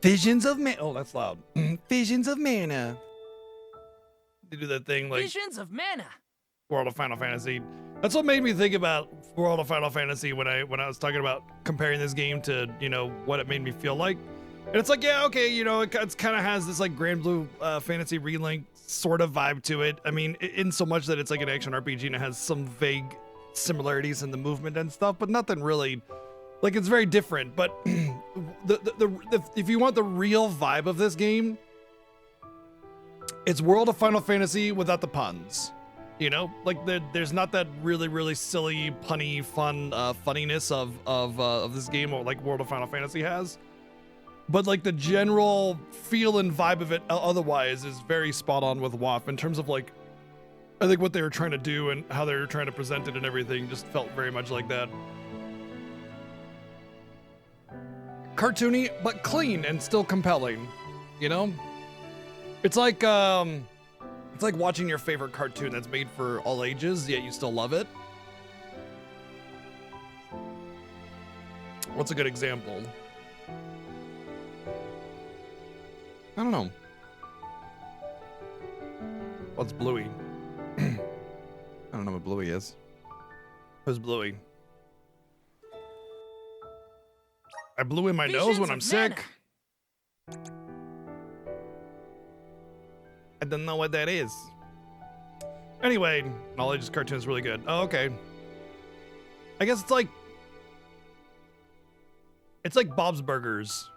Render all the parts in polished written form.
Visions of Mana. Oh, that's loud. Visions of Mana. They do that thing like Visions of Mana. World of Final Fantasy. That's what made me think about World of Final Fantasy when I was talking about comparing this game to, you know, what it made me feel like. And it's like, yeah, okay, you know, it kind of has this like Grand Blue Fantasy Relink sort of vibe to it. I mean, in so much that it's like an action RPG and it has some vague similarities in the movement and stuff, but nothing really, like, it's very different. But if you want the real vibe of this game, it's World of Final Fantasy without the puns. You know, like there's not that really silly, punny, fun funniness of this game, or like World of Final Fantasy has. But like the general feel and vibe of it otherwise is very spot on with WAF in terms of like, I think what they were trying to do and how they were trying to present it and everything just felt very much like that. Cartoony, but clean and still compelling, you know? It's like watching your favorite cartoon that's made for all ages, yet you still love it. What's a good example? I don't know. What's Bluey? I don't know what Bluey is. Who's Bluey? I blew in my nose when I'm sick. I don't know what that is. Anyway, All Ages cartoon is really good. Oh, okay. I guess it's like Bob's Burgers.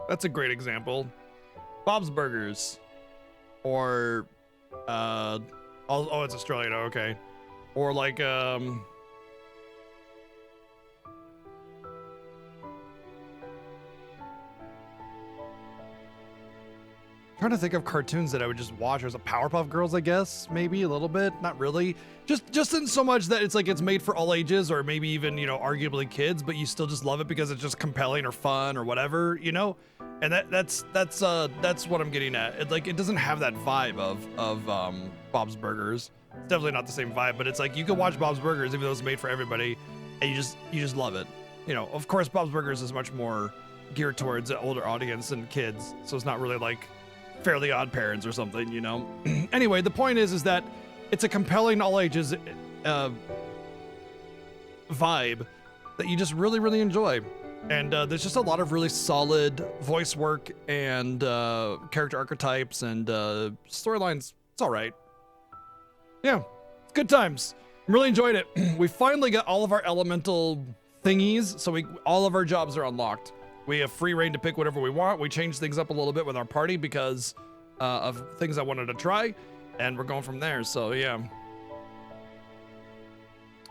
That's a great example. Bob's Burgers. Or, oh, it's Australian, oh, okay. Or like, trying to think of cartoons that I would just watch. There's a Powerpuff Girls, I guess, maybe a little bit, not really. Just in so much that it's like it's made for all ages, or maybe even, you know, arguably kids, but you still just love it because it's just compelling or fun or whatever, you know. And that's what I'm getting at. It doesn't have that vibe of Bob's Burgers. It's definitely not the same vibe, but it's like you can watch Bob's Burgers even though it's made for everybody, and you just love it. You know, of course, Bob's Burgers is much more geared towards an older audience than kids, so it's not really like Fairly Odd Parents or something, you know. Anyway, the point is that it's a compelling all ages vibe that you just really enjoy. And there's just a lot of really solid voice work and character archetypes and storylines. It's all right. Yeah, it's good times. I'm really enjoying it. We finally got all of our elemental thingies, so all of our jobs are unlocked. We have free reign to pick whatever we want. We changed things up a little bit with our party because of things I wanted to try, and we're going from there. So yeah.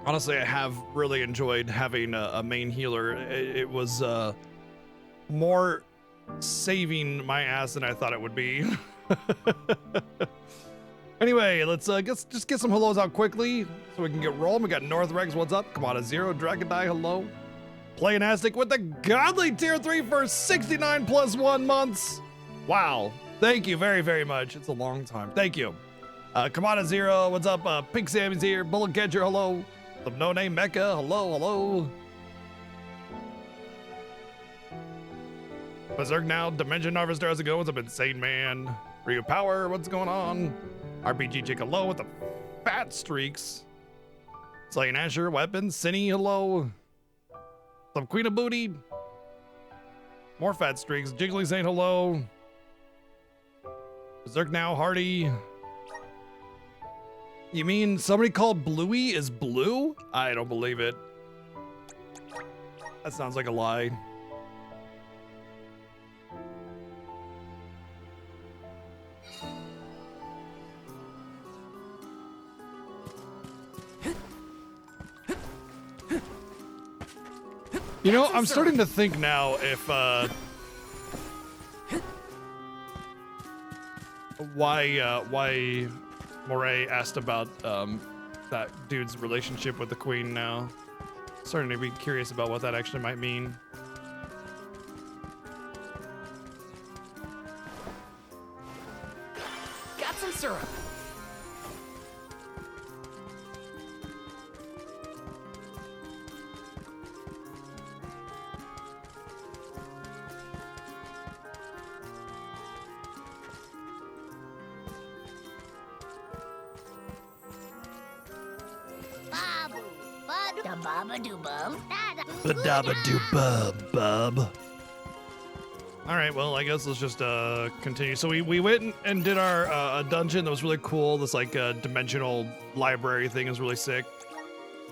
Honestly, I have really enjoyed having a main healer. It was more saving my ass than I thought it would be. Anyway, let's just get some hellos out quickly so we can get rolling. We got Northrex, what's up? Kamada Zero, Dragonite, hello. Playinastic with the godly tier 3 for 69 plus 1 months. Wow. Thank you very much. It's a long time. Thank you. Kamada Zero, what's up? Pink Sammy's here. Bullet Catcher, hello. The No Name Mecha, hello. Berserk now. Dimension Harvester, how's it going? What's up, Insane Man? Ryu Power, what's going on? RPG Chick, hello with the fat streaks. Slaying Asher, Weapons, Cinny, hello. Some Queen of Booty. More fat streaks. Jiggly saying hello. Berserk now, Hardy. You mean somebody called Bluey is blue? I don't believe it. That sounds like a lie. You know, I'm starting to think now if why Moray asked about that dude's relationship with the queen now. Starting to be curious about what that actually might mean. Got some syrup. Ba-dabba-doo-bub-bub. All right, well, I guess let's just continue. So we went and did our a dungeon that was really cool. This like dimensional library thing is really sick.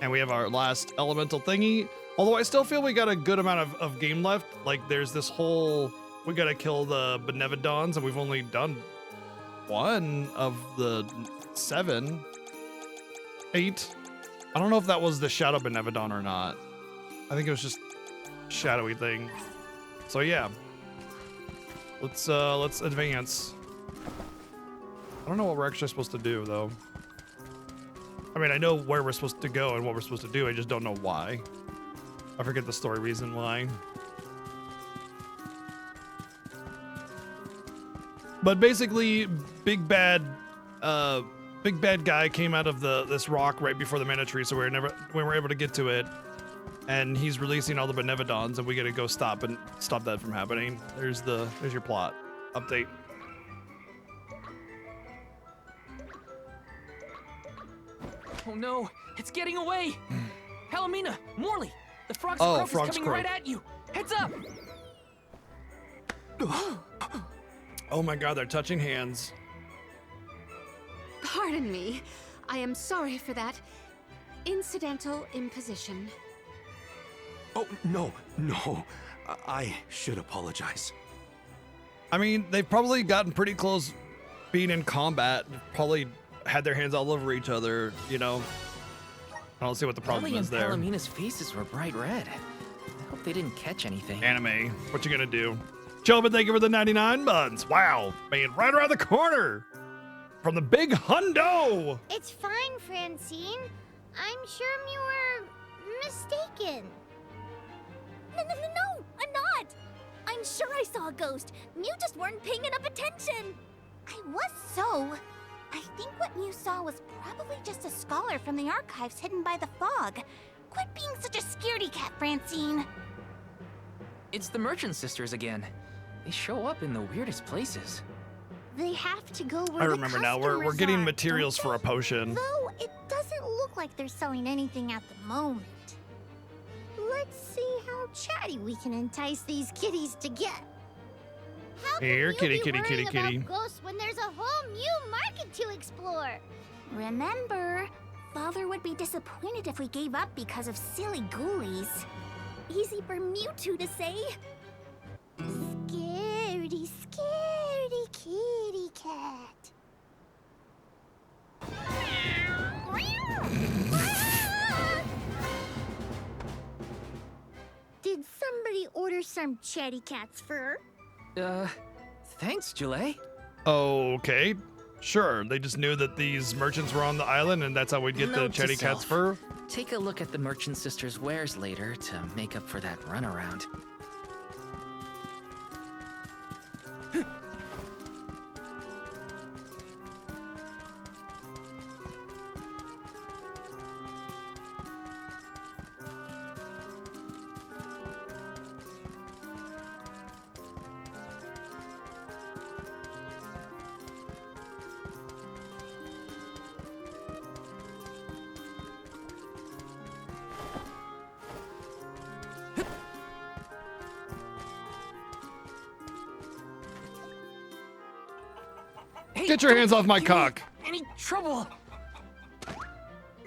And we have our last elemental thingy. Although I still feel we got a good amount of game left. Like there's this whole, we gotta kill the Benevodons, and we've only done 1 of the 7, 8. I don't know if that was the Shadow Benevodon or not. I think it was just a shadowy thing. So yeah. Let's advance. I don't know what we're actually supposed to do though. I mean, I know where we're supposed to go and what we're supposed to do. I just don't know why. I forget the story reason why. But basically, big bad guy came out of this rock right before the mana tree, so we were able to get to it. And he's releasing all the Benevodons, and we gotta go stop that from happening. There's your plot update. Oh no, it's getting away! Palomina, Morley, the Frog's Frog's Croak is coming Croak. right at you. Heads up! Oh my god, they're touching hands. Pardon me. I am sorry for that incidental imposition. Oh, no. I should apologize. I mean, they've probably gotten pretty close being in combat. Probably had their hands all over each other, you know. I don't see what the problem Molly is and there. Palomina's faces were bright red. I hope they didn't catch anything. Anime, what you gonna do? Chobin, thank you for the 99 months. Wow, man, right around the corner from the big hundo. It's fine, Francine. I'm sure you were mistaken. No, I'm not. I'm sure I saw a ghost. You just weren't paying enough attention. I was so. I think what you saw was probably just a scholar from the archives hidden by the fog. Quit being such a scaredy cat, Francine. It's the Merchant Sisters again. They show up in the weirdest places. They have to go where I remember now. We're getting materials for a potion. Though it doesn't look like they're selling anything at the moment. Let's see how chatty we can entice these kitties to get. How can Here, you kitty, be kitty, worrying kitty, kitty. about ghosts when there's a whole new market to explore? Remember, Father would be disappointed if we gave up because of silly ghoulies. Easy for Mewtwo to say. Scaredy, scaredy kitty cat. Did somebody order some chatty cat's fur? Thanks, Julie. Okay, sure. They just knew that these merchants were on the island, and that's how we'd get the Note to chatty cat's self. fur. Take a look at the Merchant Sisters' wares later to make up for that runaround. Hey, Get your hands off my give me cock. Any trouble?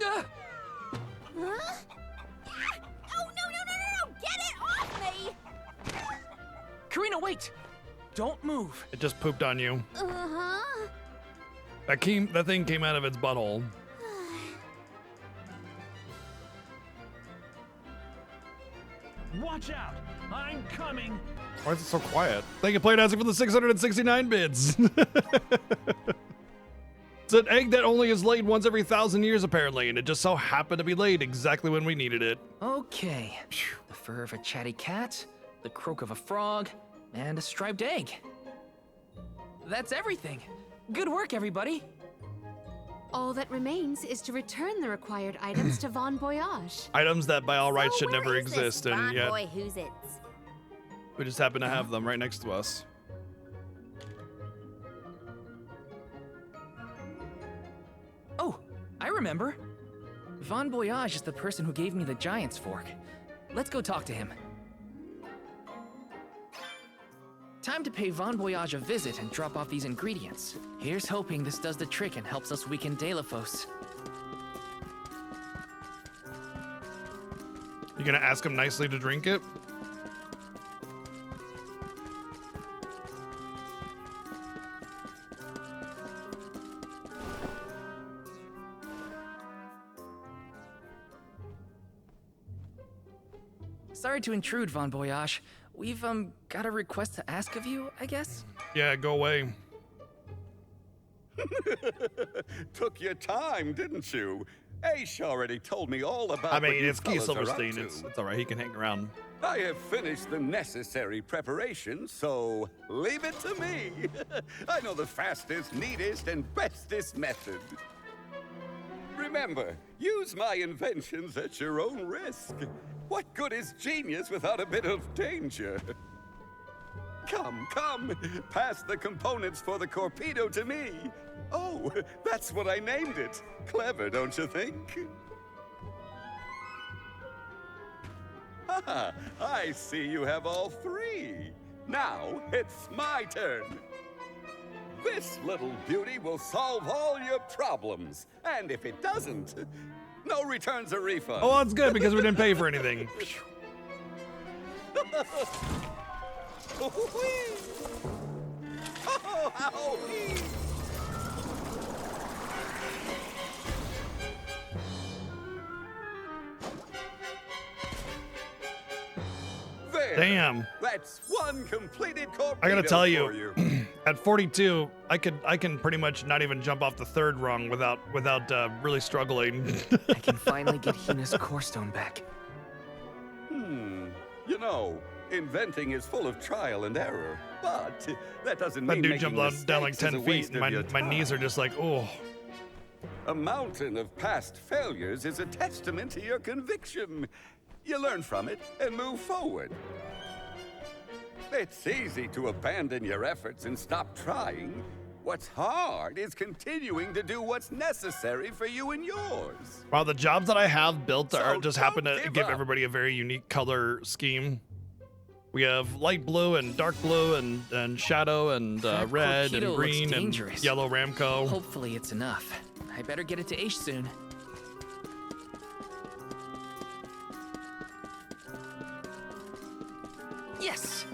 Huh? Oh, no! Get it off me! Karina, wait! Don't move. It just pooped on you. Uh-huh. That thing came out of its butthole. Watch out! I'm coming! Why is it so quiet? Thank you, Playdancing, for the 669 bits. It's an egg that only is laid once every 1,000 years, apparently, and it just so happened to be laid exactly when we needed it. Okay. The fur of a chatty cat, the croak of a frog, and a striped egg. That's everything. Good work, everybody. All that remains is to return the required items to Von Voyage. Items that by all rights So should where never is this exist, and Bon yet Boy Who's It? we just happen to have them right next to us. Oh, I remember. Von Boyage is the person who gave me the Giant's Fork. Let's go talk to him. Time to pay Von Boyage a visit and drop off these ingredients. Here's hoping this does the trick and helps us weaken Delafos. You gonna ask him nicely to drink it? Sorry to intrude, Von Boyage. We've, got a request to ask of you, I guess? Yeah, go away. Took your time, didn't you? Aish already told me all about I what mean, you it's Keith fellas are up Silverstein. to. It's all right. He can hang around. I have finished the necessary preparations, so leave it to me. I know the fastest, neatest, and bestest method. Remember, use my inventions at your own risk. What good is genius without a bit of danger? Come, pass the components for the Corpedo to me. Oh, that's what I named it. Clever, don't you think? Ah, I see you have all three. Now, it's my turn. This little beauty will solve all your problems. And if it doesn't, no returns or refunds. Oh, that's good because we didn't pay for anything. Oh, howdy. There. Damn. That's one completed Corpedo I gotta tell for you, at 42, I can pretty much not even jump off the third rung without really struggling. I can finally get Hina's core stone back. You know, inventing is full of trial and error, but that doesn't That mean dude making jumped down like mistakes is 10 a feet, waste and of your my knees are time. just like, oh. A mountain of past failures is a testament to your conviction. You learn from it and move forward. It's easy to abandon your efforts and stop trying. What's hard is continuing to do what's necessary for you and yours. Wow, the jobs that I have built are So just happen to don't give up. everybody a very unique color scheme. We have light blue and dark blue and shadow and That red Corpedo and looks green and dangerous. yellow Ramco. Hopefully it's enough. I better get it to Aish soon. Yes!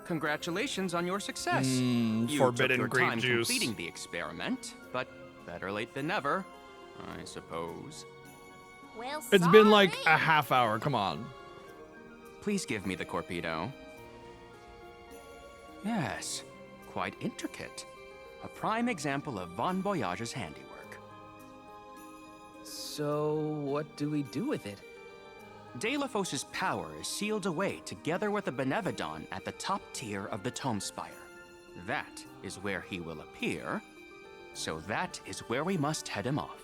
Congratulations on your success. Mm, You forbidden took your grape time juice. completing the experiment, but better late than never, I suppose. Well, It's been like sorry. a half hour. Come on. Please give me the Corpedo. Yes, quite intricate. A prime example of Von Boyage's handiwork. So, what do we do with it? Delafos's power is sealed away together with the Benevodon at the top tier of the Tome Spire. That is where he will appear, so that is where we must head him off.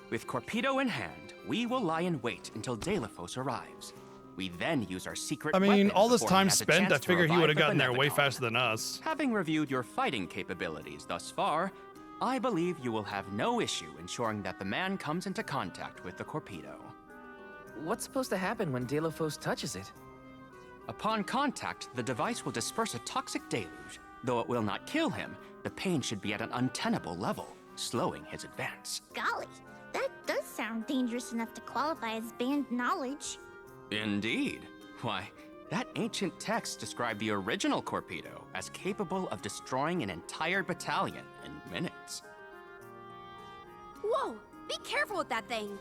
With Corpedo in hand, we will lie in wait until Delafos arrives. We then use our secret I mean, weapon all this before he time has a spent, I chance to figured he revive would have the gotten there way Benevodon. faster than us. Having reviewed your fighting capabilities thus far, I believe you will have no issue ensuring that the man comes into contact with the Corpedo. What's supposed to happen when Delafos touches it? Upon contact, the device will disperse a toxic deluge. Though it will not kill him, the pain should be at an untenable level, slowing his advance. Golly, that does sound dangerous enough to qualify as banned knowledge. Indeed. Why, that ancient text described the original Corpedo as capable of destroying an entire battalion in minutes. Whoa! Be careful with that thing!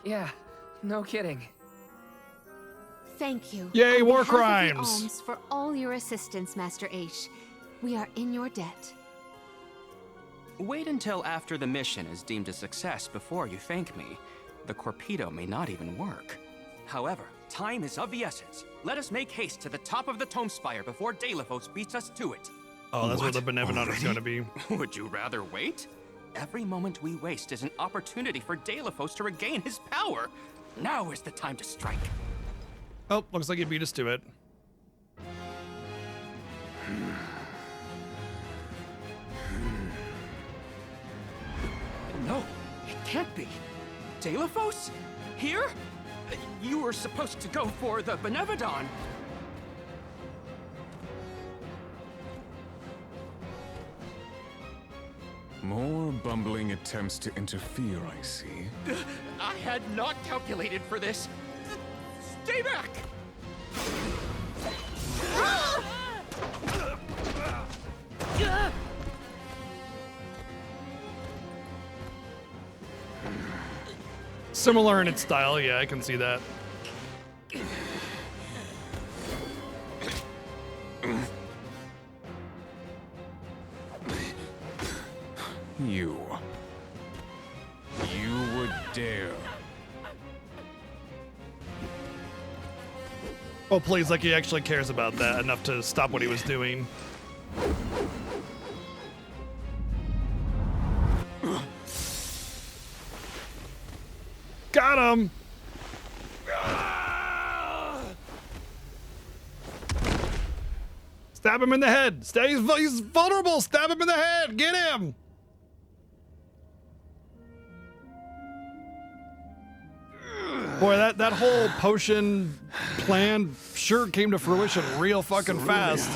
Yeah, no kidding. Thank you. Yay, On war behalf of the crimes. Alms for all your assistance, Master Aish. We are in your debt. Wait until after the mission is deemed a success before you thank me. The Corpedo may not even work. However, time is of the essence. Let us make haste to the top of the Tome Spire before Deilephos beats us to it. Oh, that's where What? the Benevolent is going to be. Would you rather wait? Every moment we waste is an opportunity for Deilephos to regain his power. Now is the time to strike. Oh, looks like he beat us to it. No, it can't be. Deilephos? Here? You were supposed to go for the Benevodon. More bumbling attempts to interfere, I see. I had not calculated for this. Stay back! Similar in its style, yeah, I can see that. You would dare. Oh, please, like he actually cares about that enough to stop what he was doing. Got him! Stab him in the head! He's vulnerable! Stab him in the head! Get him! Boy, that whole potion plan sure came to fruition real fucking fast.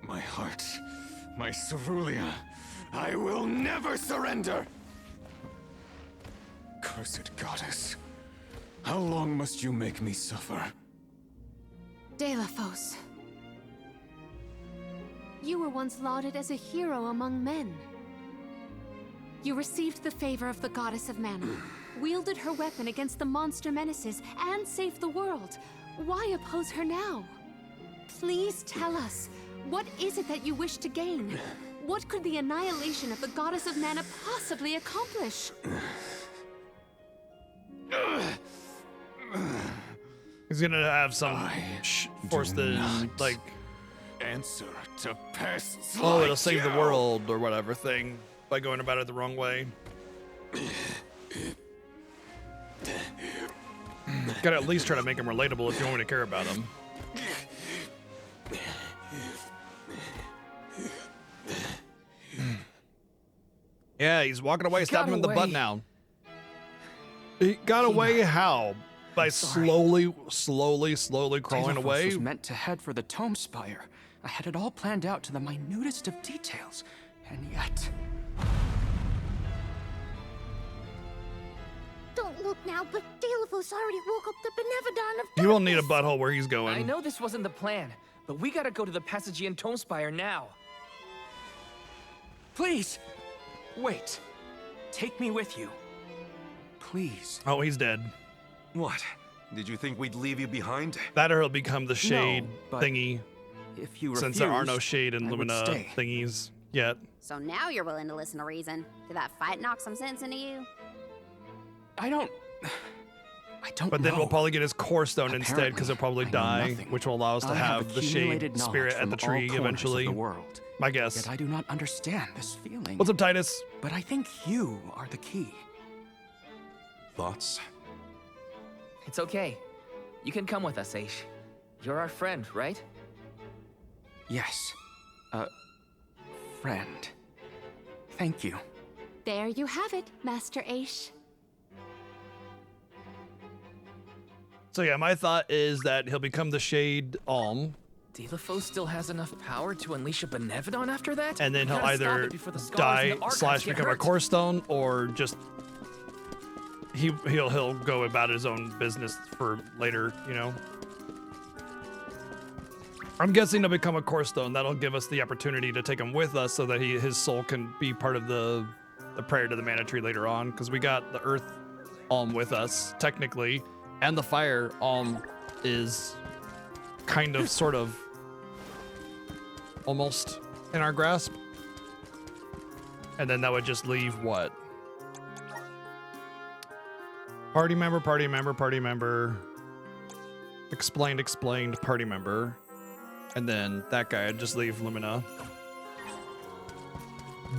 My heart, my Cerulean, I will never surrender! Cursed goddess, how long must you make me suffer? Deilephos. You were once lauded as a hero among men. You received the favor of the goddess of mana, wielded her weapon against the monster menaces, and saved the world. Why oppose her now? Please tell us, what is it that you wish to gain? What could the annihilation of the goddess of mana possibly accomplish? He's gonna have some force do the not like, Answer to pests oh, like it'll save the you. world or whatever thing by going about it the wrong way. Gotta at least try to make him relatable if you want me to care about him. Yeah, he's walking away. Stab him in the butt away. now. He got away how? By slowly crawling Deilephos away? was meant to head for the Tome Spire. I had it all planned out to the minutest of details, and yet... Don't look now, but Deilephos already woke up the Benevodon of He won't need a darkness. butthole where he's going. I know this wasn't the plan, but we gotta go to the Passagian Tome Spire now. Please! Wait. Take me with you. Please. Oh, he's dead. What? Did you think we'd leave you behind? That or he'll become the shade but thingy, If you since there are no refuse, shade and I would Lumina stay. thingies yet. So now you're willing to listen to reason. Did that fight knock some sense into you? I don't But then know. we'll probably get his core stone instead, because he'll probably Apparently, I know die, nothing. which will allow us to I have the shade accumulated knowledge spirit at from the all tree corners of eventually. the world. My guess. Yet I do not understand this feeling. What's up, Titus? But I think you are the key. Thoughts? It's okay. You can come with us, Aish. You're our friend, right? Yes. Friend. Thank you. There you have it, Master Aish. So yeah, my thought is that he'll become the shade Deilephos still has enough power to unleash a Benevodon after that? and then We he'll gotta stop either it before the scholars die in the archives / get become a hurt. core stone, or just he'll go about his own business for later, you know. I'm guessing he'll become a core stone. That'll give us the opportunity to take him with us, so that his soul can be part of the prayer to the mana tree later on. Because we got the earth with us technically, and the fire is kind of sort of almost in our grasp. And then that would just leave what? Party member, party member, party member. Explained, party member. And then that guy would just leave Lumina.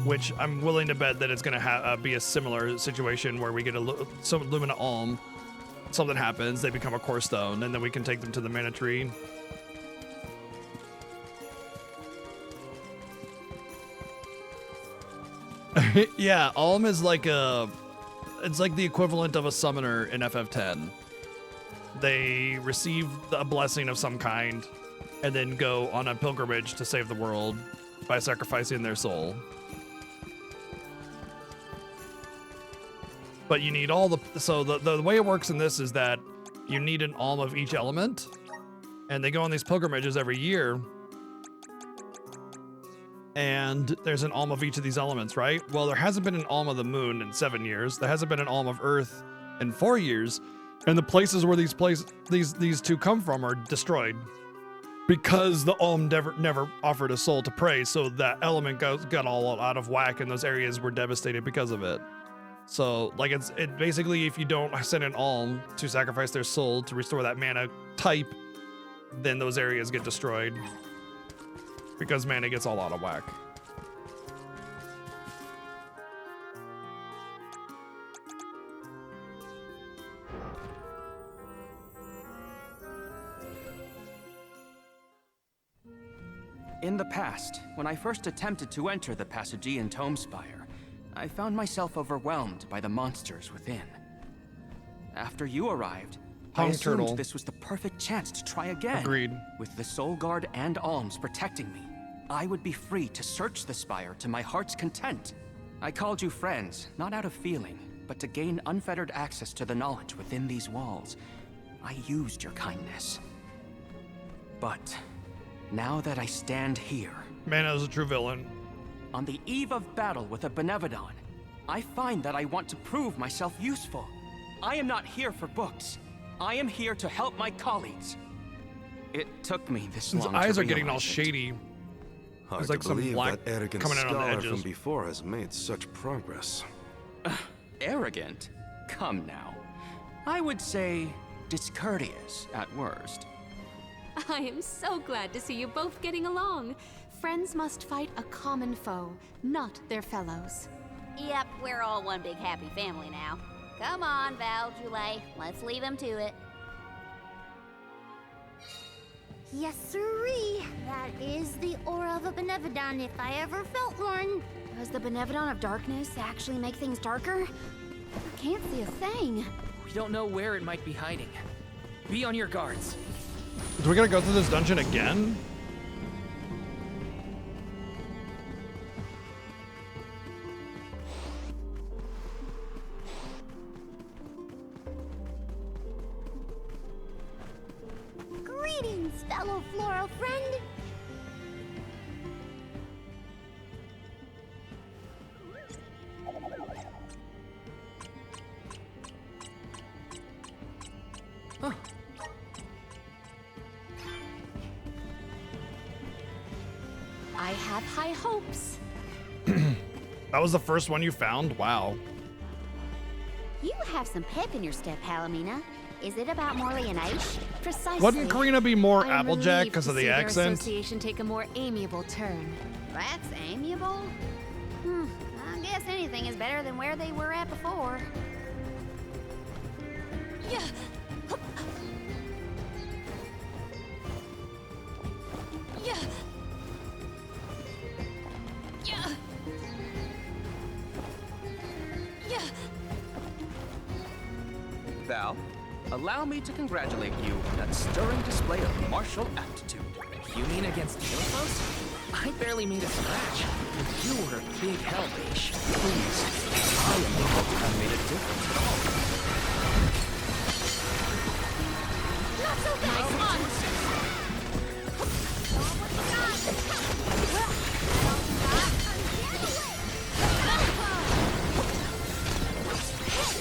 Which I'm willing to bet that it's going to be a similar situation where we get some Lumina Alm. Something happens, they become a core stone, and then we can take them to the mana tree. Yeah, Alm is like it's like the equivalent of a summoner in FF10. They receive a blessing of some kind and then go on a pilgrimage to save the world by sacrificing their soul. But you need all the way it works in this is that you need an alm of each element, and they go on these pilgrimages every year. And there's an alm of each of these elements, right? Well, there hasn't been an alm of the moon in 7 years. There hasn't been an alm of earth in 4 years, and the places where these two come from are destroyed because the alm never offered a soul to pray. So that element got all out of whack, and those areas were devastated because of it. So, like, it basically, if you don't send an alm to sacrifice their soul to restore that mana type, then those areas get destroyed because mana gets all out of whack. In the past, when I first attempted to enter the Passagean Tomespire, I found myself overwhelmed by the monsters within. After you arrived, I assumed this was the perfect chance to try again. Agreed. With the Soul Guard and Alms protecting me, I would be free to search the Spire to my heart's content. I called you friends, not out of feeling, but to gain unfettered access to the knowledge within these walls. I used your kindness. But now that I stand here... Mana is a true villain. On the eve of battle with a Benevodon, I find that I want to prove myself useful. I am not here for books. I am here to help my colleagues. It took me this long to realize his eyes are getting all it. shady. Hard There's like to some believe black that arrogant coming in on the scholar edges. from before has made such progress. Arrogant? Come now. I would say discourteous at worst. I am so glad to see you both getting along. Friends must fight a common foe, not their fellows. Yep, we're all one big happy family now. Come on, Val, Julie, let's leave him to it. Yes, sirree. That is the aura of a Benevodon if I ever felt one. Does the Benevodon of Darkness actually make things darker? I can't see a thing. We don't know where it might be hiding. Be on your guards. Do we gotta go through this dungeon again? Greetings, fellow floral friend. I have high hopes. That was the first one you found? Wow. You have some pep in your step, Palomina. Is it about Morley and Aish? Precisely. Wouldn't Karina be more I am Applejack relieved because to of see the their accent? association take a more amiable turn. That's amiable? I guess anything is better than where they were at before. Yeah. Yeah. Yeah. Yeah. Val, allow me to congratulate you on that stirring display of martial aptitude. You mean against Lilithos? I barely made a scratch. You were a big help, Aish. Please, I am able to have made a difference at all. Not so fast. Come on.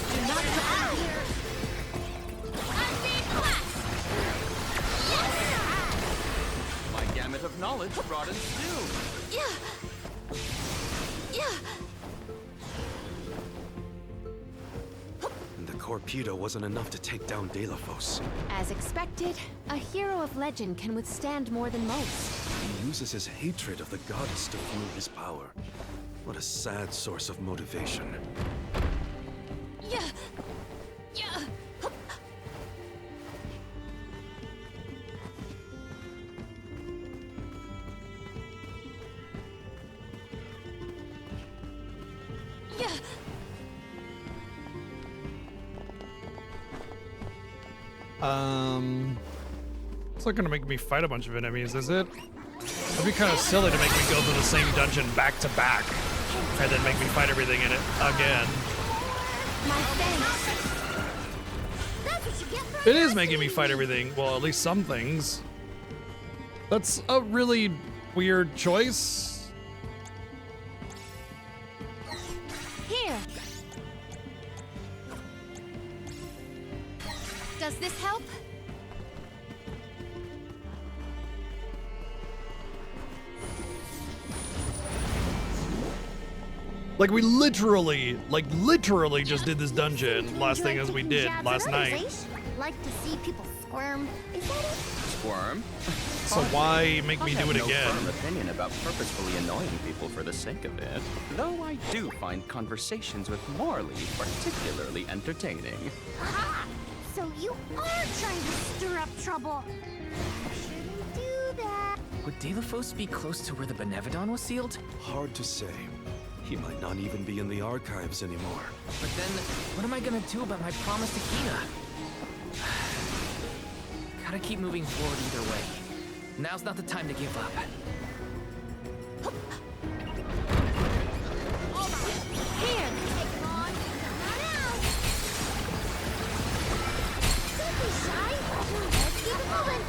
Do not come here. My gamut of knowledge broadens too. Yeah. Yeah. And the Corpedo wasn't enough to take down Delafos. As expected, a hero of legend can withstand more than most. He uses his hatred of the goddess to fuel his power. What a sad source of motivation. Yeah. Yeah. Yeah. It's not gonna make me fight a bunch of enemies, is it? It'd be kind of silly to make me go through the same dungeon back to back, and then make me fight everything in it again. My thanks. That's what you get for It is making me fight everything, well, at least some things. That's a really weird choice. Here. Does this help? Like we literally just did this dungeon last thing as we did last night. Like to see people squirm. Is that it? Squirm? So why make me I do have it no again? firm opinion about purposefully annoying people for the sake of it, though I do find conversations with Morley particularly entertaining. Aha! So you are trying to stir up trouble. Shouldn't do that. Would Delafos be close to where the Benevodon was sealed? Hard to say. He might not even be in the archives anymore. But then, what am I gonna do about my promise to Kina? Gotta keep moving forward either way. Now's not the time to give up. Here. Take it on. Not out. Don't be shy. Let's keep it moving.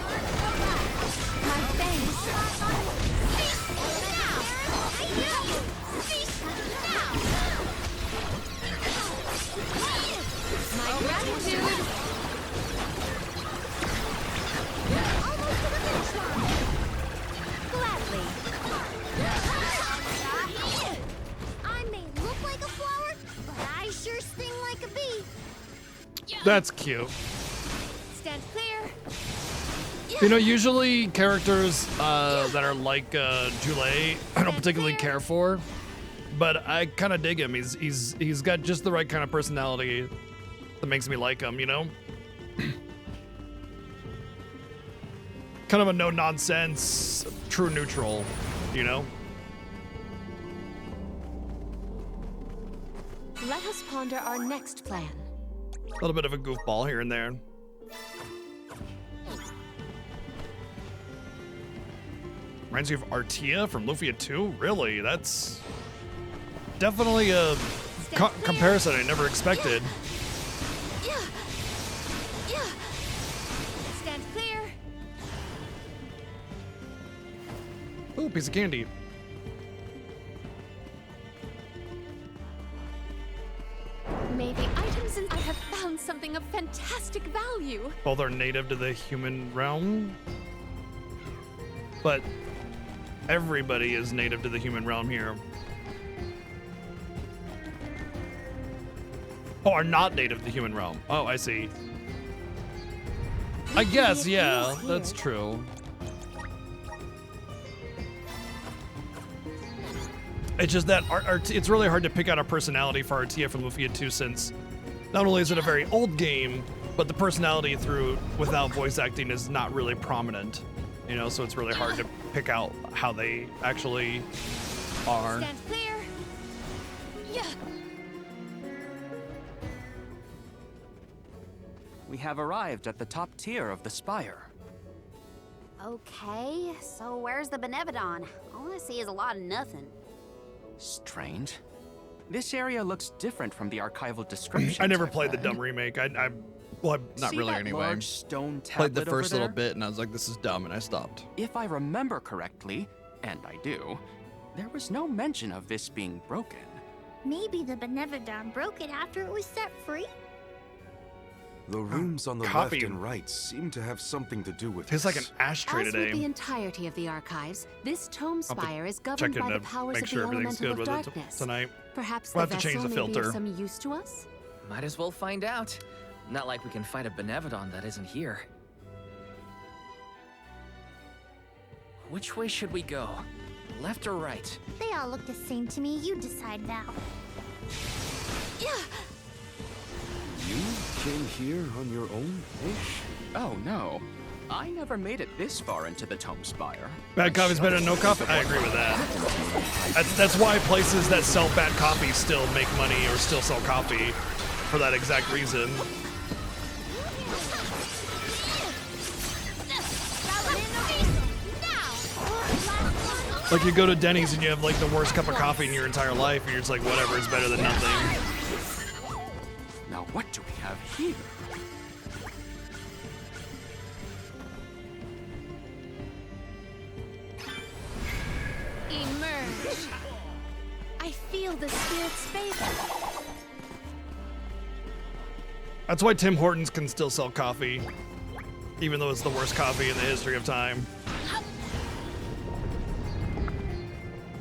My thanks. Now. I know you. Now. My gratitude. Almost to the finish line. Gladly. I may look like a flower, but I sure sting like a bee. That's cute. Stand clear. You know, usually characters that are like Jule, I don't particularly care for, but I kind of dig him. He's got just the right kind of personality that makes me like him. You know, kind of a no nonsense, true neutral. You know. Let us ponder our next plan. A little bit of a goofball here and there. Reminds you of Artia from Lufia 2? Really? That's definitely a comparison I never expected. Yeah. Yeah. Stand clear. Ooh, piece of candy. May the items in I have found something of fantastic value. Both are native to the human realm. But everybody is native to the human realm here. Oh, are not native to the human realm. Oh, I see. I guess, yeah, that's true. It's just that it's really hard to pick out a personality for Artia from Lufia 2 since not only is it a very old game, but the personality without voice acting is not really prominent. You know, so it's really hard to pick out how they actually are. Stand clear. Yeah. We have arrived at the top tier of the spire. Okay, so where's the Benevodon? All I see is a lot of nothing. Strange. This area looks different from the archival description. I never played the dumb remake. Well, not See really that anyway. large stone Played the tablet first over little there? bit and I was like, this is dumb, and I stopped. If I remember correctly, and I do, there was no mention of this being broken. Maybe the Benevodon broke it after it was set free? The rooms on the Copy. left and right seem to have something to do with Tastes like an this. ashtray As with the today. entirety of the archives, this tome I'll have to spire is Check governed in by the to powers make of sure the everything's elemental good of with it darkness. tonight. Perhaps We'll the have to change vessel the may be filter. of some use to us? Might as well find out. Not like we can fight a Benevodon that isn't here. Which way should we go? Left or right? They all look the same to me. You decide now. Yeah. You came here on your own, Ish? Oh no, I never made it this far into the Tome Spire. Bad coffee's better than no coffee. I agree with that. That's why places that sell bad coffee still make money or still sell coffee, for that exact reason. Like you go to Denny's and you have like the worst cup of coffee in your entire life, and you're just like, whatever, it's better than nothing. Now what do we have here? Emerge. I feel the spirit's favor. That's why Tim Hortons can still sell coffee, even though it's the worst coffee in the history of time.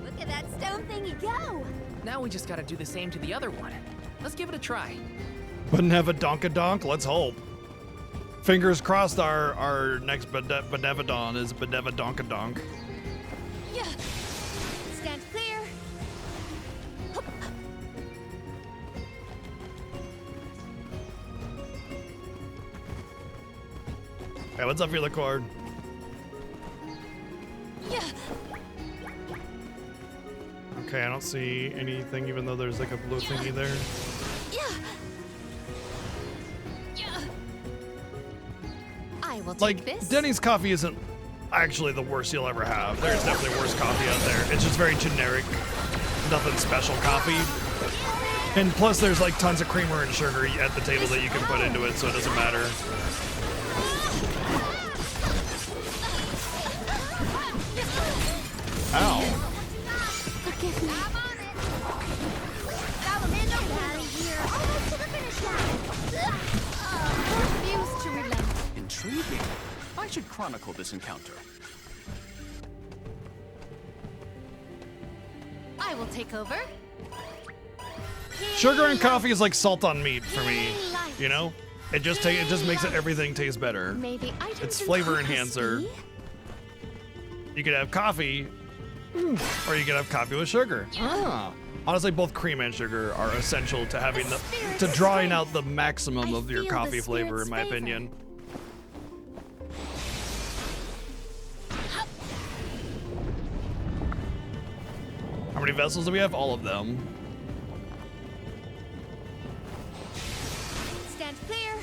Look at that stone thingy go. Now we just gotta do the same to the other one. Let's give it a try. Benevodonk, let's hope. Fingers crossed our next Benevodon is Benevodonkadonk. Yeah. Stand clear. Hup. Hey, what's up, Felicord? Yeah. Okay, I don't see anything, even though there's like a blue thingy there. Yeah. Yeah. I will take Like, this. Denny's coffee isn't actually the worst you'll ever have. There's definitely worse coffee out there. It's just very generic, nothing special coffee. And plus, there's like tons of creamer and sugar at the table that you can put into it, so it doesn't matter. Ow. Forgive me. Salamander Valley here. Almost to the finish line. Refuse to relent. Intriguing. I should chronicle this encounter. I will take over. Sugar and coffee is like salt on meat for me. You know, it just makes everything taste better. May the items It's in flavor focus enhancer. be? You could have coffee, or you could have coffee with sugar. Honestly, both cream and sugar are essential to having to drawing out the maximum of your feel the coffee flavor, in spirit's my favor. opinion. How many vessels do we have? All of them. Stand clear.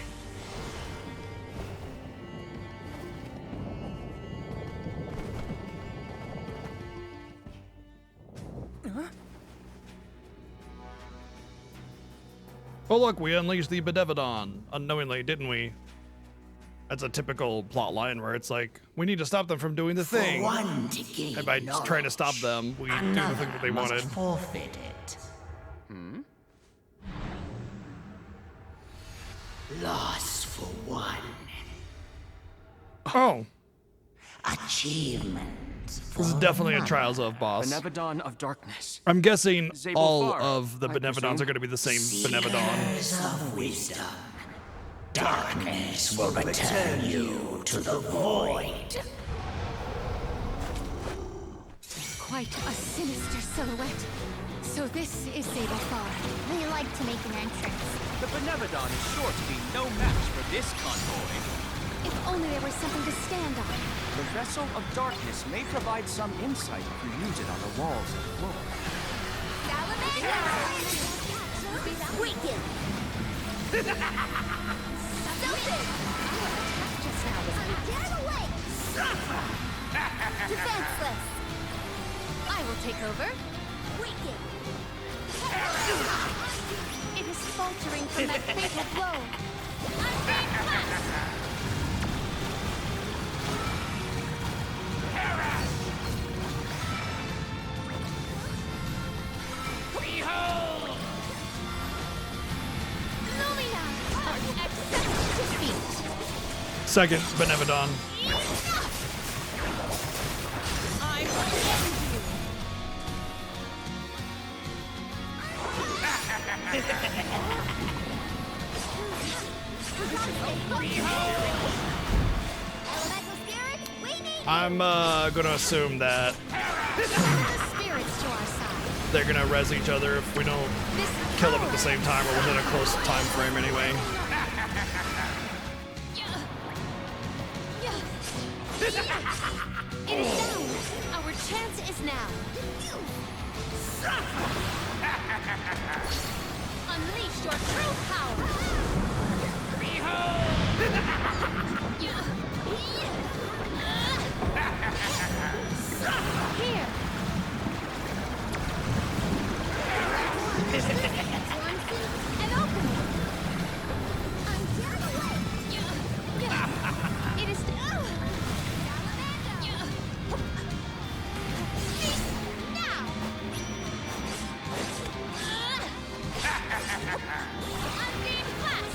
Oh look, we unleashed the Benevodon unknowingly, didn't we? That's a typical plot line where it's like, we need to stop them from doing the thing. One to gain And by just trying to stop them, we do the thing that they must wanted. forfeit it. Loss for one. Oh, Achievement for this is definitely a another. Trials of boss. Benevodon of Darkness. I'm guessing Zabel all Farah, of the I Benevodons presume. are going to be the same Benevodon. Seekers of wisdom. Darkness will return you to the void. Quite a sinister silhouette. So this is Zabel Farah. They like to make an entrance. The Benevodon is sure to be no match for this convoy. If only there was something to stand on. The Vessel of Darkness may provide some insight if you use it on the walls and floor. Salamander! Wicked! Get away! Defenseless! I will take over. Wicked! It is faltering from that fatal blow. Lumina! Exceptional! second Benevodon. I'm gonna assume that they're gonna res each other if we don't kill them at the same time or within a close time frame anyway. It is down. Our chance is now. Unleash your true power. Here. An opening. I'm carried away. It is now. Unbeam class.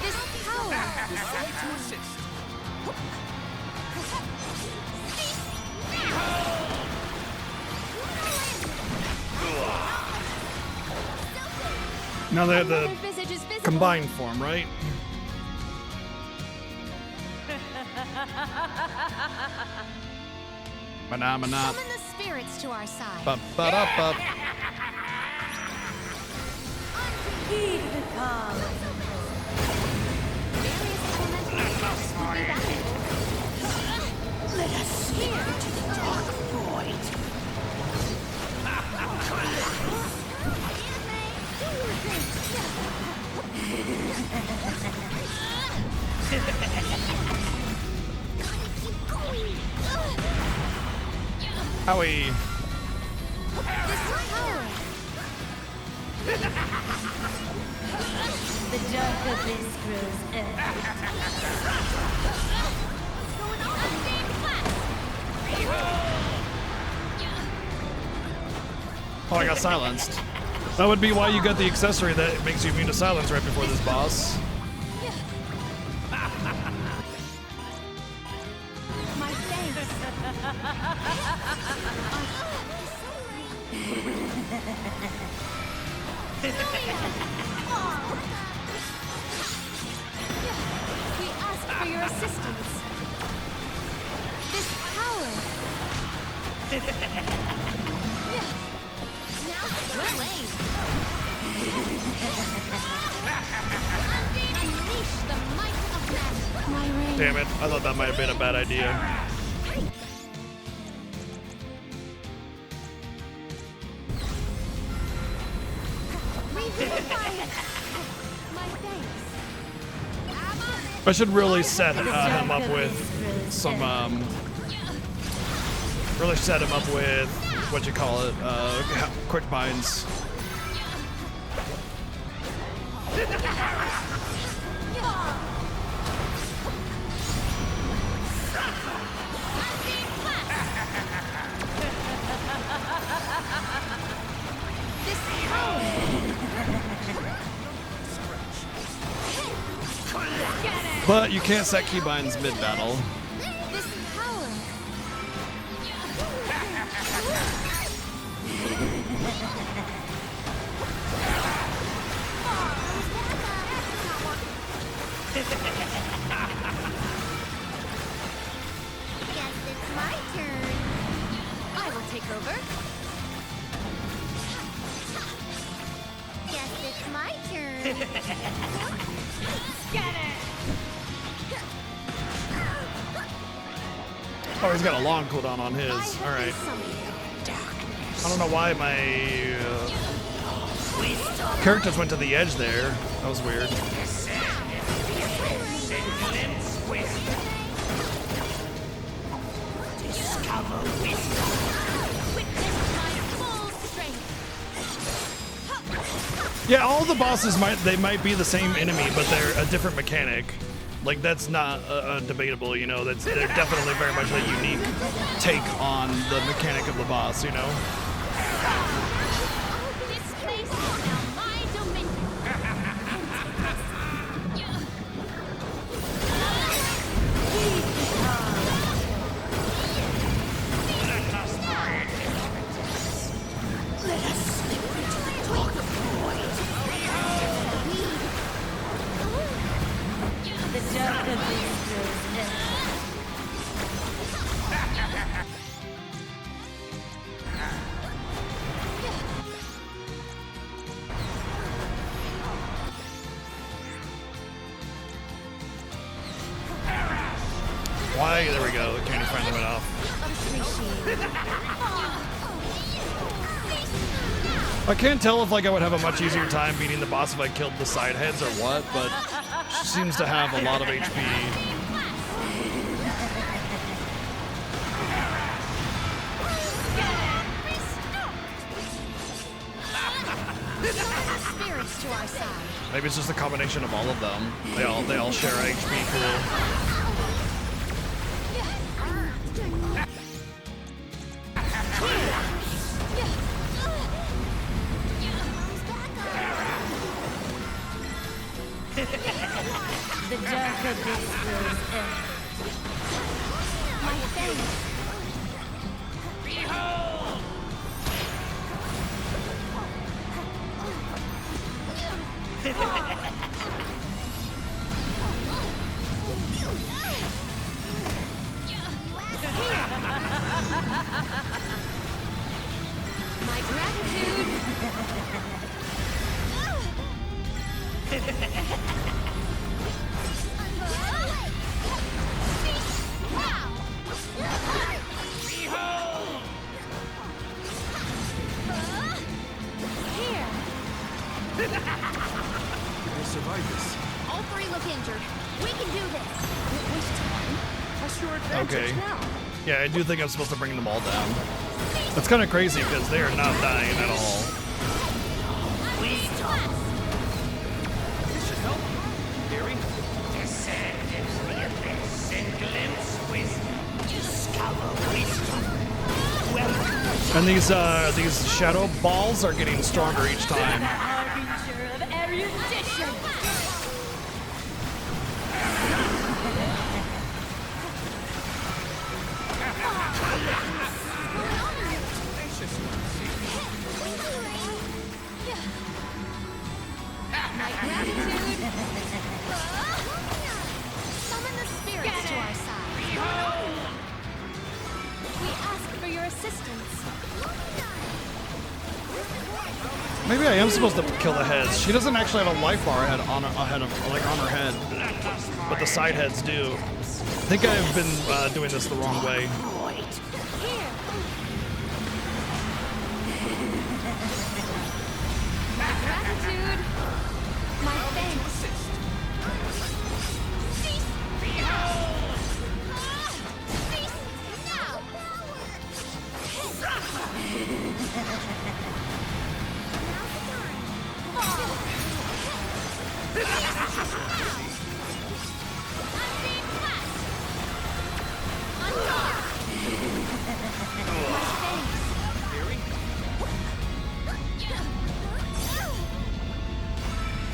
This power is ready to assist. Now they have the Another visage is visible. combined form, right? Phenomena. Summon the spirits to our side. Ba-ba-da-ba. Heed the call. Various elemental effects will be valuable. Let us slip into the dark void. Howie. The dark abyss grows Oh, I got silenced. That would be why you got the accessory that makes you immune to silence right before this boss. My thanks. We ask for your assistance. This power. Now well aimed. Unleash the might of magic. My reign. Damn it, I thought that might have been a bad idea. I should really set him up with some, really set him up with, what you call it, quick binds. But you can't set keybinds mid-battle. This power. Guess it's my turn. I will take over. Guess it's my turn. Get it. Oh, he's got a long cooldown on his. All right. I don't know why my characters went to the edge there. That was weird. Discover wisdom. Witness my full strength. Yeah, all the bosses might be the same enemy, but they're a different mechanic. Like that's not debatable, you know. They're definitely very much a unique take on the mechanic of the boss, you know. This place is now my dark abyss grows ever. Why? There we go. The candy finally went off. I can't tell if like I would have a much easier time beating the boss if I killed the side heads or what, but she seems to have a lot of HP. Spirits to our side. Maybe it's just a combination of all of them. They all share HP pool. The dark abyss grows ever. My thanks. Behold! My gratitude. Behold! Here. We'll survive this. All three look injured. We can do this. What's your advantage Okay. now? Yeah, I do think I'm supposed to bring them all down. That's kind of crazy because they are not dying at all. This should help. Harry? Descend into the abyss and glimpse wisdom. Discover wisdom. And these shadow balls are getting stronger each time. Harbinger of erudition. My gratitude. Summon the spirits to our side. We ask for your assistance. Maybe I am supposed to kill the heads. She doesn't actually have a life bar on her head, but the side heads do. I think I've been doing this the wrong way. Here. My gratitude. My thanks.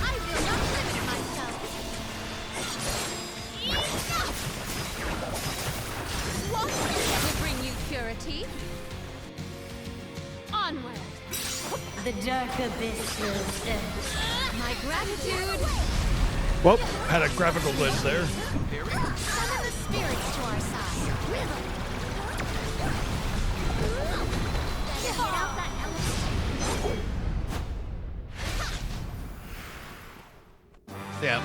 I will not limit myself. What will bring you purity? Onward. The dark abyss grows ever. My gratitude. Well, had a graphical glitch there. Summon the spirits to our side. Get out that element. Yeah.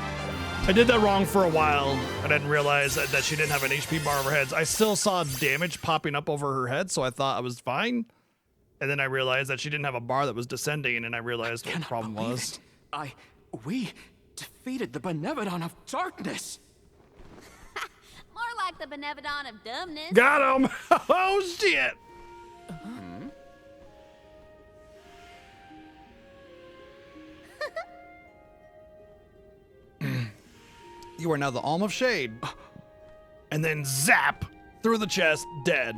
I did that wrong for a while. I didn't realize that she didn't have an HP bar over her heads. I still saw damage popping up over her head, so I thought I was fine. And then I realized that she didn't have a bar that was descending, and I realized what the problem was. We defeated the Benevodon of Darkness. More like the Benevodon of Dumbness. Got him! Oh, shit! You are now the Alm of Shade. And then zap! Through the chest, dead.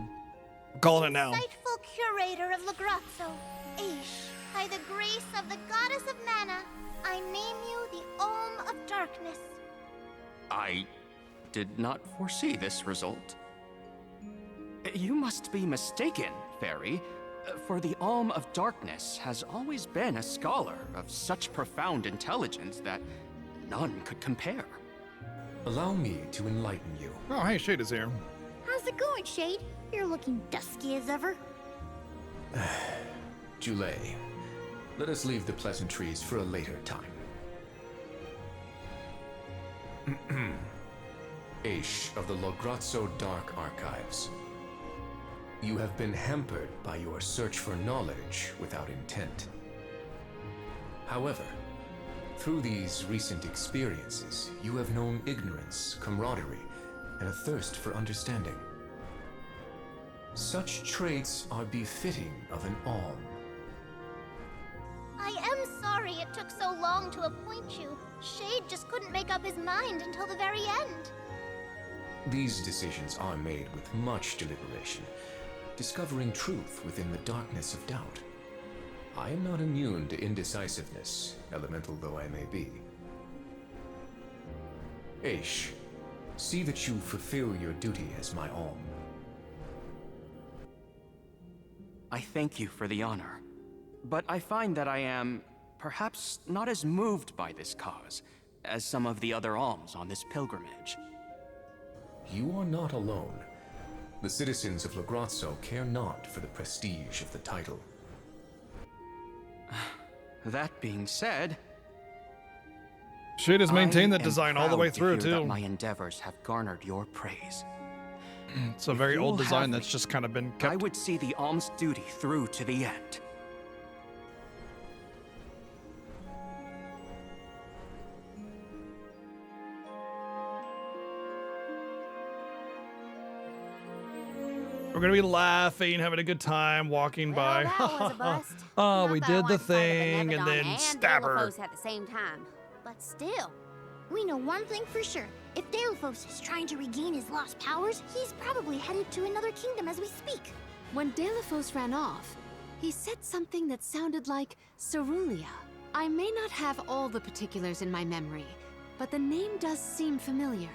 I'm calling it now. Insightful curator of Lagrazzo, Aish, by the grace of the goddess of mana, I name you the Olm of Darkness. I did not foresee this result. You must be mistaken, Fairy, for the Alm of Darkness has always been a scholar of such profound intelligence that none could compare. Allow me to enlighten you. Oh, hey, Shade is here. How's it going, Shade? You're looking dusky as ever. Julay, let us leave the pleasantries for a later time. Aish of the Lograzzo Dark Archives. You have been hampered by your search for knowledge without intent. However, through these recent experiences, you have known ignorance, camaraderie, and a thirst for understanding. Such traits are befitting of an Alm. I am sorry it took so long to appoint you. Shade just couldn't make up his mind until the very end. These decisions are made with much deliberation, discovering truth within the darkness of doubt. I am not immune to indecisiveness, elemental though I may be. Aish, see that you fulfill your duty as my Alm. I thank you for the honor, but I find that I am perhaps not as moved by this cause as some of the other alms on this pilgrimage. You are not alone. The citizens of Lograzzo care not for the prestige of the title. That being said, Shade has maintained I that am design all the proud way to through, hear that too. my endeavors have garnered your praise. It's a very If old you'll design have that's me, just kind of been I kept. would see the alms duty through to the end. We're gonna be laughing, having a good time, walking by. That was a bust. Oh, Not we that did the one side of thing and Benevedon then and stab her. Delphos at the same time. But still, we know one thing for sure. If Delphos is trying to regain his lost powers, he's probably headed to another kingdom as we speak. When Delaphos ran off, he said something that sounded like Cerulia. I may not have all the particulars in my memory, but the name does seem familiar.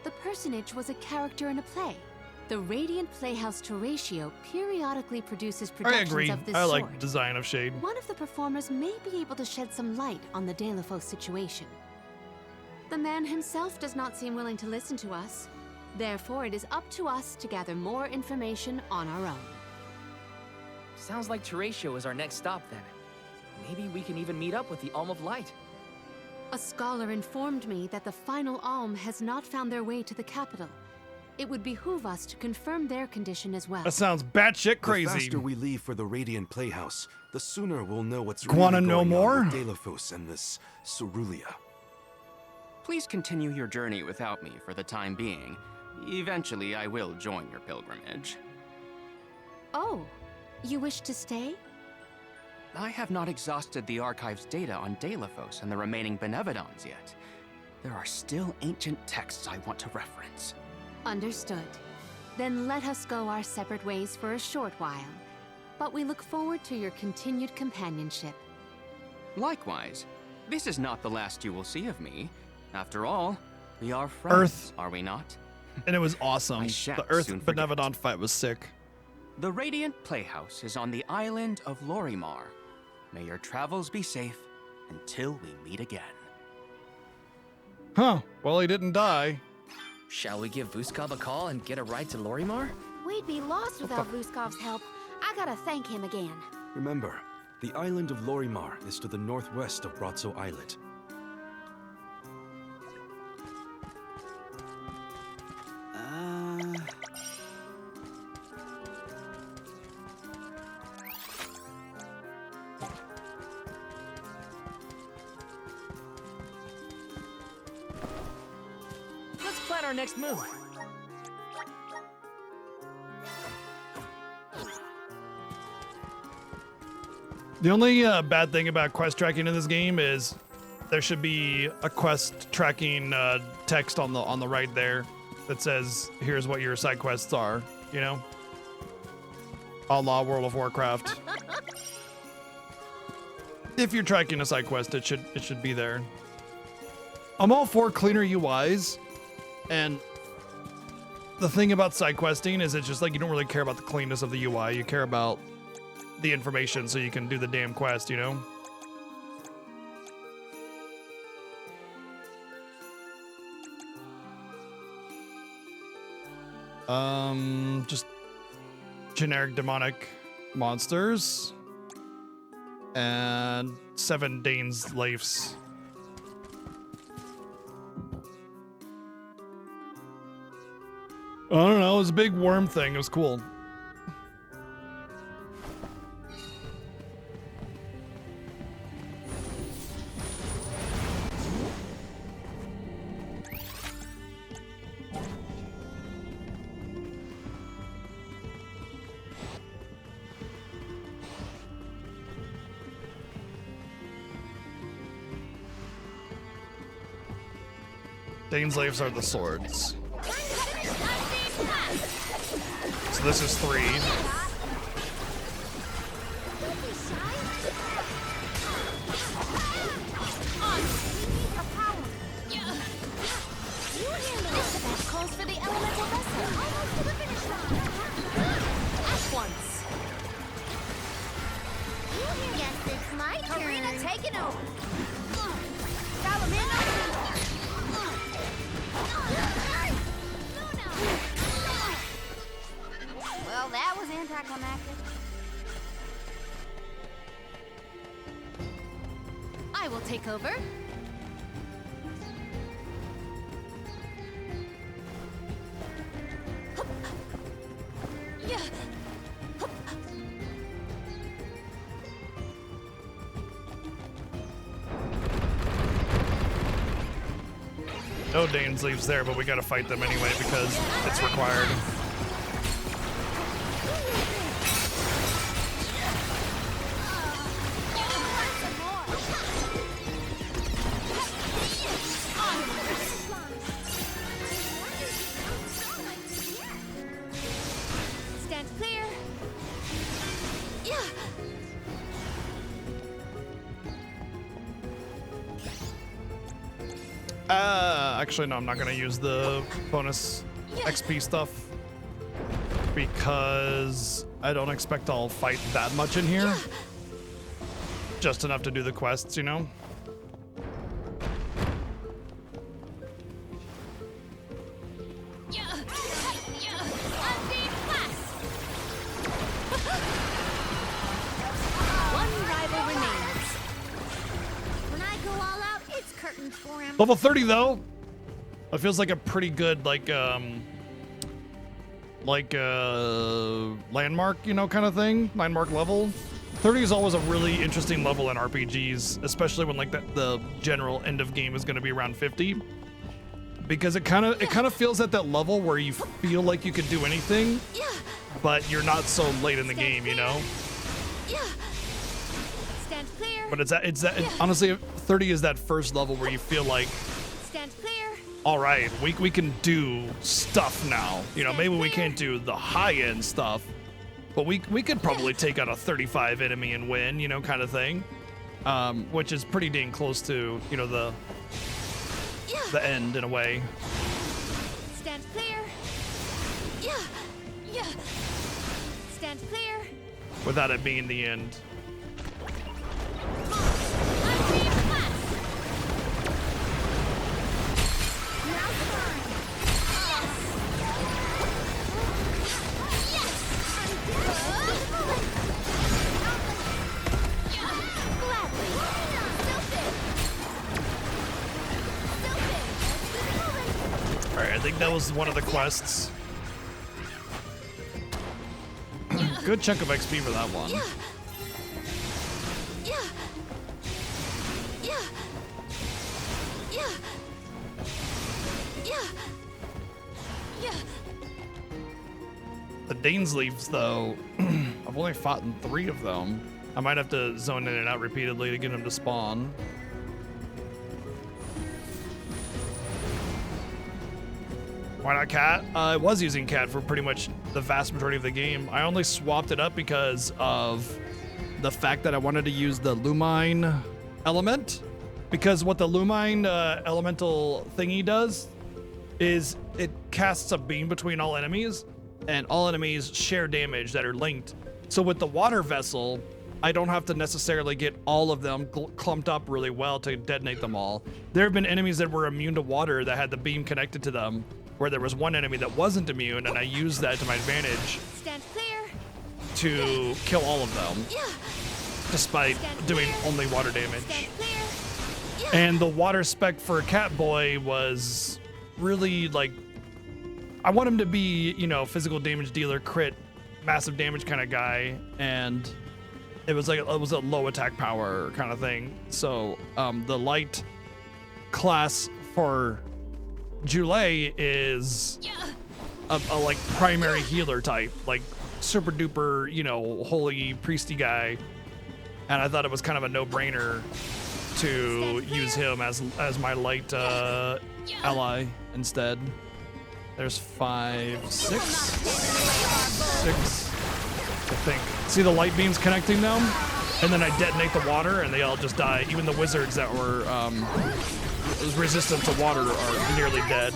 The personage was a character in a play. The Radiant Playhouse Teratio periodically produces I productions agree. of this I like sort. design of Shade. One of the performers may be able to shed some light on the Delaphos situation. The man himself does not seem willing to listen to us. Therefore, it is up to us to gather more information on our own. Sounds like Teratio is our next stop then. Maybe we can even meet up with the Alm of Light. A scholar informed me that the final Alm has not found their way to the capital. It would behoove us to confirm their condition as well. That sounds batshit The crazy. faster we leave for the Radiant Playhouse, the sooner we'll know what's Wanna really know going more? on with Delaphos and this Cerulia. Please continue your journey without me for the time being. Eventually, I will join your pilgrimage. Oh, you wish to stay? I have not exhausted the archive's data on Delaphos and the remaining Benevedons yet. There are still ancient texts I want to reference. Understood. Then let us go our separate ways for a short while. But we look forward to your continued companionship. Likewise, this is not the last you will see of me. After all, we are friends, Earth. are we not? And it was awesome. I shan't The Earth soon forget. Benevedon fight was sick. The Radiant Playhouse is on the island of Lorimar. May your travels be safe until we meet again. Huh. Well, he didn't die. Shall we give Vuskov a call and get a ride to Lorimar? We'd be lost without Vuskov's help. I gotta thank him again. Remember, the island of Lorimar is to the northwest of Brazzo Islet. Let's plan our next move. The only bad thing about quest tracking in this game is there should be a quest tracking text on the right there that says, "Here's what your side quests are." You know, a la World of Warcraft. If you're tracking a side quest, it should be there. I'm all for cleaner UIs, and the thing about side questing is it's just like you don't really care about the cleanness of the UI. You care about the information so you can do the damn quest, you know? Just generic demonic monsters and 7 Dane's Leifs. I don't know, it was a big worm thing. It was cool. Dane's Leifs are the swords. So this is 3. Calls for the elemental vessel. Almost to the finish line. At once. Guess it's my turn. Karina taking over. Salamina. Well, that was anticlimactic. I will take over. Yeah. No Dane's Leifs there, but we gotta fight them anyway because it's required. Stand clear. Yeah. Actually, no, I'm not gonna use the bonus XP stuff because I don't expect I'll fight that much in here. Just enough to do the quests, you know? One rival remains. When I go all out, it's curtains for him. Level 30 though. It feels like a pretty good landmark, you know, kind of thing. Landmark level. 30 is always a really interesting level in RPGs, especially when like the general end of game is going to be around 50, because it kind of feels at that level where you feel like you could do anything, but you're not so late in the game, you know. Stand clear. But honestly, 30 is that first level where you feel like, Stand clear. all right, we can do stuff now. You know, maybe we can't do the high-end stuff, but we could probably take out a 35 enemy and win, you know, kind of thing. Which is pretty dang close to, you know, the end in a way. Stand clear. Stand clear. Without it being the end. Alright, I think that was one of the quests. Good chunk of XP for that one. The Dane's Leifs, though, I've only fought in 3 of them. I might have to zone in and out repeatedly to get them to spawn. Why not Cat? I was using Cat for pretty much the vast majority of the game. I only swapped it up because of the fact that I wanted to use the Lumine element. Because what the Lumine elemental thingy does is it casts a beam between all enemies, and all enemies share damage that are linked. So with the water vessel, I don't have to necessarily get all of them clumped up really well to detonate them all. There have been enemies that were immune to water that had the beam connected to them, where there was one enemy that wasn't immune, and I used that to my advantage Stand clear. to kill all of them, despite doing only water damage. Stand clear. And the water spec for Catboy was really like, I want him to be, you know, physical damage dealer, crit, massive damage kind of guy, and it was like it was a low attack power kind of thing. So the light class for Jule is a like primary healer type, like super duper, you know, holy priesty guy, and I thought it was kind of a no-brainer to use him as my light ally instead. There's 5, 6, 6, I think. See the light beams connecting them? And then I detonate the water and they all just die. Even the wizards that were resistant to water are nearly dead.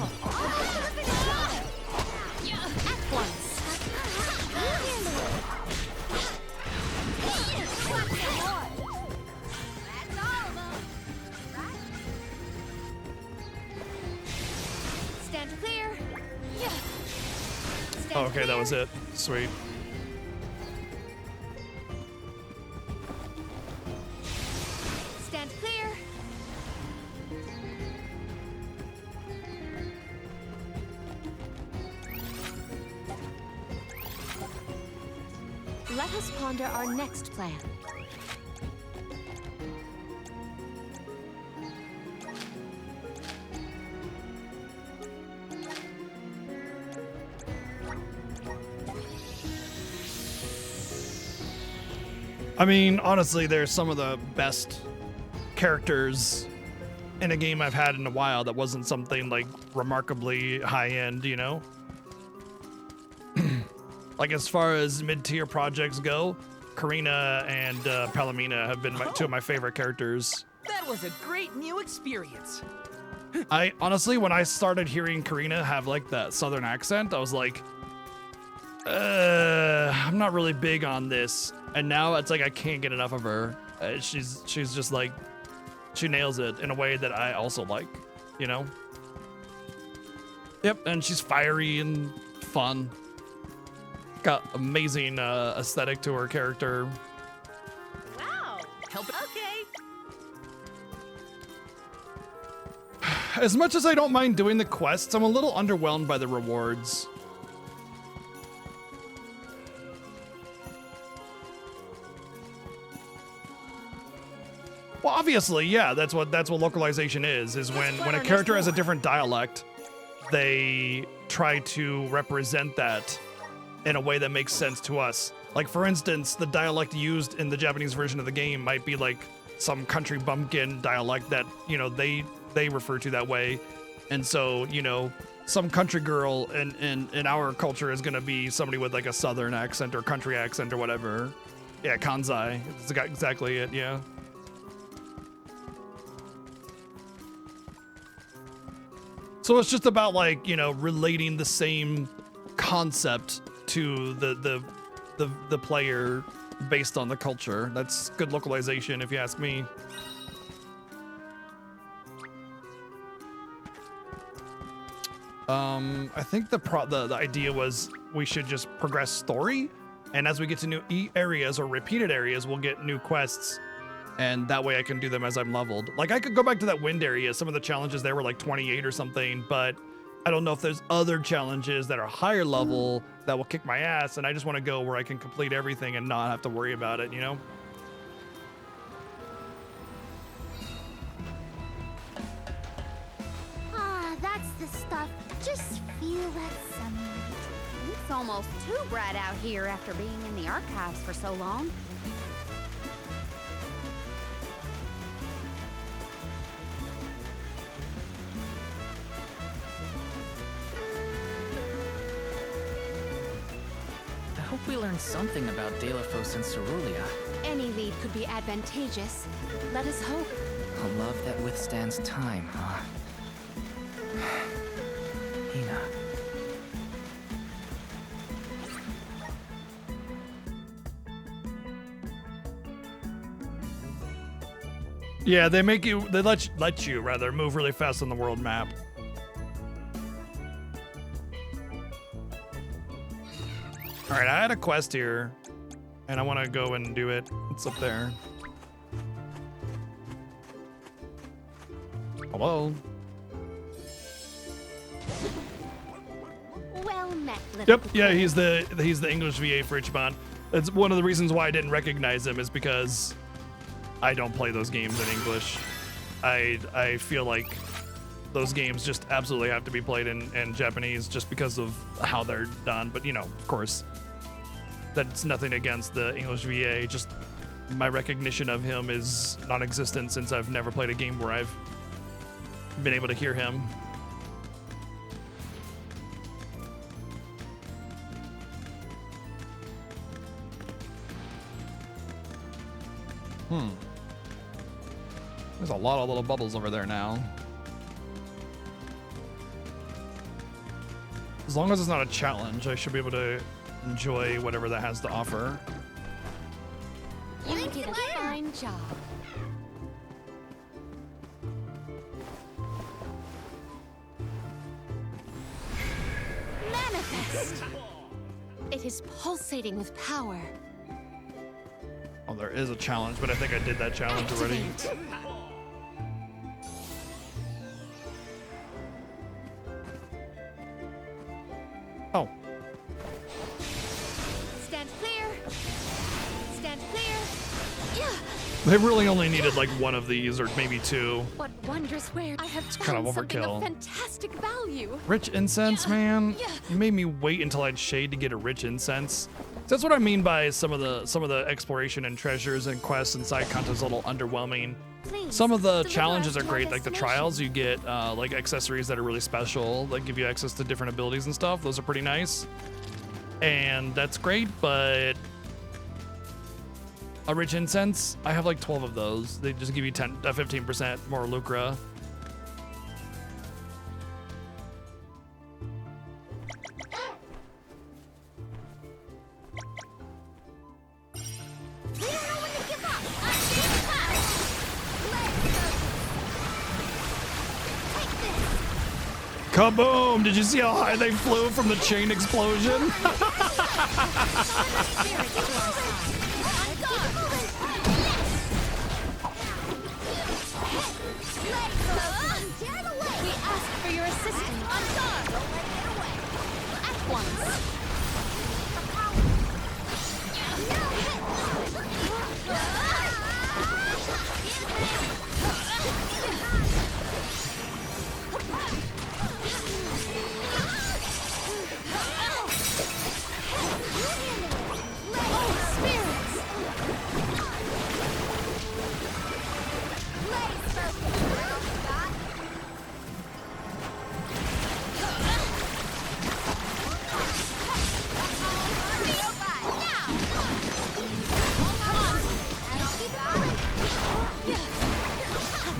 Stand clear. Oh, okay, that was it. Sweet. Stand clear. Let us ponder our next plan. I mean, honestly, they're some of the best characters in a game I've had in a while that wasn't something like remarkably high end, you know? Like as far as mid-tier projects go, Karina and Palomina have been two of my favorite characters. That was a great new experience. I honestly, when I started hearing Karina have like that southern accent, I was like, I'm not really big on this. And now it's like I can't get enough of her. She's just like, she nails it in a way that I also like, you know? Yep, and she's fiery and fun. Got amazing aesthetic to her character. Wow. Help it. Okay. As much as I don't mind doing the quests, I'm a little underwhelmed by the rewards. Well, obviously, yeah, that's what localization is when a character has a different dialect, they try to represent that in a way that makes sense to us. Like, for instance, the dialect used in the Japanese version of the game might be like some country bumpkin dialect that, you know, they refer to that way. And so, you know, some country girl in our culture is going to be somebody with like a southern accent or country accent or whatever. Yeah, Kanzai. That's exactly it, yeah. So it's just about like, you know, relating the same concept to the player based on the culture. That's good localization if you ask me. I think the idea was we should just progress story, and as we get to new areas or repeated areas, we'll get new quests. And that way I can do them as I'm leveled. Like I could go back to that wind area. Some of the challenges there were like 28 or something, but I don't know if there's other challenges that are higher level that will kick my ass. And I just want to go where I can complete everything and not have to worry about it, you know? Ah, that's the stuff. Just feel that sunlight. It's almost too bright out here after being in the archives for so long. I hope we learned something about Delafos and Cerulia. Any lead could be advantageous. Let us hope. A love that withstands time, huh? Hina. Yeah, they let you rather move really fast on the world map. All right, I had a quest here, and I want to go and do it. It's up there. Hello. Well met, little. Yep. Yeah, he's the English VA for Ichiban. That's one of the reasons why I didn't recognize him, is because I don't play those games in English. I feel like those games just absolutely have to be played in Japanese just because of how they're done. But, you know, of course, that's nothing against the English VA. Just my recognition of him is non-existent since I've never played a game where I've been able to hear him. There's a lot of little bubbles over there now. As long as it's not a challenge, I should be able to enjoy whatever that has to offer. You did a fine job. Manifest! It is pulsating with power. Oh, there is a challenge, but I think I did that challenge already. Oh. Stand clear. Stand clear. Yeah. They really only needed like one of these, or maybe two. What wondrous wares! I have kind of found something overkill. of fantastic value. Rich incense, man. You made me wait until I'd shade to get a rich incense. That's what I mean by some of the exploration and treasures and quests and side contents a little underwhelming. Please, Some of the deliver challenges us are to our great, like the destination. trials. You get like accessories that are really special, that give you access to different abilities and stuff. Those are pretty nice, and that's great. But a rich incense, I have like 12 of those. They just give you 15% more lucra. We don't know when to give up. I'm doing the pass. Let's go. Take this. Kaboom! Did you see how high they flew from the chain explosion? We ask for your assistance. At once.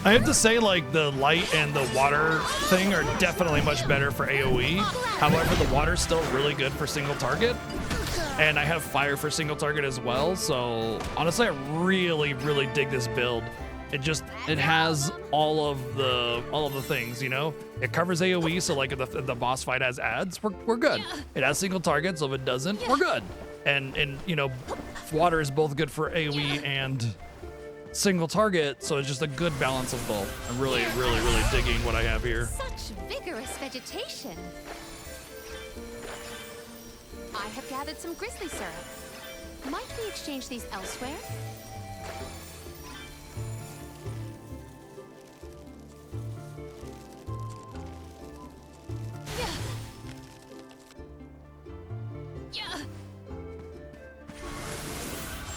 I have to say, like, the light and the water thing are definitely much better for AoE. However, the water's still really good for single target. And I have fire for single target as well. So honestly, I really, really dig this build. It has all of the things, you know? It covers AoE, so like if the boss fight has ads, we're good. It has single target, so if it doesn't, we're good. And you know, water is both good for AoE and single target, so it's just a good balance of both. I'm really, really, really digging what I have here. Such vigorous vegetation. I have gathered some grizzly syrup. Might we exchange these elsewhere?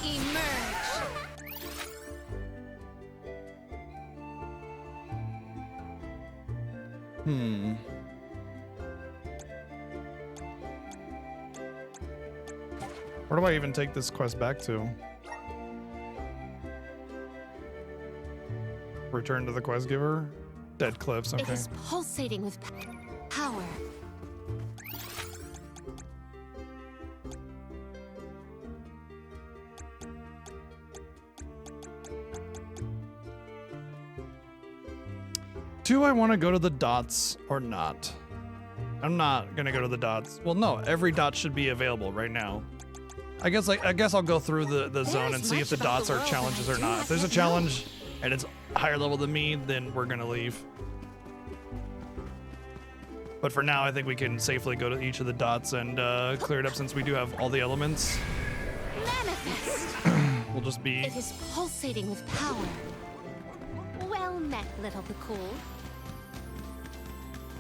Emerge. Where do I even take this quest back to? Return to the quest giver? Dead Cliffs, It okay. is pulsating with power. Do I want to go to the dots or not? I'm not gonna go to the dots. Well, no, every dot should be available right now. I guess I'll go through the zone and see if the dots are challenges or not. If there's a challenge and it's higher level than me, then we're gonna leave. But for now, I think we can safely go to each of the dots and clear it up since we do have all the elements. Manifest! We'll just be... It is pulsating with power. Well met, little Bakul.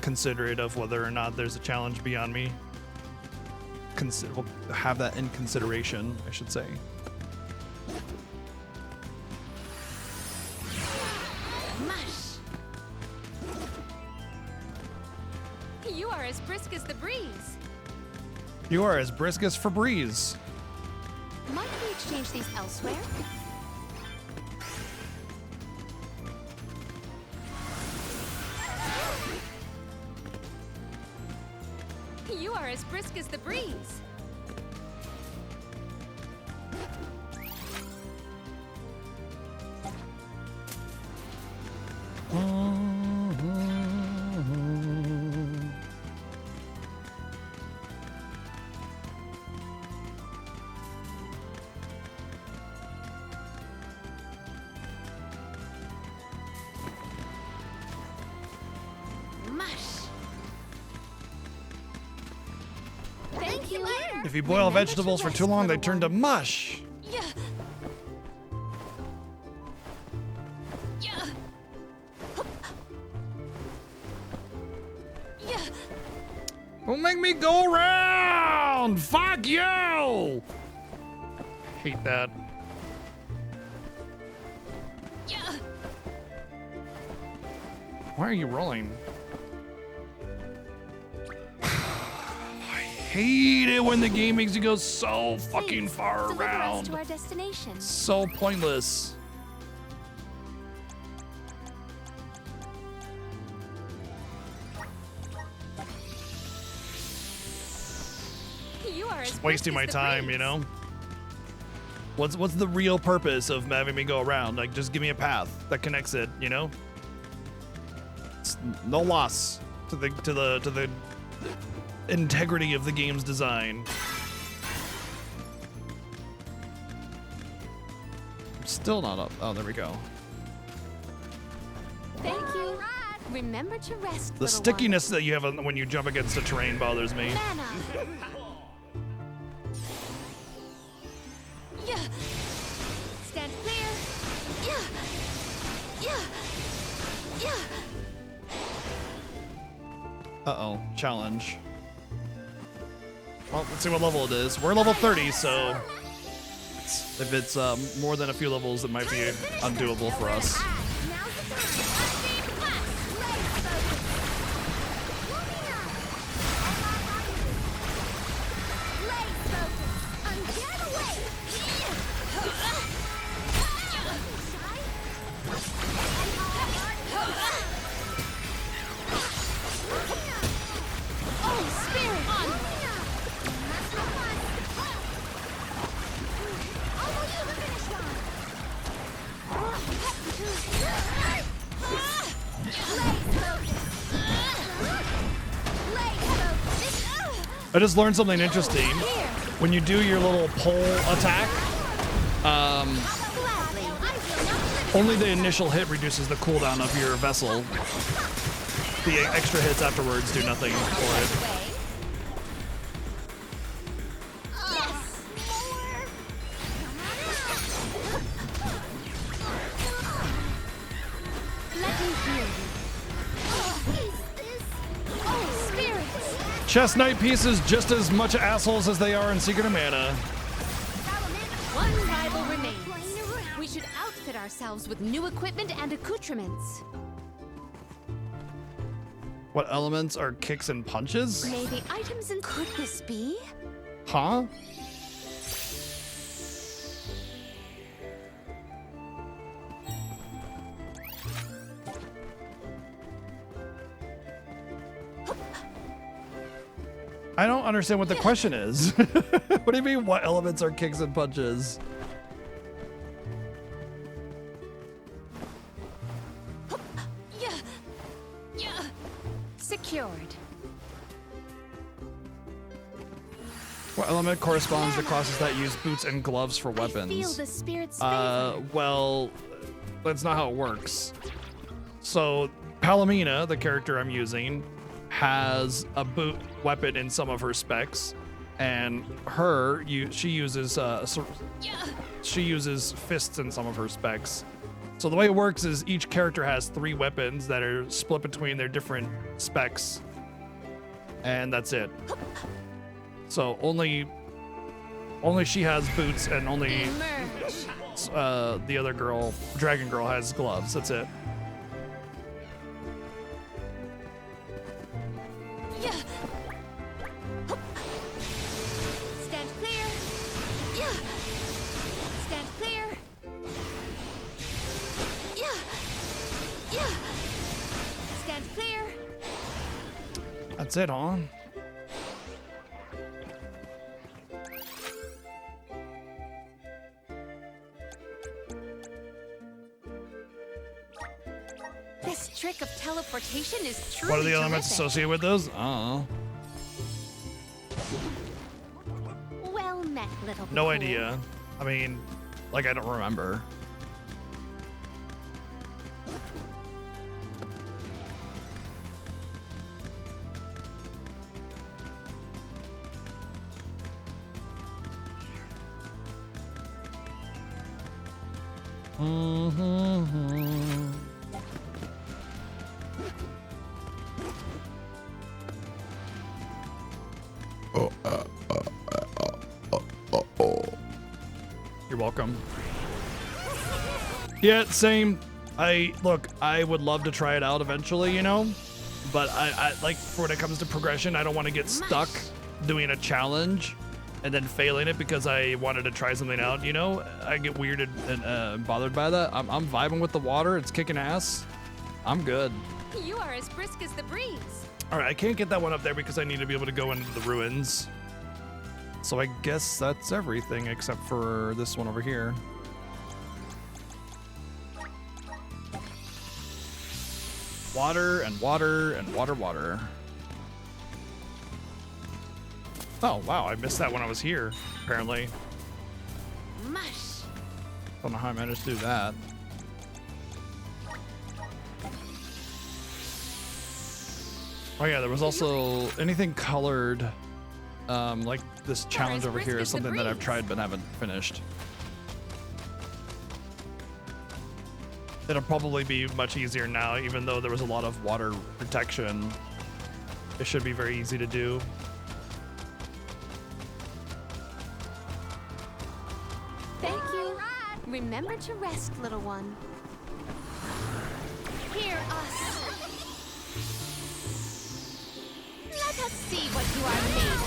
considerate of whether or not there's a challenge beyond me. We'll have that in consideration, I should say. Mush! You are as brisk as the breeze. You are as brisk as Febreze. Might we exchange these elsewhere? You are as brisk as the breeze. If you boil vegetables for too long, they turn to mush. Yeah. Yeah. Yeah. Don't make me go round. Fuck you. Hate that. Yeah. Why are you rolling? Hate it when the game makes you go so fucking far Deliver us around. to our destination. So pointless. You are Just wasting my time, you know? What's the real purpose of having me go around? Like, just give me a path that connects it, you know? It's no loss to the integrity of the game's design. I'm still not up. Oh, there we go. Thank you. Remember to rest. The stickiness that you have when you jump against the terrain bothers me. Mana. Yeah. Stand clear. Yeah. Yeah. Yeah. Uh-oh, challenge. Well, let's see what level it is. We're level 30, so if it's more than a few levels, it might be undoable for us. I just learned something interesting. When you do your little pole attack, only the initial hit reduces the cooldown of your vessel. The extra hits afterwards do nothing for it. Chess Knight pieces just as much assholes as they are in Secret of Mana. One rival remains. We should outfit ourselves with new equipment and accoutrements. What elements are kicks and punches? Maybe items and could this be? Huh? I don't understand what the question is. What do you mean, what elements are kicks and punches? Yeah. Yeah. Secured. What element corresponds to classes that use boots and gloves for weapons? I feel the spirit's favor. Well, that's not how it works. So, Palomina, the character I'm using, has a boot weapon in some of her specs, and she uses fists in some of her specs. So the way it works is each character has 3 weapons that are split between their different specs, and that's it. So only she has boots, and only the other girl, Dragon Girl, has gloves. That's it. Stand clear. Yeah. Stand clear. Yeah. Yeah. Stand clear. That's it, huh? This trick of teleportation is truly What are the elements terrific. associated with those? Oh, Well met, little no fool. idea. I mean, like, I don't remember. You're welcome. Yeah, same. I would love to try it out eventually, you know, but I like, for when it comes to progression, I don't want to get stuck doing a challenge and then failing it because I wanted to try something out, you know. I get weirded and bothered by that. I'm vibing with the water. It's kicking ass. I'm good. You are as brisk as the breeze. All right, I can't get that one up there because I need to be able to go into the ruins. So I guess that's everything except for this one over here. Water and water and water. Oh, wow, I missed that when I was here, apparently. Mush. Don't know how I managed to do that. Oh yeah, there was also anything colored, like this challenge over here is something that I've tried but haven't finished. It'll probably be much easier now, even though there was a lot of water protection. It should be very easy to do. Thank you. Remember to rest, little one. Hear us. Let us see what you are made of.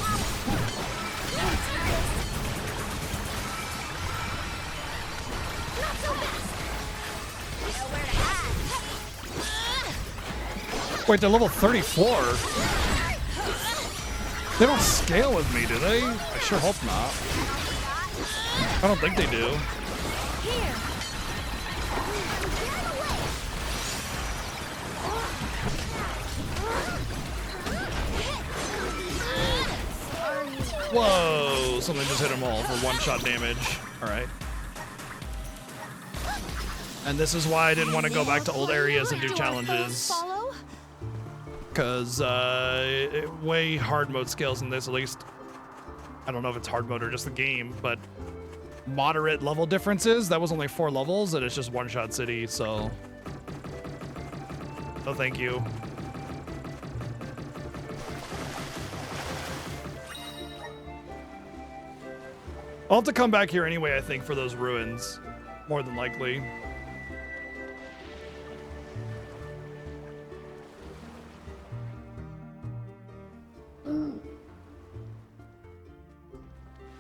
Not so fast. Nowhere to hide. Wait, they're level 34. They don't scale with me, do they? I sure hope not. I don't think they do. Here. Whoa, something just hit them all for one-shot damage. All right. And this is why I didn't want to go back to old areas and do challenges. Because way hard mode scales in this, at least. I don't know if it's hard mode or just the game, but moderate level differences. That was only 4 levels, and it's just one-shot city, so. No, thank you. I'll have to come back here anyway, I think, for those ruins. More than likely.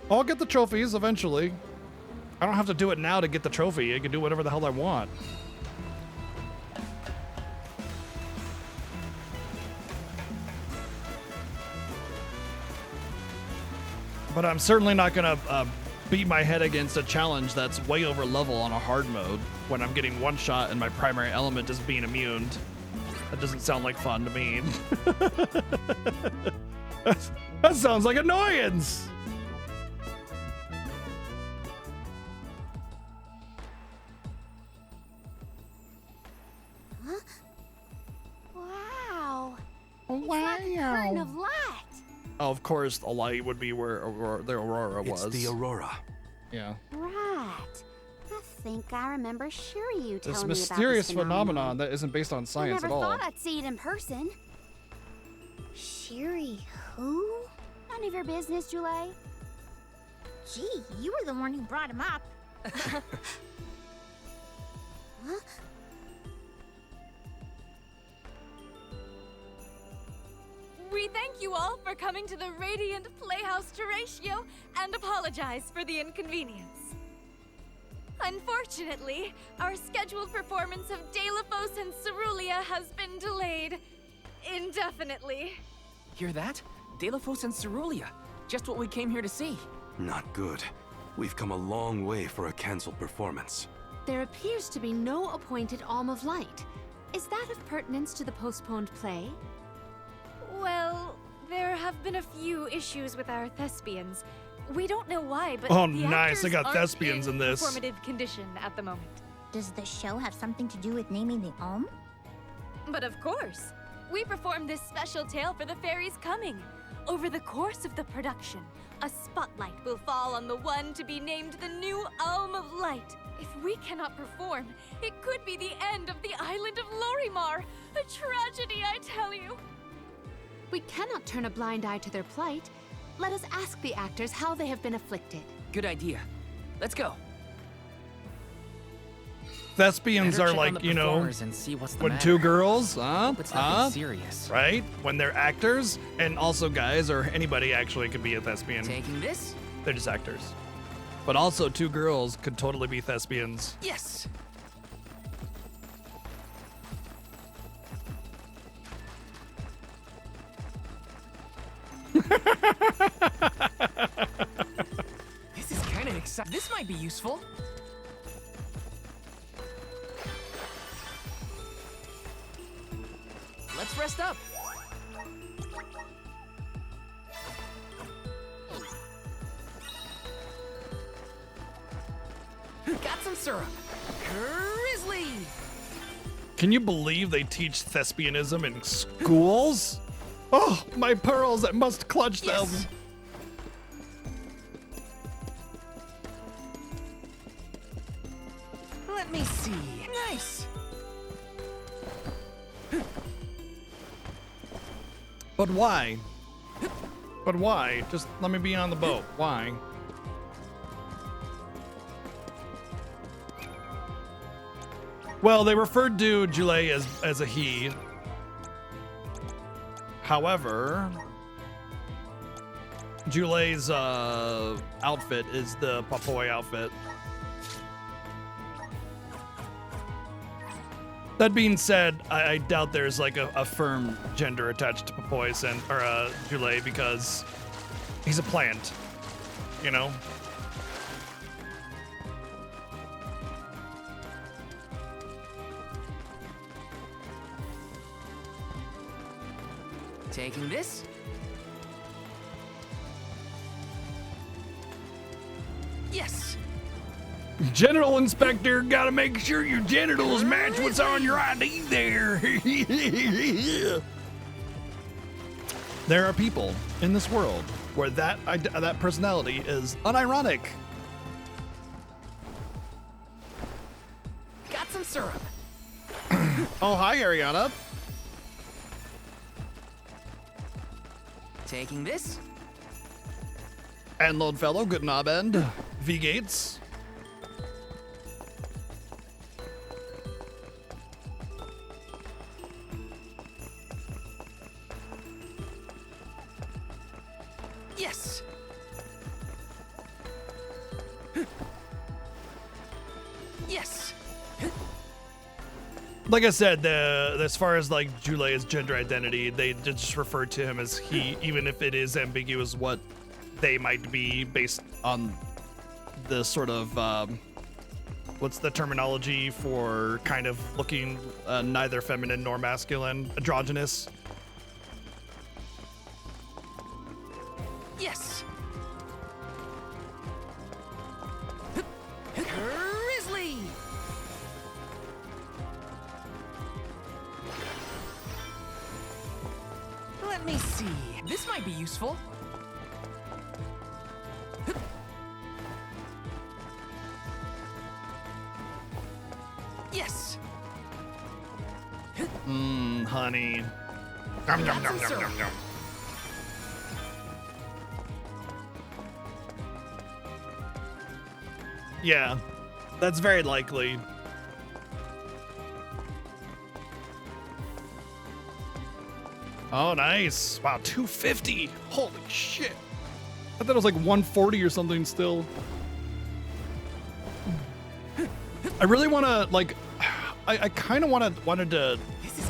I'll get the trophies eventually. I don't have to do it now to get the trophy. I can do whatever the hell I want. But I'm certainly not gonna beat my head against a challenge that's way over level on a hard mode when I'm getting one shot and my primary element is being immune. That doesn't sound like fun to me. That sounds like annoyance. Curtain of light. Oh, of course, the light would be where the aurora was. It's the aurora. Yeah. Right. I think I remember Shiryu telling This me mysterious about this phenomenon that isn't based on I science never at all. thought I'd see it in person. Shiri who? None of your business, Jule. Gee, you were the one who brought him up. Huh? We thank you all for coming to the Radiant Playhouse Terratio and apologize for the inconvenience. Unfortunately, our scheduled performance of Delphos and Cerulia has been delayed indefinitely. Hear that? Delphos and Cerulia. Just what we came here to see. Not good. We've come a long way for a canceled performance. There appears to be no appointed Alm of Light. Is that of pertinence to the postponed play? Well, there have been a few issues with our thespians. We don't know why, but Oh, the nice. They actors got aren't thespians in this. Formative condition at the moment. Does the show have something to do with naming the Alm? But of course, we performed this special tale for the fairies coming. Over the course of the production, a spotlight will fall on the one to be named the new Alm of Light. If we cannot perform, it could be the end of the island of Lorimar. A tragedy, I tell you. We cannot turn a blind eye to their plight. Let us ask the actors how they have been afflicted. Good idea. Let's go. Thespians Better are check on like, the you know, performers and see what's the when matter. two girls, Hope it's nothing serious. right? When they're actors, and also guys, or anybody actually could be a thespian. Taking this? They're just actors. But also, two girls could totally be thespians. Yes. This is kind of exciting. This might be useful. Let's rest up. Got some syrup. Grizzly. Can you believe they teach thespianism in schools? Oh, my pearls, I must clutch them. Yes. Let me see. Nice. But why? But why? Just let me be on the boat. Why? Well, they referred to Jule as a he. However, Jule's outfit is the Papoy outfit. That being said, I doubt there's like a firm gender attached to Papoy or Jule because he's a plant, you know? Taking this? Yes. Genital inspector, gotta make sure your genitals match what's on your ID there. There are people in this world where that personality is unironic. Got some syrup. Oh, hi, Ariana. Taking this? And Loadfellow, good knob end. V Gates. Yes. Yes. Like I said, as far as like Jule's gender identity, they just refer to him as he, even if it is ambiguous what they might be based on the sort of what's the terminology for kind of looking neither feminine nor masculine, androgynous. Yes. Grizzly. be useful. Yes. Honey. Yum, yum, yum, yum, yum, yum. Yeah, that's very likely. Oh, nice. Wow, 250. Holy shit. I thought it was like 140 or something still. I really want to, like, I kind of wanted to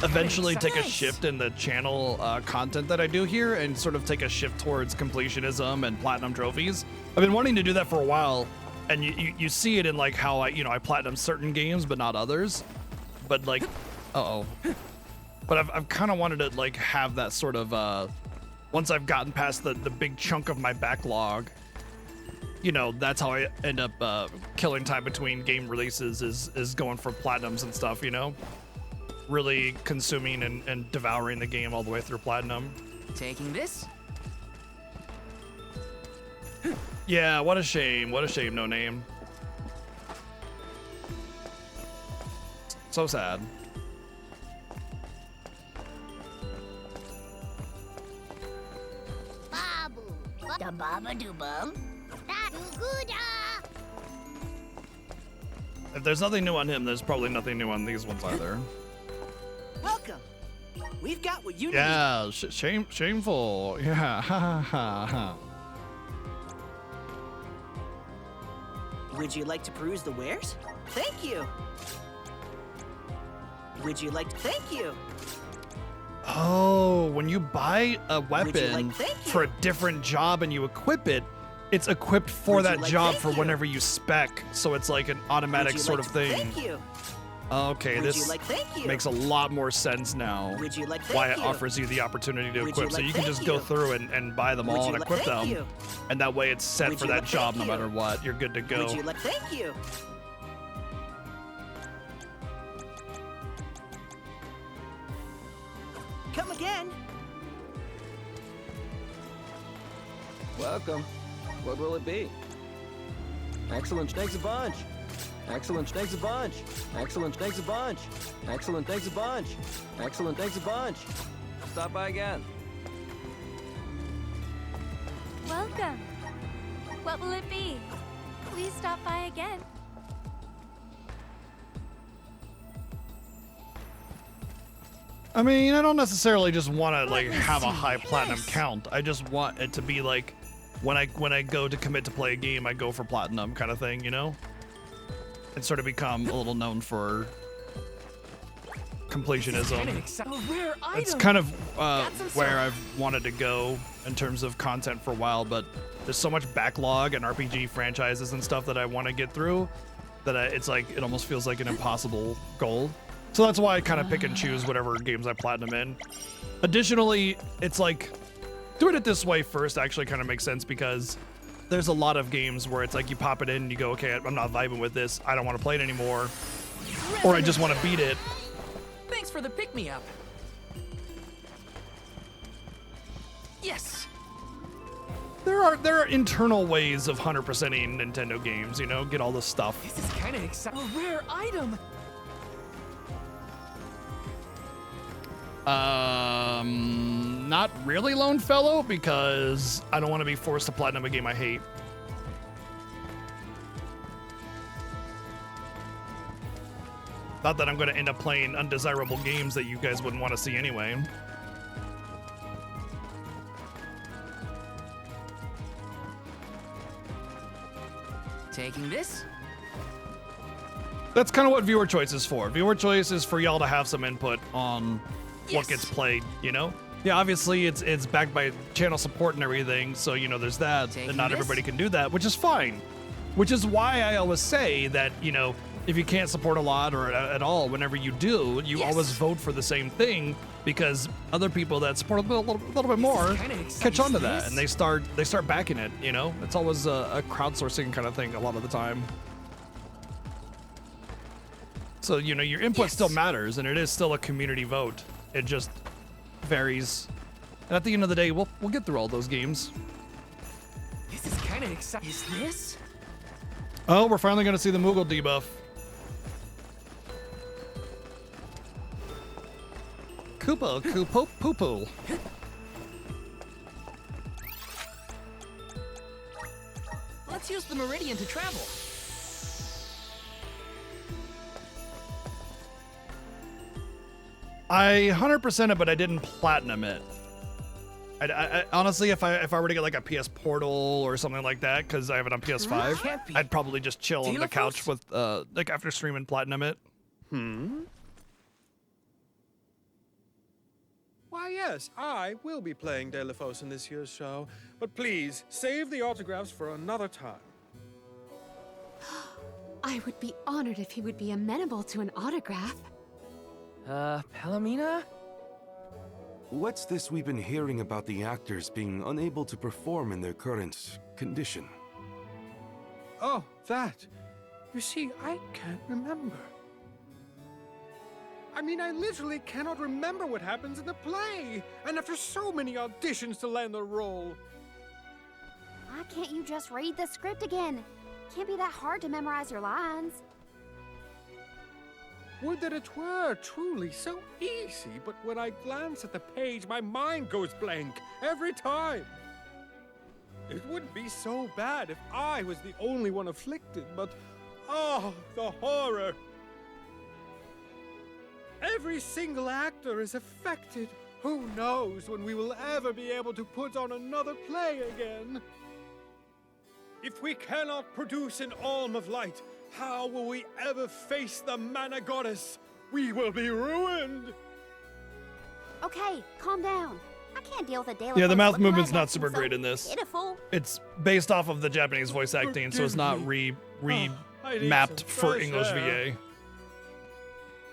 eventually take a shift in the channel content that I do here and sort of take a shift towards completionism and platinum trophies. I've been wanting to do that for a while, and you see it in like how I platinum certain games but not others. But like, but I've kind of wanted to like have that sort of once I've gotten past the big chunk of my backlog, you know, that's how I end up killing time between game releases is going for platinums and stuff, you know? Really consuming and devouring the game all the way through platinum. Taking this? Yeah, what a shame. What a shame, No Name. So sad. Babu. Da baba do bum. Da do gooda. If there's nothing new on him, there's probably nothing new on these ones either. Welcome. We've got what you need. Yeah, shameful. Yeah, ha ha ha ha. Would you like to peruse the wares? Thank you. Would you like to thank you? Oh, when you buy a weapon thank you? for a different job and you equip it, it's equipped for Would you that like job thank for you? whenever you spec, so it's like an automatic Would you sort like of to thing. Thank you. Okay, Would this you like thank you? makes a lot more sense now. Would you like why thank it you? offers you the opportunity to Would equip, you so like you can thank just go you? through and buy them Would all you and like equip thank them, you? and that way it's set Would for you that like job thank no you? matter what. You're good to go. Would you like thank you? Come again. Welcome. What will it be? Excellent, thanks a bunch. Excellent, thanks a bunch. Excellent, thanks a bunch. Excellent, thanks a bunch. Excellent, thanks a bunch. Stop by again. Welcome. What will it be? Please stop by again. I mean, I don't necessarily just want to like have a high platinum count. I just want it to be like when I go to commit to play a game, I go for platinum kind of thing, you know? And sort of become a little known for completionism. It's kind of where I've wanted to go in terms of content for a while, but there's so much backlog and RPG franchises and stuff that I want to get through that it's like it almost feels like an impossible goal. So that's why I kind of pick and choose whatever games I platinum in. Additionally, it's like doing it this way first actually kind of makes sense because there's a lot of games where it's like you pop it in and you go, okay, I'm not vibing with this. I don't want to play it anymore. Or I just want to beat it. Thanks for the pick-me-up. Yes. There are internal ways of 100%ing Nintendo games, you know, get all the stuff. This is kind of exciting. A rare item. Not really Lone Fellow, because I don't want to be forced to platinum a game I hate. Not that I'm going to end up playing undesirable games that you guys wouldn't want to see anyway. Taking this? That's kind of what viewer choice is for. Viewer choice is for y'all to have some input on what gets played, you know? Yeah, obviously it's backed by channel support and everything, so you know there's that, and not everybody can do that, which is fine. Which is why I always say that, you know, if you can't support a lot or at all, whenever you do, you always vote for the same thing, because other people that support a little bit more catch on to that, and they start backing it, you know? It's always a crowdsourcing kind of thing a lot of the time. So, you know, your input still matters, and it is still a community vote. It just varies And at the end of the day, we'll get through all those games. This is kind of exciting. Is this? Oh, we're finally gonna see the Moogle debuff. Koopa, Koopo, Poo-Poo. Let's use the Meridian to travel. I 100% it, but I didn't platinum it. I honestly, if I were to get like a PS Portal or something like that, because I have it on PS5, Can't be. I'd probably just chill on the Deal couch Force? with like after streaming platinum it. Why, yes, I will be playing Delphos in this year's show, but please save the autographs for another time. I would be honored if he would be amenable to an autograph. Palomina? What's this we've been hearing about the actors being unable to perform in their current condition? Oh, that. You see, I can't remember. I mean, I literally cannot remember what happens in the play, and after so many auditions to land the role. Why can't you just read the script again? Can't be that hard to memorize your lines. Would that it were truly so easy, but when I glance at the page, my mind goes blank every time. It wouldn't be so bad if I was the only one afflicted, but oh, the horror. Every single actor is affected. Who knows when we will ever be able to put on another play again? If we cannot produce an Alm of Light, how will we ever face the Mana Goddess? We will be ruined! Okay, calm down. I can't deal with a Delphos Yeah, the mouth looking movement's like not super so great in this. Pitiful. It's based off of the Japanese voice acting, so it's not I need mapped some for fresh English air. VA.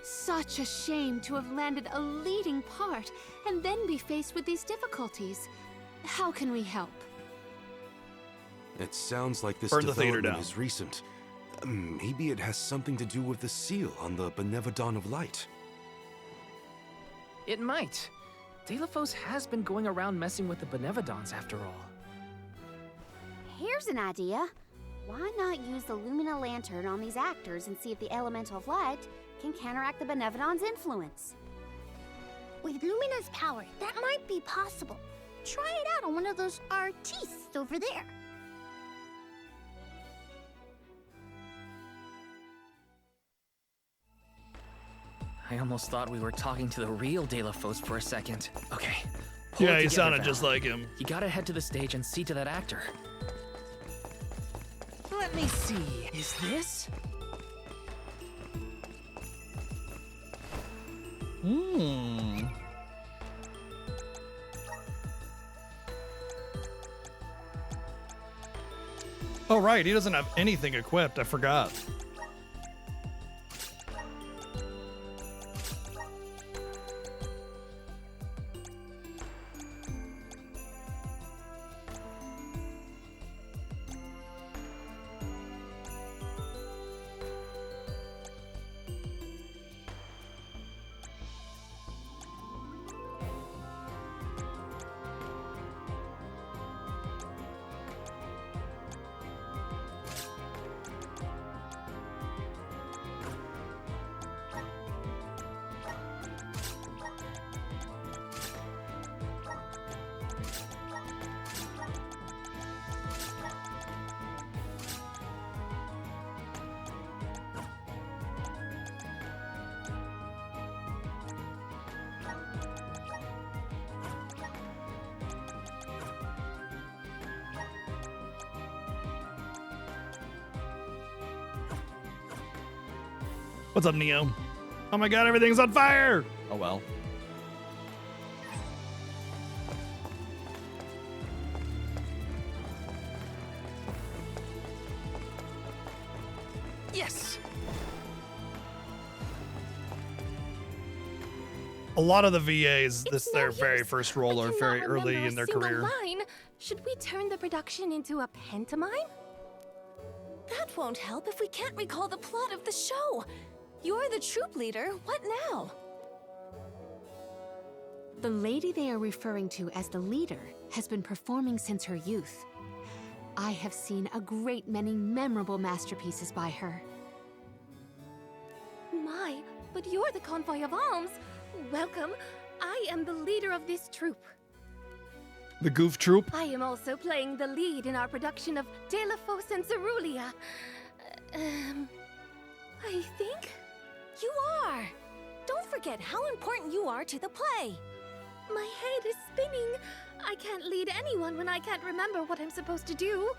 Such a shame to have landed a leading part and then be faced with these difficulties. How can we help? It sounds like this Burn the theater development down. is recent. Maybe it has something to do with the seal on the Benevodon of Light. It might. Delphos has been going around messing with the Benevodons after all. Here's an idea. Why not use the Lumina Lantern on these actors and see if the Elemental of Light can counteract the Benevodon's influence? With Lumina's power, that might be possible. Try it out on one of those artistes over there. I almost thought we were talking to the real Delphos for a second. Okay. pull Yeah, it he together, sounded Val. just like him. You gotta head to the stage and see to that actor. Let me see. Is this? Oh, right, he doesn't have anything equipped. I forgot. What's up, Neo? Oh my god, everything's on fire! Oh well. Yes. A lot of the VAs, this no their use. very first role I are cannot very early remember in their a single career. Line. Should we turn the production into a pantomime? That won't help if we can't recall the plot of the show. You're the troop leader. What now? The lady they are referring to as the leader has been performing since her youth. I have seen a great many memorable masterpieces by her. My, but you're the convoy of alms. Welcome. I am the leader of this troupe. The Goof Troop? I am also playing the lead in our production of Delafos and Cerulia. I think you are. Don't forget how important you are to the play. My head is spinning. I can't lead anyone when I can't remember what I'm supposed to do.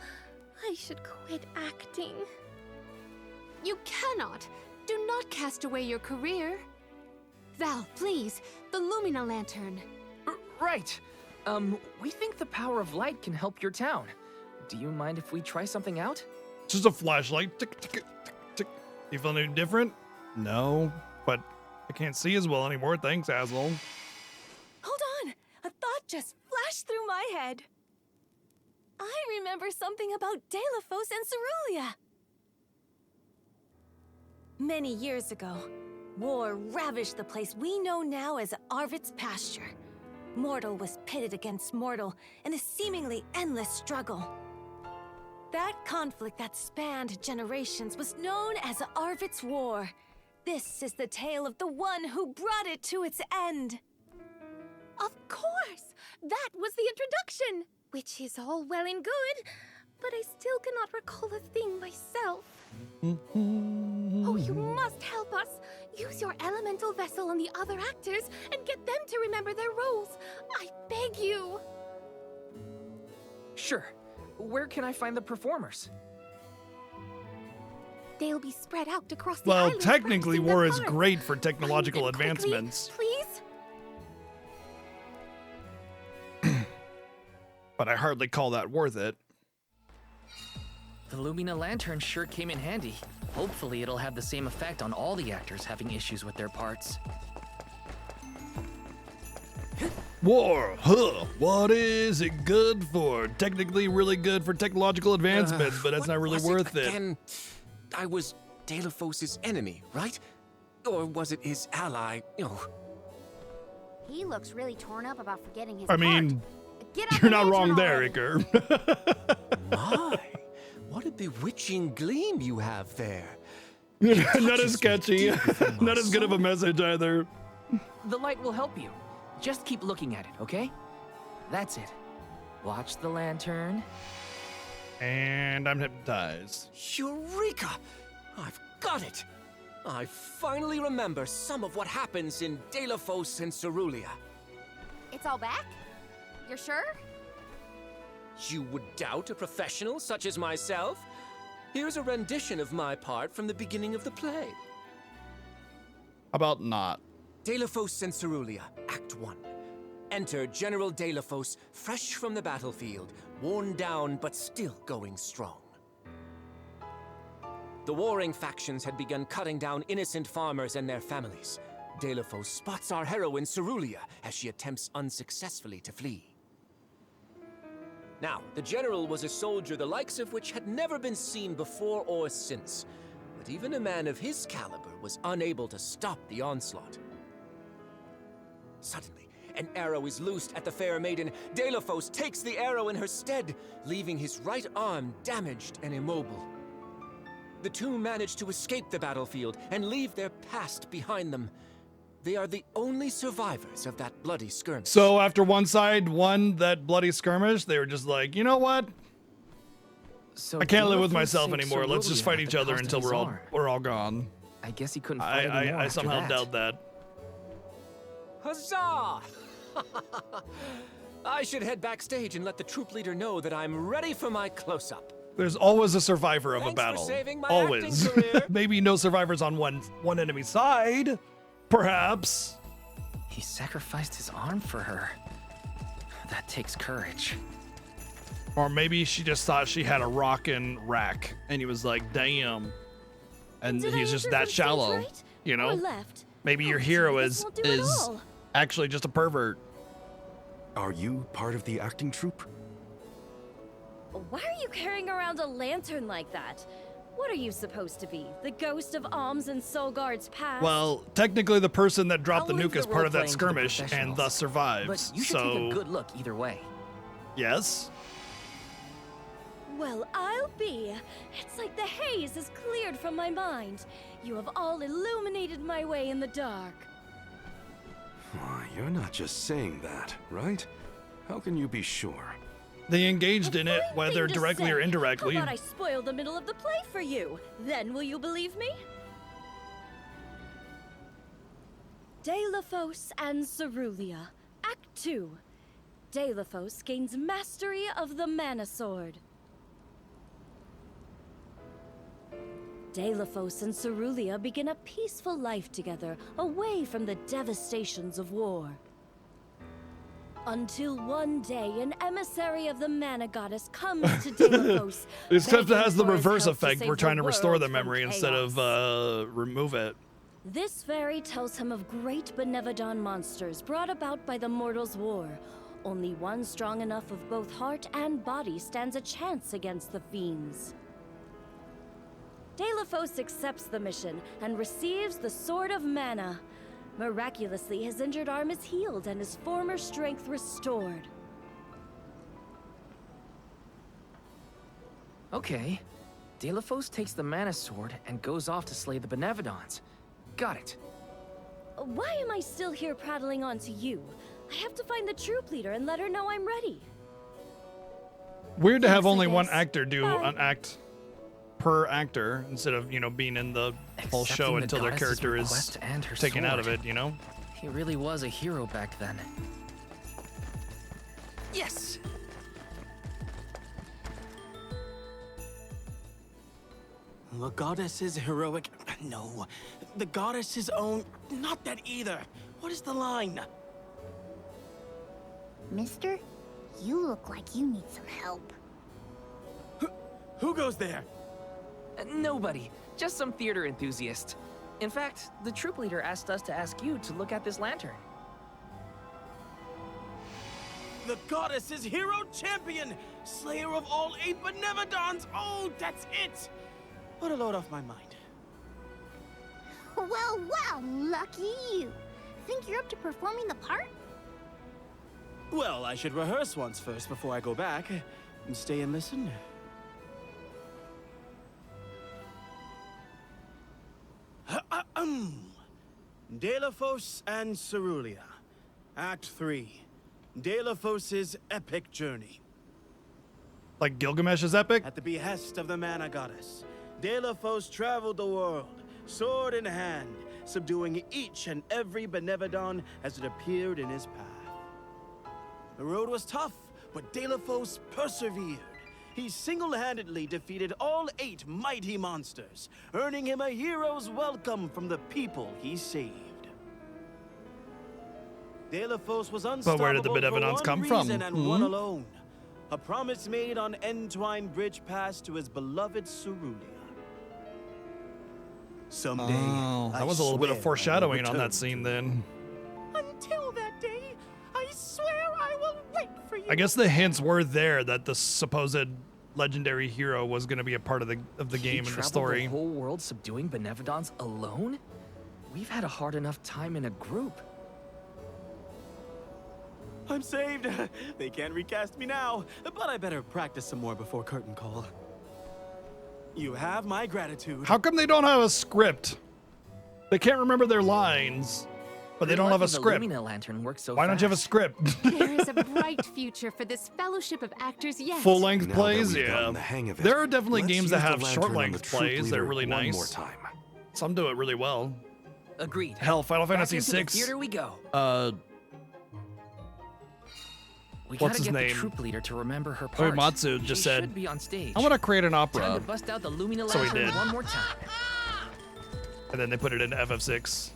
I should quit acting. You cannot! Do not cast away your career. Val, please, the Lumina Lantern. Right. We think the power of light can help your town. Do you mind if we try something out? Just a flashlight. Tick, tick, tick, tick. You feel any different? No, but I can't see as well anymore. Thanks, asshole. Hold on! A thought just flashed through my head. I remember something about Delafos and Cerulia. Many years ago, war ravished the place we know now as Arvid's pasture. Mortal was pitted against mortal in a seemingly endless struggle. That conflict that spanned generations was known as Arvid's War. This is the tale of the one who brought it to its end. Of course! That was the introduction! Which is all well and good, but I still cannot recall a thing myself. Oh, you must help us! Use your elemental vessel on the other actors and get them to remember their roles. I beg you! Sure. Where can I find the performers? They'll be spread out across the Well, island, technically, practicing war their is parts. great for technological Find them quickly, advancements. please? But I hardly call that worth it. The Lumina Lantern sure came in handy. Hopefully it'll have the same effect on all the actors having issues with their parts. War, huh? What is it good for? Technically really good for technological advancements, but that's not really worth it. Again, I was Delafos' enemy, right? Or was it his ally? Oh. He looks really torn up about forgetting his I mean, Get out you're the not wrong lantern there, already. Iker. My, what a bewitching gleam you have there. Not as sketchy. Not as good of a message either. The light will help you. Just keep looking at it, okay? That's it. Watch the lantern. And I'm hypnotized. Eureka! I've got it! I finally remember some of what happens in Delafos and Cerulia. It's all back? You're sure? You would doubt a professional such as myself? Here's a rendition of my part from the beginning of the play. About not. Delafos and Cerulia, Act 1. Enter General Delafos, fresh from the battlefield, worn down but still going strong. The warring factions had begun cutting down innocent farmers and their families. Delafos spots our heroine Cerulia as she attempts unsuccessfully to flee. Now, the general was a soldier the likes of which had never been seen before or since, but even a man of his caliber was unable to stop the onslaught. Suddenly, an arrow is loosed at the fair maiden. Delafos takes the arrow in her stead, leaving his right arm damaged and immobile. The two manage to escape the battlefield and leave their past behind them. They are the only survivors of that bloody skirmish. So after one side won that bloody skirmish, they were just like, you know what? So I can't live with Delafos myself saved anymore. Let's just Cerulia fight at each the other cost of until his arm. we're all gone. I guess he couldn't fight anymore I after somehow that. doubt that. Huzzah! I should head backstage and let the troop leader know that I'm ready for my close-up. There's always a survivor of Thanks a for battle. saving my Always. acting career. Maybe no survivors on one enemy side. Perhaps. He sacrificed his arm for her. That takes courage. Or maybe she just thought she had a rockin' rack, and he was like, damn. And Did I he's just enter that from stage shallow, right you or know? left? Maybe your Oh, hero this is won't do at all. actually just a pervert. Are you part of the acting troupe? Why are you carrying around a lantern like that? What are you supposed to be? The ghost of Alms and Solgard's past? Well, technically the person that dropped the I'll leave nuke is the part of that role-playing to the skirmish and professionals. thus survives. But you should so, take a good look either way. yes. Well, I'll be. It's like the haze is cleared from my mind. You have all illuminated my way in the dark. Why, you're not just saying that, right? How can you be sure? They engaged in it, whether Thing to directly or say. indirectly. How about I spoil the middle of the play for you? Then will you believe me? Deilophos and Cerulia, Act 2. Deilophos gains mastery of the Mana Sword. Deilophos and Cerulia begin a peaceful life together, away from the devastations of war. Until one day, an emissary of the Mana Goddess comes to Deilophos. Except it begging has the for his reverse help to effect. save We're trying to restore world the from memory instead chaos. of remove it. This fairy tells him of great Benevodon monsters brought about by the Mortals' War. Only one strong enough of both heart and body stands a chance against the fiends. Deilophos accepts the mission and receives the Sword of Mana. Miraculously, his injured arm is healed and his former strength restored. Okay. Deilophos takes the Mana Sword and goes off to slay the Benevodons. Got it. Why am I still here prattling on to you? I have to find the troop leader and let her know I'm ready. Weird to have Thanks, I only one guess. actor do Bye. an act per actor instead of, being in the whole Accepting show the until their goddess's character is request and her taken out of sword. it, you know? He really was a hero back then. Yes! The goddess's heroic... No. The goddess's own... Not that either. What is the line? Mister, you look like you need some help. Who goes there? Nobody. Just some theater enthusiast. In fact, the troop leader asked us to ask you to look at this lantern. The goddess's hero champion! Slayer of all 8 Benevodons! Oh, that's it! What a load off my mind. Well, lucky you. Think you're up to performing the part? Well, I should rehearse once first before I go back. And stay and listen. Deilophos and Cerulia. Act 3. Deilophos' epic journey. Like Gilgamesh's epic? At the behest of the Mana Goddess, Deilophos traveled the world, sword in hand, subduing each and every Benevodon as it appeared in his path. The road was tough, but Deilophos persevered. He single-handedly defeated all 8 mighty monsters, earning him a hero's welcome from the people he saved. Deilophos was unstoppable But where did the for Benevodons one come from? reason and one alone. A promise made on Entwine Bridge Pass to his beloved Cerulia. Someday, Oh, that I was a little bit of swear I will foreshadowing on return that scene then. Until that day, I swear I will wait for you. I guess the hints were there that the supposed legendary hero was going to be a part of the game and the traveled story. the whole world subduing Benevodons alone? We've had a hard enough time in a group. I'm saved. They can't recast me now, but I better practice some more before curtain call. You have my gratitude. How come they don't have a script? They can't remember their lines, but they don't have a script. The Lumina lantern works so Why don't you have a fast. script? There is a bright future for this fellowship of actors yet. Full-length Now plays, that we've yeah. gotten the hang of it, There are definitely let's games that use the have lantern on the short-length troop plays that are leader really one nice. more time. Some do it really well. Agreed. Hell, Final Back Fantasy into the VI. theater we go. We What's gotta his get name? the troop leader to remember her part. Uematsu She just said, should be on stage. I want to create an Time opera. to bust out the Lumina So he lantern did. one more time. And then they put it into FF6.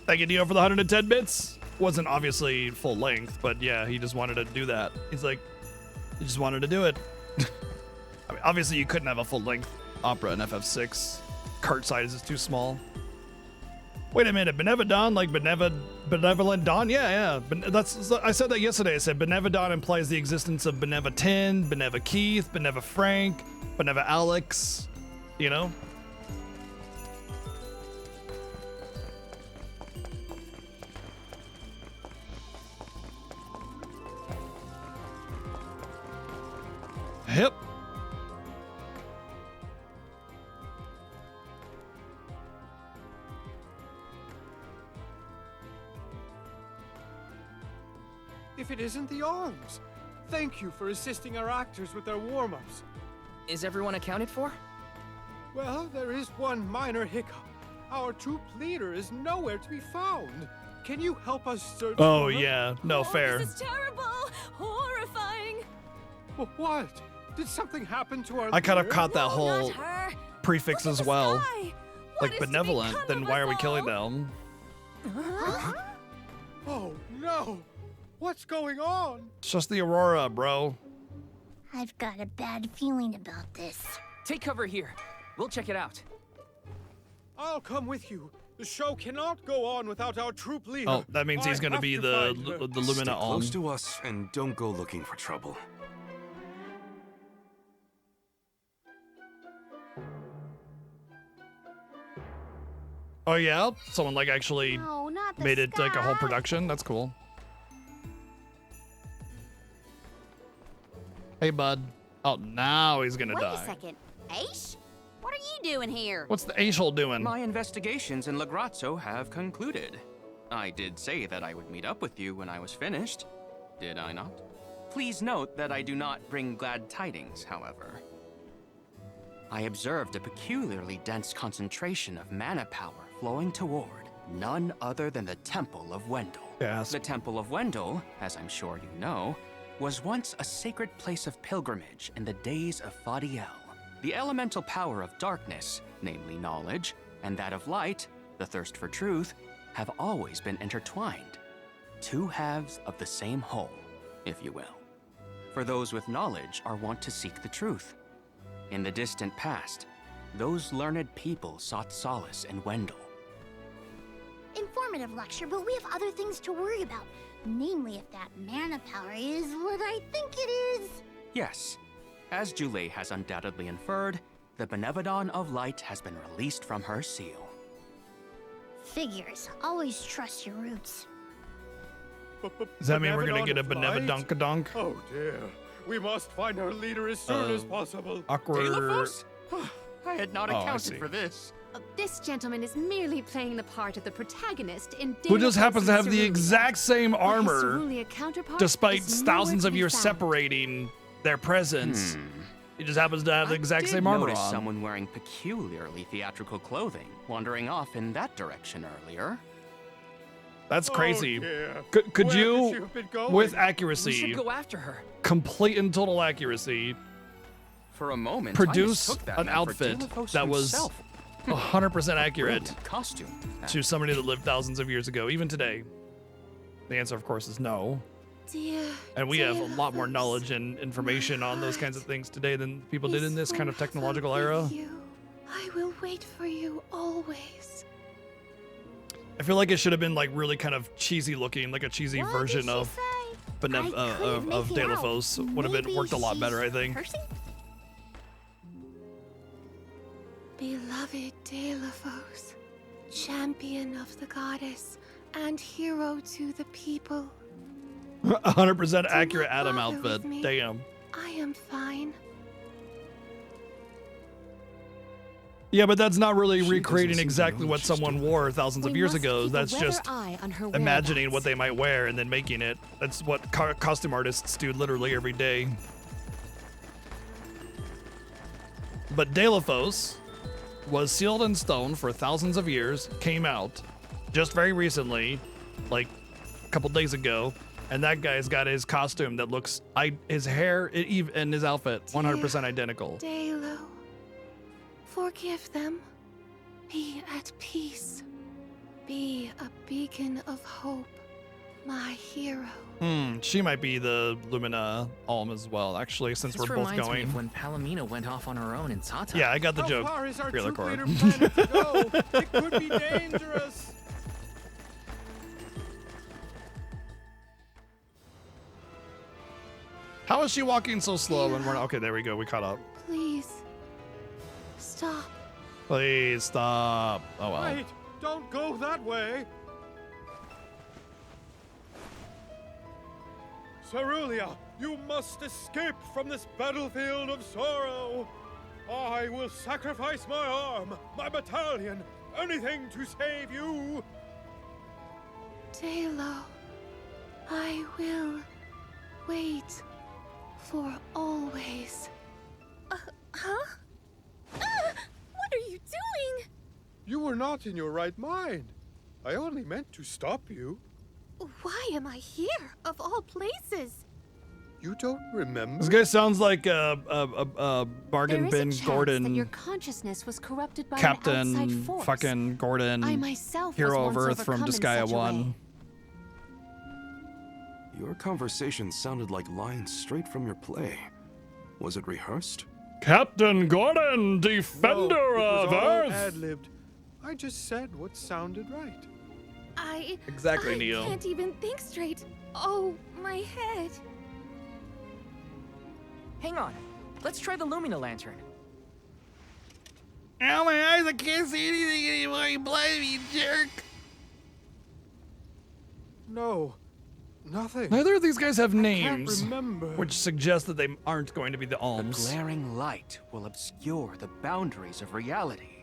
Thank you, Dio, for the 110 bits. Wasn't obviously full length, but yeah, he just wanted to do that. He's like, he just wanted to do it. I mean, obviously, you couldn't have a full length opera in FF6. Cart size is too small. Wait a minute, Benevodon, like benevolent Dawn? Yeah. I said that yesterday. I said Benevodon implies the existence of Beneva Tin, Beneva Keith, Beneva Frank, Beneva Alex, you know? Yep. If it isn't the arms. Thank you for assisting our actors with their warm-ups. Is everyone accounted for? Well, there is one minor hiccup. Our troop leader is nowhere to be found. Can you help us search Oh, for her? yeah. No, fair. This is terrible! Horrifying! What? Did something happen to our I kind of leader? caught that No, whole not her. prefix as well. Sky. Like benevolent, then why are we killing them? Oh, no! What's going on? It's just the Aurora, bro. I've got a bad feeling about this. Take cover here. We'll check it out. I'll come with you. The show cannot go on without our troop leader. Oh, that means he's I gonna have be to the find her. Lumina Stay Alm. close to us and don't go looking for trouble. Oh yeah, someone like actually No, not the made it like a whole sky. production. That's cool. Hey, bud. Oh, now he's gonna Wait die. a second. Aish? What are you doing here? What's the Aish-hole doing? My investigations in Lagrazzo have concluded. I did say that I would meet up with you when I was finished. Did I not? Please note that I do not bring glad tidings, however. I observed a peculiarly dense concentration of mana power flowing toward none other than the Temple of Wendell. Yes. The Temple of Wendell, as I'm sure you know, was once a sacred place of pilgrimage in the days of Fadiel. The elemental power of darkness, namely knowledge, and that of light, the thirst for truth, have always been intertwined. Two halves of the same whole, if you will. For those with knowledge are wont to seek the truth. In the distant past, those learned people sought solace in Wendell. Informative lecture, but we have other things to worry about. Namely, if that mana power is what I think it is. Yes, as Jule has undoubtedly inferred, the Benevodon of Light has been released from her seal. Figures. Always trust your roots. Does that mean we're gonna get a Benevodon of Benevodunkadunk? Oh dear. We must find her leader as soon as possible. Awkward. Delophos? I had not Oh, I accounted see. for this. This gentleman is merely playing the part of the protagonist in Who just Daedalus happens to have and the Cerulean. exact same But his armor, Cerulean counterpart despite is nowhere thousands to of be years found. separating their presence. He just happens to have the exact I same did armor notice on. someone wearing peculiarly theatrical clothing, wandering off in that direction earlier. That's crazy. Oh, dear. Could Where could she you, have been going? with We accuracy, should go after her. complete and total accuracy, For a moment, produce I mistook that an man for outfit Delophos that was himself. 100% accurate Brilliant costume. to somebody that lived thousands of years ago, even today? The answer, of course, is no. Dear, And we have a lot more Delophos, knowledge and information on those kinds of things today than people did in this is kind of forever technological with era. you. I will wait for you always. I feel like it should have been like really kind of cheesy looking, like a cheesy What version did she of say? I couldn't of make it out. Delophos. Would have been Maybe worked a lot she's better, I think. cursing? Beloved Delophos, champion of the goddess and hero to the people. 100% Do accurate not Adam bother outfit. with me. Damn. I am fine. Yeah, but that's not really She doesn't recreating seem to exactly know what what she's someone doing. wore thousands of We years must ago. keep a That's weather just eye on her imagining what whereabouts. they might wear and then making it. That's what costume artists do literally every day. But Delophos was sealed in stone for thousands of years, came out just very recently, like a couple days ago, and that guy's got his costume that looks, his hair and his outfit 100% identical. Delo, forgive them. Be at peace. Be a beacon of hope, my hero. She might be the Lumina Alm as well, actually, since This we're both reminds me going. of when Palomino went off on her own in Sata. Yeah, I got the How joke. far is our Real troop core. leader planning to go? It could be dangerous. How is she walking so slow and we're not? Okay, there we go. We caught up. Please. Stop. Please stop. Oh well. Wait, don't go that way. Cerulia, you must escape from this battlefield of sorrow. I will sacrifice my arm, my battalion, anything to save you. Dalo, I will wait for always. Huh? What are you doing? You were not in your right mind. I only meant to stop you. Why am I here, of all places? You don't remember? This guy sounds like a There bargain is bin a chance Gordon. that your consciousness was corrupted by an Captain outside force. fucking Gordon. I myself was Hero of once Earth from overcome in Disgaea such a 1. way. Your conversation sounded like lines straight from your play. Was it rehearsed? Captain Gordon, defender No, it of was all Earth. ad-libbed. I just said what sounded right. Exactly, I Neo. can't even think straight. Oh, my head. Hang on. Let's try the Lumina Lantern. Ow, my eyes, I can't see anything anymore. You blind me, jerk. No, nothing. Neither of these guys have can't names, remember. which suggests that they aren't going to be the The Alms. glaring light will obscure the boundaries of reality.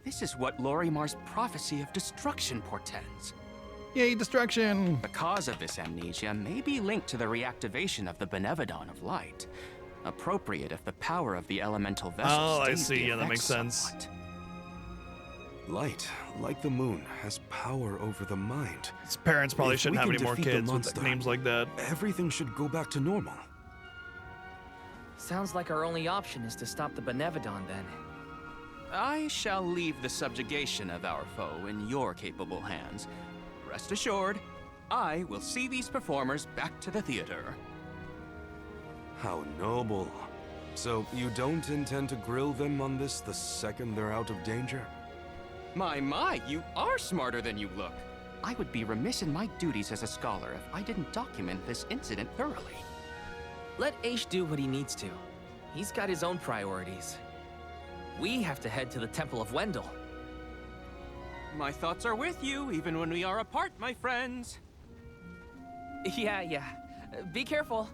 This is what Lorimar's prophecy of destruction portends. Yay, destruction. The cause of this amnesia may be linked to the reactivation of the Benevodon of Light. Appropriate if the power of the elemental vessel Oh, I stays the see. Yeah, that makes effects sense. somewhat. Light, like the moon, has power over the mind. His parents probably If shouldn't we have can any more defeat the kids with monster, names like that. Everything should go back to normal. Sounds like our only option is to stop the Benevodon then. I shall leave the subjugation of our foe in your capable hands. Rest assured, I will see these performers back to the theater. How noble. So, you don't intend to grill them on this the second they're out of danger? My, you are smarter than you look. I would be remiss in my duties as a scholar if I didn't document this incident thoroughly. Let Aish do what he needs to. He's got his own priorities. We have to head to the Temple of Wendell. My thoughts are with you, even when we are apart, my friends. Yeah. Be careful.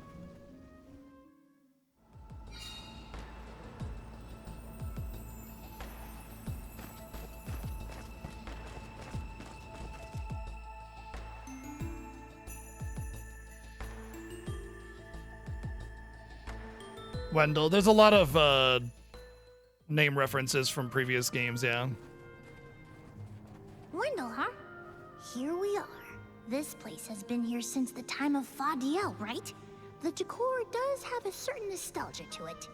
Wendell, there's a lot of name references from previous games, yeah. Wendell, huh? Here we are. This place has been here since the time of Fadiel, right? The decor does have a certain nostalgia to it.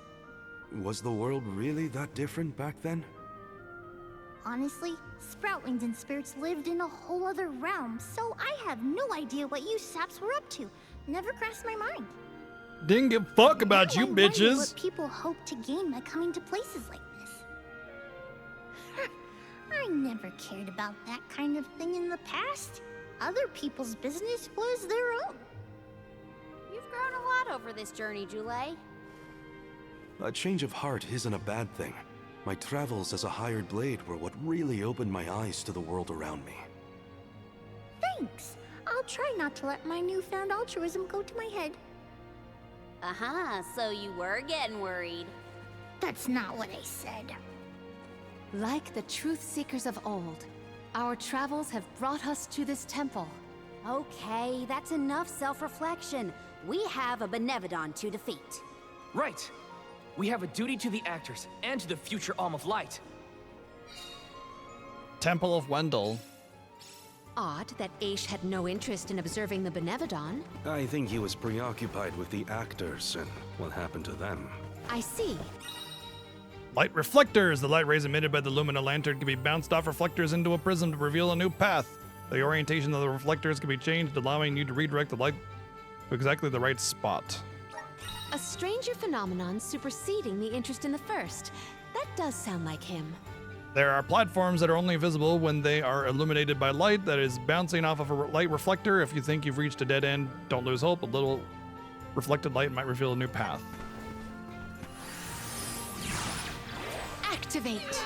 Was the world really that different back then? Honestly, Sproutlings and spirits lived in a whole other realm, so I have no idea what you saps were up to. Never crossed my mind. Didn't give a fuck about Now you I wonder bitches. what people hope to gain by coming to places like this. I never cared about that kind of thing in the past. Other people's business was their own. You've grown a lot over this journey, Jule. A change of heart isn't a bad thing. My travels as a hired blade were what really opened my eyes to the world around me. Thanks. I'll try not to let my newfound altruism go to my head. Uh-huh, so you were getting worried. That's not what I said. Like the truth seekers of old, our travels have brought us to this temple. Okay, that's enough self-reflection. We have a Benevodon to defeat. Right. We have a duty to the actors and to the future Alm of Light. Temple of Wendell. Odd that Aish had no interest in observing the Benevodon. I think he was preoccupied with the actors and what happened to them. I see. Light reflectors. The light rays emitted by the Lumina Lantern can be bounced off reflectors into a prism to reveal a new path. The orientation of the reflectors can be changed, allowing you to redirect the light to exactly the right spot. A stranger phenomenon superseding the interest in the first. That does sound like him. There are platforms that are only visible when they are illuminated by light that is bouncing off of a light reflector. If you think you've reached a dead end, don't lose hope. A little Reflected light might reveal a new path. Activate.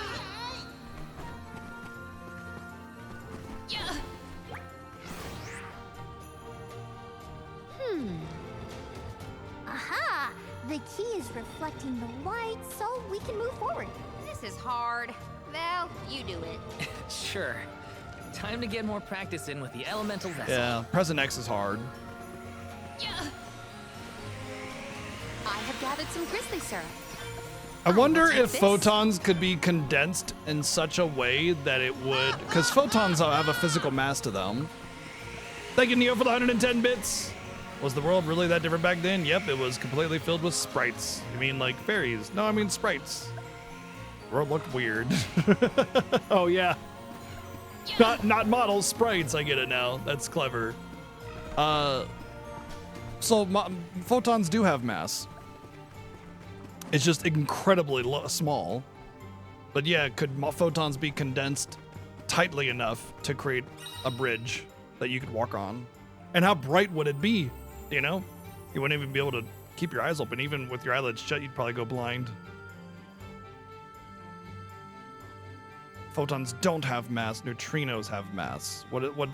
Aha! The key is reflecting the light so we can move forward. This is hard. Val, you do it. Sure. Time to get more practice in with the elemental vessel. Yeah, Present X is hard. I have gathered some grizzly syrup. I wonder take if this. photons could be condensed in such a way that it would, because photons have a physical mass to them. Thank you, Neo, for the 110 bits. Was the world really that different back then? Yep, it was completely filled with sprites. You mean like fairies? No, I mean sprites. The world looked weird. Oh yeah. Not models, sprites. I get it now. That's clever. So photons do have mass. It's just incredibly small. But yeah, could photons be condensed tightly enough to create a bridge that you could walk on? And how bright would it be? You know? You wouldn't even be able to keep your eyes open. Even with your eyelids shut, you'd probably go blind. Photons don't have mass. Neutrinos have mass. What?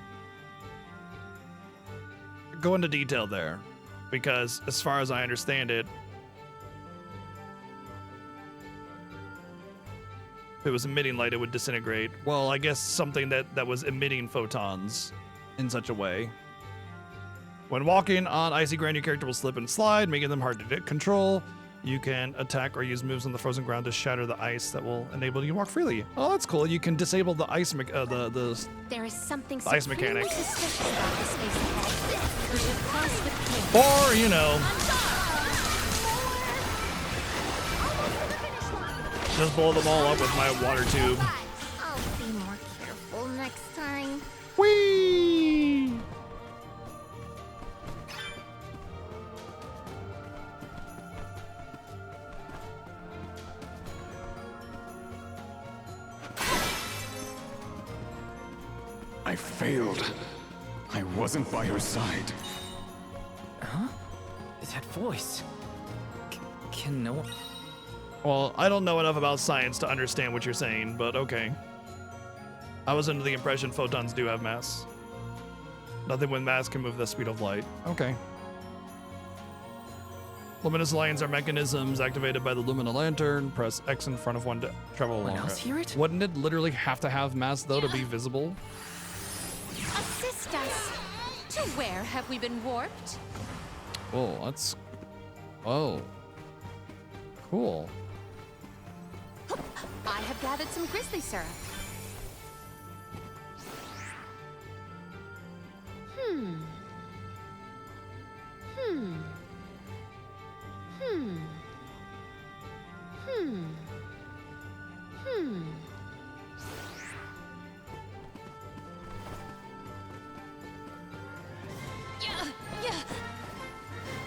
Go into detail there. Because as far as I understand it, if it was emitting light, it would disintegrate. Well, I guess something that was emitting photons in such a way. When walking on icy ground, your character will slip and slide, making them hard to control. You can attack or use moves on the frozen ground to shatter the ice that will enable you to walk freely. Oh, that's cool. You can disable the ice, There is something the ice supremely mechanic. suspicious about this space ahead. We should cross with care. Or, you know, just blow them all up with my water tube. I'll be more careful next time. Whee! I failed. I wasn't by her side. Huh? That voice. Can no one... Well, I don't know enough about science to understand what you're saying, but okay. I was under the impression photons do have mass. Nothing with mass can move the speed of light. Okay. Luminous lines are mechanisms activated by the Lumina Lantern. Press X in front of one to travel along else hear it? Wouldn't it literally have to have mass, though, to be visible? Assist us. To where have we been warped? Oh, that's... Oh. Cool. I have gathered some grizzly syrup. Hmm. Hmm. Hmm. Hmm. Hmm.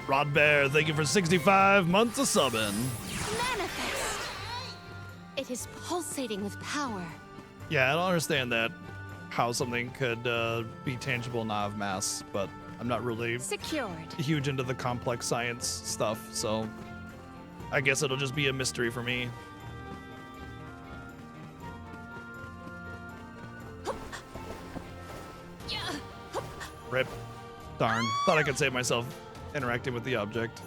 Rod Bear, thank you for 65 months of subbing. Manifest. It is pulsating with power. Yeah, I don't understand that. How something could be tangible and not have mass, but I'm not really Secured. huge into the complex science stuff, so I guess it'll just be a mystery for me. Rip. Darn. Thought I could save myself interacting with the object.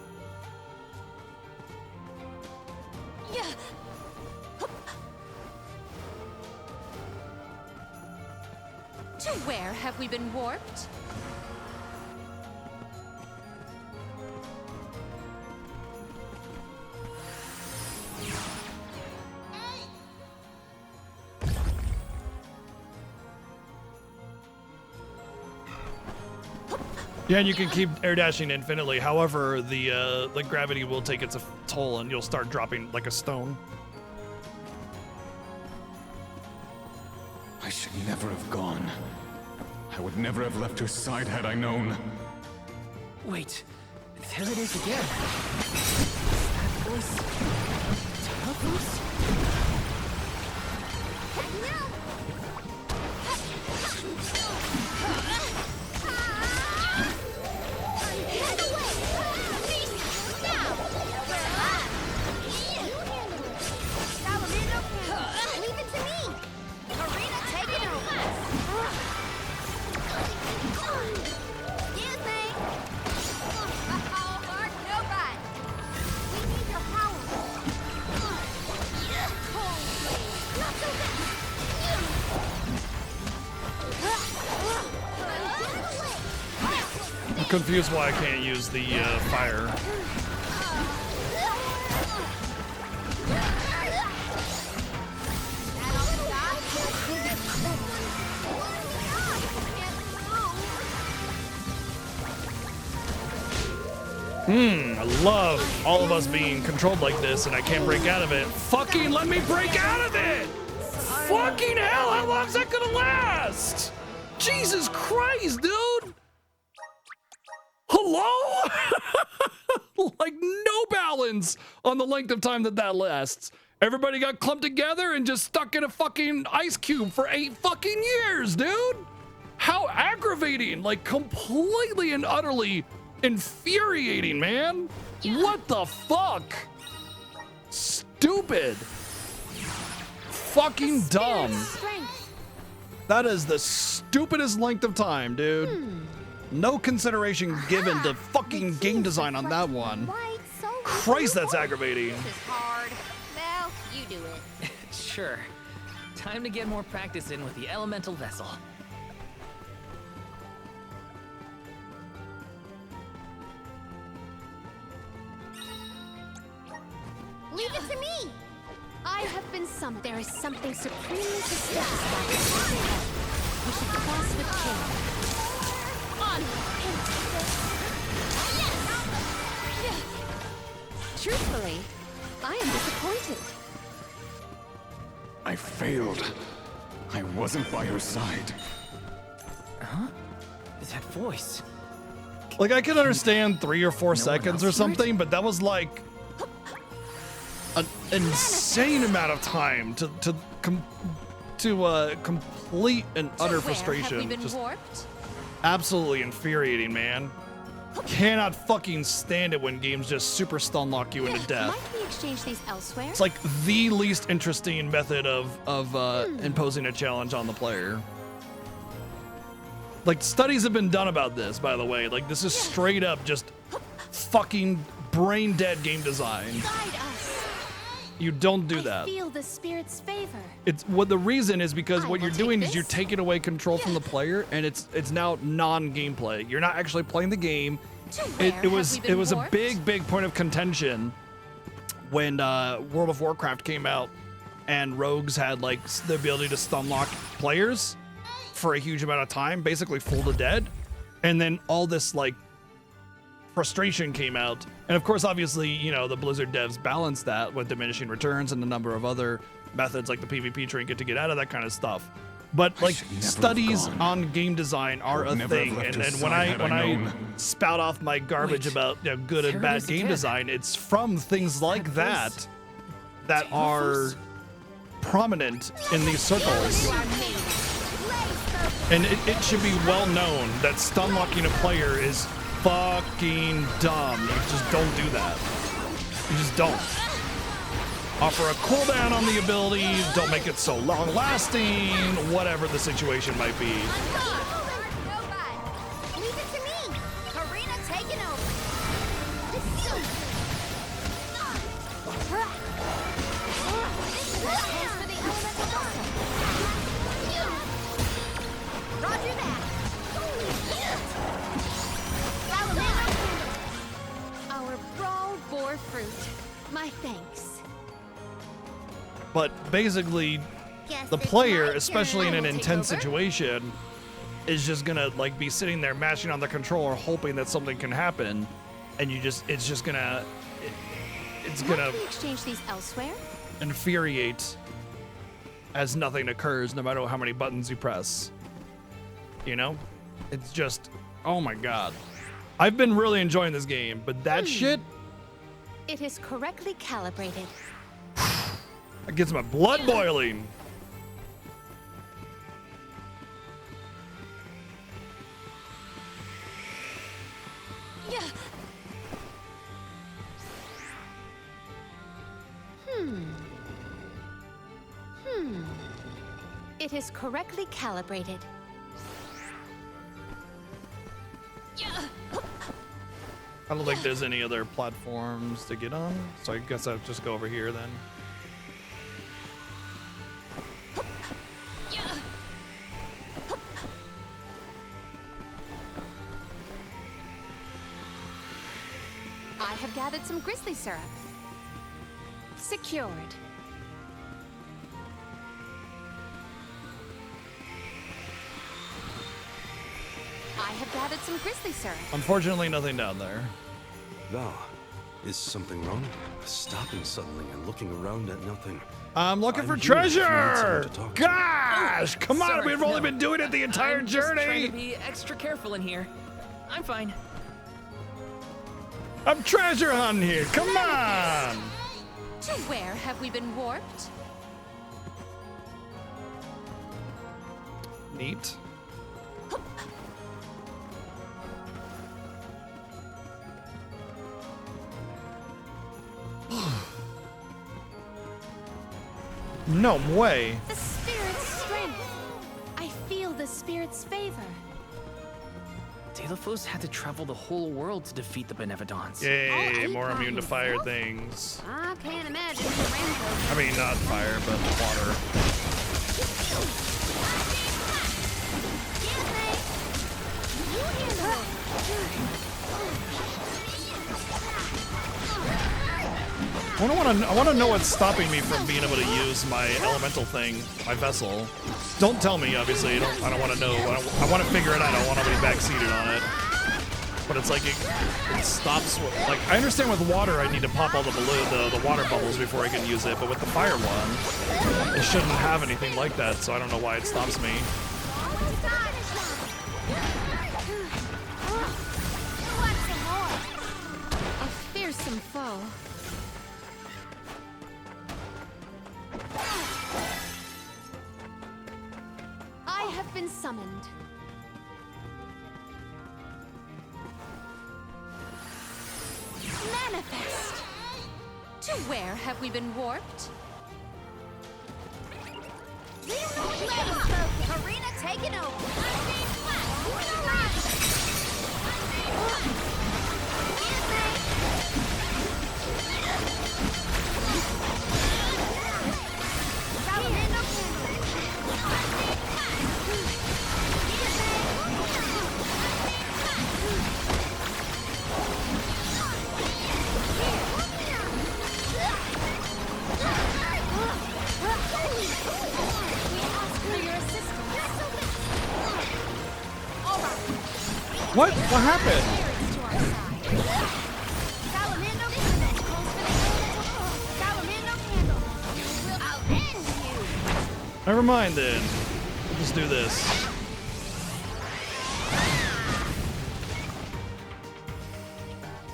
To where have we been warped? Yeah, and you can keep air dashing infinitely. However, the gravity will take its toll, and you'll start dropping like a stone. I should never have gone. I would never have left her side had I known. Wait, there it is again. That voice... Talos? confused why I can't use the fire. I love all of us being controlled like this and I can't break out of it. Fucking let me break out of it! Fucking hell, how long's that gonna last? Jesus Christ, dude! Hello? Like no balance on the length of time that lasts. Everybody got clumped together and just stuck in a fucking ice cube for 8 fucking years, dude! How aggravating, like completely and utterly infuriating, man. What the fuck? Stupid. Fucking dumb. That is the stupidest length of time, dude. No consideration given to fucking game design on that one. Christ, that's aggravating. This is hard. Well, you do it. Sure. Time to get more practice in with the elemental vessel. Leave it to me! I have been summoned. There is something supremely suspicious about this place. We should cross with care. On! Truthfully, I am disappointed. I failed. I wasn't by her side. Huh? That voice. Like I can understand 3 or 4 seconds or something, but that was like an insane amount of time to complete and utter frustration. Have we been Just warped? absolutely infuriating, man. Cannot fucking stand it when games just super stun lock you into death. Might we exchange these elsewhere? It's like the least interesting method of imposing a challenge on the player. Like studies have been done about this, by the way. Like this is straight up just fucking brain dead game design. Guide us. You don't do that. Feel the spirit's favor. It's what the reason is because what you're doing is you're taking away control from the player, and it's now non-gameplay. You're not actually playing the game. It was a big point of contention when World of Warcraft came out, and rogues had like the ability to stun lock players for a huge amount of time, basically full to dead, and then all this like frustration came out. And of course, obviously, you know, the Blizzard devs balanced that with diminishing returns and a number of other methods like the PvP trinket to get out of that kind of stuff. But like studies on game design are a thing, and when I spout off my garbage about good and bad game design, it's from things like that are prominent in these circles. And it should be well known that stun locking a player is fucking dumb. You just don't do that. You just don't. Offer a cooldown on the ability, don't make it so long lasting, whatever the situation might be. Leave it to me. Karina taking over. Roger that. Our brawl bore fruit. My thanks. But basically, the player, especially in an intense situation, is just gonna like be sitting there mashing on the controller, hoping that something can happen, and it's gonna Might we exchange these elsewhere? infuriate as nothing occurs, no matter how many buttons you press. You know, it's just, oh my god. I've been really enjoying this game, but that shit, It is correctly calibrated. it gets my blood boiling. Yeah. It is correctly calibrated. I don't think there's any other platforms to get on, so I guess I'll just go over here then. I have gathered some grizzly syrup. Secured. I have gathered some grizzly syrup. Unfortunately, nothing down there. Val, is something wrong? Stopping suddenly and looking around at nothing. I'm looking for here if you need someone treasure! to talk to. Gosh, come on, Sorry, we've only no. been doing it the entire I'm just trying journey! to be extra careful in here. I'm fine. I'm treasure hunting here, come on! To where have we been warped? Neat. No way. The spirit's strength. I feel the spirit's favor. Delafos had to travel the whole world to defeat the Benevodons. Yay, more immune to fire things. I can't imagine the Rambo. I mean, not fire, but water. I want to know what's stopping me from being able to use my elemental thing, my vessel. Don't tell me, obviously. I don't want to know. I want to figure it out. I don't want to be backseated on it. But it's like it stops. Like I understand with water, I need to pop all the water bubbles before I can use it. But with the fire one, it shouldn't have anything like that. So I don't know why it stops me. A fearsome foe. I have been summoned. Manifest. To where have we been warped? Arena taken over. What? What happened? Never mind then. We'll just do this.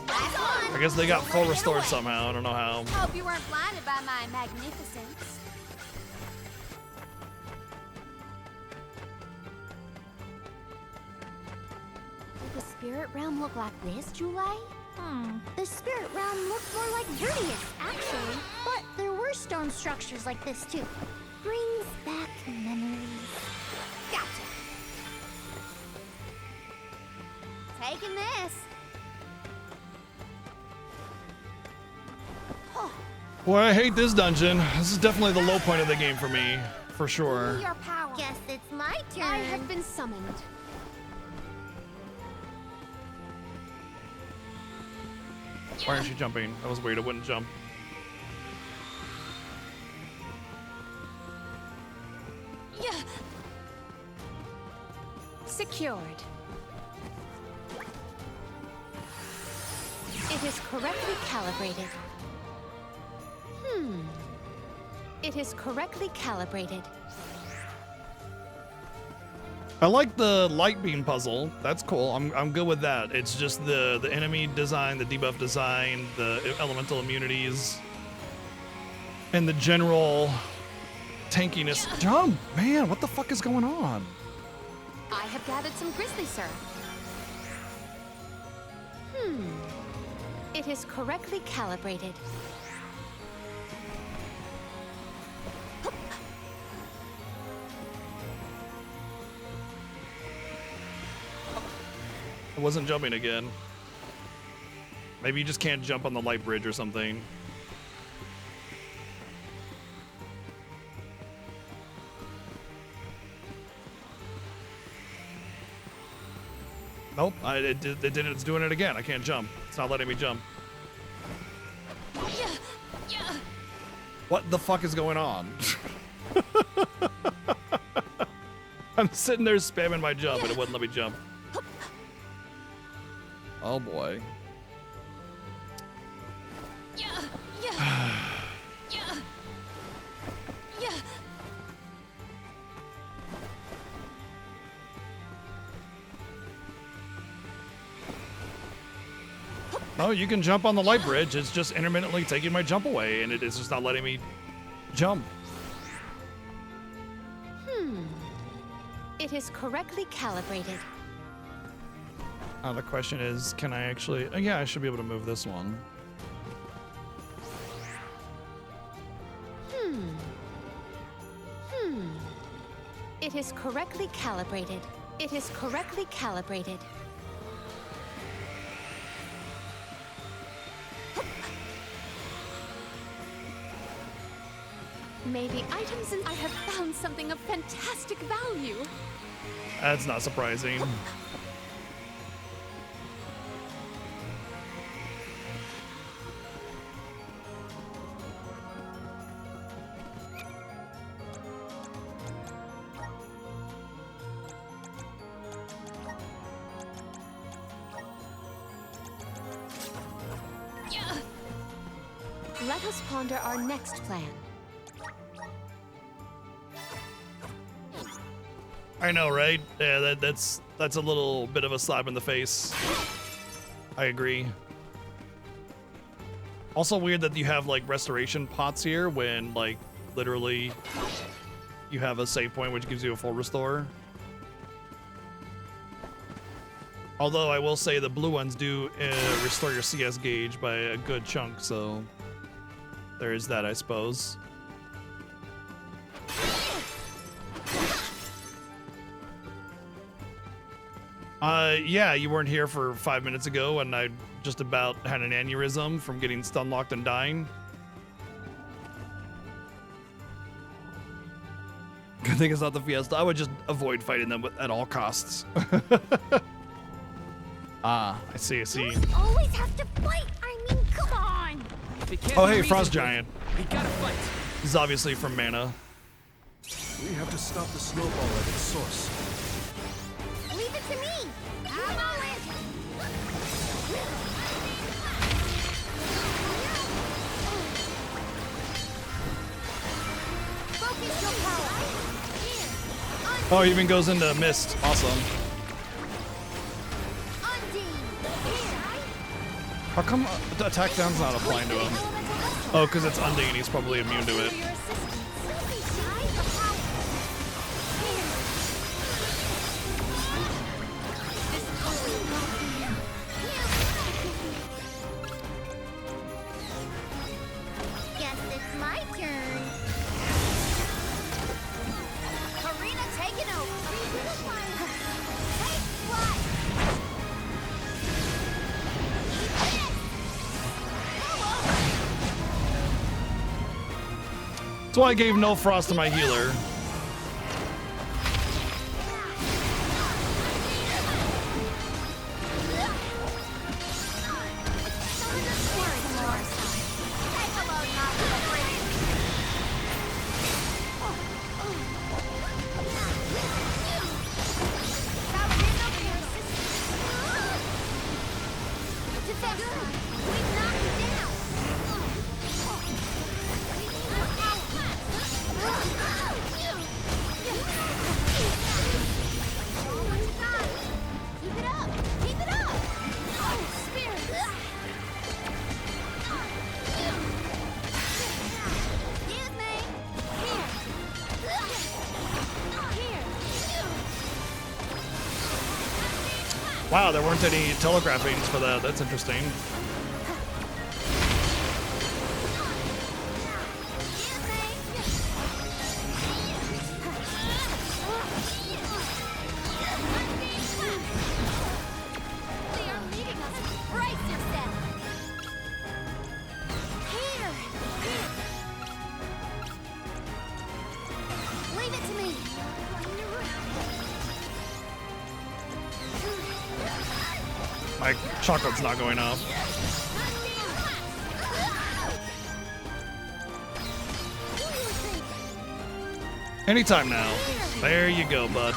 I guess they got full restored somehow. I don't know how. Hope you weren't blinded by my magnificence. Did the spirit realm look like this, Julie? The spirit realm looked more like Verdius, actually. But there were stone structures like this, too. Brings back memories. Gotcha. Taking this. Boy, I hate this dungeon. This is definitely the low point of the game for me, for sure. Your power. Guess it's my turn. I have been summoned. Why aren't you jumping? I was worried it wouldn't jump. Yeah. Secured. It is correctly calibrated. It is correctly calibrated. I like the light beam puzzle. That's cool. I'm good with that. It's just the enemy design, the debuff design, the elemental immunities, and the general tankiness. Jump, man! What the fuck is going on? I have gathered some grizzly syrup. It is correctly calibrated. It wasn't jumping again. Maybe you just can't jump on the light bridge or something. Nope, it's doing it again. I can't jump. It's not letting me jump. What the fuck is going on? I'm sitting there spamming my jump and it wouldn't let me jump. Oh boy. Oh, you can jump on the light bridge. It's just intermittently taking my jump away, and it is just not letting me jump. It is correctly calibrated. The question is, can I actually... yeah, I should be able to move this one. It is correctly calibrated. It is correctly calibrated. Maybe items and I have found something of fantastic value. That's not surprising. Let us ponder our next plan. I know, right? Yeah, that's a little bit of a slap in the face. I agree. Also weird that you have like restoration pots here when like literally you have a save point which gives you a full restore. Although I will say the blue ones do restore your CS gauge by a good chunk, so there is that, I suppose. Yeah, you weren't here for 5 minutes ago and I just about had an aneurysm from getting stun locked and dying. Good thing it's not the Fiesta. I would just avoid fighting them at all costs. I see, I see. Always have to fight. I mean, come on. Oh, hey, Frost Giant. We gotta fight. This is obviously from Mana. We have to stop the snowball at its source. Leave it to me. I'm all in. Focus your power. Oh, he even goes into mist. Awesome. How come the attack down's not applying to him? Oh, because it's Undine. He's probably immune to it. Guess it's my turn. Karina taking over. Take flight. That's why I gave no frost to my healer. Wow, there weren't any telegraphings for that. That's interesting. My chocolate's not going off. Anytime now. There you go, bud.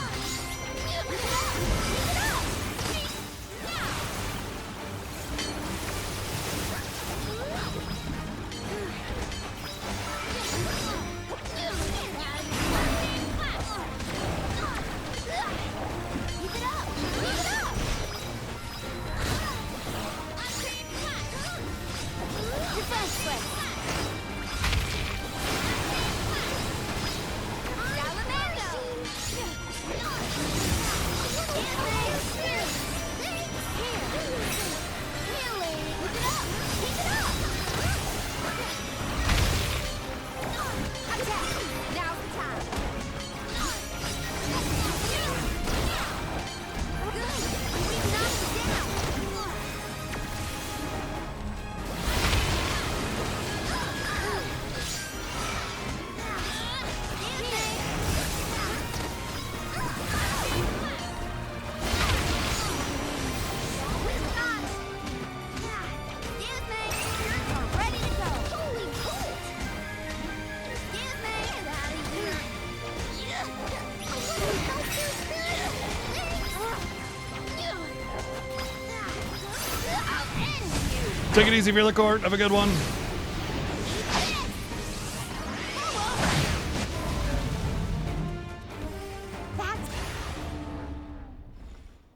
Take it easy, Veerlicourt. Have a good one.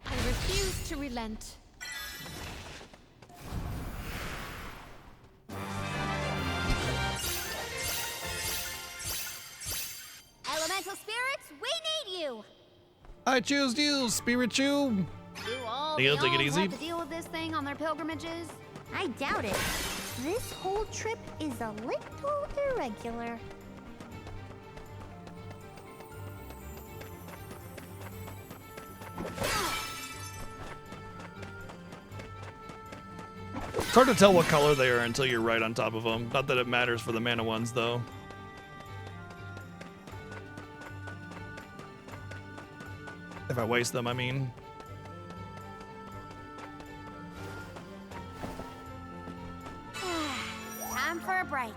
I refuse to relent. Elemental spirits, we need you! I choose you, Spirichu. Do all Neil, the take it elves easy. have to deal with this thing on their pilgrimages? I doubt it. This whole trip is a little irregular. It's hard to tell what color they are until you're right on top of them. Not that it matters for the mana ones, though. If I waste them, I mean. Time for a break.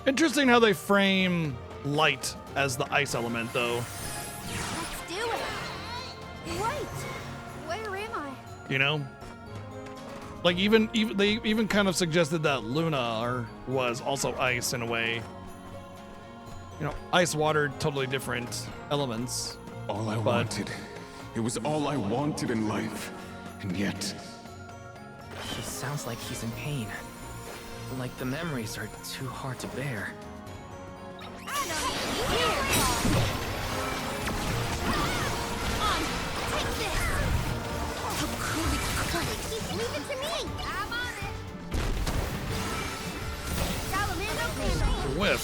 Interesting how they frame light as the ice element, though. Let's do it. Wait, where am I? You know, like even they even kind of suggested that Luna was also ice in a way. You know, ice, water, totally different elements. All I wanted. It was all I wanted in life. And yet... He sounds like he's in pain. Like the memories are too hard to bear. Leave it to me! I'm on it! Salamander, Whiff.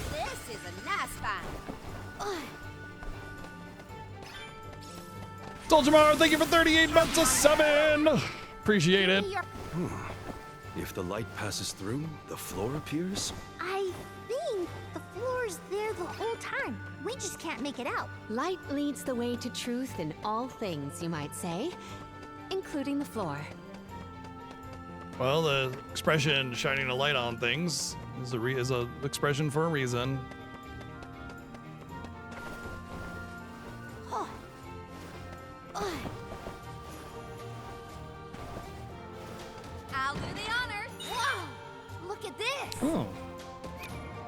This is a nice find. Soldiermar, thank you for 38 months of subbing. Appreciate it. If the light passes through, the floor appears? I think the floor's there the whole time. We just can't make it out. Light leads the way to truth in all things, you might say, including the floor. Well, the expression "shining a light on things" is a expression for a reason. I'll do the honor. Whoa! Look at this. Oh,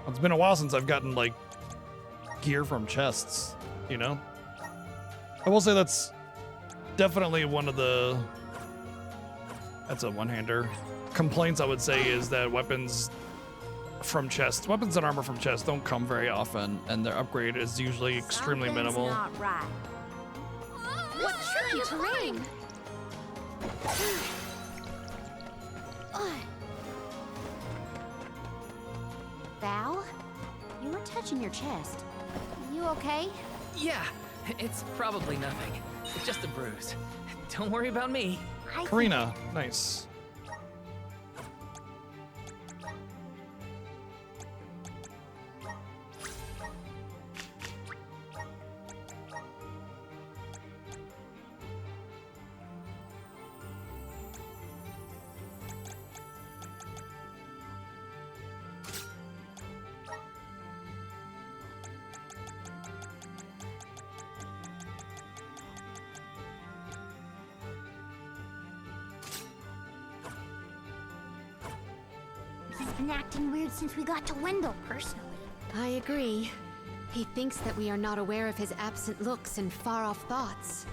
it's been a while since I've gotten like gear from chests. You know, I will say that's definitely one of the. That's a one-hander. Complaints I would say is that weapons from chests, weapons and armor from chests don't come very often, and their upgrade is usually extremely minimal. Not right. What tricky terrain! Val? You were touching your chest. You okay? Yeah, it's probably nothing. It's just a bruise. Don't worry about me. Karina, nice. He's been acting weird since we got to Wendell, personally. I agree. He thinks that we are not aware of his absent looks and far-off thoughts.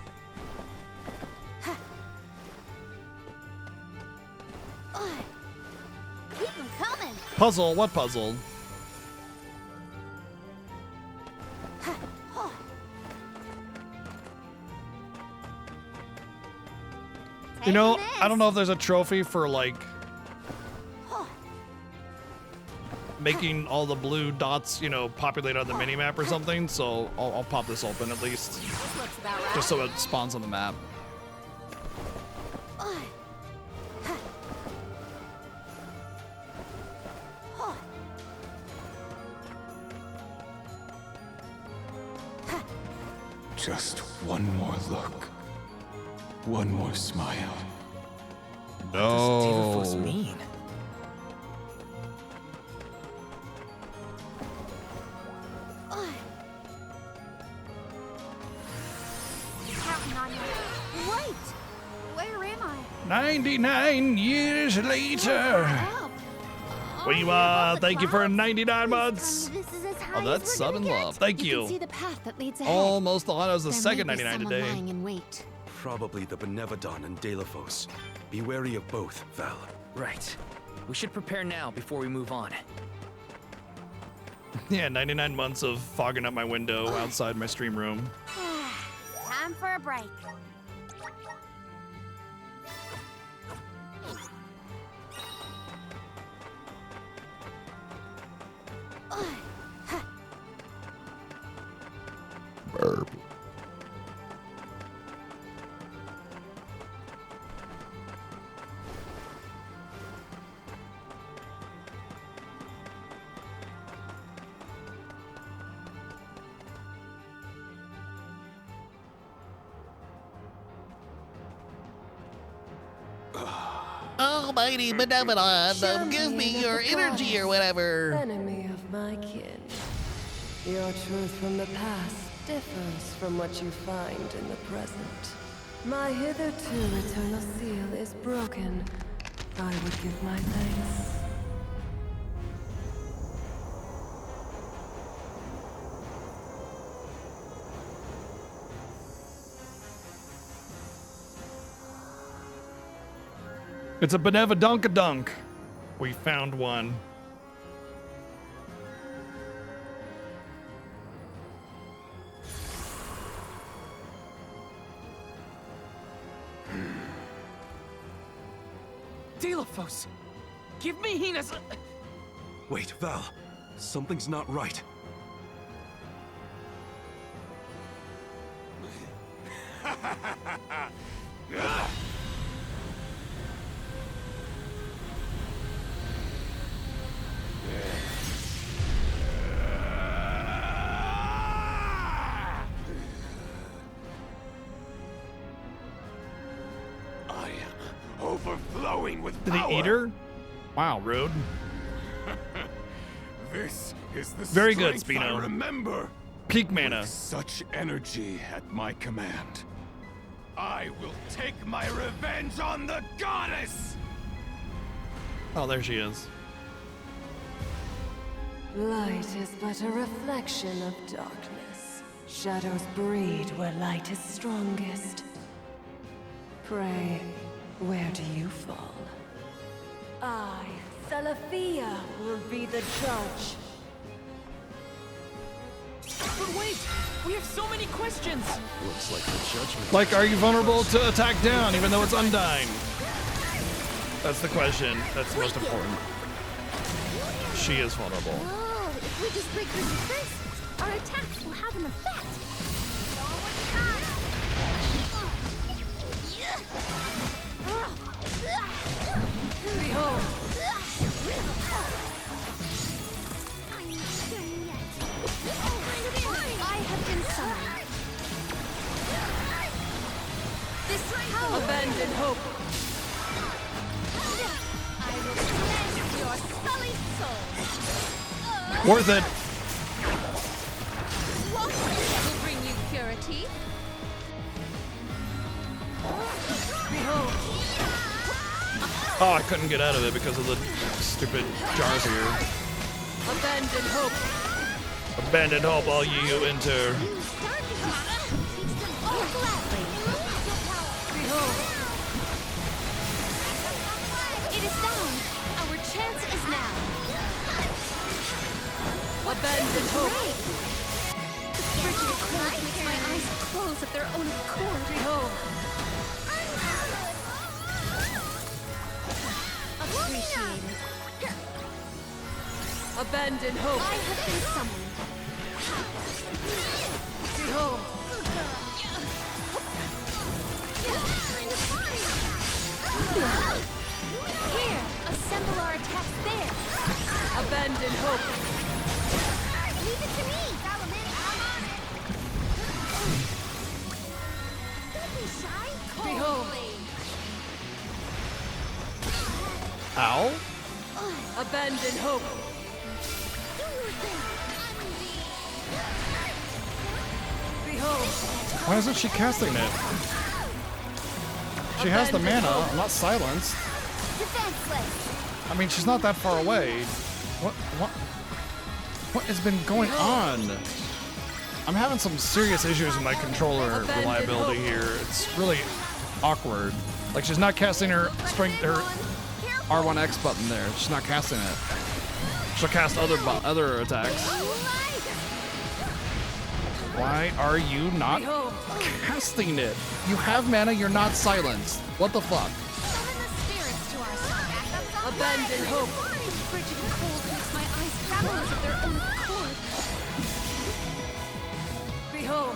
Keep him coming! Puzzle? What puzzle? You know, I don't know if there's a trophy for like making all the blue dots, you know, populate on the minimap or something. So I'll pop this open at least, just so it spawns on the map. Just one more look. One more smile. No. What does Dilifos mean? Counting on you. Wait! Where am I? 99 years later. Thank you for 99 months. This is as high Oh, that's as we're sub gonna and get. love. Thank You can see you. the path that leads ahead. Almost thought I was the There second may be 99 someone today. lying in wait. Probably the Benevodon and Delafos. Be wary of both, Val. Right. We should prepare now before we move on. Yeah, 99 months of fogging up my window outside my stream room. Time for a break. Burp. Almighty Benevolon, give me your energy or whatever. Enemy of my kin. Your truth from the past differs from what you find in the present. My hitherto eternal seal is broken. I would give my thanks. It's a Benevodonkadunk. We found one. Dilifos! Give me Hina's... Wait, Val. Something's not right. I am overflowing with Did power. he eat her? Wow, rude. This is the Very good, strength I Spino. remember. Peak mana. With such energy at my command, I will take my revenge on the goddess. Oh, there she is. Light is but a reflection of darkness. Shadows breed where light is strongest. Pray, where do you fall? I, Salafia, will be the judge. But wait! We have so many questions! Looks like the judgment. Like, are you vulnerable to attack down even though it's undying? That's the question. That's the most important. She is vulnerable. Oh, if we just break her defenses, our attacks will have an effect. Behold! I have been summoned. This power. Abandon hope! I will cleanse your sullied soul. Worth it. What will bring you purity? Behold! Oh, I couldn't get out of it because of the stupid jars here. Abandon hope! Abandoned hope, all ye who enter. Behold! It is down. Our chance is now. Abandon hope! The frigid cold makes my eyes close of their own accord. Behold! Appreciated. Abandon hope! I have been summoned. Behold! Here, assemble our attacks there. Abandon hope! Leave it to me, Salamin. I'm on it. Don't be shy. Behold! Ow? Abandon hope! Behold! Why isn't she casting it? She has the mana. I'm not silenced. Defenseless. I mean, she's not that far away. What has been going on? I'm having some serious issues with my controller reliability here. It's really awkward. Like, she's not casting her R1X button there. She's not casting it. She'll cast other attacks. Why are you not casting it? You have mana, you're not silenced. What the fuck? Abandon hope! Frigid cold makes my eyes close of their own accord. Behold!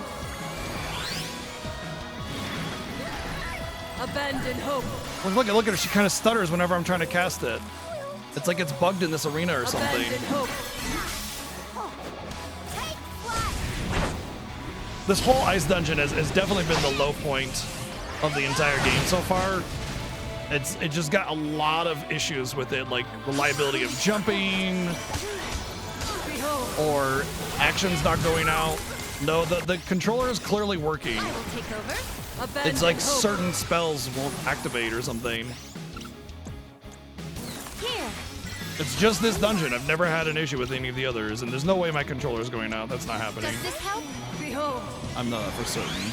Abandon hope! Well, look at her. She kind of stutters whenever I'm trying to cast it. It's like it's bugged in this arena or something. Abandon hope! This whole ice dungeon has definitely been the low point of the entire game so far. It just got a lot of issues with it, like reliability of jumping, or actions not going out. No, the controller is clearly working. It's like certain spells won't activate or something. Here. It's just this dungeon. I've never had an issue with any of the others, and there's no way my controller's going out. That's not happening. Does this help? Behold! I'm not for certain.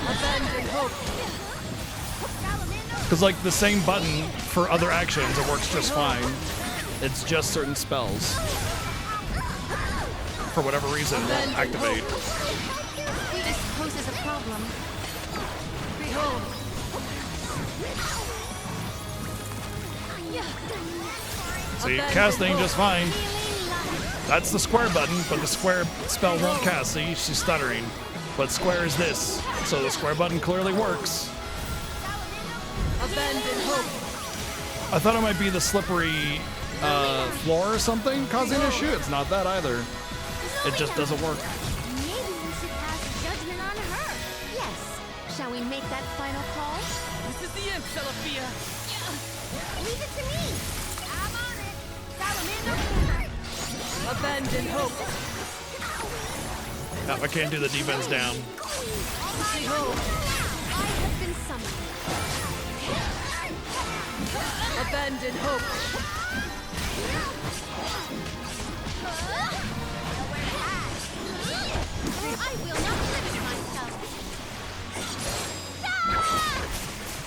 Abandon hope! Because like the same button for other actions, it works just fine. It's just certain spells, for whatever reason, won't activate. This poses a problem. Behold! See, casting just fine. That's the square button, but the square spell won't cast. See, she's stuttering. But square is this, so the square button clearly works. Abandon hope! I thought it might be the slippery floor or something causing an issue. It's not that either. It just doesn't work. Maybe we should pass judgment on her. Yes. Shall we make that final call? This is the end, Celestia. Leave it to me. I'm on it. Salamin. Abandon hope! No, I can't do the defense down. Behold! I have been summoned. Abandon hope! I will not limit myself.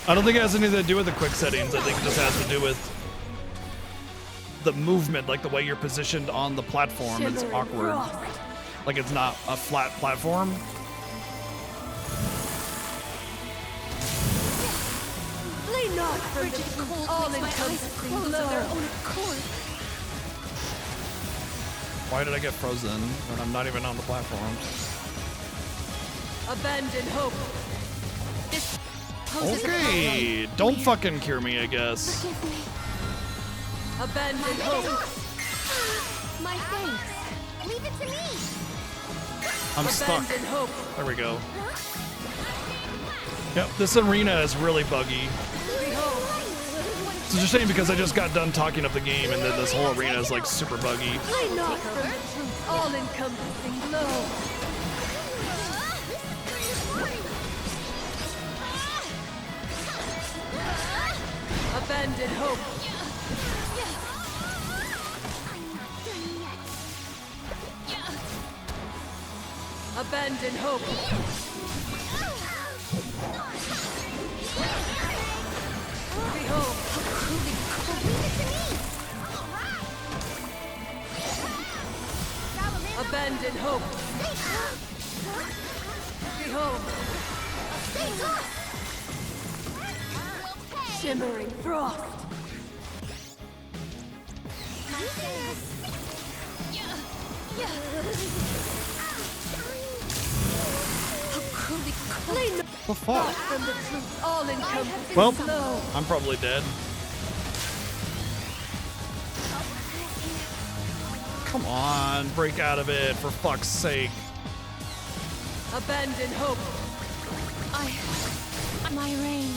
I don't think it has anything to do with the quick settings. I think it just has to do with the movement, like the way you're positioned on the platform. It's awkward. Like it's not a flat platform. Not from the truth, all-encompassing glow. Why did I get frozen when I'm not even on the platform? Abandon hope. This poses a Okay, problem. don't fucking cure me, I guess. Forgive me. Abandon hope. My thanks. Leave it to me. I'm stuck. Abandon hope. There we go. Yep, this arena is really buggy. It's just a shame because I just got done talking up the game and then this whole arena is like super buggy. Not from the truth, all-encompassing glow. Abandon hope. Abandon hope. Behold. Abandon hope. Behold. Shimmering frost. The fuck? From the truth, all-encompassing Well, glow. I'm probably dead. Come on, break out of it, for fuck's sake. Abandon hope. My reign.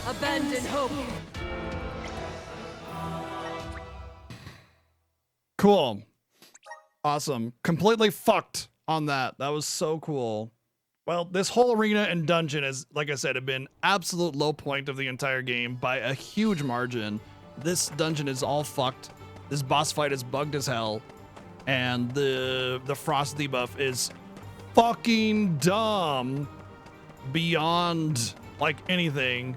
Abandon hope. Cool. Awesome. Completely fucked on that. That was so cool. Well, this whole arena and dungeon is, like I said, have been absolute low point of the entire game by a huge margin. This dungeon is all fucked. This boss fight is bugged as hell. And the frost debuff is fucking dumb beyond like anything.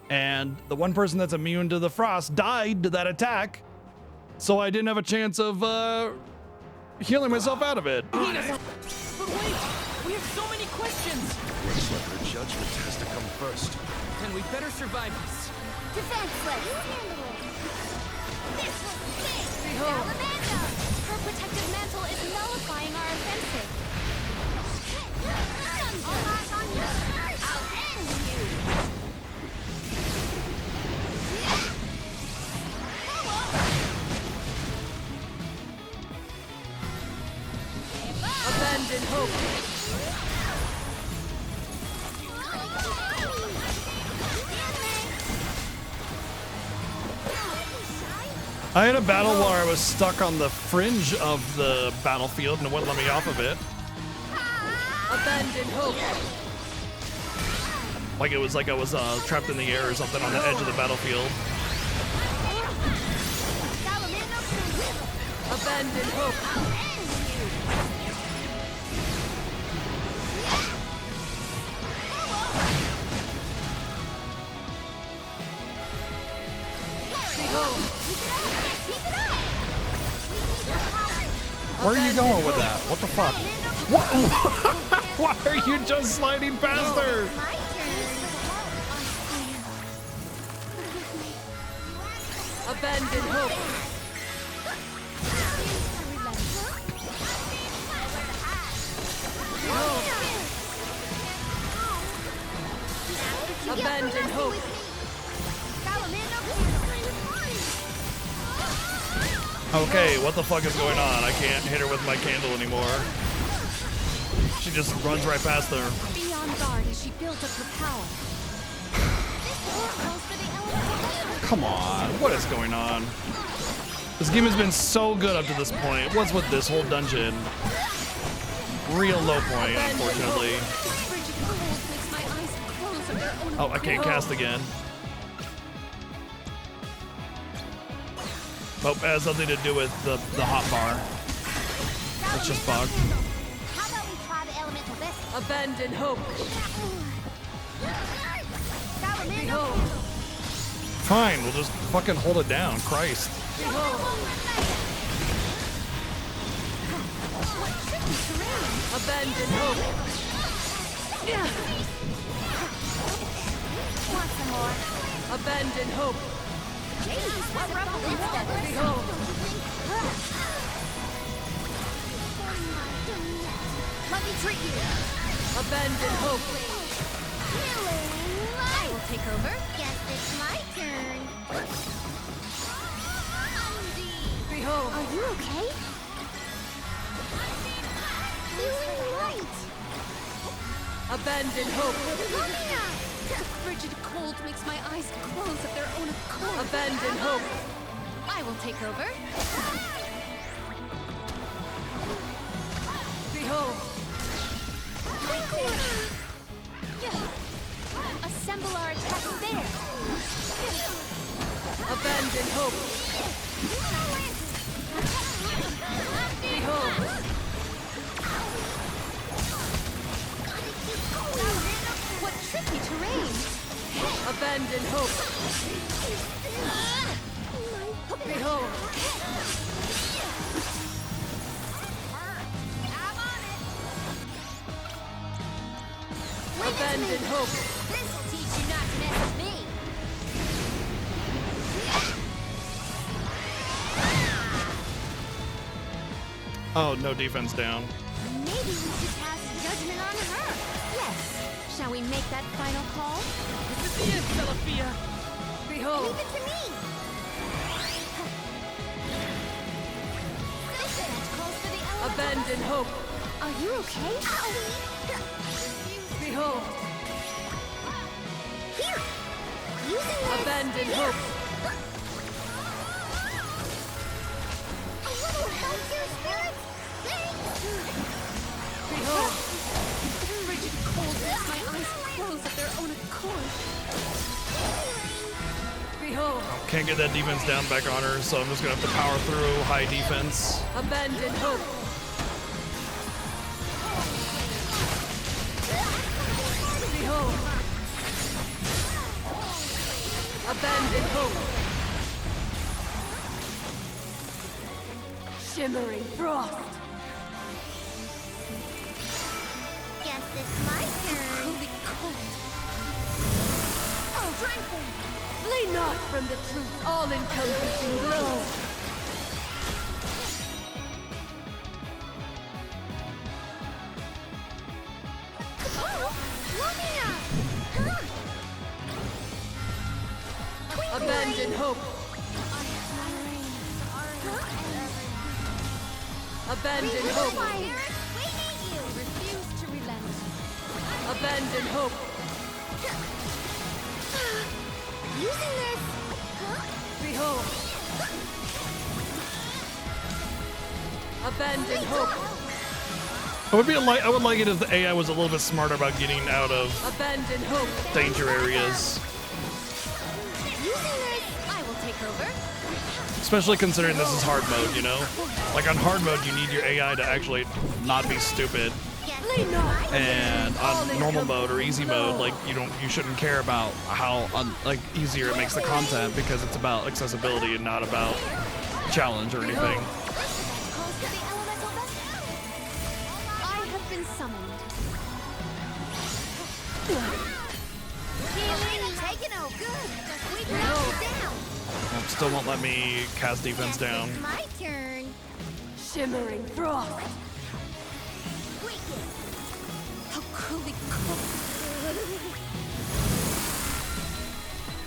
And the one person that's immune to the frost died to that attack. So I didn't have a chance of healing myself out of it. But wait, we have so many questions. Looks like her judgment has to come first. Then we better survive this. Defenseless. This will stay. Salamander. Her protective mantle is nullifying our offensive. All eyes on you. I'll end you. Abandon hope. I had a battle where I was stuck on the fringe of the battlefield and it wouldn't let me off of it. Abandon hope. Like it was like I was trapped in the air or something on the edge of the battlefield. Abandon hope. Where are you going with that? What the fuck? What? Why are you just sliding past her? Abandon hope. Abandon hope. Okay, what the fuck is going on? I can't hit her with my candle anymore. She just runs right past her. Be on guard as she builds up her power. Come on, what is going on? This game has been so good up to this point. What's with this whole dungeon? Real low point, unfortunately. Oh, I can't cast again. Oh, it has nothing to do with the hot bar. It's just bugged. How about we try the elemental best? Abandon hope. Behold. Fine, we'll just fucking hold it down. Christ. Behold. Abandon hope. Want some more? Abandon hope. Jeez, what ruffled feathers? Behold. Let me treat you. Abandon hope. Healing light. I will take over. Guess it's my turn. Behold. Are you okay? Healing light. Abandon hope. Lumina. Frigid cold makes my eyes close of their own accord. Abandon hope. I will take over. Behold. Assemble our attack there. Abandon hope. Behold. What tricky terrain! Abandon hope. Behold. Abandon hope. This'll teach you not to mess with me. Oh, no defense down. Maybe we should pass judgment on her. Yes. Shall we make that final call? This is it, Celestia. Behold. Leave it to me. That calls for the elemental. Abandon hope. Are you okay? Behold. Here. Using this. Abandon hope. A little help here, spirit. Thanks. Behold. Frigid cold makes my eyes close of their own accord. Behold. Can't get that defense down back on her, so I'm just gonna have to power through high defense. Abandon hope. Behold. Abandon hope. Shimmering frost. Guess it's my turn. Holy cold. Oh, dreadful. Flee not from the truth, all-encompassing glow. Oh, Lumina. Huh. Abandon hope. Abandon hope. We need you. Refuse to relent. Abandon hope. Using this. Behold. Abandon hope. I would like it if the AI was a little bit smarter about getting out of Abandon hope. danger areas. Using this. I will take over. Especially considering this is hard mode, you know? Like on hard mode, you need your AI to actually not be stupid. And on normal mode or easy mode, like you shouldn't care about how easier it makes the content because it's about accessibility and not about challenge or anything. Calls for the elemental vessel. I have been summoned. Healing taken over. Good. We knocked it down. Still won't let me cast defense down. It's my turn. Shimmering frost. Wicked. How cruelly cold.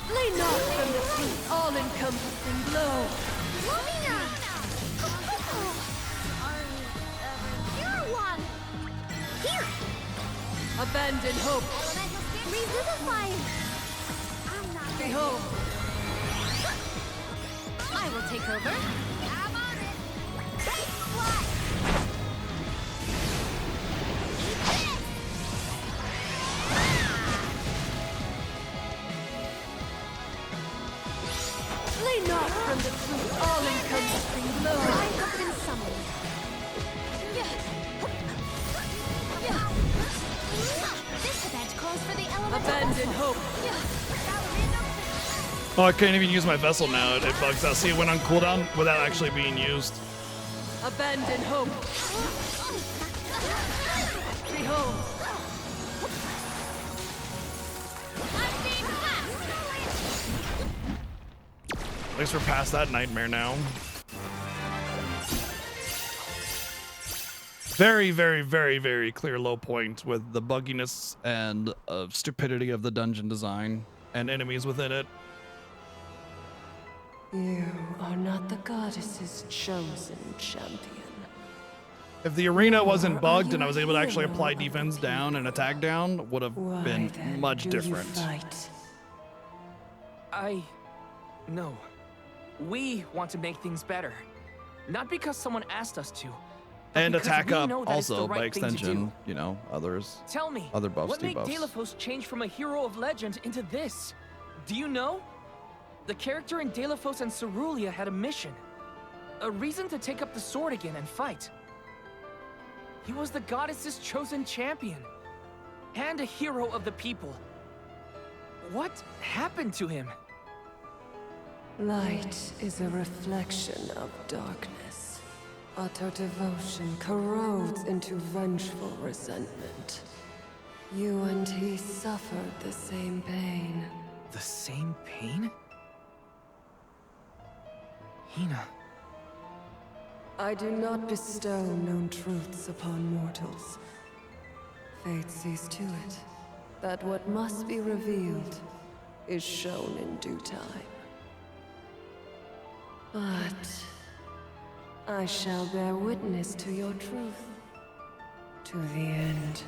Flee not from the truth, all-encompassing glow. Lumina. You're one. Here. Abandon hope. Elemental spirit. Revivifying. I'm not. Behold. I will take over. I'm on it. Take flight. Eat this. Flee not from the truth, all-encompassing glow. I have been summoned. This event calls for the elemental Abandon hope. Oh, I can't even use my vessel now. It bugs out. See, it went on cooldown without actually being used. Abandon hope. Behold. At least we're past that nightmare now. Very, very, very, very clear low point with the bugginess and stupidity of the dungeon design and enemies within it. You are not the goddess's chosen champion. If the arena wasn't bugged and I was able to actually apply defense down and attack down, would have been much different. No. We want to make things better. Not because someone asked us to. but And because attack we up know that it's the also right by thing to do. extension, you know, others. Tell me, Other buffs, what made debuffs. Delos change from a hero of legend into this? Do you know? The character in Delos and Cerulean had a mission. A reason to take up the sword again and fight. He was the goddess's chosen champion. And a hero of the people. What happened to him? Light is a reflection of darkness. Utter devotion corrodes into vengeful resentment. You and he suffered the same pain. The same pain? Hina. I do not bestow known truths upon mortals. Fate sees to it that what must be revealed is shown in due time. But I shall bear witness to your truth to the end.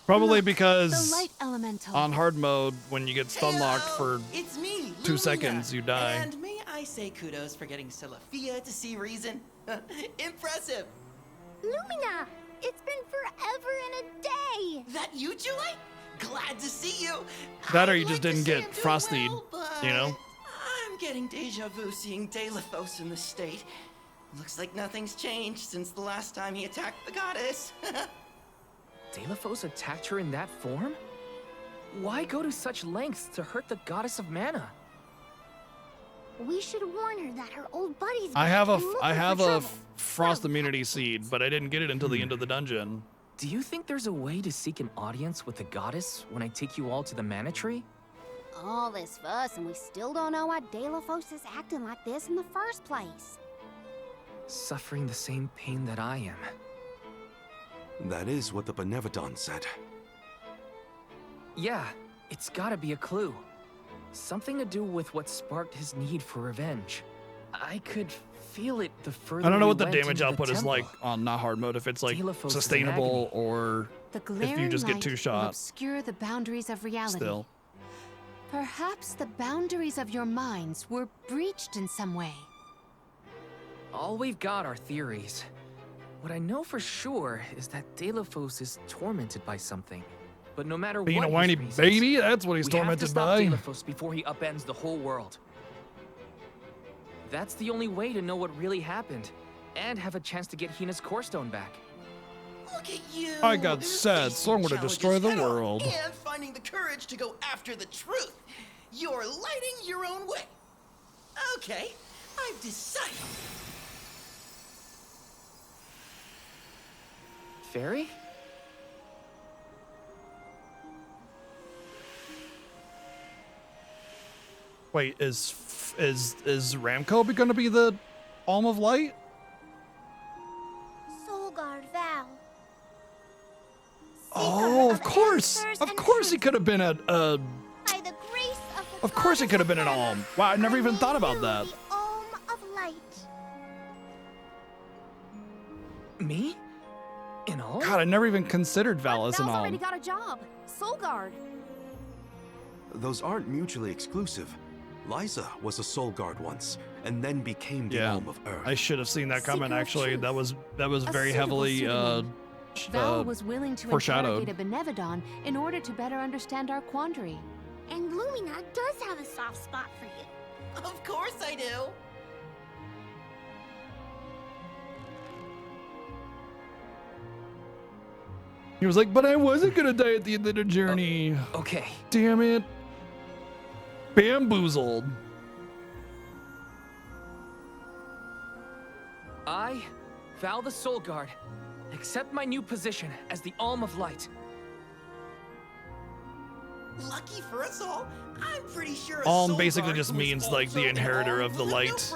Probably Look, because the light elemental. on hard mode, when you get stun locked for It's me, 2 Lumina. seconds, you die. And may I say kudos for getting Celestia to see reason? Impressive. Lumina, it's been forever and a day. That you, Julie? Glad to see you. That or you just didn't get frosted, you know? I'm getting deja vu seeing Delos in the state. Looks like nothing's changed since the last time he attacked the goddess. Delos attacked her in that form? Why go to such lengths to hurt the goddess of mana? We should warn her that her old buddies. I have a back and I looking have for a trouble. frost immunity seed, but I didn't get it until the end of the dungeon. Do you think there's a way to seek an audience with the goddess when I take you all to the mana tree? All this fuss, and we still don't know why Delos is acting like this in the first place. Suffering the same pain that I am. That is what the Benevodon said. Yeah, it's gotta be a clue. Something to do with what sparked his need for revenge. I could feel it the further I don't know we what the went damage into the output is temple. like on not hard mode, if it's like Delos is in sustainable agony. or The if glaring you just get light 2 will shots. obscure the boundaries of reality. Still. Perhaps the boundaries of your minds were breached in some way. All we've got are theories. What I know for sure is that Delos is tormented by something. But no matter Being what a his whiny reasons, baby, that's what he's we have to tormented stop by. Delos before he upends the whole world. That's the only way to know what really happened, and have a chance to get Hina's core stone back. Look at you. I got sad, so I'm gonna destroy the world. And finding the courage to go after the truth. You're lighting your own way. Okay, I've decided. Fairy? Wait, is Ramco gonna be the Alm of Light? Solgard Val. Oh, of course! Of course he could have been a By the grace of the of course he could have been an Alm. Wow, I never even thought about that. Alm of Light. Me? In all? God, I never even considered Val as an Val's already Alm. got a job. Solgard. Those aren't mutually exclusive. Liza was a Soul Guard once, and then became the Yeah, Alm of Earth. I should have seen that coming. Seeker of Actually, truth. that was A very suitable heavily pseudonym. Val uh, was willing to foreshadowed. interrogate a Benevodon in order to better understand our quandary. And Lumina does have a soft spot for you. Of course I do. He was like, but I wasn't gonna die at the end of the journey. Okay. Damn it. Bamboozled. I, Val the Soul Guard, accept my new position as the Alm of Light. Lucky for us all, I'm pretty sure. Alm basically just means like the inheritor of the light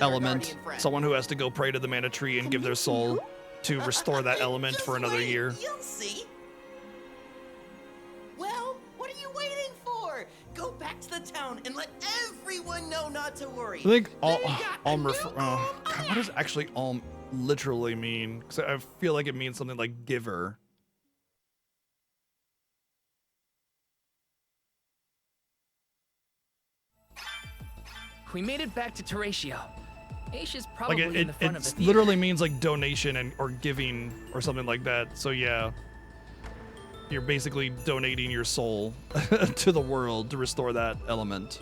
element. Someone who has to go pray to the mana tree and give their soul to restore that element for another year. You'll see. Well, what are you waiting for? Go back to the town and let everyone know not to worry. I think Alm God, what does actually Alm literally mean? Because I feel like it means something like giver. We made it back to Teratio. Aisha's probably Like in the front of the it theater. literally means like donation and or giving or something like that. So yeah, you're basically donating your soul to the world to restore that element.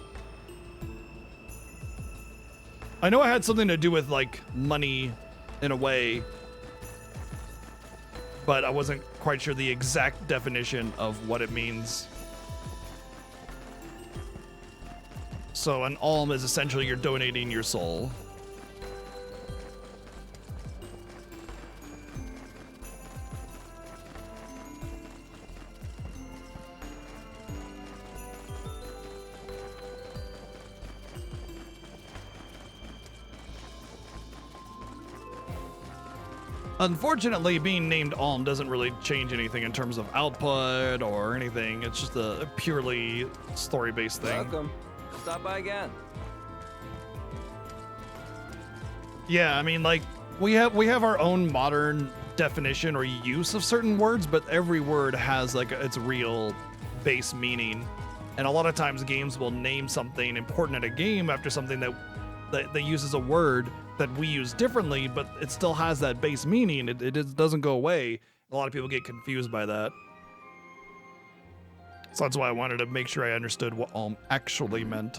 I know it had something to do with like money in a way, but I wasn't quite sure the exact definition of what it means. So an alm is essentially you're donating your soul. Unfortunately, being named Alm doesn't really change anything in terms of output or anything. It's just a purely story-based thing. Welcome. Stop by again. Yeah, I mean, like we have our own modern definition or use of certain words, but every word has like its real base meaning. And a lot of times games will name something important in a game after something that uses a word that we use differently, but it still has that base meaning. It doesn't go away. A lot of people get confused by that. So that's why I wanted to make sure I understood what Alm actually meant.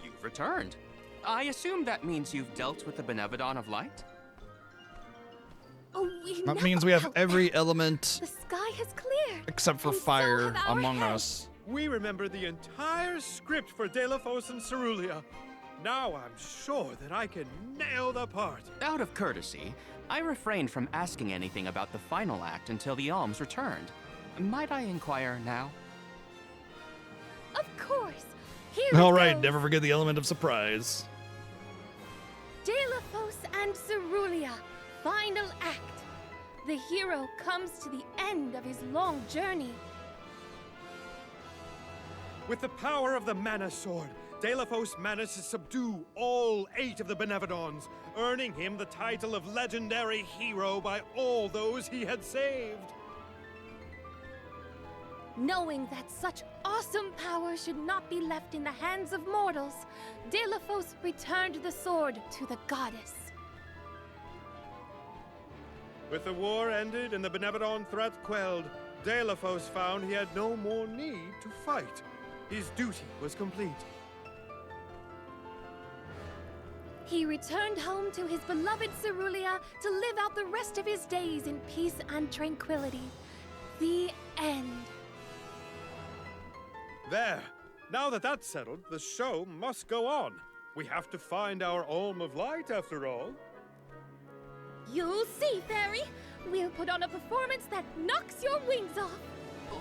You've returned. I assume that means you've dealt with the Benevodon of Light? Oh, we That know means we have about every that. element The sky has cleared. except for And so fire have our among heads. us. We remember the entire script for Delafos and Cerulia. Now I'm sure that I can nail the part. Out of courtesy, I refrained from asking anything about the final act until the alms returned. Might I inquire now? Of course. Here All it right, goes. never forget the element of surprise. Delafos and Cerulia, final act. The hero comes to the end of his long journey. With the power of the Mana Sword, Delafos managed to subdue all 8 of the Benevodons, earning him the title of legendary hero by all those he had saved. Knowing that such awesome power should not be left in the hands of mortals, Delafos returned the sword to the goddess. With the war ended and the Benevodon threat quelled, Delafos found he had no more need to fight. His duty was complete. He returned home to his beloved Cerulia to live out the rest of his days in peace and tranquility. The end. There. Now that that's settled, the show must go on. We have to find our Alm of Light, after all. You'll see, Fairy. We'll put on a performance that knocks your wings off.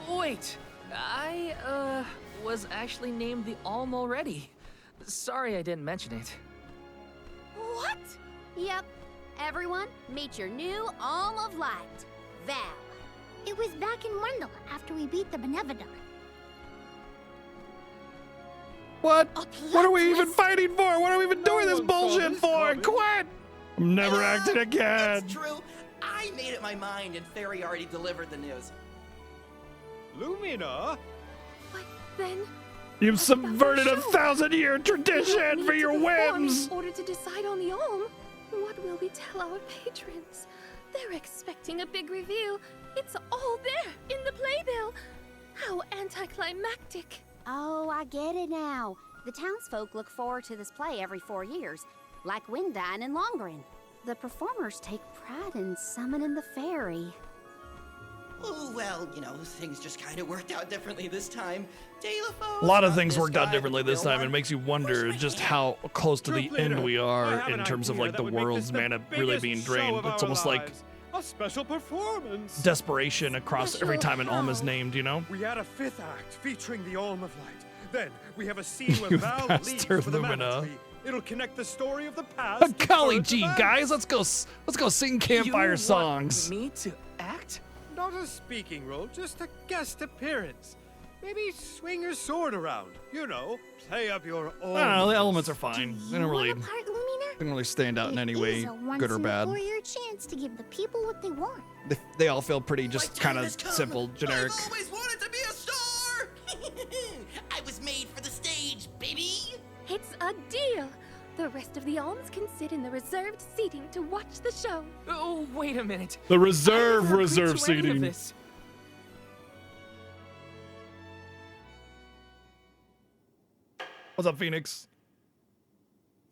Wait, I, was actually named the Alm already. Sorry I didn't mention it. What? Yep. Everyone, meet your new Alm of Light, Val. It was back in Wendell after we beat the Benevodon. What? What are we even fighting for? What are we even doing this bullshit for? Quit! I'm never acting again. It's true. I made up my mind and Fairy already delivered the news. Lumina? But then... You've subverted a 1,000-year tradition for your whims! In order to decide on the Alm, what will we tell our patrons? They're expecting a big reveal. It's all there in the playbill. How anticlimactic. Oh, I get it now. The townsfolk look forward to this play every 4 years, like Windine and Longren. The performers take pride in summoning the fairy. Oh, well, you know, things just kind of worked out differently this time. Delafos, A lot of not things this worked out guy, differently this no time. It one. makes you wonder just how close to the Troop end leader, we I are have in an terms of idea like the that would make world's this the mana really biggest being show drained. of It's our almost like lives. A special performance. desperation across every time an Alm is named, you know? We add a 5th act featuring the Alm of Light. Then we have a scene where You Val bastard, leaves for the Lumina. Mana Tree. It'll connect the story of the past. Golly to current gee, events. guys, let's go sing campfire songs. Me to act? Not a speaking role, just a guest appearance. Maybe swing your sword around. You know, play up your own. I don't know, the elements are fine. They don't really, Part Lumina? they don't really stand out in any way, It is a once good or in a bad. 4-year chance to give the people what they want. They all feel pretty just kind of simple, generic. I've always wanted to be a star! I was made for the stage, baby! It's a deal. The rest of the alms can sit in the reserved seating to watch the show. Oh, wait a minute. The reserve I never agreed reserve to any of seating. this. What's up, Phoenix?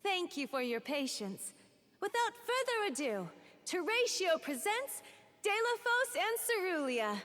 Thank you for your patience. Without further ado, Teratio presents Deilophos and Cerulia.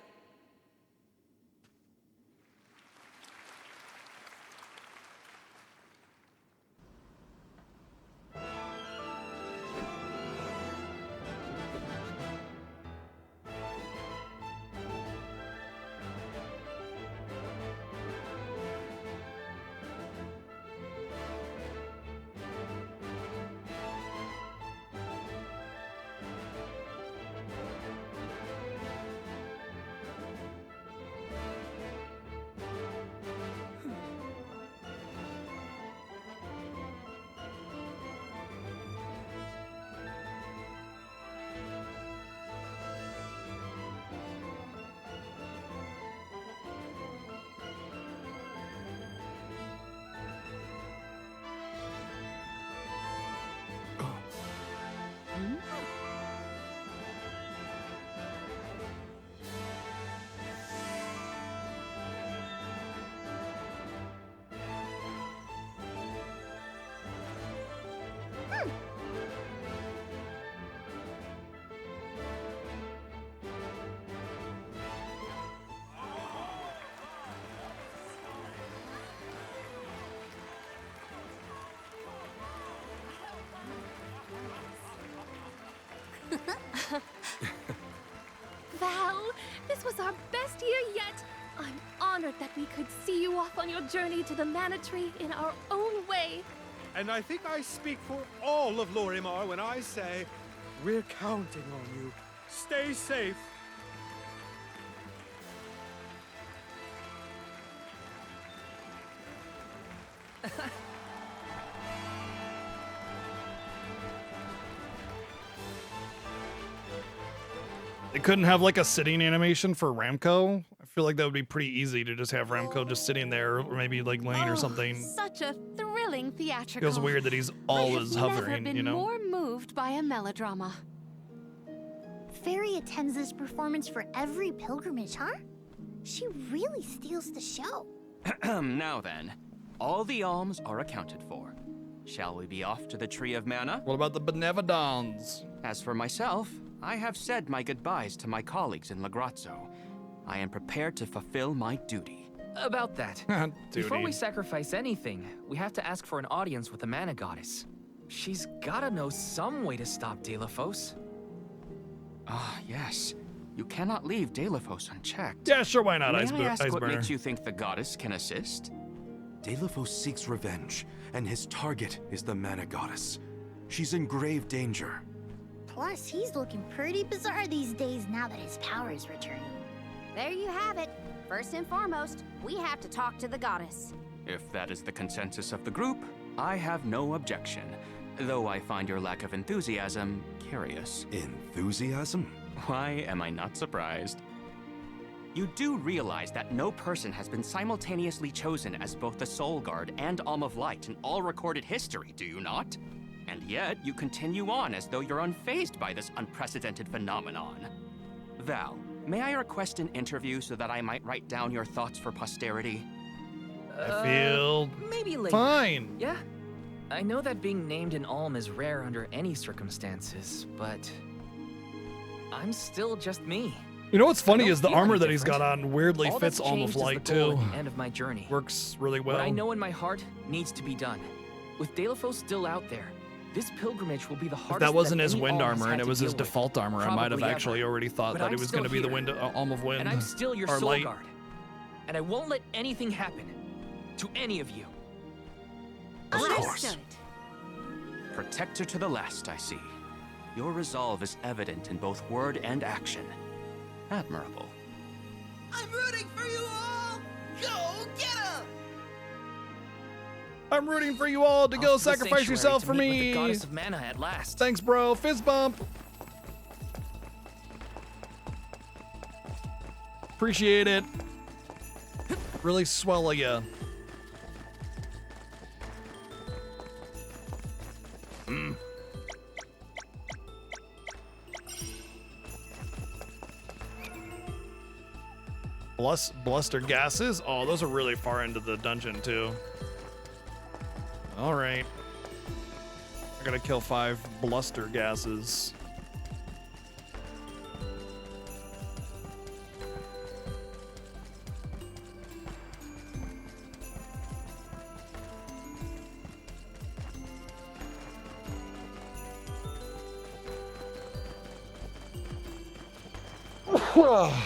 Val, this was our best year yet. I'm honored that we could see you off on your journey to the Mana Tree in our own way. And I think I speak for all of Lorimar when I say, we're counting on you. Stay safe. They couldn't have like a sitting animation for Ramco. I feel like that would be pretty easy to just have Ramco just sitting there, or maybe like laying or something. Such a thrilling theatrical. Feels weird that he's always I've never hovering, been you know? more moved by a melodrama. Fairy attends this performance for every pilgrimage, huh? She really steals the show. Now then, all the alms are accounted for. Shall we be off to the Tree of Mana? What about the Benevodons? As for myself, I have said my goodbyes to my colleagues in Lagrazzo. I am prepared to fulfill my duty. About that, before we sacrifice anything, we have to ask for an audience with the Mana Goddess. She's gotta know some way to stop Deilophos. Ah, yes. You cannot leave Deilophos unchecked. Yeah, sure, why not, May I ask what Iceburner? makes you think the goddess can assist? Deilophos seeks revenge, and his target is the Mana Goddess. She's in grave danger. Plus, he's looking pretty bizarre these days now that his power is returning. There you have it. First and foremost, we have to talk to the goddess. If that is the consensus of the group, I have no objection. Though I find your lack of enthusiasm curious. Enthusiasm? Why am I not surprised? You do realize that no person has been simultaneously chosen as both the Soul Guard and Alm of Light in all recorded history, do you not? And yet, you continue on as though you're unfazed by this unprecedented phenomenon. Val, may I request an interview so that I might write down your thoughts for posterity? I feel maybe later. fine. Yeah. I know that being named an Alm is rare under any circumstances, but I'm still just me. You know what's funny I don't is the feel armor any that he's got different. on weirdly All fits that's Alm of changed is Light the goal too. at the end of my journey. Works really well. What I know in my heart needs to be done. With Deilophos still out there, This pilgrimage will be the If hardest. that wasn't his any wind Alm has armor had and it to was his deal with, default armor, I might have probably actually ever. already thought But that I'm it was still going to be the here, wind Alm of Wind. and I'm still your or soul light. guard. And I won't let anything happen to any of you. Of course. Understood. Protector to the last, I see. Your resolve is evident in both word and action. Admirable. I'm rooting for you all! Go get him! I'm rooting for you all to go Off to the sacrifice sanctuary yourself to for meet with me. the goddess of mana at last. Thanks, bro. Fist bump. Appreciate it. Really swell of ya. Bluster gases? Oh, those are really far into the dungeon, too. All right. I gotta kill 5 bluster gases. Oh.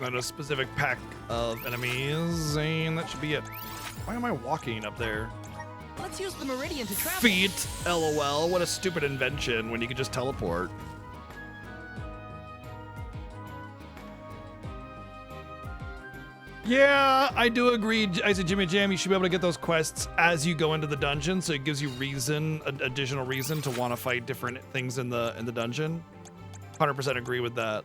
Not a specific pack of enemies, and that should be it. Why am I walking up there? Let's use the meridian to travel. Feet, lol. What a stupid invention when you could just teleport. Yeah, I do agree. I said Jimmy Jam, you should be able to get those quests as you go into the dungeon, so it gives you reason, an additional reason to want to fight different things in the dungeon. 100% agree with that.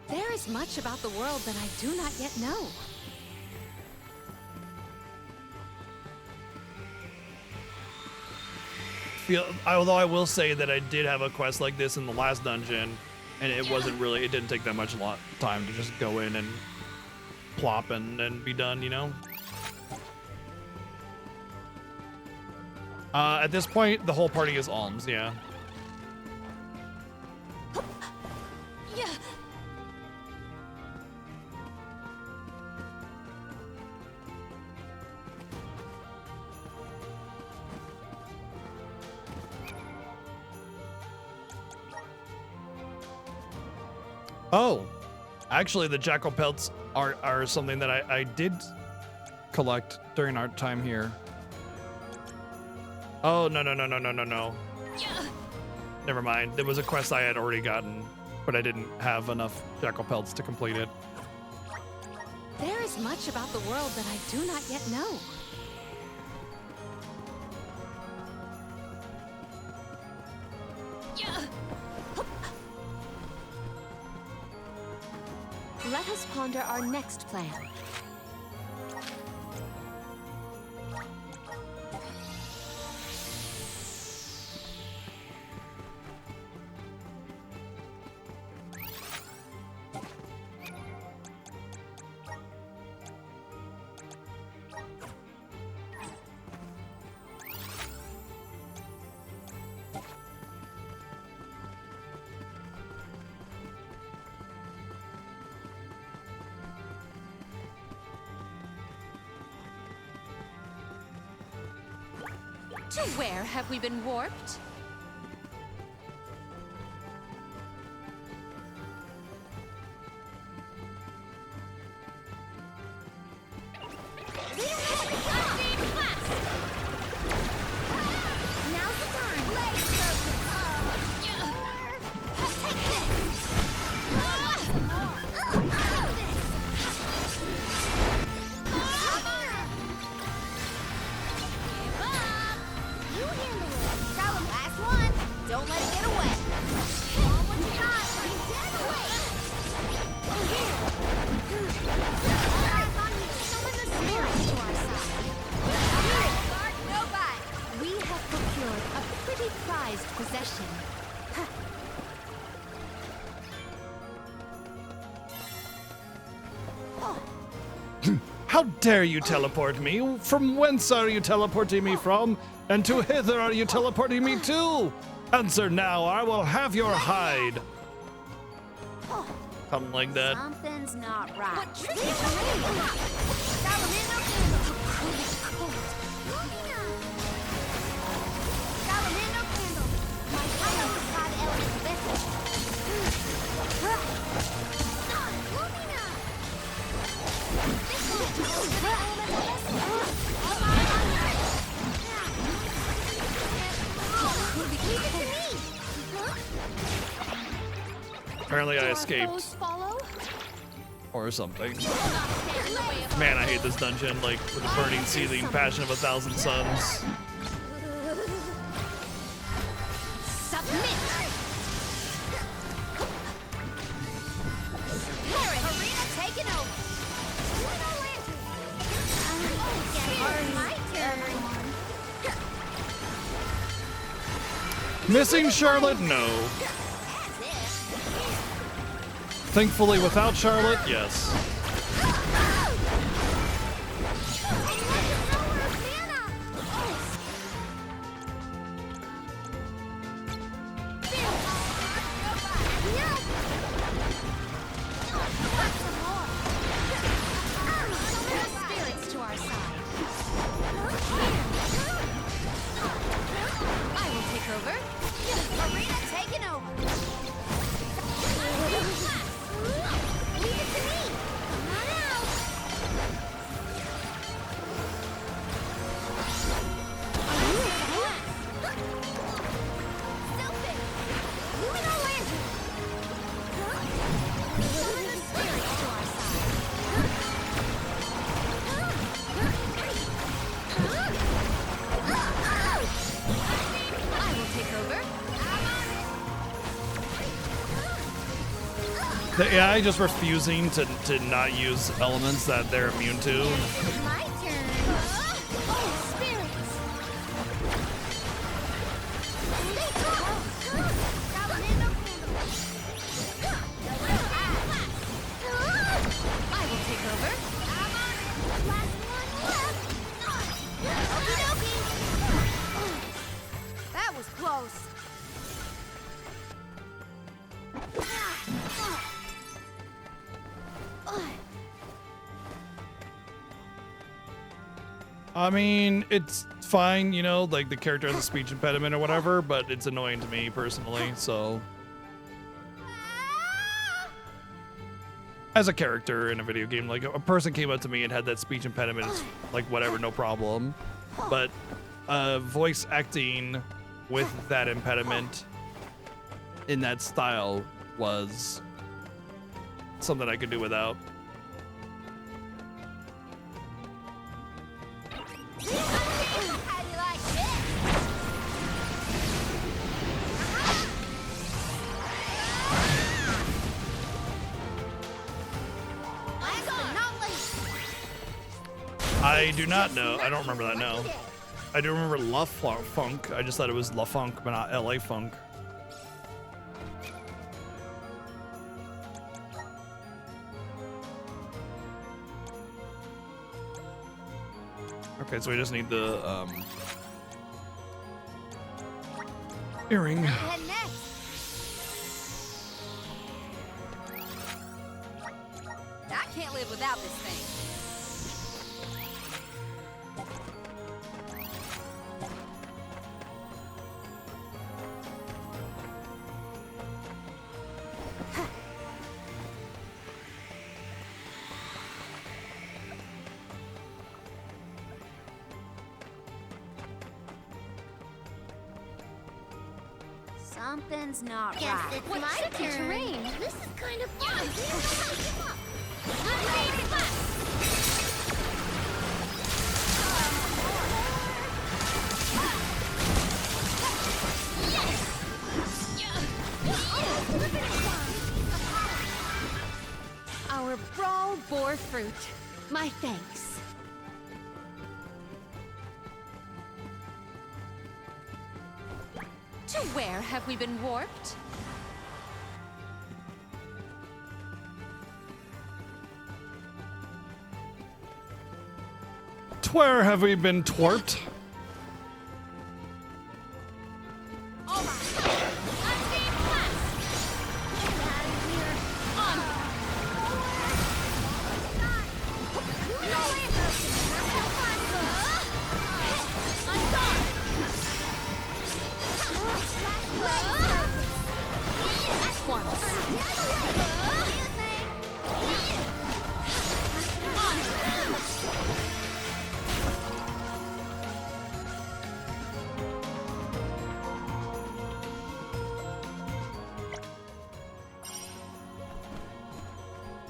There is much about the world that I do not yet know. Although I will say that I did have a quest like this in the last dungeon, and it wasn't really, it didn't take that much time to just go in and plop and be done, you know? At this point, the whole party is alms, yeah. Yeah. Oh, actually, the jackal pelts are something that I did collect during our time here. Oh, no. Never mind. There was a quest I had already gotten, but I didn't have enough jackal pelts to complete it. There is much about the world that I do not yet know. Let us ponder our next plan. To where have we been warped? Now's the time. Legs You handle it. Tell him last one. Don't let it get away. On what you got. Dead away. Here. Summon the spirits to our How dare you teleport me? From whence are you teleporting me from? And to hither are you teleporting me to? Answer now, or I will have your hide. Something like that. Something's not right. What tricky terrain! Salamino candle! Salamino candle! My title is God Element Vessel. Lumina! This one! The Elemental Vessel! Leave it to me! Apparently I Do our escaped. foes follow? Or something. Man, I hate this dungeon, like, with the burning, seething passion of 1,000 suns. Submit! Arena taken over! My turn. Missing Charlotte? No. Thankfully, without Charlotte, yes. Spirits to our side. I will take over. Arena taken over. Leave it to me. Come on out. Selfish. Lumina Lantern. Summon the spirits to our I will take over. The AI just refusing to not use elements that they're immune to. My turn. Oh, spirits. Salamino candle. I will take over. Last one left. Okie dokie. That was close. I mean, it's fine, you know, like the character has a speech impediment or whatever, but it's annoying to me personally, so. As a character in a video game, like a person came up to me and had that speech impediment, it's like whatever, no problem. But voice acting with that impediment in that style was something I could do without. How do you like this? I do not know. I don't remember that, no. I do remember La Funk. I just thought it was La Funk, but not LA Funk. Okay, so we just need the earring. Head next. I can't live without this thing. Something's not Guess right. it's my turn. Terrain. This is kind of fun. Our brawl bore fruit. My thanks. To where have we been warped? Where have we been twerped?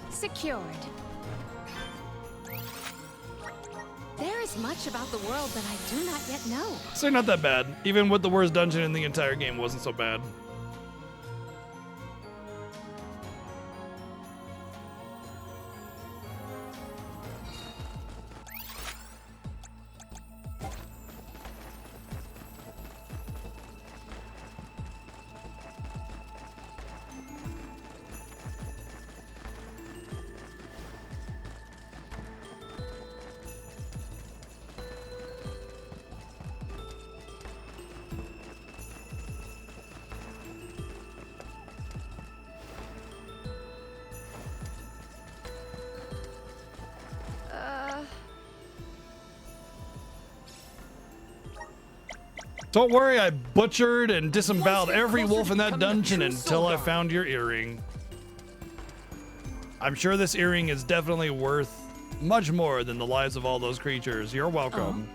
Secured. There is much about the world that I do not yet know. So not that bad. Even with the worst dungeon in the entire game, wasn't so bad. Don't worry, I butchered and disemboweled every wolf in that dungeon until I found your earring. I'm sure this earring is definitely worth much more than the lives of all those creatures. You're welcome.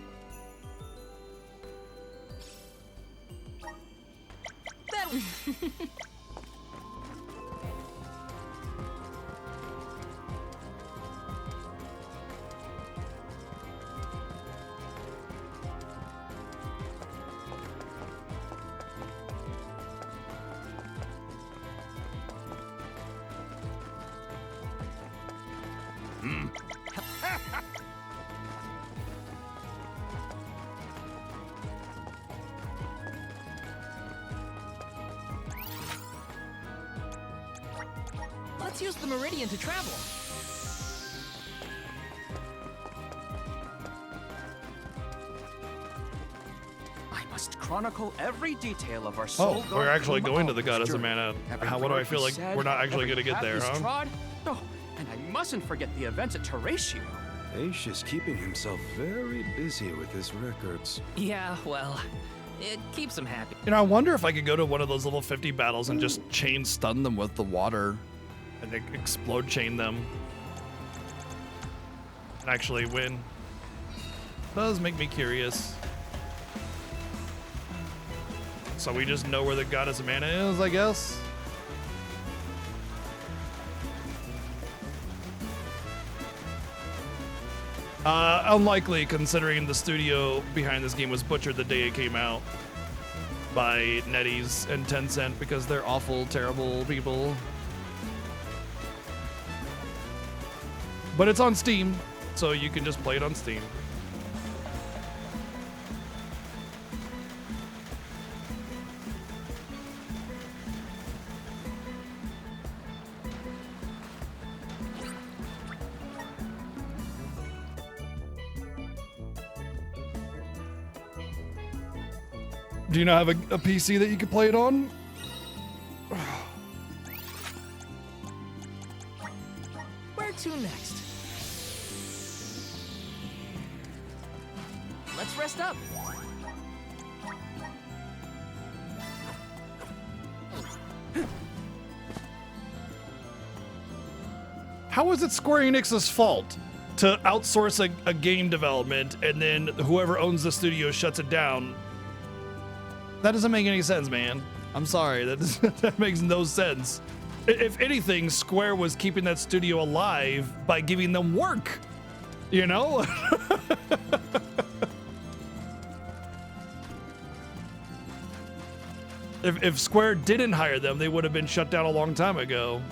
Let's use the Meridian to travel. I must chronicle every detail of our soul. Oh, we're actually going to the Goddess of Mana. What do I feel like we're not actually going to get there, huh? Oh, and I mustn't forget the events at Teratio. Aish is keeping himself very busy with his records. Yeah, well, it keeps him happy. You know, I wonder if I could go to one of those little 50 battles and just chain stun them with the water and explode chain them and actually win. Does make me curious. So we just know where the Goddess of Mana is, I guess. Unlikely, considering the studio behind this game was butchered the day it came out by NetEase and Tencent because they're awful, terrible people. But it's on Steam, so you can just play it on Steam. Do you not have a PC that you could play it on? Where to next? Let's rest up. How is it Square Enix's fault to outsource a game development and then whoever owns the studio shuts it down? That doesn't make any sense, man. I'm sorry, that makes no sense. If anything, Square was keeping that studio alive by giving them work, you know? If Square didn't hire them, they would have been shut down a long time ago.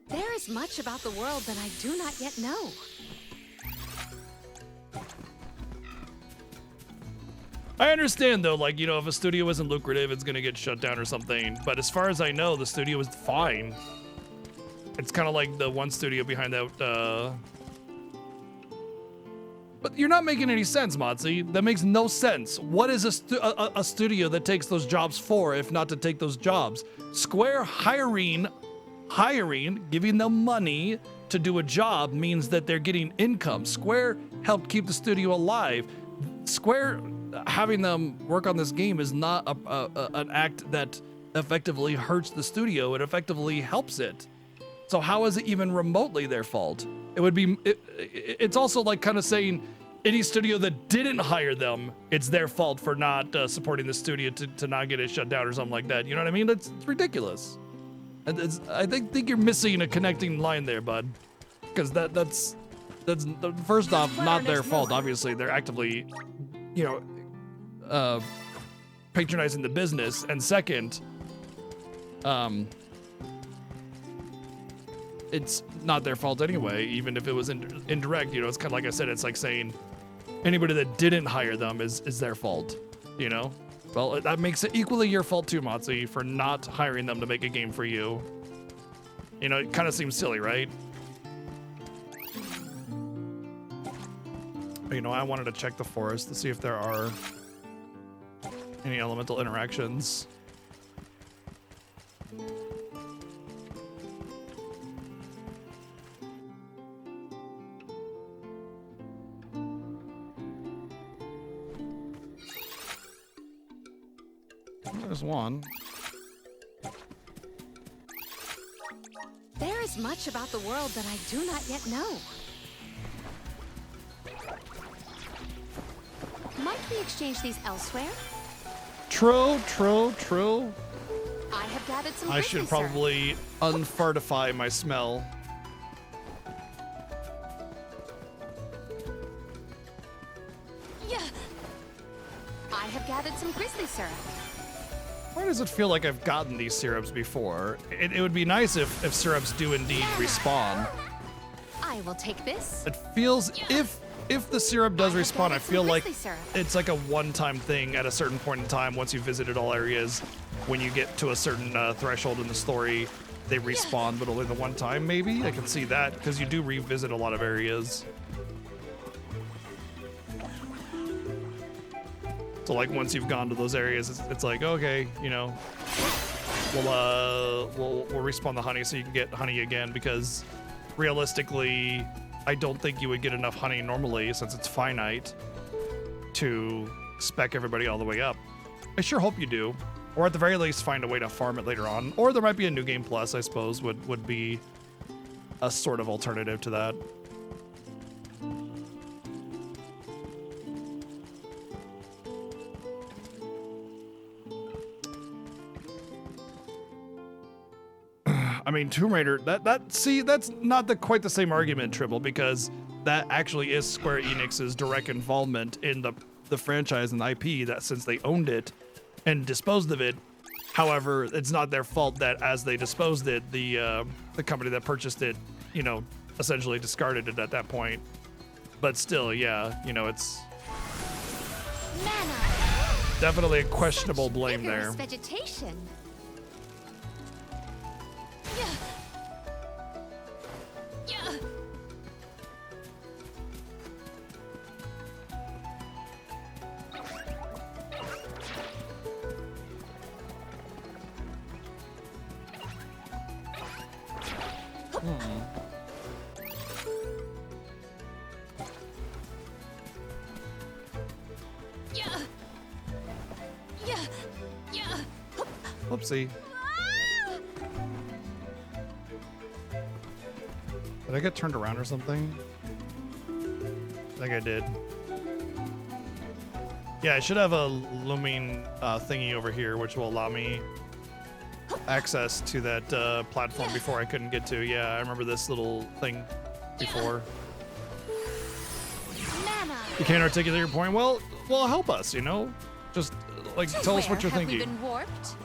There is much about the world that I do not yet know. I understand though, like, you know, if a studio isn't lucrative, it's gonna get shut down or something. But as far as I know, the studio is fine. It's kind of like the one studio behind that. But you're not making any sense, Motzi. That makes no sense. What is a studio that takes those jobs for, if not to take those jobs? Square hiring, giving them money to do a job means that they're getting income. Square helped keep the studio alive. Square having them work on this game is not an act that effectively hurts the studio. It effectively helps it. So how is it even remotely their fault? It would be. It's also like kind of saying any studio that didn't hire them, it's their fault for not supporting the studio to not get it shut down or something like that. You know what I mean? It's ridiculous. I think you're missing a connecting line there, bud. Because that's first off not their fault. Obviously, they're actively, you know, patronizing the business, and second, it's not their fault anyway, even if it was indirect. You know, it's kind of like I said, it's like saying anybody that didn't hire them is their fault, you know? Well, that makes it equally your fault too, Motzi, for not hiring them to make a game for you. You know, it kind of seems silly, right? But, you know, I wanted to check the forest to see if there are any elemental interactions. There's one. There is much about the world that I do not yet know. Might we exchange these elsewhere? True. I have gathered some I should grizzly syrup. probably unfartify my smell. Yeah. I have gathered some grizzly syrup. Why does it feel like I've gotten these syrups before? It would be nice if syrups do indeed respawn. I will take this. It feels, if the syrup does respawn, I feel like grizzly syrup. it's like a one-time thing at a certain point in time once you've visited all areas. When you get to a certain threshold in the story, they respawn, but only the one time, maybe? I can see that, because you do revisit a lot of areas. So like once you've gone to those areas, it's like, okay, you know, we'll respawn the honey so you can get honey again, because realistically, I don't think you would get enough honey normally, since it's finite, to spec everybody all the way up. I sure hope you do, or at the very least find a way to farm it later on, or there might be a new game plus, I suppose, would be a sort of alternative to that. I mean, Tomb Raider, that's not quite the same argument, Tribble, because that actually is Square Enix's direct involvement in the franchise and the IP, that since they owned it and disposed of it. However, it's not their fault that as they disposed it, the company that purchased it, you know, essentially discarded it at that point. But still, yeah, you know, it's definitely a questionable blame there. Vegetation. Yeah. Whoopsie. Did I get turned around or something? I think I did. Yeah, I should have a looming thingy over here, which will allow me access to that platform before I couldn't get to. Yeah, I remember this little thing before. You can't articulate your point? Well, help us, you know? Just, like, tell us what you're thinking. Have we been warped?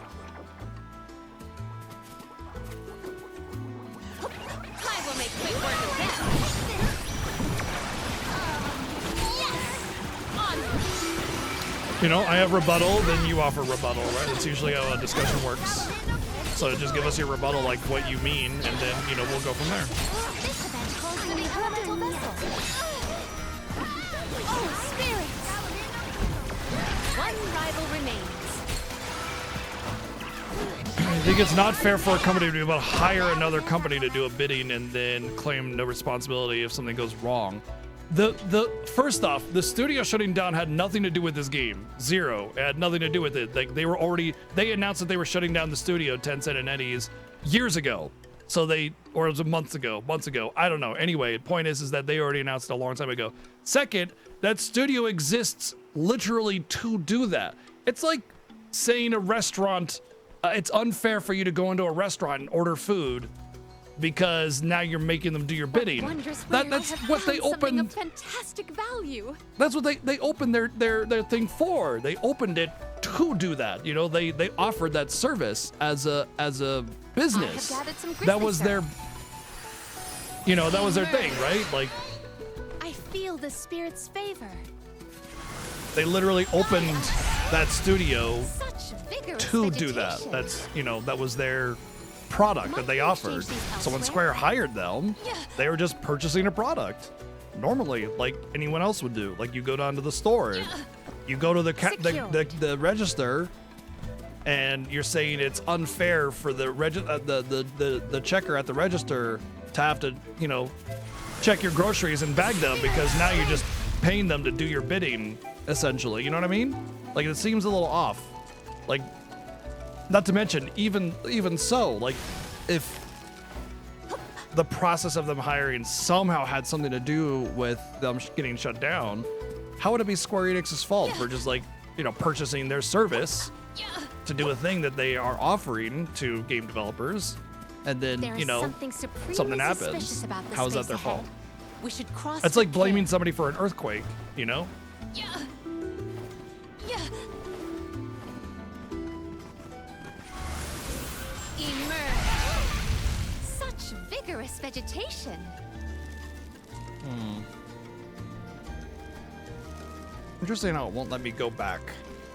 I will make quick work of them. You know, I have rebuttal, then you offer rebuttal, right? That's usually how a discussion works. So just give us your rebuttal, like what you mean, and then, you know, we'll go from there. This event calls for the orbital vessel. Oh, spirits! One rival remains. I think it's not fair for a company to be able to hire another company to do a bidding and then claim no responsibility if something goes wrong. The first off, the studio shutting down had nothing to do with this game. Zero. It had nothing to do with it. Like they announced that they were shutting down the studio, Tencent and NetEase, years ago. So or it was months ago. I don't know. Anyway, the point is that they already announced it a long time ago. Second, that studio exists literally to do that. It's like saying a restaurant, it's unfair for you to go into a restaurant and order food because now you're making them do your bidding. That's what they opened. Of fantastic value. That's what they opened their thing for. They opened it to do that. You know, they offered that service as a business. That was their, you know, that was their thing, right? Like, I feel the spirit's favor. they literally opened that studio Vigorous to do vegetation. that. That's, you know, that was their product that they offered. So when Square hired them, they were just purchasing a product normally, like anyone else would do. Like you go down to the store, you go to the register, and you're saying it's unfair for the checker at the register to have to, you know, check your groceries and bag them because now you're just paying them to do your bidding, essentially. You know what I mean? Like it seems a little off. Like, not to mention, even so, like, if the process of them hiring somehow had something to do with them getting shut down, how would it be Square Enix's fault for just, like, you know, purchasing their service to do a thing that they are offering to game developers, and then, you know, something happens? How is that their fault? We should cross. It's like blaming somebody for an earthquake, you know? Such vigorous vegetation. Interesting how it won't let me go back.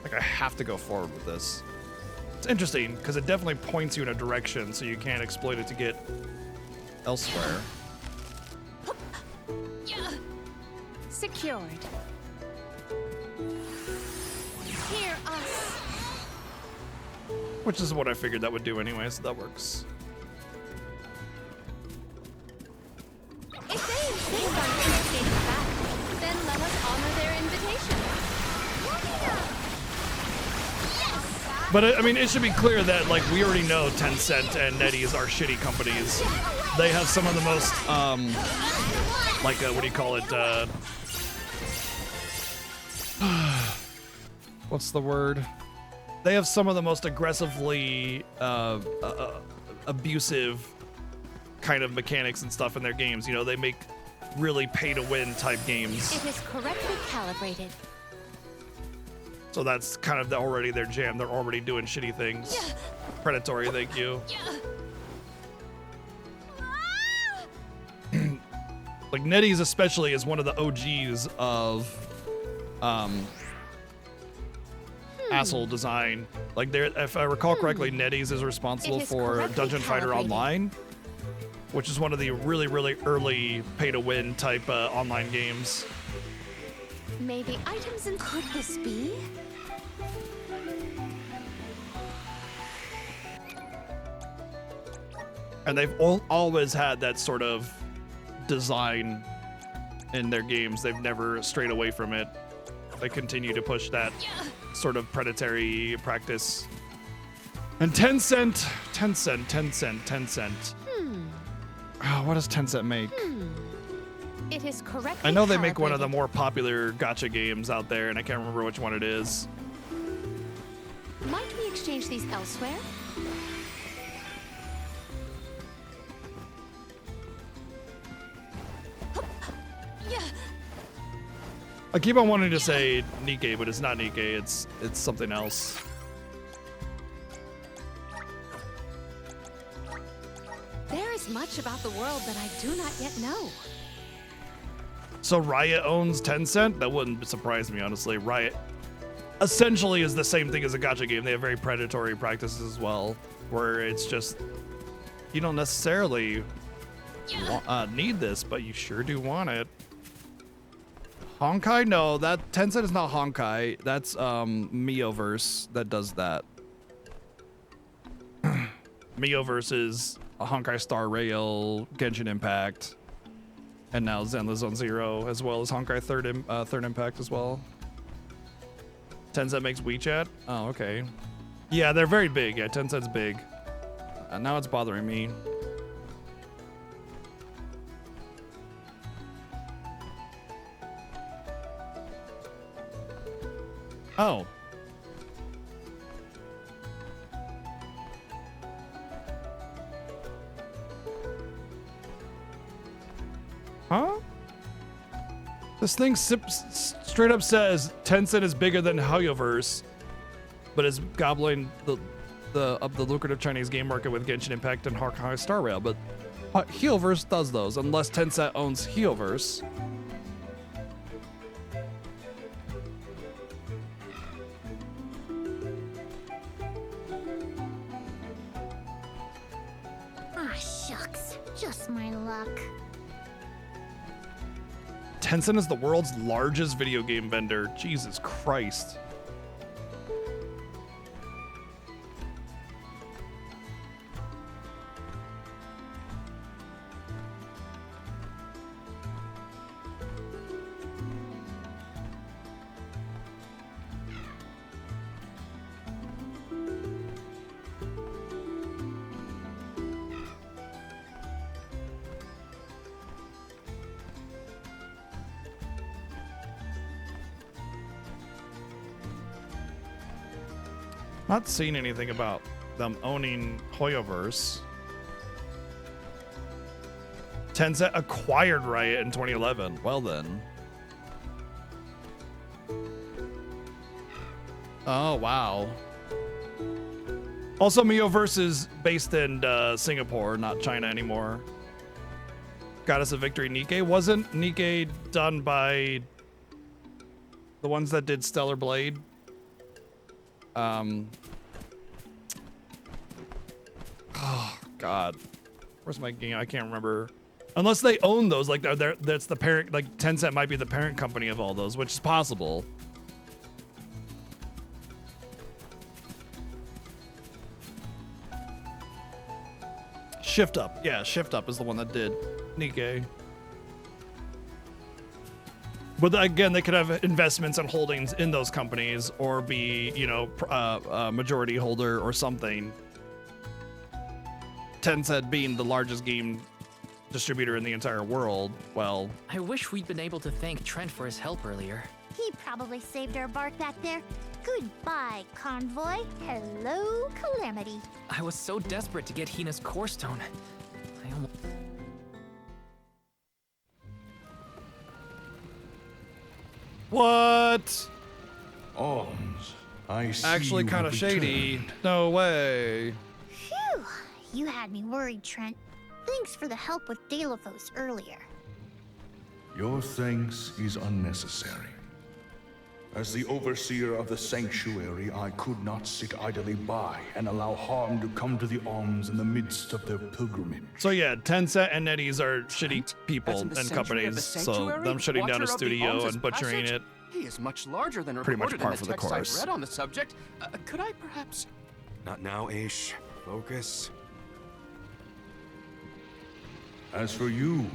Like I have to go forward with this. It's interesting because it definitely points you in a direction, so you can't exploit it to get elsewhere. Secured. Hear us. Which is what I figured that would do anyway, so that works. If they insist on instigating a battle, then let us honor their invitation. But I mean, it should be clear that, like, we already know Tencent and NetEase are shitty companies. They have some of the most, like, what do you call it? What's the word? They have some of the most aggressively abusive kind of mechanics and stuff in their games. You know, they make really pay-to-win type games. It is correctly calibrated. So that's kind of already their jam. They're already doing shitty things. Predatory, thank you. Like NetEase especially is one of the OGs of asshole design. Like if I recall correctly, NetEase is responsible for Dungeon Fighter Online, which is one of the really, really early pay-to-win type online games. Maybe items in. Could this be? And they've always had that sort of design in their games. They've never strayed away from it. They continue to push that sort of predatory practice. And Tencent. Oh, what does Tencent make? It is correctly I know they make one of calibrated. the more popular gacha games out there, and I can't remember which one it is. Might we exchange these elsewhere? I keep on wanting to say Nikkei, but it's not Nikkei. It's something else. There is much about the world that I do not yet know. So Riot owns Tencent? That wouldn't surprise me, honestly. Riot essentially is the same thing as a gacha game. They have very predatory practices as well, where it's just you don't necessarily need this, but you sure do want it. Honkai? No, that Tencent is not Honkai. That's Miiverse that does that. Miiverse is a Honkai Star Rail, Genshin Impact, and now Zenless Zone Zero, as well as Honkai Third Impact as well. Tencent makes WeChat? Oh, okay. Yeah, they're very big. Yeah, Tencent's big. Now it's bothering me. Oh. Huh? This thing straight up says Tencent is bigger than Hoyoverse, but is gobbling the lucrative Chinese game market with Genshin Impact and Honkai Star Rail. But Hoyoverse does those, unless Tencent owns Hoyoverse. Ah, shucks. Just my luck. Tencent is the world's largest video game vendor. Jesus Christ. Not seeing anything about them owning Hoyoverse. Tencent acquired Riot in 2011. Well then. Oh, wow. Also, Miiverse is based in Singapore, not China anymore. Goddess of Victory Nikke. Wasn't Nikke done by the ones that did Stellar Blade? Oh God, where's my game? I can't remember. Unless they own those, like that's the parent. Like Tencent might be the parent company of all those, which is possible. Shift Up, yeah, Shift Up is the one that did Nikke. But again, they could have investments and holdings in those companies, or be, you know, a majority holder or something. Tencent being the largest game distributor in the entire world, well... I wish we'd been able to thank Trent for his help earlier. He probably saved our bark back there. Goodbye, Convoy. Hello, Calamity. I was so desperate to get Hina's Core Stone. I almost... What? Alms, I see actually you kind of have shady. returned. No way. Phew. You had me worried, Trent. Thanks for the help with Deilophos earlier. Your thanks is unnecessary. As the overseer of the sanctuary, I could not sit idly by and allow harm to come to the Alms in the midst of their pilgrimage. So yeah, Tencent and NetEase are shitty people in the and sanctuary of the companies, so sanctuary? them shutting down a Watcher of the studio Alms' and butchering passage? it. He is much larger than Pretty much reported par in for the the text course. I've read on the subject. Could I perhaps... Not now, Aish. Focus. As for you,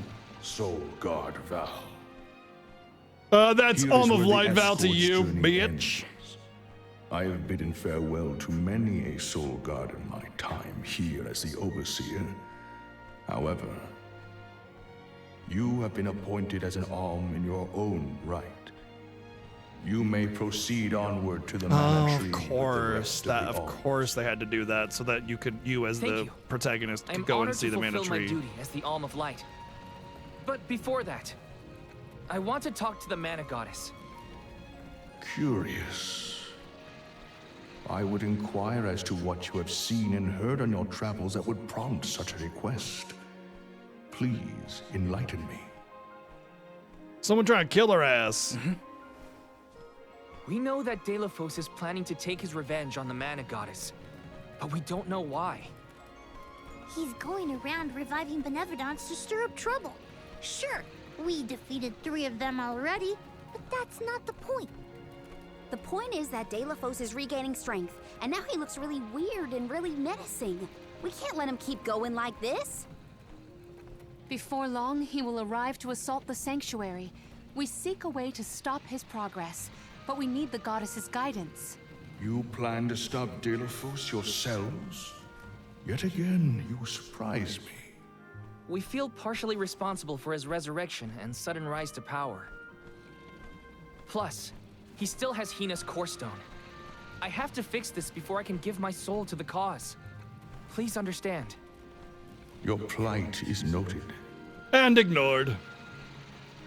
Soul Guard Val. That's Here Alm is of where the Light Val to escort's you, journey bitch. ends. I have bidden farewell to many a Soul Guard in my time here as the Overseer. However, you have been appointed as an Alm in your own right. You may proceed onward to the Mana Tree. Of course, of course they had to do that so that you as Thank the you. protagonist I could am go honored and see to the Mana fulfill my Tree. duty as the Alm of Light. But before that, I want to talk to the Mana Goddess. Curious. I would inquire as to what you have seen and heard on your travels that would prompt such a request. Please enlighten me. Someone trying to kill her ass. We know that Deilephos is planning to take his revenge on the Mana Goddess, but we don't know why. He's going around reviving Benevodons to stir up trouble. Sure, we defeated 3 of them already, but that's not the point. The point is that Deilephos is regaining strength, and now he looks really weird and really menacing. We can't let him keep going like this. Before long, he will arrive to assault the sanctuary. We seek a way to stop his progress, but we need the goddess's guidance. You plan to stop Deilephos yourselves? Yet again, you surprise me. We feel partially responsible for his resurrection and sudden rise to power. Plus, he still has Hina's Core Stone. I have to fix this before I can give my soul to the cause. Please understand. Your plight is noted. And ignored.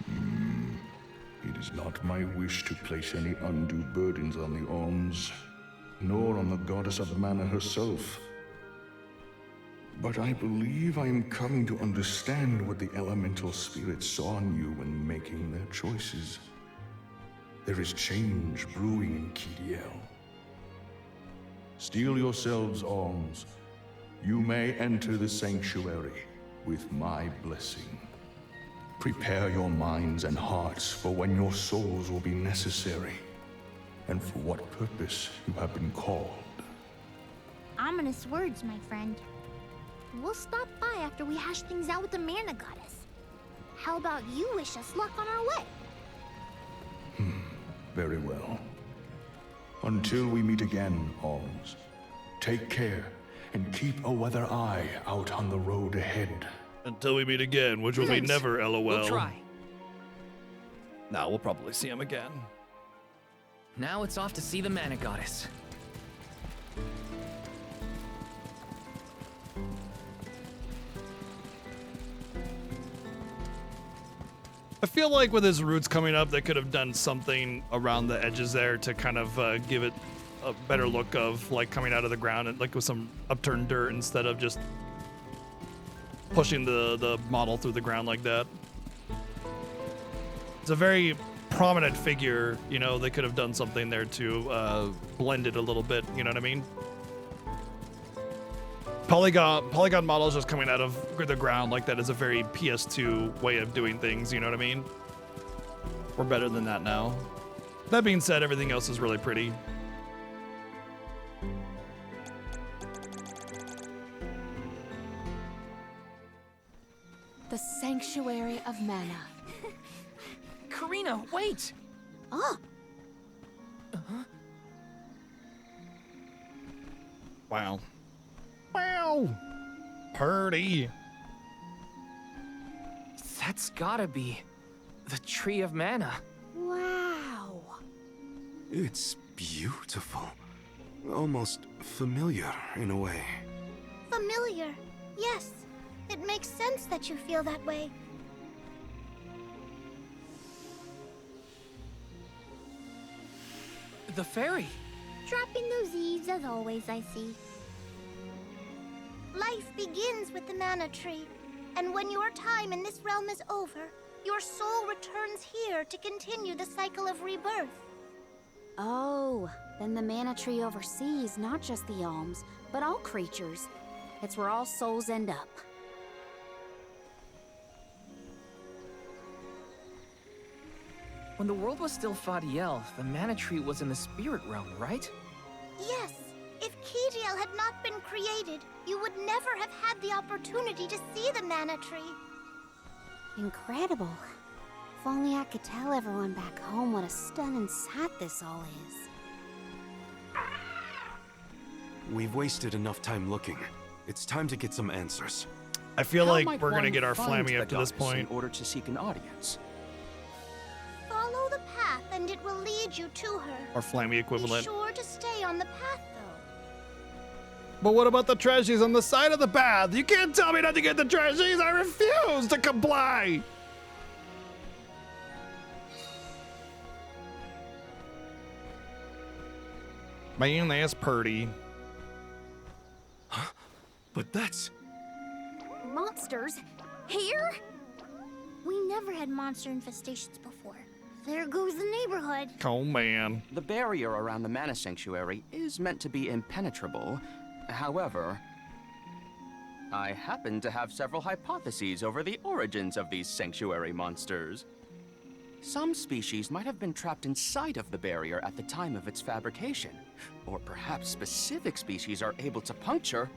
It is not my wish to place any undue burdens on the Alms, nor on the goddess of mana herself. But I believe I am coming to understand what the elemental spirits saw in you when making their choices. There is change brewing in Kidiel. Steel yourselves, Alms. You may enter the sanctuary with my blessing. Prepare your minds and hearts for when your souls will be necessary, and for what purpose you have been called. Ominous words, my friend. We'll stop by after we hash things out with the Mana Goddess. How about you wish us luck on our way? Very well. Until we meet again, Alms, take care and keep a weather eye out on the road ahead. Until we meet again, which will be Thanks. never, LOL. We'll try. Nah, we'll probably see him again. Now it's off to see the Mana Goddess. I feel like with his roots coming up, they could have done something around the edges there to kind of give it a better look of like coming out of the ground and like with some upturned dirt instead of just pushing the model through the ground like that. It's a very prominent figure, you know, they could have done something there to blend it a little bit, you know what I mean? Polygon models just coming out of the ground like that is a very PS2 way of doing things, you know what I mean? We're better than that now. That being said, everything else is really pretty. The Sanctuary of Mana. Karina, wait! Oh! Wow. Wow! Purdy. That's gotta be the Tree of Mana. Wow! It's beautiful. Almost familiar in a way. Familiar. Yes. It makes sense that you feel that way. The fairy. Dropping those eaves as always, I see. Life begins with the Mana Tree, and when your time in this realm is over, your soul returns here to continue the cycle of rebirth. Oh, then the Mana Tree oversees not just the Alms, but all creatures. It's where all souls end up. When the world was still Fadiel, the Mana Tree was in the spirit realm, right? Yes. If Kidiel had not been created, you would never have had the opportunity to see the Mana Tree. Incredible. If only I could tell everyone back home what a stunning sight this all is. We've wasted enough time looking. It's time to get some answers. I feel How like might we're gonna one get our find Flammy the up to this goddess point. in order to seek an audience? Follow the path and it will lead you to her. Our Flammy Be equivalent. sure to stay on the path, though. But what about the treasures on the side of the path? You can't tell me not to get the treasures! I refuse to comply! Man, that's pretty. But that's... Monsters? Here? We never had monster infestations before. There goes the neighborhood. Oh man. The barrier around the Mana Sanctuary is meant to be impenetrable. However, I happen to have several hypotheses over the origins of these sanctuary monsters. Some species might have been trapped inside of the barrier at the time of its fabrication, or perhaps specific species are able to puncture.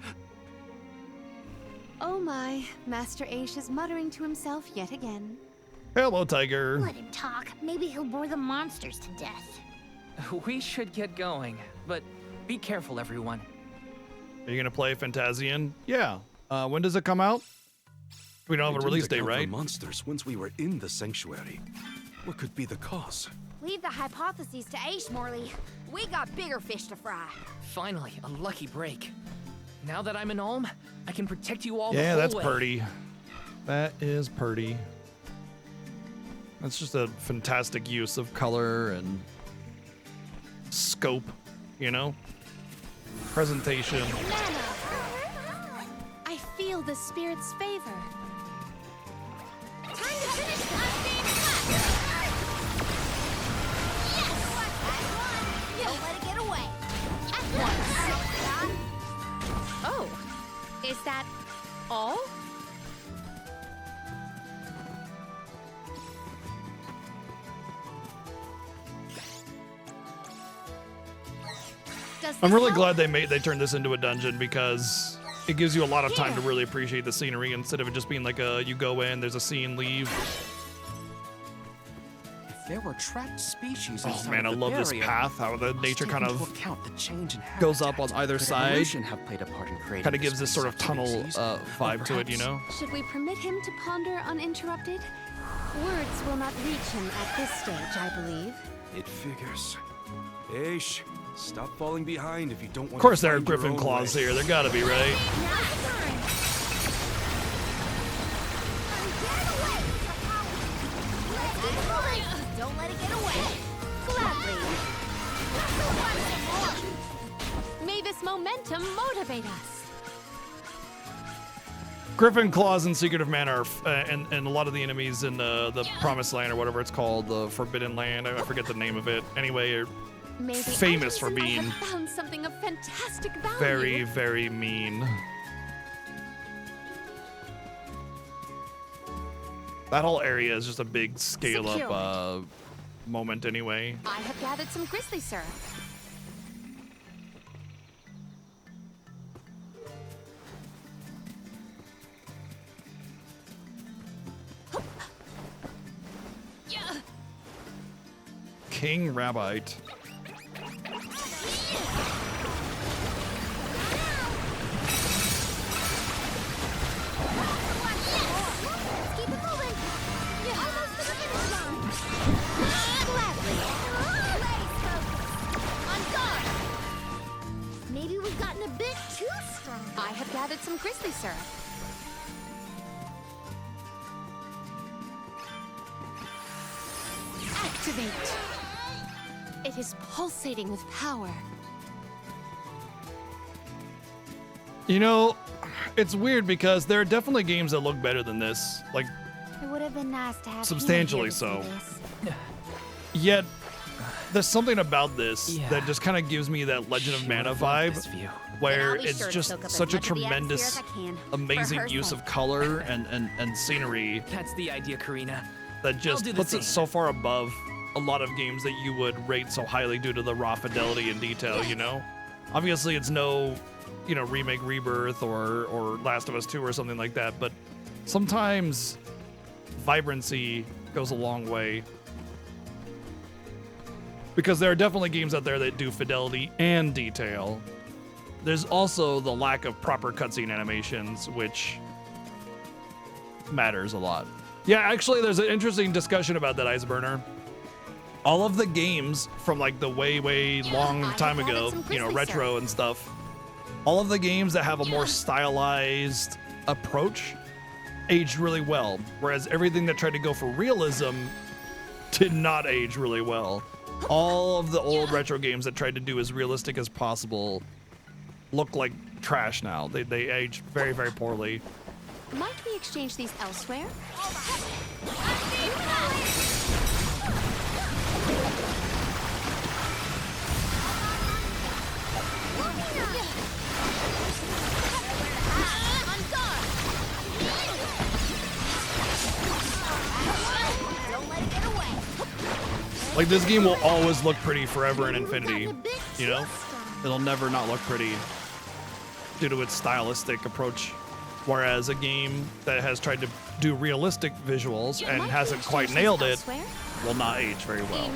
Oh my, Master Aish is muttering to himself yet again. Hello, Tiger. Let him talk. Maybe he'll bore the monsters to death. We should get going, but be careful, everyone. Are you gonna play Fantasian? Yeah. When does it come out? We don't have a release date, right? Monsters once we were in the sanctuary. What could be the cause? Leave the hypotheses to Aish, Morley. We got bigger fish to fry. Finally, a lucky break. Now that I'm an Ulm, I can protect you all the Yeah, whole that's way. purty. That is purty. That's just a fantastic use of color and scope, you know? Presentation. I feel the spirit's favor. Time to finish last day in class. Yes! Don't let it get away. At once. Oh, is that all? I'm really glad they turned this into a dungeon because it gives you a lot of time to really appreciate the scenery instead of it just being like you go in, there's a scene, leave. If there were trapped species Oh inside man, I of the love this barrier, path, how the must nature take kind into of account the change in goes up on habitat. either Could side. evolution have played a part in creating Kind of this gives this sort of tunnel species? vibe to it, you know? Should we permit him to ponder uninterrupted? Words will not reach him at this stage, I believe. It figures. Aish, stop falling behind if you don't want to. Of course there are find your Griffin own claws way. here, there gotta be, right? Don't let it get away. Gladly. May this momentum motivate us. Griffin claws in Secret of Mana are, and a lot of the enemies in the Promised Land or whatever it's called, the Forbidden Land, I forget the name of it. Anyway, are May the famous for items I being have found something of fantastic value. very, very mean. That whole area is just a big scale up moment anyway. I have gathered some grizzly syrup. King Rabbite. Keep it moving. You're almost to the finish line. Gladly. On guard. Maybe we've gotten a bit too strong. I have gathered some grizzly syrup. Activate. It is pulsating with power. You know, it's weird because there are definitely games that look better than this. Like, It would have been nice to have substantially him here to see so. this. Yet, there's something about this Yeah. that just kind of gives me that Legend of Mana vibe, where Then I'll be it's sure to just soak up as such a much of the atmosphere tremendous, as I can, for amazing her use sake. of color and scenery That's the idea, Karina. that just do the puts it same. so far above a lot of games that you would rate so highly due to the raw fidelity and detail, you know? Obviously, it's no, you know, remake Rebirth or Last of Us 2 or something like that, but sometimes vibrancy goes a long way. Because there are definitely games out there that do fidelity and detail. There's also the lack of proper cutscene animations, which matters a lot. Yeah, actually, there's an interesting discussion about that, Iceburner. All of the games from like the way long time ago, you know, retro and stuff, all of the games that have a more stylized approach aged really well, whereas everything that tried to go for realism did not age really well. All of the old retro games that tried to do as realistic as possible look like trash now. They age very, very poorly. Might we exchange these elsewhere? Like, this game will always look pretty forever in infinity, you know? It'll never not look pretty due to its stylistic approach. Whereas a game that has tried to do realistic visuals and hasn't quite nailed it will not age very well.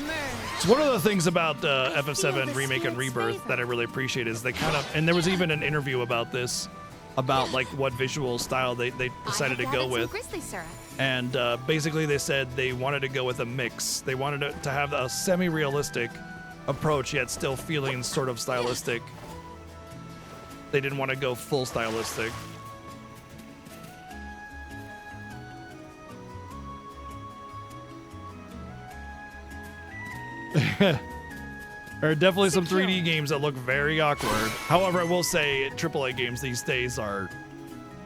It's one of the things about FF7 Remake and Rebirth that I really appreciate is they kind of, and there was even an interview about this, about like what visual style they decided to go with. And basically they said they wanted to go with a mix. They wanted it to have a semi-realistic approach, yet still feeling sort of stylistic. They didn't want to go full stylistic. There are definitely some 3D games that look very awkward. However, I will say AAA games these days are,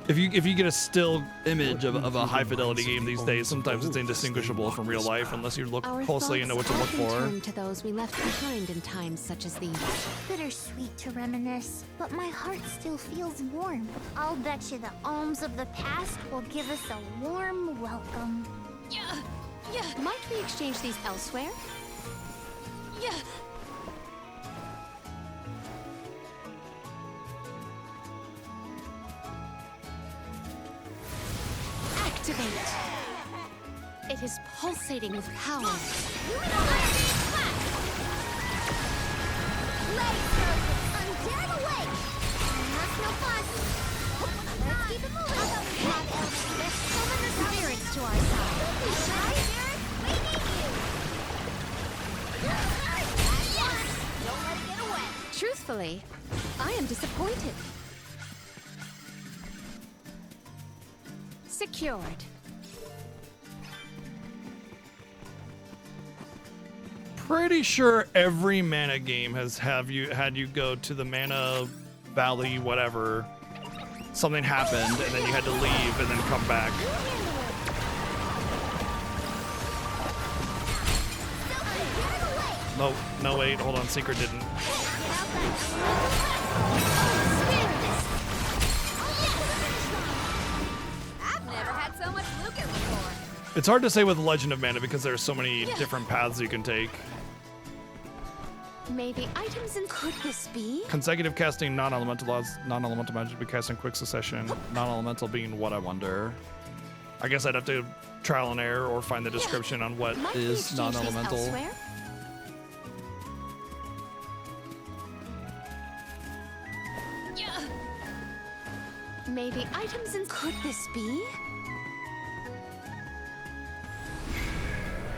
if you get a still image of a high fidelity game these days, sometimes it's indistinguishable from real life unless you look closely and know what to look for. Turn to those we left behind in times such as these. Bittersweet to reminisce, but my heart still feels warm. I'll bet you the alms of the past will give us a warm welcome. Might we exchange these elsewhere? Activate. It is pulsating with power. Undead awake! That's no fun. Let's keep it moving. Let's summon the spirits to our side. We need you. Don't let it get away. Truthfully, I am disappointed. Secured. Pretty sure every mana game has had you go to the mana valley, whatever. Something happened, and then you had to leave and then come back. No, wait, hold on. Secret didn't. I've never had so much Lucas before. It's hard to say with Legend of Mana because there are so many different paths you can take. Maybe items in. Could this be? Consecutive casting, non-elemental magic be cast in quick succession. Non-elemental being what, I wonder? I guess I'd have to trial and error or find the description on what is non-elemental. Maybe items in. Could this be?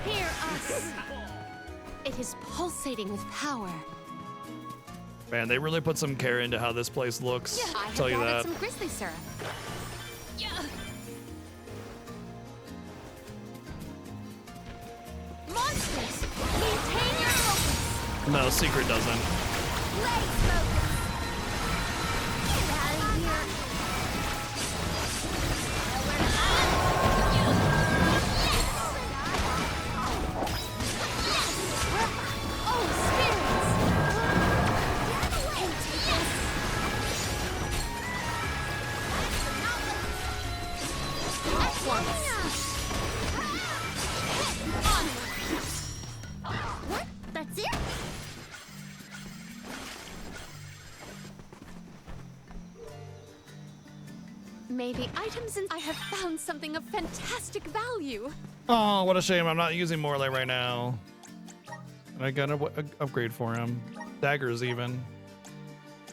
Hear us. It is pulsating with power. Man, they really put some care into how this place looks. I I'll tell you have added that. some grizzly syrup. Monsters, maintain your focus. No, Secret doesn't. Let's focus. Get out of here. Oh, spirits! What? That's it? Maybe items in. I have found something of fantastic value. Oh, what a shame. I'm not using Morley right now. And I got an upgrade for him. Daggers, even.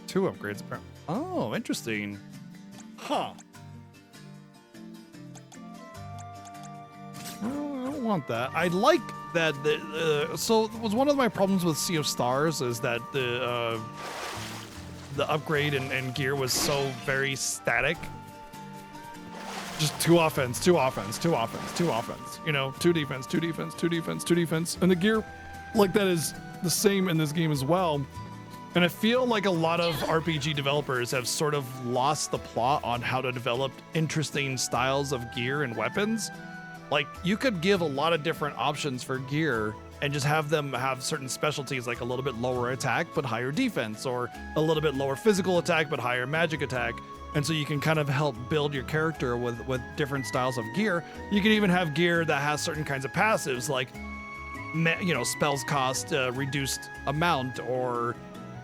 2 upgrades, apparently. Oh, interesting. Huh. Oh, I don't want that. I like that. So, it was one of my problems with Sea of Stars is that the upgrade and gear was so very static. Just 2 offense, 2 offense, 2 offense, 2 offense. You know, 2 defense, 2 defense, 2 defense, 2 defense. And the gear like that is the same in this game as well. And I feel like a lot of RPG developers have sort of lost the plot on how to develop interesting styles of gear and weapons. Like, you could give a lot of different options for gear and just have them have certain specialties, like a little bit lower attack but higher defense, or a little bit lower physical attack but higher magic attack. And so you can kind of help build your character with different styles of gear. You can even have gear that has certain kinds of passives, like spells cost reduced amount, or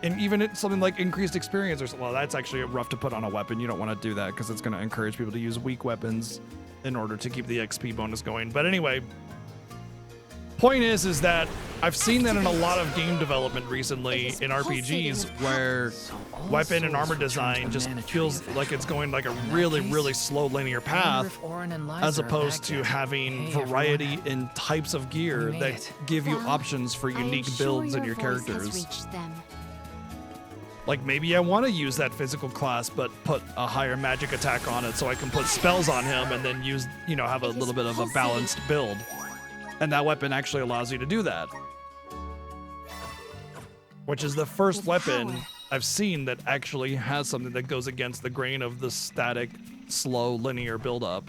even something like increased experience or something. Well, that's actually rough to put on a weapon. You don't want to do that because it's going to encourage people to use weak weapons in order to keep the XP bonus going. But anyway, point is that I've seen that in a lot of game development recently in RPGs where weapon and armor design just feels like it's going like a really, really slow linear path, as opposed to having variety in types of gear that give you options for unique builds in your characters. Like maybe I want to use that physical class, but put a higher magic attack on it so I can put spells on him and then use, have a little bit of a balanced build. And that weapon actually allows you to do that. Which is the first weapon I've seen that actually has something that goes against the grain of the static, slow, linear build-up.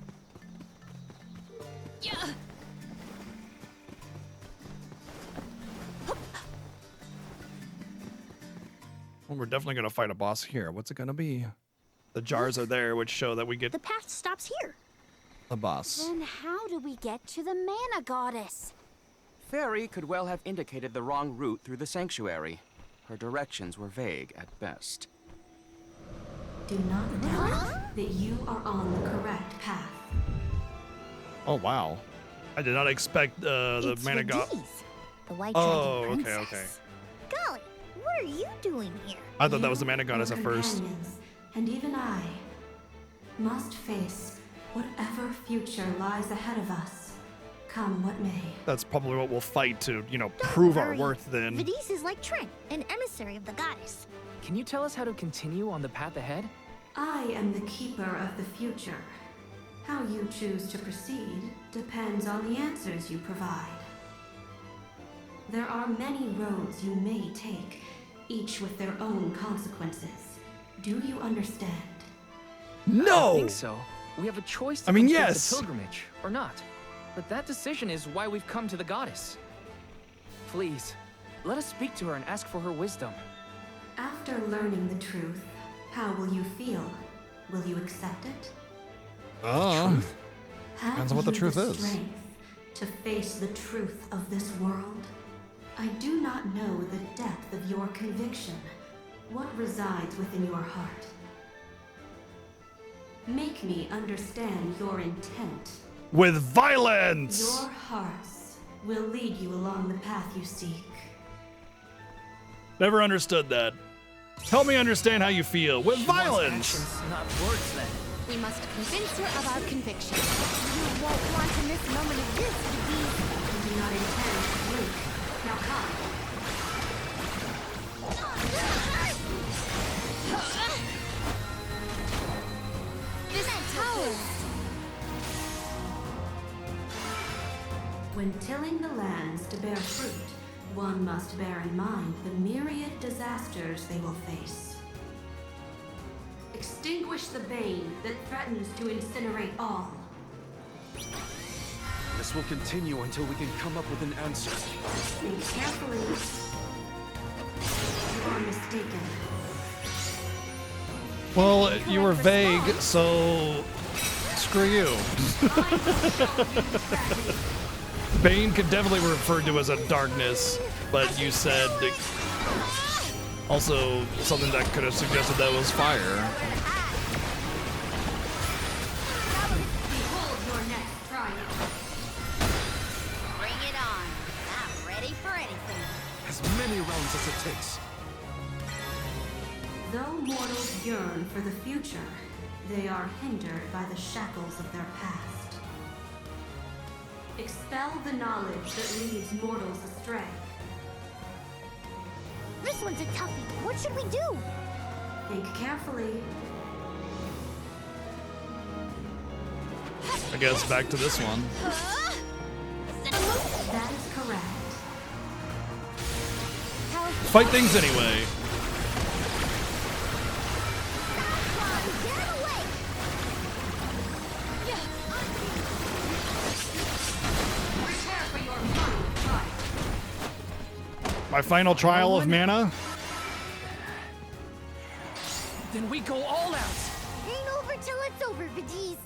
Yeah. Well, we're definitely going to fight a boss here. What's it going to be? The jars are there, which show that we get The path stops here. a boss. Then how do we get to the mana goddess? Fairy could well have indicated the wrong route through the sanctuary. Her directions were vague at best. Do not doubt that you are on the correct path. Oh, wow. I did not expect the mana god. The white Oh, dragon okay, princess. Golly, what are you doing here? I thought that was the mana goddess at first. Companions, and even I must face whatever future lies ahead of us, come what may. That's probably what we'll fight to, prove our worry. worth then. Vidis is like Trent, an emissary of the goddess. Can you tell us how to continue on the path ahead? I am the keeper of the future. How you choose to proceed depends on the answers you provide. There are many roads you may take, each with their own consequences. Do you understand? No! I think so. We have a choice to I mean, complete yes. the pilgrimage, or not. But that decision is why we've come to the goddess. Please, let us speak to her and ask for her wisdom. After learning the truth, how will you feel? Will you accept it? Depends Have on what the you truth is. strength to face the truth of this world? I do not know the depth of your conviction, what resides within your heart. Make me understand your intent. With violence! Your hearts will lead you along the path you seek. Never understood that. Help me understand how you feel. With She wants violence! actions, not words, then. We must convince her of our conviction. You won't want to miss a moment of this, Vidis. I do not intend to blink. Now come. This tower. When tilling the lands to bear fruit, one must bear in mind the myriad disasters they will face. Extinguish the bane that threatens to incinerate all. This will continue until we can come up with an answer. Think carefully. You are mistaken. Well, you were vague, so screw you. Bane could definitely be referred to as a darkness, but you said also something that could have suggested that was fire. Behold your next triumph. Bring it on. I'm ready for anything. As many rounds as it takes. Though mortals yearn for the future, they are hindered by the shackles of their past. Expel the knowledge that leads mortals astray. This one's a toughie. What should we do? Think carefully. I guess back to this one. That is correct. Fight things anyway. Prepare for your final trial. My final trial of mana? Then we go all out. Ain't over till it's over, Vidis.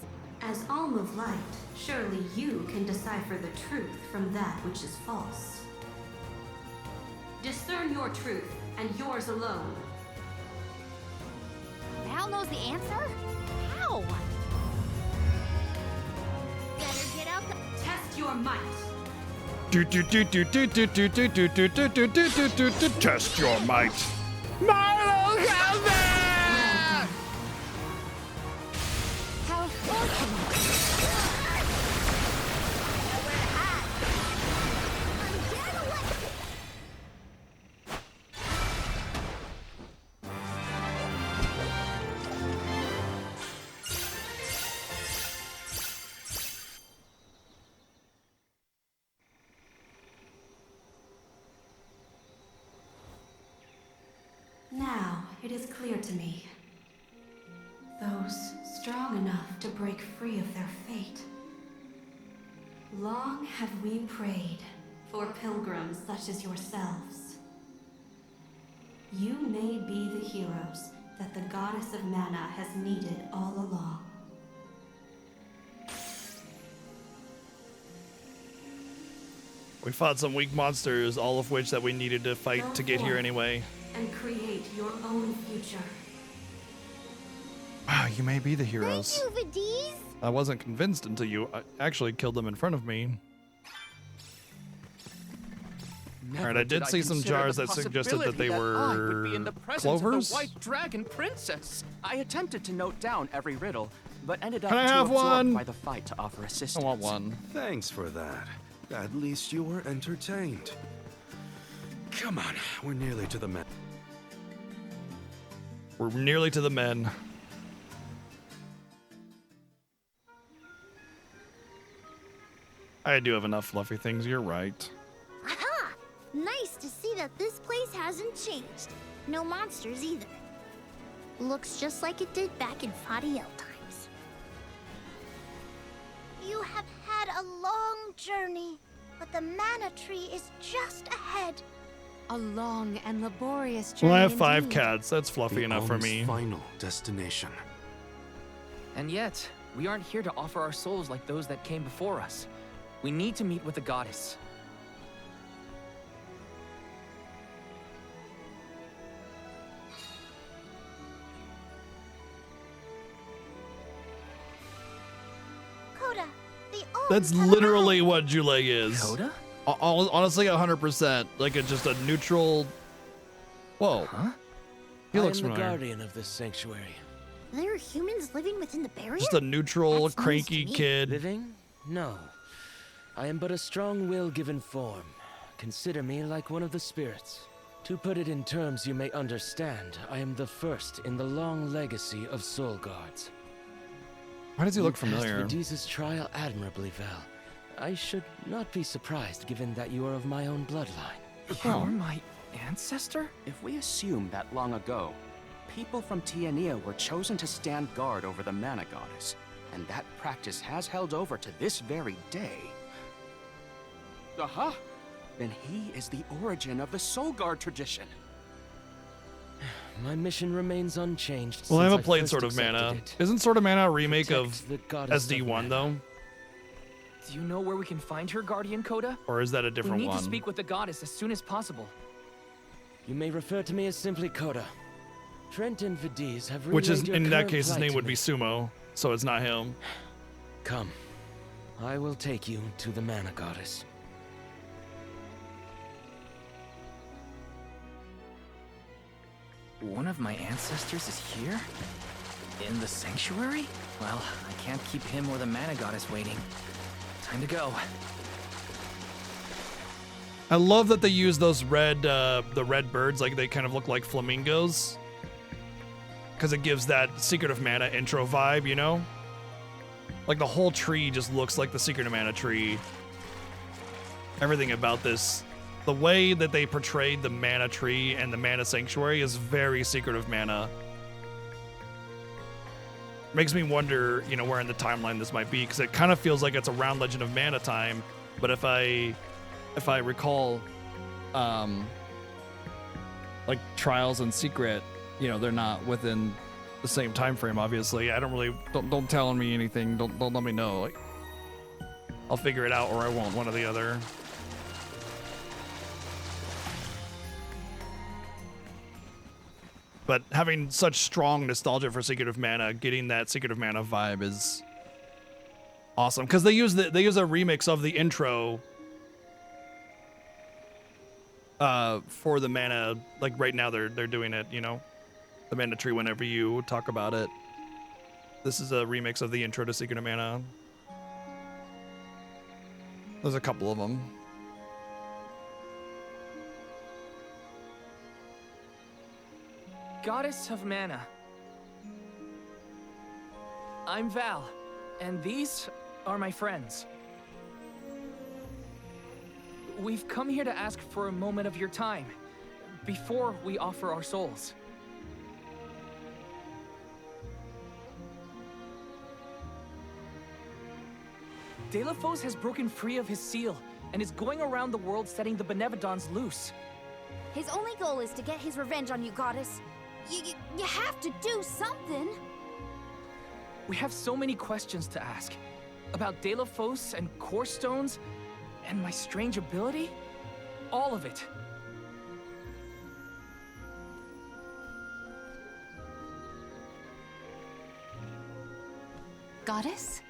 As Alm of Light, surely you can decipher the truth from that which is false. Discern your truth, and yours alone. Val knows the answer? How? Better get out the... Test your might. Test your might. How fortunate. Now it is clear to me. Those strong enough to break free of their fate. Long have we prayed for pilgrims such as yourselves. You may be the heroes that the Goddess of Mana has needed all along. We fought some weak monsters, all of which that we needed to fight to get here anyway. And create your own future. Wow, you may be the heroes. Thank you, Vidiz. I wasn't convinced until you actually killed them in front of me. Alright, I did see some jars that suggested that they were clovers. The White Dragon Princess. I attempted to note down every riddle, but ended up Can I too have absorbed one? by the fight to offer assistance. I want one. Thanks for that. At least you were entertained. Come on, we're nearly to the men. We're nearly to the men. I do have enough fluffy things, you're right. Aha! Nice to see that this place hasn't changed. No monsters either. Looks just like it did back in Fadiel times. You have had a long journey, but the mana tree is just ahead. A long and laborious journey. Well, I have 5 indeed. cats. That's fluffy The enough for Alm's me. Final destination. And yet, we aren't here to offer our souls like those that came before us. We need to meet with the goddess. Coda, the Alms That's have literally what Juleg is. Coda? Honestly, 100%. Like just a neutral. Whoa. Huh? He looks I am the familiar. guardian of this sanctuary. There are humans living within the barrier? Just a neutral, That's news cranky to me. kid. Living? No. I am but a strong will given form. Consider me like one of the spirits. To put it in terms you may understand, I am the first in the long legacy of soul guards. Why does he look familiar? You passed Vidiz's trial admirably, Val. I should not be surprised given that you are of my own bloodline. You're my ancestor? If we assume that long ago, people from Tiania were chosen to stand guard over the Mana Goddess, and that practice has held over to this very day. Aha! Then he is the origin of the Soul Guard tradition. My mission remains unchanged. Well, I since haven't played first Sword of accepted Mana. it. Isn't Sword of Mana a remake of Protect the goddess of SD1 though? Do you know where we can find her, Guardian Coda? Or is that a different We need one? to speak with the goddess as soon as possible. You may refer to me as simply Coda. Trent and Vidiz have relayed Which is, your in that current case, his plight name to would me. be Sumo, so it's not him. Come. I will take you to the Mana Goddess. One of my ancestors is here? In the sanctuary? Well, I can't keep him or the Mana Goddess waiting. Time to go. I love that they use those red, the red birds, like they kind of look like flamingos. Because it gives that Secret of Mana intro vibe, you know? Like the whole tree just looks like the Secret of Mana tree. Everything about this, the way that they portrayed the Mana tree and the Mana Sanctuary is very Secret of Mana. Makes me wonder, you know, where in the timeline this might be, because it kind of feels like it's around Legend of Mana time, but if I recall, like Trials and Secret, you know, they're not within the same time frame, obviously. I don't really don't tell me anything. Don't let me know. Like, I'll figure it out or I won't, one or the other. But having such strong nostalgia for Secret of Mana, getting that Secret of Mana vibe is awesome. Because they use a remix of the intro for the Mana. Like right now they're doing it, you know, the Mana tree whenever you talk about it. This is a remix of the intro to Secret of Mana. There's a couple of them. Goddess of Mana. I'm Val, and these are my friends. We've come here to ask for a moment of your time, before we offer our souls. Delafos has broken free of his seal, and is going around the world setting the Benevodons loose. His only goal is to get his revenge on you, Goddess. You have to do something. We have so many questions to ask. About Delafos and Core Stones, and my strange ability. All of it. Goddess?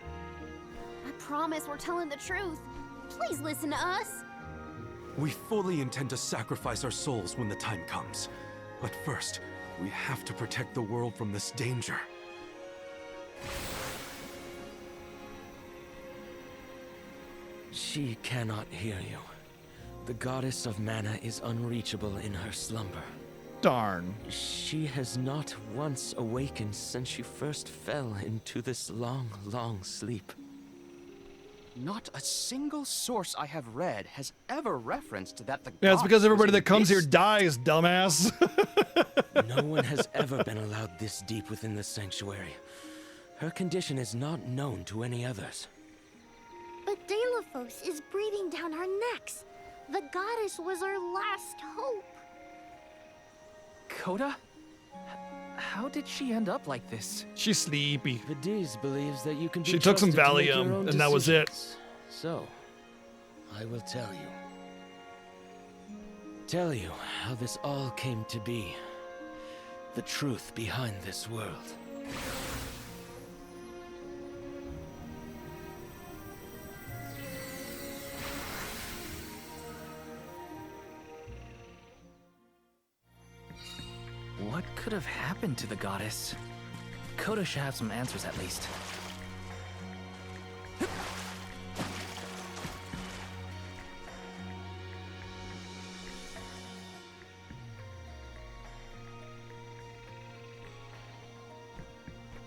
I promise we're telling the truth. Please listen to us. We fully intend to sacrifice our souls when the time comes. But first, we have to protect the world from this danger. She cannot hear you. The goddess of mana is unreachable in her slumber. Darn. She has not once awakened since she first fell into this long, long sleep. Not a single source I have read has ever referenced that the Yeah, it's because goddess everybody was that comes here this- dies, dumbass. No one has ever been allowed this deep within the sanctuary. Her condition is not known to any others. But Delafos is breathing down our necks. The goddess was our last hope. Coda? How did she end up like this? She's sleepy. Vidiz believes that you can be She took some trusted to make your Valium, own and that was it. decisions. So, I will tell you. Tell you how this all came to be. The truth behind this world. What could have happened to the goddess? Coda should have some answers at least.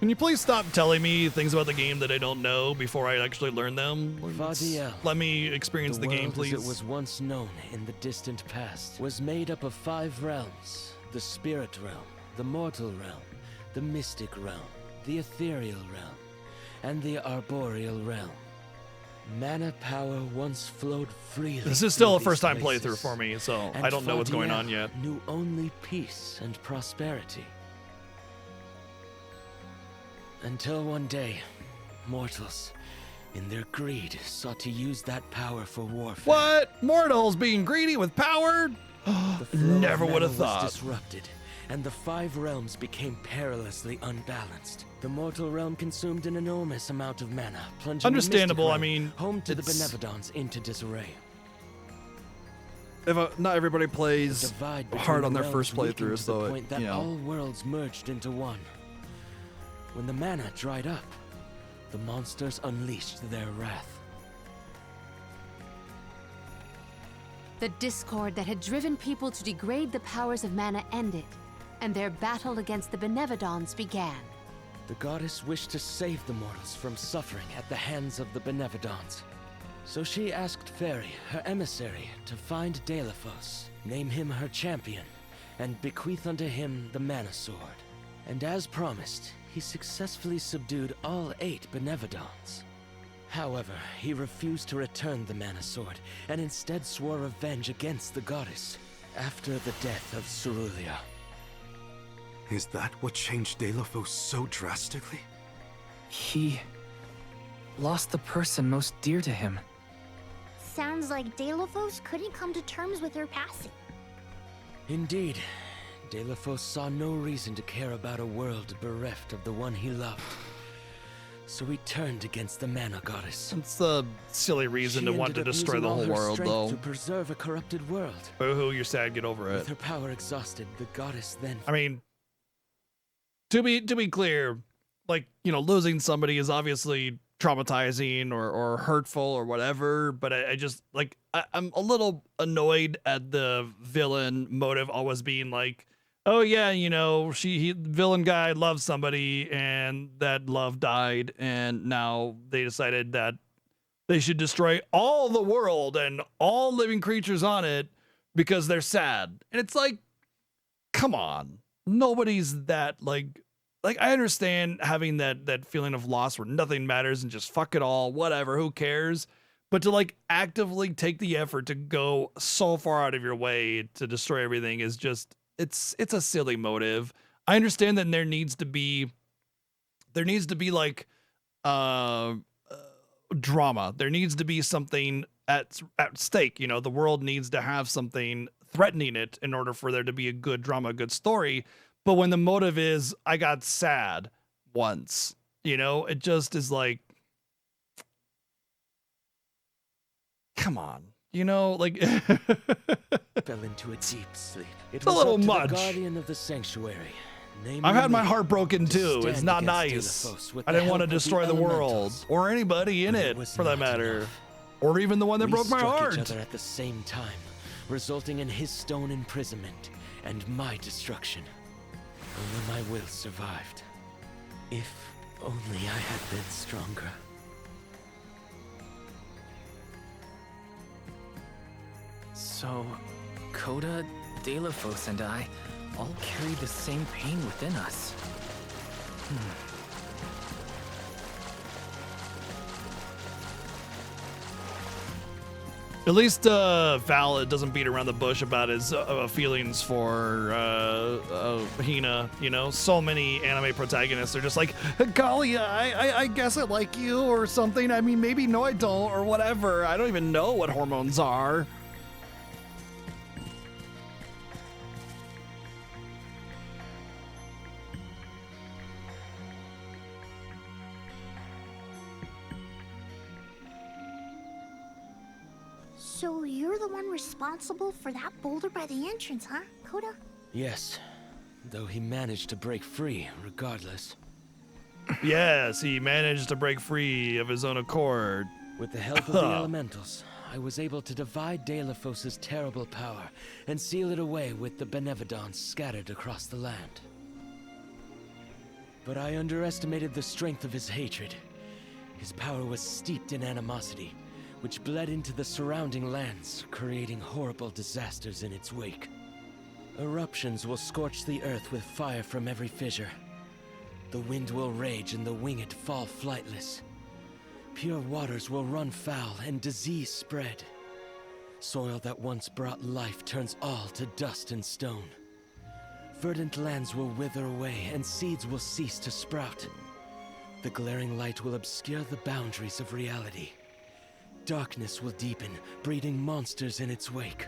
Can you please stop telling me things about the game that I don't know before I actually learn them? Fadiel. Let me experience the game, world please. as it was once known in the distant past was made up of 5 realms: the spirit realm, the mortal realm, the mystic realm, the ethereal realm, and the arboreal realm. Mana power once flowed freely. This is still a through these first-time places, playthrough for me, so and I don't know what's going Fadiel on yet. Knew only peace and prosperity. Until one day, mortals, in their greed, sought to use that power for warfare. What? Mortals being greedy with power? The flow Never of would have mana was thought. disrupted, and the 5 realms became perilously unbalanced. The mortal realm consumed an enormous amount of mana, plunging Understandable, the I mystic realm, mean, home to the it's- Benevodons, into disarray. Not everybody plays The divide between hard the on their realms first weakened playthrough, to so the point that you know. all worlds merged into one. When the mana dried up, the monsters unleashed their wrath. The discord that had driven people to degrade the powers of mana ended, and their battle against the Benevodons began. The goddess wished to save the mortals from suffering at the hands of the Benevodons. So she asked Fairy, her emissary, to find Delafos, name him her champion, and bequeath unto him the Mana Sword. And as promised, he successfully subdued all 8 Benevodons. However, he refused to return the Mana Sword, and instead swore revenge against the goddess, after the death of Cerulia. Is that what changed Delafos so drastically? He lost the person most dear to him. Sounds like Delafos couldn't come to terms with her passing. Indeed. Delafos saw no reason to care about a world bereft of the one he loved. So he turned against the mana goddess. It's a silly reason to want to destroy the whole world, though. To preserve a corrupted world. Boo-hoo, you're sad, get over it. With her power exhausted, the goddess then... I mean, to be clear, like, you know, losing somebody is obviously traumatizing or hurtful or whatever, but I just, like, I'm a little annoyed at the villain motive always being like, oh yeah, you know, villain guy loved somebody and that love died, and now they decided that they should destroy all the world and all living creatures on it because they're sad. And it's like, come on. Nobody's that like I understand having that feeling of loss where nothing matters and just fuck it all, whatever, who cares? But to like actively take the effort to go so far out of your way to destroy everything is just, it's a silly motive. I understand that there needs to be like drama. There needs to be something at stake. You know, the world needs to have something threatening it in order for there to be a good drama, a good story. But when the motive is, I got sad once, you know, it just is like, come on, you know, like fell into a deep sleep. It's a little much. The guardian of the sanctuary. I've had my heart broken too. It's not nice. I didn't want to destroy the world or anybody in it, for that matter, or even the one that broke my heart. Each other at the same time, resulting in his stone imprisonment and my destruction. Only my will survived. If only I had been stronger. So, Coda, Delafos, and I all carry the same pain within us. At least Val doesn't beat around the bush about his feelings for Hina. You know, so many anime protagonists are just like, golly, I guess I like you or something. I mean, maybe no, I don't, or whatever. I don't even know what hormones are. So you're the one responsible for that boulder by the entrance, huh, Coda? Yes, though he managed to break free regardless. Yes, he managed to break free of his own accord. With the help of the elementals, I was able to divide Delafos' terrible power and seal it away with the Benevodons scattered across the land. But I underestimated the strength of his hatred. His power was steeped in animosity, which bled into the surrounding lands, creating horrible disasters in its wake. Eruptions will scorch the earth with fire from every fissure. The wind will rage and the winged fall flightless. Pure waters will run foul and disease spread. Soil that once brought life turns all to dust and stone. Verdant lands will wither away and seeds will cease to sprout. The glaring light will obscure the boundaries of reality. Darkness will deepen, breeding monsters in its wake.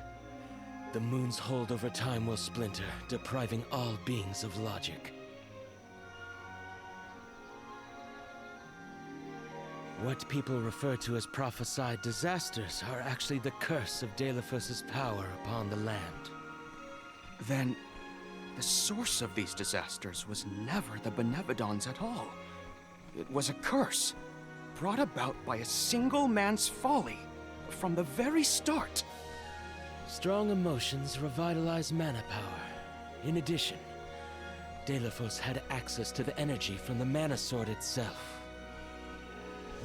The moon's hold over time will splinter, depriving all beings of logic. What people refer to as prophesied disasters are actually the curse of Delafos' power upon the land. Then, the source of these disasters was never the Benevodons at all. It was a curse, brought about by a single man's folly, from the very start. Strong emotions revitalize mana power. In addition, Delafos had access to the energy from the mana sword itself.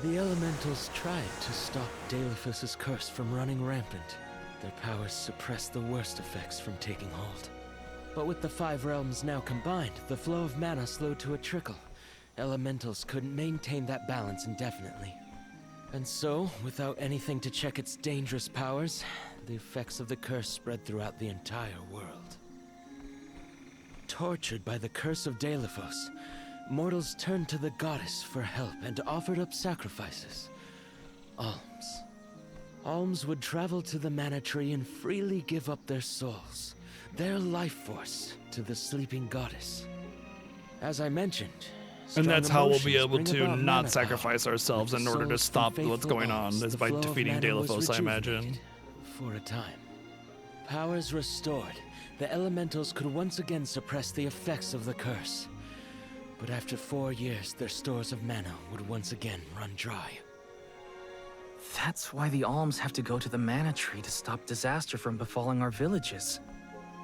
The elementals tried to stop Delafos' curse from running rampant. Their powers suppressed the worst effects from taking hold. But with the 5 realms now combined, the flow of mana slowed to a trickle. Elementals couldn't maintain that balance indefinitely. And so, without anything to check its dangerous powers, the effects of the curse spread throughout the entire world. tortured by the curse of Deilephos, mortals turned to the goddess for help and offered up sacrifices. Alms. Alms would travel to the Mana Tree and freely give up their souls, their life force, to the sleeping goddess. As I mentioned, And that's strong how we'll be emotions able bring to about not mana sacrifice power. ourselves With in order to souls stop from what's faithful going on, alms, is the by flow of defeating mana was Deilephos, I imagine. rejuvenated for a time. Powers restored, the elementals could once again suppress the effects of the curse. But after 4 years, their stores of mana would once again run dry. That's why the alms have to go to the Mana Tree to stop disaster from befalling our villages.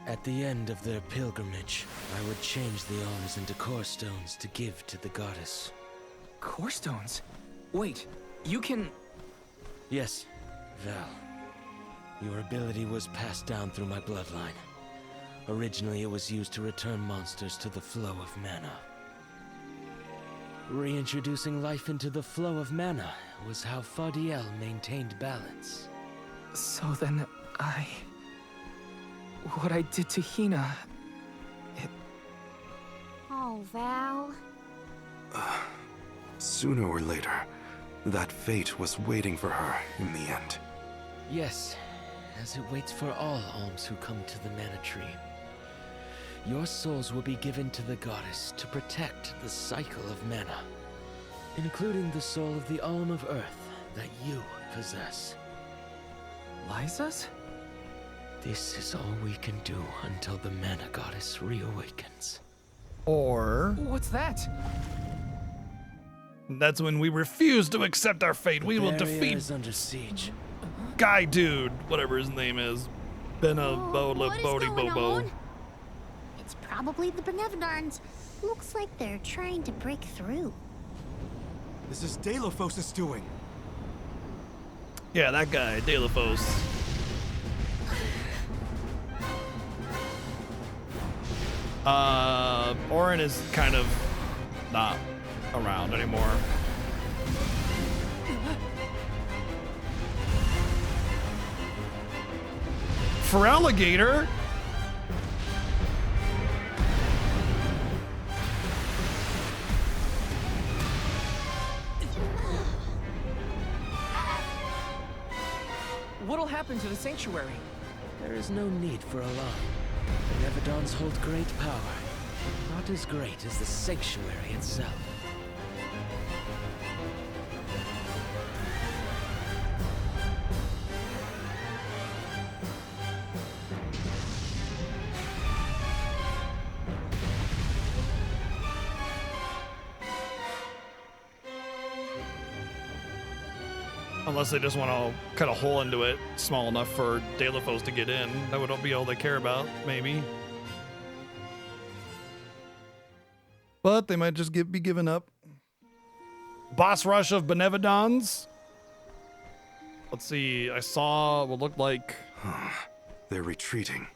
At the end of their pilgrimage, I would change the alms into core stones to give to the goddess. Core stones? Wait, you can... Yes, Val. Your ability was passed down through my bloodline. Originally, it was used to return monsters to the flow of mana. Reintroducing life into the flow of mana was how Fadiel maintained balance. So then, what I did to Hina... Oh, Val. Sooner or later, that fate was waiting for her in the end. Yes, as it waits for all alms who come to the Mana Tree. Your souls will be given to the goddess to protect the cycle of mana, including the soul of the Alm of Earth that you possess. Liza's? This is all we can do until the Mana Goddess reawakens. Or... What's that? That's when we refuse to accept our fate. We will Barrier defeat is under siege. Guy Dude, whatever his name is. Benabola What is Bodhi going Bobo. on? It's probably the Benevodons. Looks like they're trying to break through. This is Deilephos' doing. Yeah, that guy, Deilephos. Orin is kind of not around anymore. For alligator? What'll happen to the sanctuary? There is no need for alarm. The Nevedons hold great power, not as great as the sanctuary itself. Unless they just want to cut a hole into it small enough for Deilephos to get in. That would be all they care about, maybe. But they might just be given up. Boss rush of Benevodons. Let's see. I saw what looked like... They're retreating.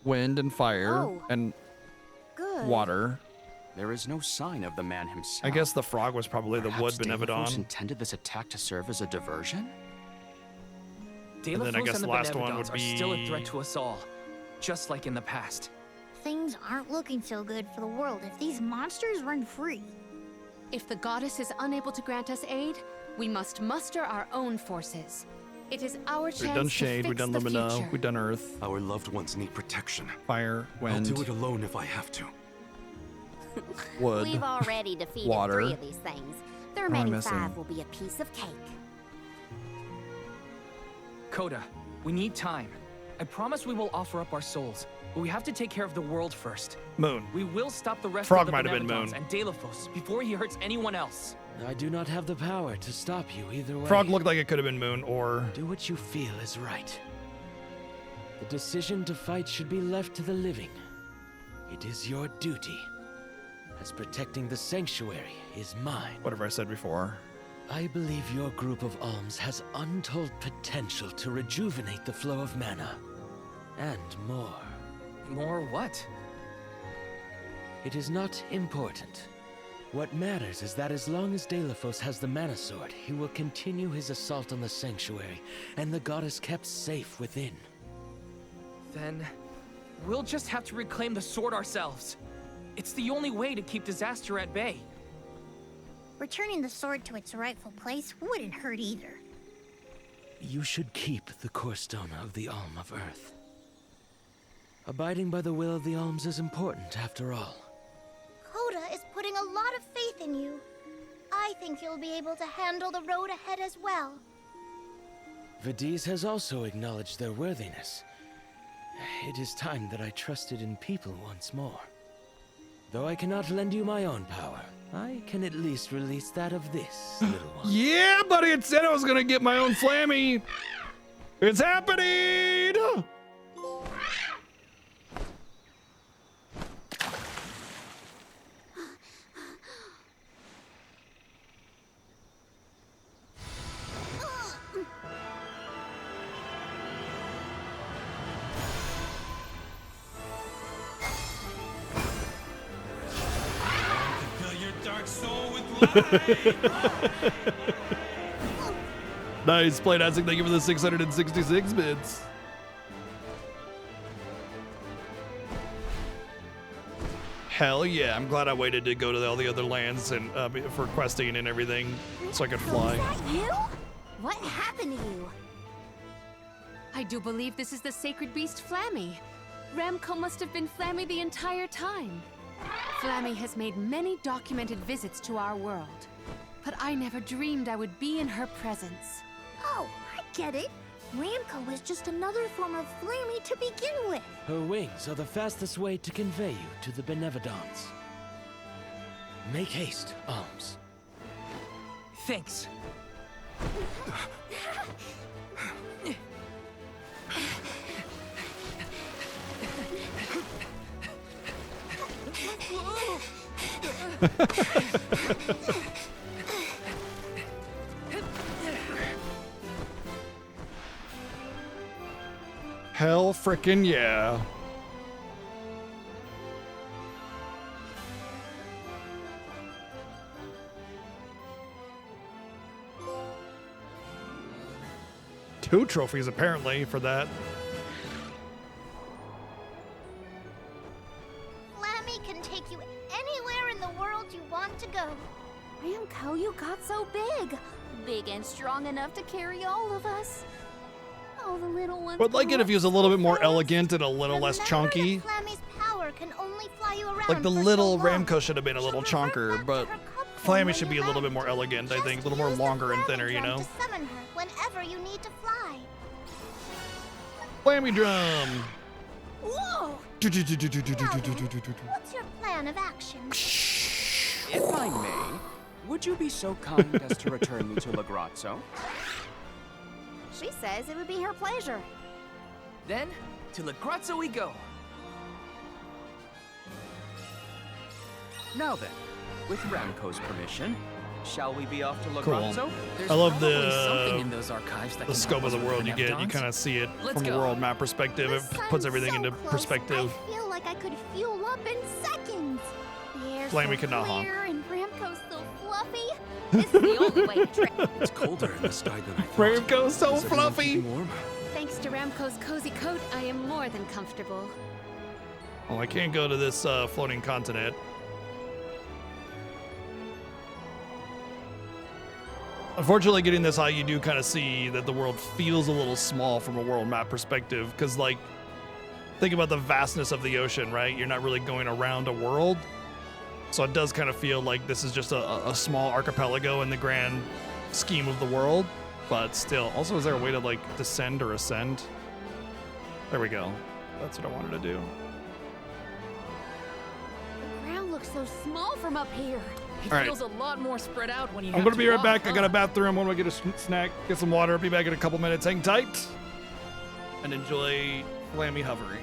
Wind and fire Oh. and Good. water. There is no sign of the man himself. I guess the frog was probably the wood Perhaps Deilephos Benevodon. intended this attack to serve as a diversion? And then I Deilephos guess and the the last one Benevodons would are still a be- threat to us all, just like in the past. Things aren't looking so good for the world if these monsters run free. If the goddess is unable to grant us aid, we must muster our own forces. It is our chance We've done to Shade, fix we've done the Lumina, future. we've done Earth. Our loved ones need protection. Fire, wind, I'll do it alone if I have to. wood, We've already defeated water. 3 of these things. The am I remaining missing? 5 will be a piece of cake. Coda, we need time. I promise we will offer up our souls, but we have to take care of the world first. Moon. We will stop the rest Frog of the might have been Benevodons Moon. and Deilephos before he hurts anyone else. I do not have the power to stop you either way. Frog looked like it could have been Moon or... Do what you feel is right. The decision to fight should be left to the living. It is your duty, as protecting the sanctuary is mine. Whatever I said before. I believe your group of alms has untold potential to rejuvenate the flow of mana. And more. More what? It is not important. What matters is that as long as Deilephos has the Mana Sword, he will continue his assault on the sanctuary, and the goddess kept safe within. Then, we'll just have to reclaim the sword ourselves. It's the only way to keep disaster at bay. Returning the sword to its rightful place wouldn't hurt either. You should keep the core stone of the Alm of Earth. Abiding by the will of the Alms is important, after all. Coda is putting a lot of faith in you. I think you'll be able to handle the road ahead as well. Vidiz has also acknowledged their worthiness. It is time that I trusted in people once more. Though I cannot lend you my own power, I can at least release that of this little one. Yeah, buddy, it said I was gonna get my own Flammy. It's happening! Nice, Play Dancing, thank you for the 666 bits. Hell yeah, I'm glad I waited to go to all the other lands and for questing and everything so I could fly. Was that you? What happened to you? I do believe this is the sacred beast Flammy. Ramco must have been Flammy the entire time. Flammy has made many documented visits to our world, but I never dreamed I would be in her presence. Oh, I get it. Ramco was just another form of Flammy to begin with. Her wings are the fastest way to convey you to the Benevodons. Make haste, Alms. Thanks. Hell frickin' yeah. Two trophies apparently for that. Flammy can take you anywhere in the world you want to go. Ramco, you got so big. Big and strong enough to carry all of us. All the little ones. Would like it if he was a little bit more elegant and a little less chunky. Flammy's power can only fly you around Like the for little so long. Ramco should have been a little chunker, but Flammy should be a little bit more elegant, I think. A little more longer and thinner, you know? To summon her whenever you need to fly. Flammy drum! Whoa! What's your plan of action? If I may, would you be so kind as to return me to Lagrazzo? She says it would be her pleasure. Then, to Lagrazzo we go. Now then, with Ramco's permission, shall we be off to Cool. Lagrazzo? There's I love probably something in those archives that the can scope help of the us with world you get. You Benevodons. kind of see it Let's from a go. world map perspective. It puts everything into perspective. I feel like I could fuel up in seconds. The air's Flammy so could not honk. clear and Ramco's so fluffy. This is the only way to trick. It's colder in the sky than I thought. Ramco's so Is everyone fluffy. keeping warm? Thanks to Ramco's cozy coat, I am more than comfortable. Oh, I can't go to this floating continent. Unfortunately, getting this high, you do kind of see that the world feels a little small from a world map perspective. Because, like, think about the vastness of the ocean, right? You're not really going around a world. So it does kind of feel like this is just a small archipelago in the grand scheme of the world. But still, also, is there a way to, like, descend or ascend? There we go. That's what I wanted to do. The ground looks so small from up here. It All right. feels a lot more spread out when you I'm have gonna to be right walk, back. I got a huh? bathroom. I'm gonna get a snack, get some water. I'll be back in a couple minutes. Hang tight and enjoy Flammy hovering.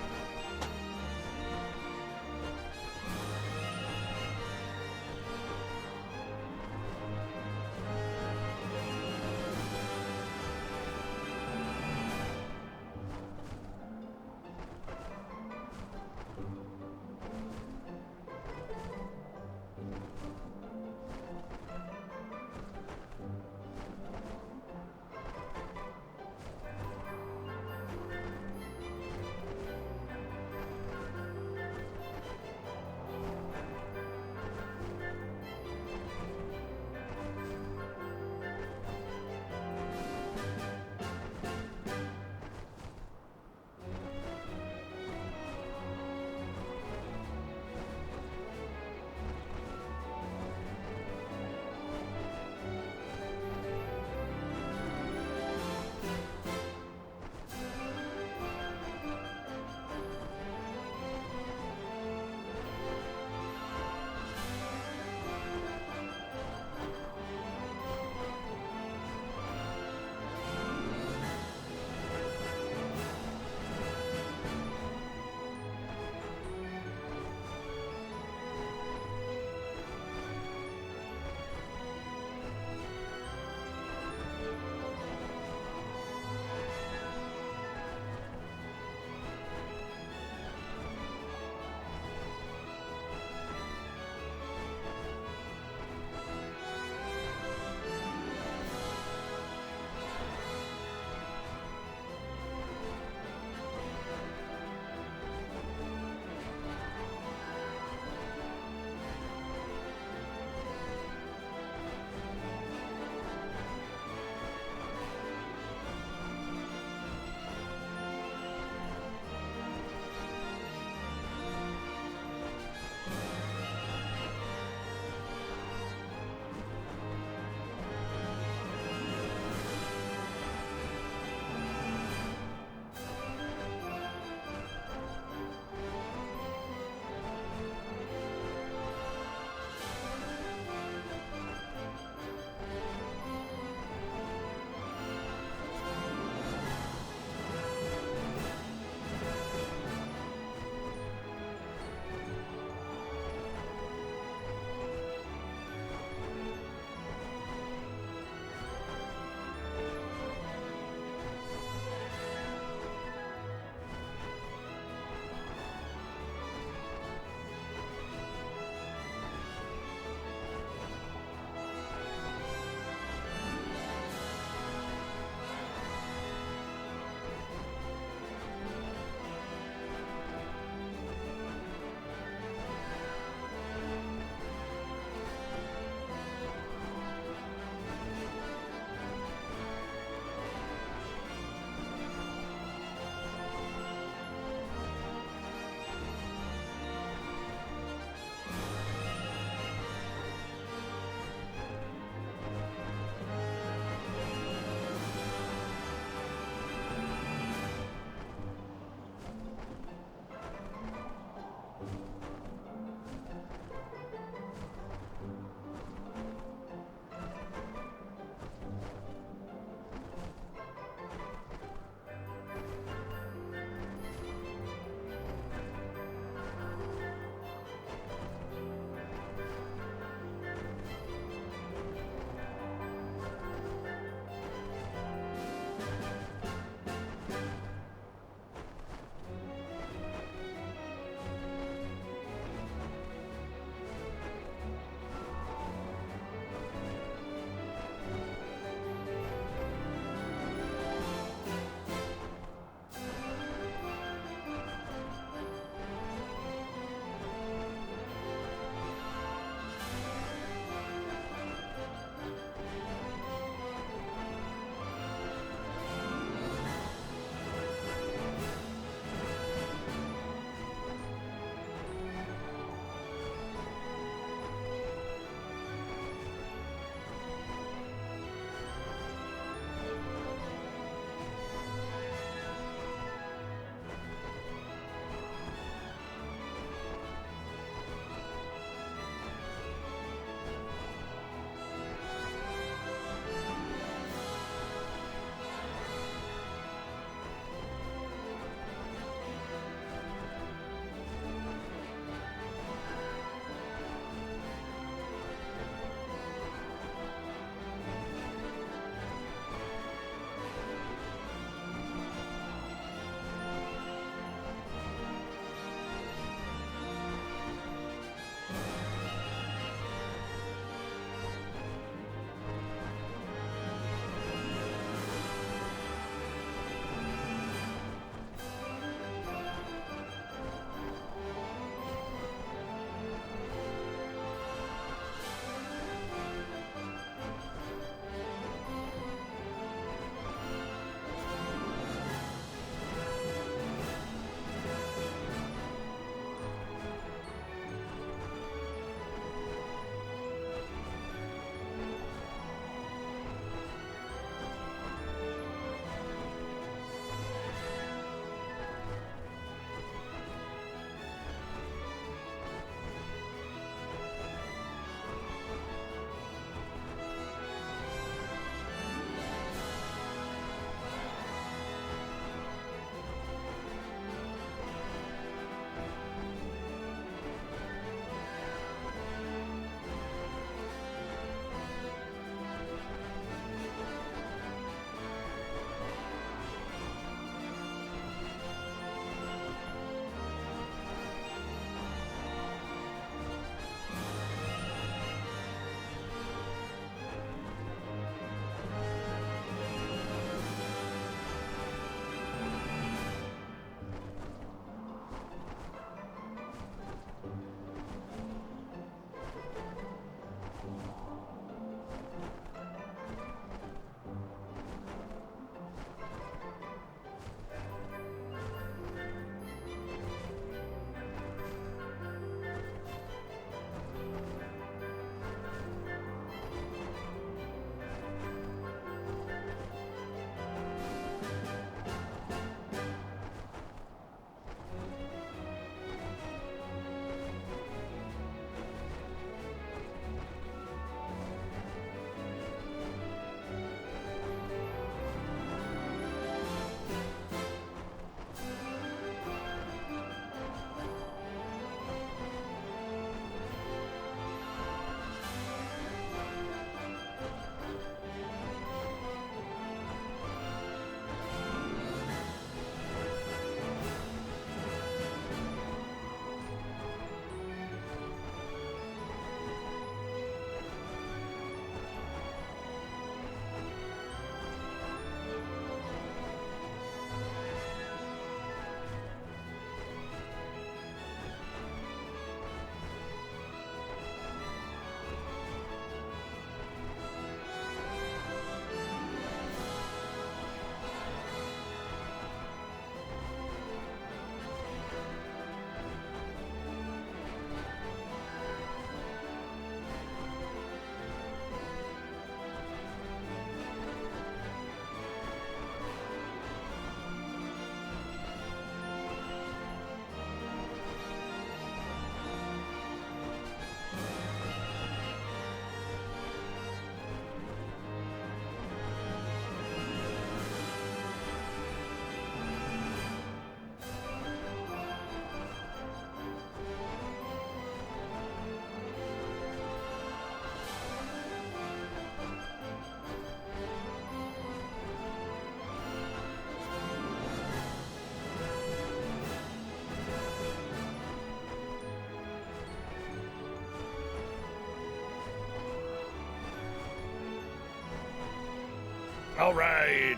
All right.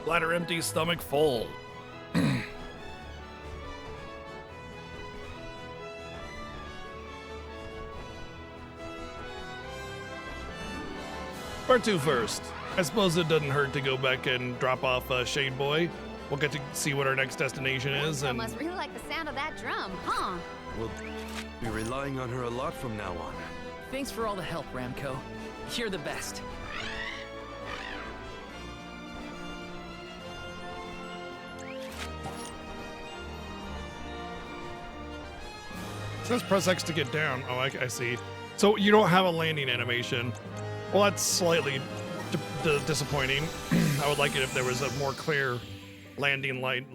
Bladder empty, stomach full. Part 2 first. I suppose it doesn't hurt to go back and drop off Shade Boy. We'll get to see what our next destination is. I And must really like the sound of that drum, huh? We'll be relying on her a lot from now on. Thanks for all the help, Ramco. You're the best. it says press X to get down. Oh, I see. So you don't have a landing animation. Well, that's slightly disappointing. I would like it if there was a more clear landing light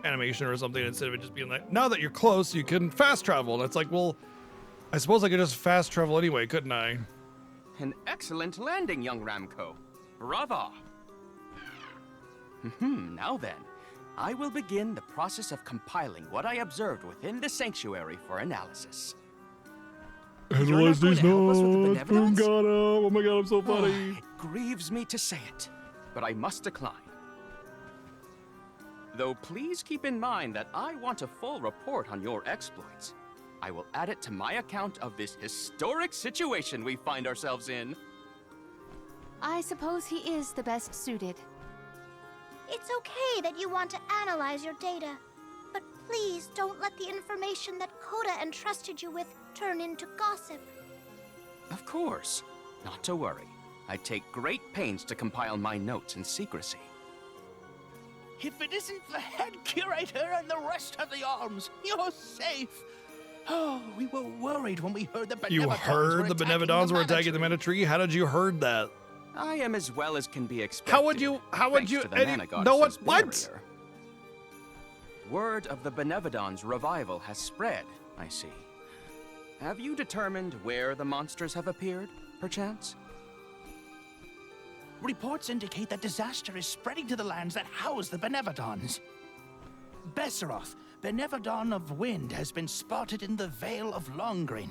animation or something instead of it just being like, now that you're close, you can fast travel. And it's like, well, I suppose I could just fast travel anyway, couldn't I? An excellent landing, young Ramco. Brava! Now then, I will begin the process of compiling what I observed within the sanctuary for analysis. Analyze these notes. Benevolence? Oh my god, I'm so funny. It grieves me to say it, but I must decline. Though please keep in mind that I want a full report on your exploits. I will add it to my account of this historic situation we find ourselves in. I suppose he is the best suited. It's okay that you want to analyze your data, but please don't let the information that Coda entrusted you with turn into gossip. Of course. Not to worry. I take great pains to compile my notes in secrecy. If it isn't the head curator and the rest of the alms, you're safe. Oh, we were worried when we heard the Benevodons You heard the Benevodons were attacking the Mana Mana Tree? How did you heard that? I am as well as can be expected. How would you no one what? Word of the Benevodons' revival has spread, I see. Have you determined where the monsters have appeared, perchance? Reports indicate that disaster is spreading to the lands that house the Benevodons. Besseroth, Benevodon of Wind, has been spotted in the Vale of Longrin.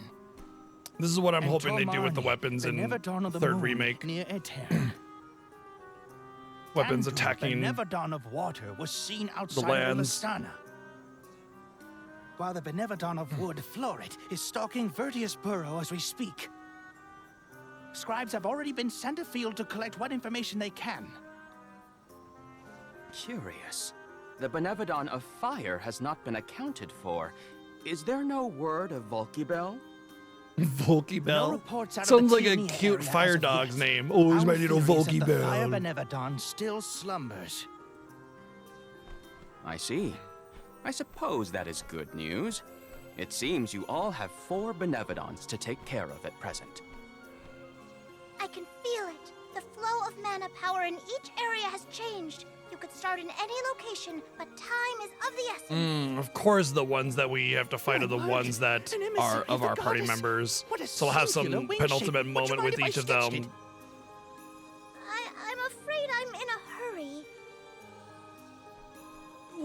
This is what I'm And hoping they do with the Tormani, weapons in Benevodon of the third Moon, remake. near Aetern. Weapons Tantu, attacking Benevodon of Water was seen outside of lands. Listana. While the Benevodon of Wood, Florit, is stalking Vertius Burrow as we speak. Scribes have already been sent afield to collect what information they can. Curious. The Benevodon of Fire has not been accounted for. Is there no word of Volkibel? Volkibel? reports out of Sounds the like a Tierney cute area fire as of dog's yet. name. Oh, he's Our my little theory is that the Fire Volkibel. Benevodon still slumbers. I see. I suppose that is good news. It seems you all have 4 Benevodons to take care of at present. I can feel it. The flow of mana power in each area has changed. You could start in any location, but time is of the essence. Of course the ones that we have to fight are the Mark, ones that an emissary are of of the our party goddess. members. What a So we'll have some singular wing penultimate shape. Would you moment mind with if I each of sketched them. it? I'm afraid I'm in a hurry.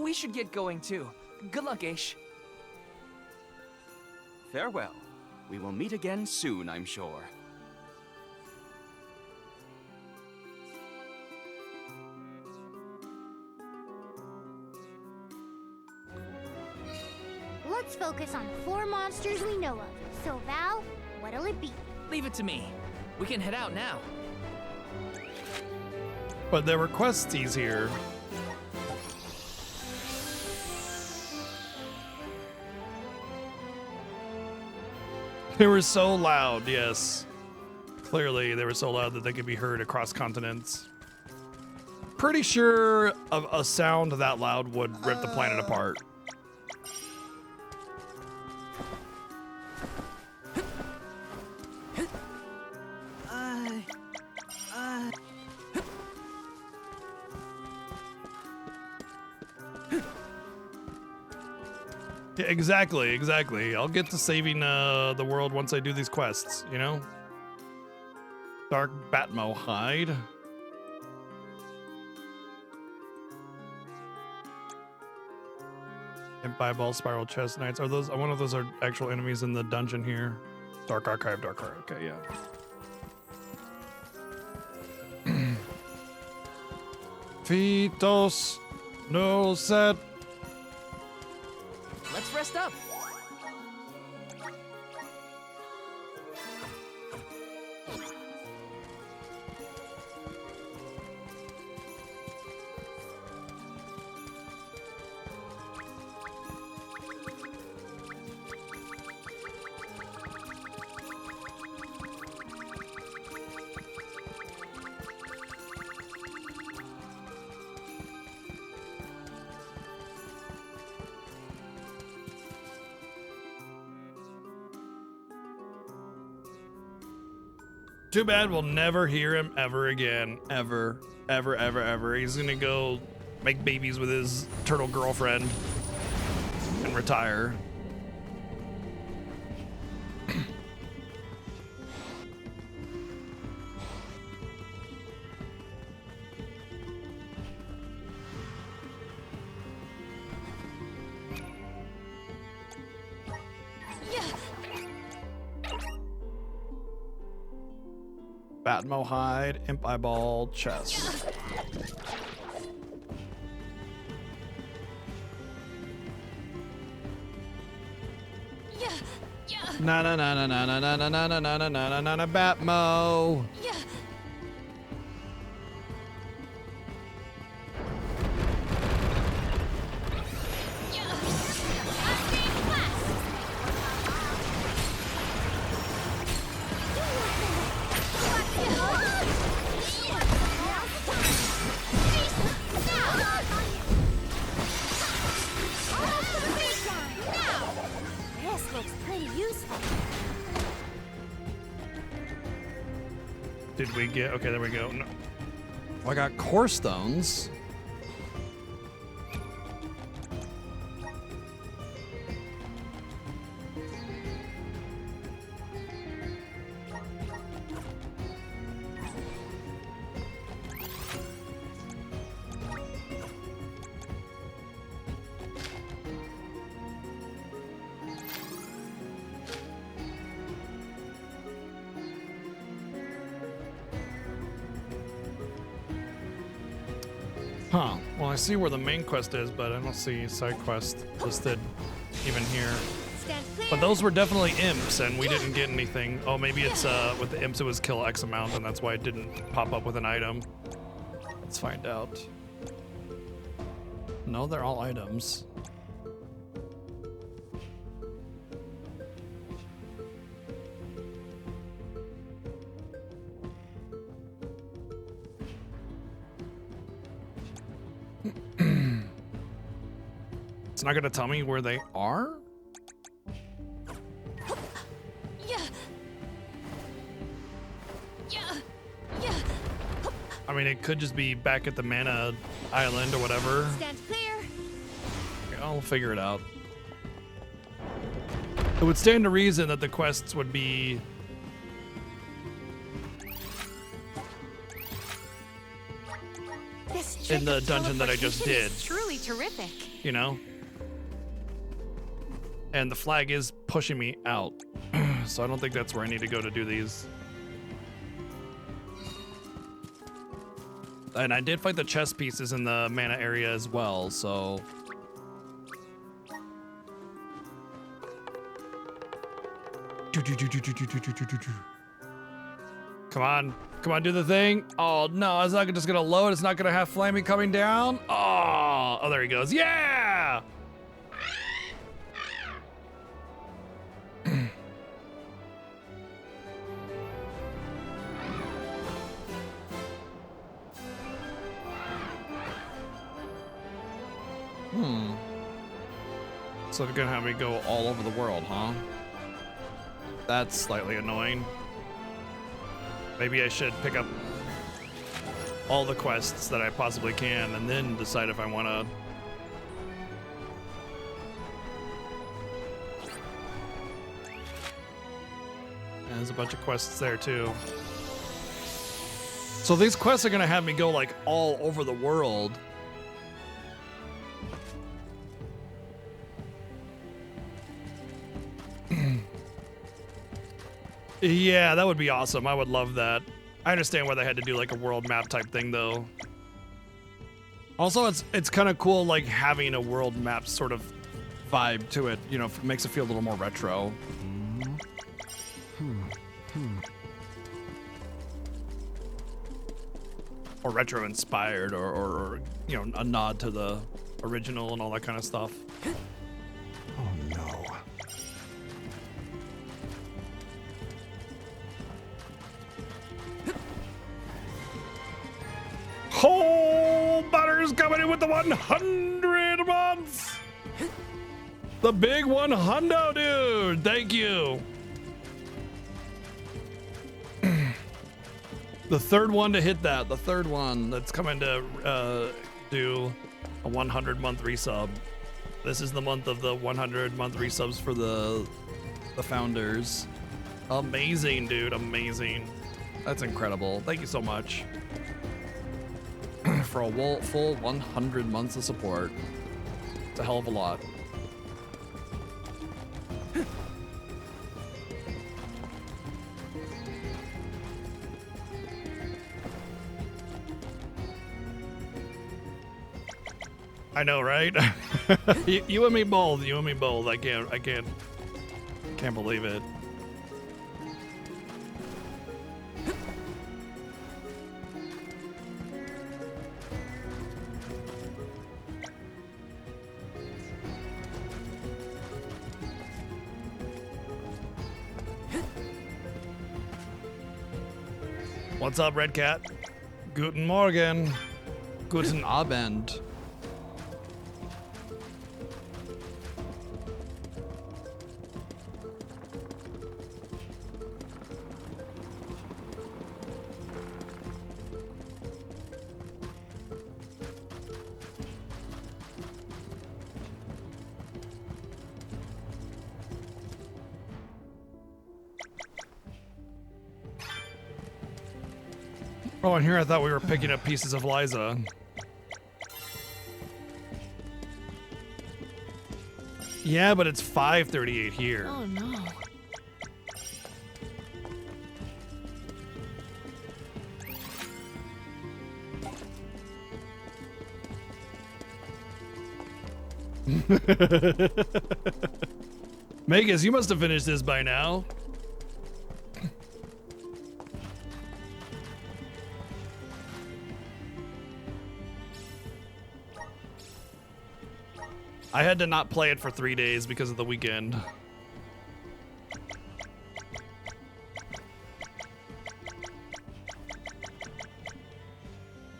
We should get going too. Good luck, Aish. Farewell. We will meet again soon, I'm sure. Let's focus on 4 monsters we know of. So, Val, what'll it be? Leave it to me. We can head out now. But there were questies here. They were so loud, yes. Clearly, they were so loud that they could be heard across continents. Pretty sure a sound that loud would rip the planet apart. Yeah, exactly. I'll get to saving the world once I do these quests, you know? Dark Batmo hide. And Fireball Spiral Chest Knights. Are those one of those are actual enemies in the dungeon here? Dark Archive. Okay, yeah. Fitos. No set. Let's rest up. Too bad we'll never hear him ever again. Ever. Ever, ever, ever. He's gonna go make babies with his turtle girlfriend and retire. Batmo hide, imp eyeball, chest. Na na na na na na na na na na na na na na na Batmo. This looks pretty useful. Did we get? Okay, there we go. No. Well, I got core stones. Huh. Well, I see where the main quest is, but I don't see side quest listed even here. But those were definitely imps, and we didn't get anything. Oh, maybe it's with the imps it was kill X amount, and that's why it didn't pop up with an item. Let's find out. No, they're all items. It's not gonna tell me where they are? I mean, it could just be back at the Mana Island or whatever. Stand clear. Okay, I'll figure it out. It would stand to reason that the quests would be This in the trick of dungeon that I just teleportation did, is truly terrific. you know? And the flag is pushing me out. So I don't think that's where I need to go to do these. And I did fight the chess pieces in the mana area as well, so... Come on. Come on, do the thing. Oh, no, it's not just gonna load. It's not gonna have flaming coming down. Oh, there he goes. Yeah! So they're gonna have me go all over the world, huh? That's slightly annoying. Maybe I should pick up all the quests that I possibly can and then decide if I wanna... There's a bunch of quests there too. So these quests are gonna have me go like all over the world. Yeah, that would be awesome. I would love that. I understand why they had to do like a world map type thing though. Also, it's kind of cool, like having a world map sort of vibe to it. You know, it makes it feel a little more retro. Or retro inspired, or you know, a nod to the original and all that kind of stuff. Oh no. Oh, Butter's coming in with the 100 months. The big 100, dude. Thank you. The third one to hit that. The third one that's coming to do a 100-month resub. This is the month of the 100-month resubs for the founders. Amazing, dude. Amazing. That's incredible. Thank you so much for a full 100 months of support. It's a hell of a lot. I know, right? you and me both. You and me both. I can't believe it. What's up, Red Cat? Guten Morgen. Guten Abend. Oh, and here I thought we were picking up pieces of Liza. Yeah, but it's 5:38 here. Oh no. Megas, you must have finished this by now. I had to not play it for 3 days because of the weekend.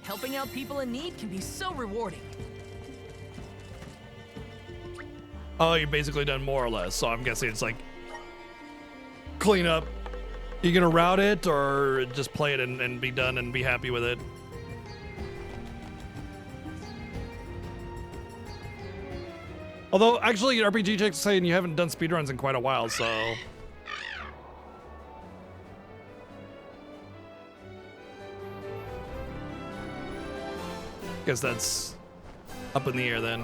Helping out people in need can be so rewarding. Oh, you're basically done more or less, so I'm guessing it's like clean up. You gonna route it or just play it and be done and be happy with it? Although, actually, RPG Chick's saying you haven't done speedruns in quite a while, so... Guess that's up in the air then.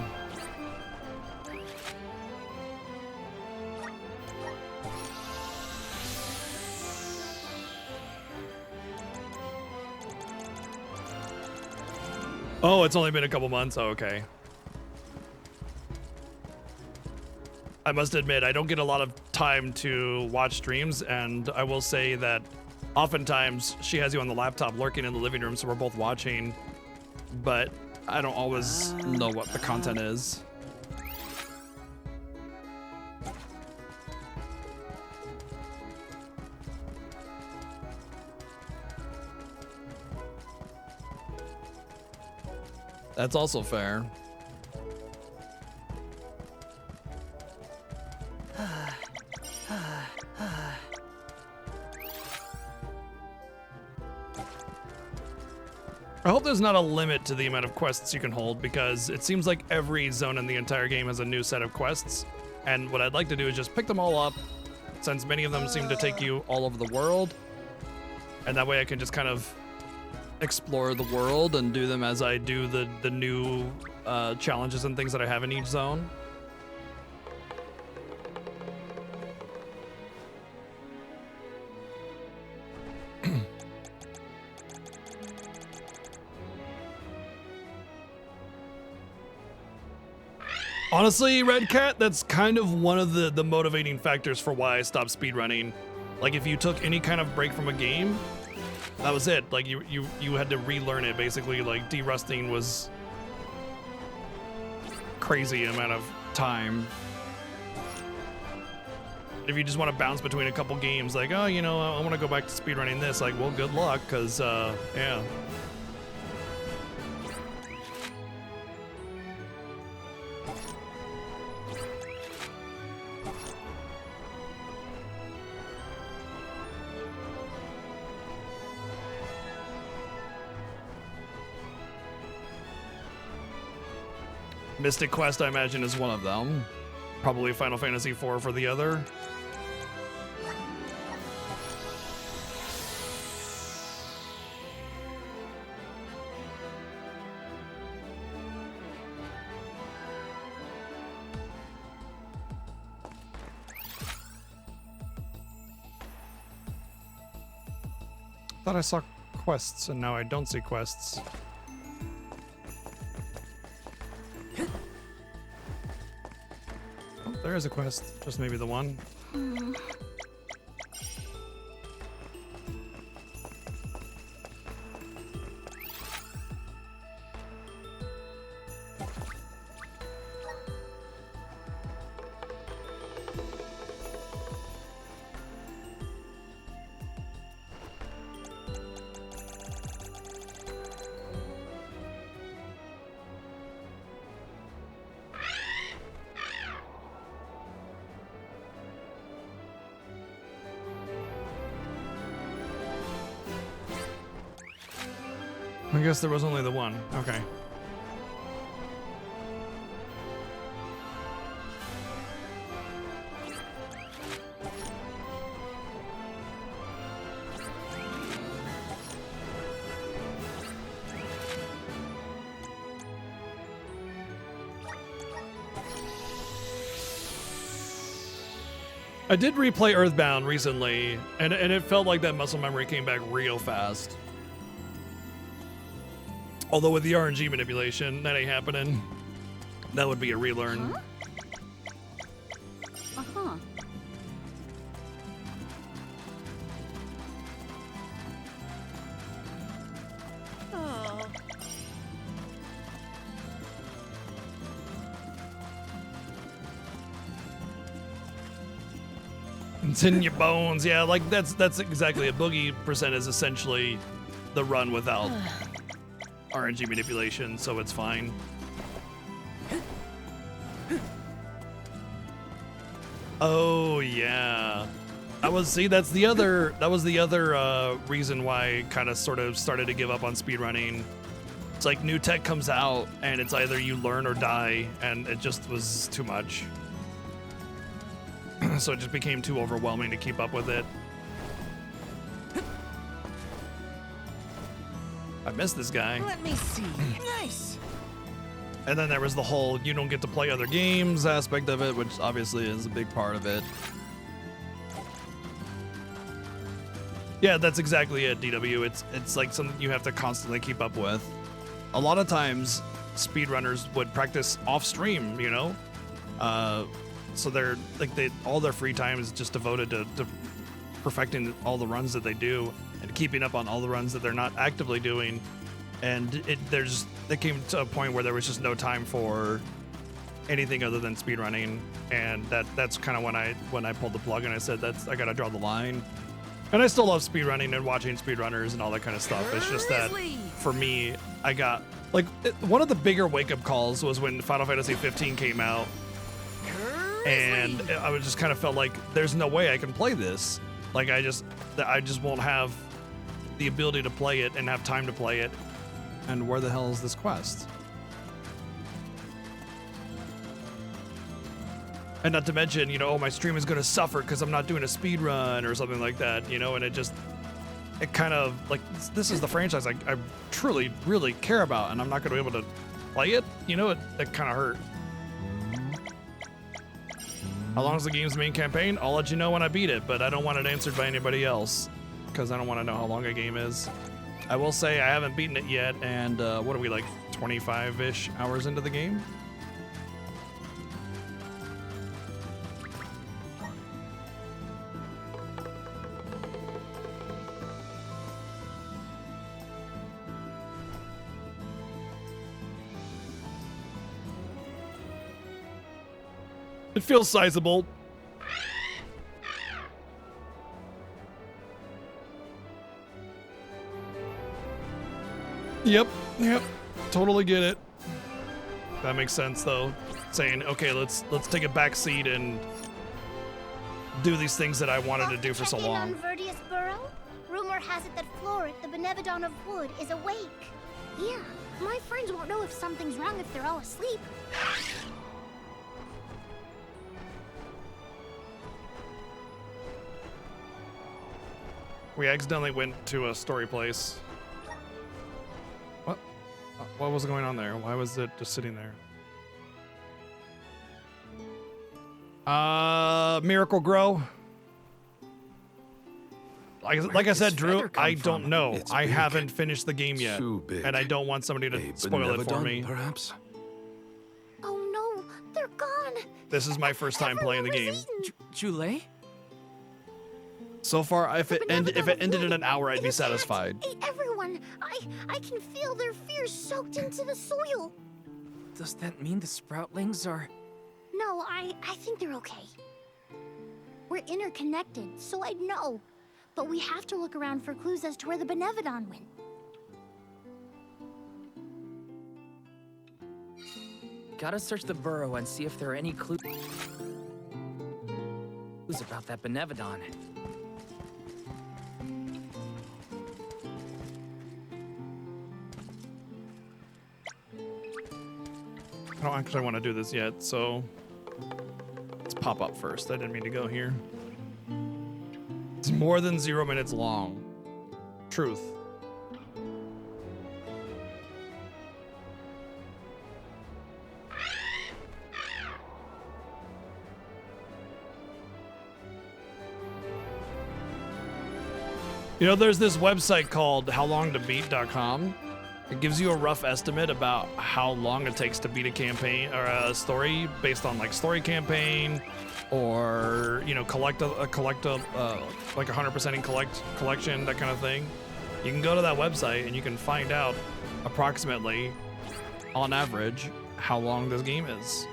Oh, it's only been a couple months? Oh, okay. I must admit, I don't get a lot of time to watch streams, and I will say that oftentimes she has you on the laptop lurking in the living room, so we're both watching, but I don't always know what the content is. That's also fair. I hope there's not a limit to the amount of quests you can hold, because it seems like every zone in the entire game has a new set of quests, and what I'd like to do is just pick them all up, since many of them seem to take you all over the world, and that way I can just kind of explore the world and do them as I do the new challenges and things that I have in each zone. Honestly, Red Cat, that's kind of one of the motivating factors for why I stopped speedrunning. Like, if you took any kind of break from a game, that was it. Like, you had to relearn it, basically. Like, derusting was crazy amount of time. If you just want to bounce between a couple games, like, oh, you know, I want to go back to speedrunning this, like, well, good luck, because, yeah. Mystic Quest, I imagine, is one of them. Probably Final Fantasy IV for the other. Thought I saw quests, and now I don't see quests. Oh, there is a quest, just maybe the one. I guess there was only the one. Okay. I did replay Earthbound recently, and it felt like that muscle memory came back real fast. Although with the RNG manipulation, that ain't happening. That would be a relearn. Uh-huh. Oh. It's in your bones. Yeah, like that's exactly it. Boogie percent is essentially the run without RNG manipulation, so it's fine. Oh yeah, that was the other reason why I kind of sort of started to give up on speedrunning. It's like new tech comes out and it's either you learn or die, and it just was too much. So it just became too overwhelming to keep up with it. I missed this guy. Let me see. Nice. And then there was the whole you don't get to play other games aspect of it, which obviously is a big part of it. Yeah, that's exactly it, DW. It's like something you have to constantly keep up with. A lot of times, speedrunners would practice off stream, you know? So they're like all their free time is just devoted to perfecting all the runs that they do and keeping up on all the runs that they're not actively doing. And they came to a point where there was just no time for anything other than speedrunning, and that's kind of when I pulled the plug and I said I gotta draw the line. And I still love speedrunning and watching speedrunners and all that kind of stuff. It's just that for me, I got like one of the bigger wake-up calls was when Final Fantasy 15 came out. And I was just kind of felt like there's no way I can play this. Like I just won't have the ability to play it and have time to play it. And where the hell is this quest? And not to mention, you know, oh, my stream is going to suffer because I'm not doing a speed run or something like that, you know, and it kind of like this is the franchise I truly, really care about, and I'm not going to be able to play it, you know, it kind of hurt. How long is the game's main campaign? I'll let you know when I beat it, but I don't want it answered by anybody else because I don't want to know how long a game is. I will say I haven't beaten it yet, and what are we, like 25-ish hours into the game? It feels sizable. Yep, totally get it. That makes sense though. Saying, okay, let's take a back seat and do these things that I wanted to do for so long. On Verdius Burrow? Rumor has it that Florit, the Benevodon of Wood, is awake. Yeah, my friends won't know if something's wrong if they're all asleep. We accidentally went to a story place. What? What was going on there? Why was it just sitting there? Miracle Grow. Like I said, Drew, I don't know. I haven't finished the game yet, and I don't want somebody to spoil it for me. Perhaps? Oh no, they're gone. This is my first time playing the game. Jule? So far, if it ended in an hour, I'd be satisfied. Ate everyone. I can feel their fears soaked into the soil. Does that mean the Sproutlings are... No, I think they're okay. We're interconnected, so I'd know. But we have to look around for clues as to where the Benevodon went. Gotta search the burrow and see if there are any clues about that Benevodon. I don't actually want to do this yet, so let's pop up first. I didn't mean to go here. It's more than 0 minutes long. Truth. You know, there's this website called howlongtobeat.com. It gives you a rough estimate about how long it takes to beat a campaign or a story based on like story campaign, or you know, collect a like 100% in collection, that kind of thing. You can go to that website and you can find out approximately, on average, how long this game is.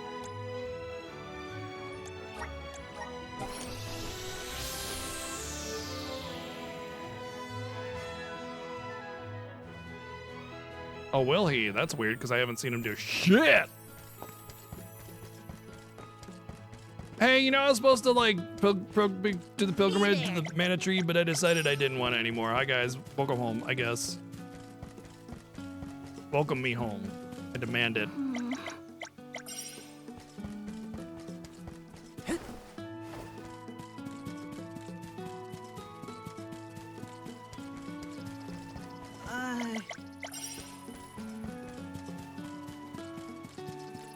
Oh, will he? That's weird, because I haven't seen him do shit. Hey, you know, I was supposed to, like, do the pilgrimage to the Mana Tree, but I decided I didn't want it anymore. Hi, guys. Welcome home, I guess. Welcome me home. I demand it.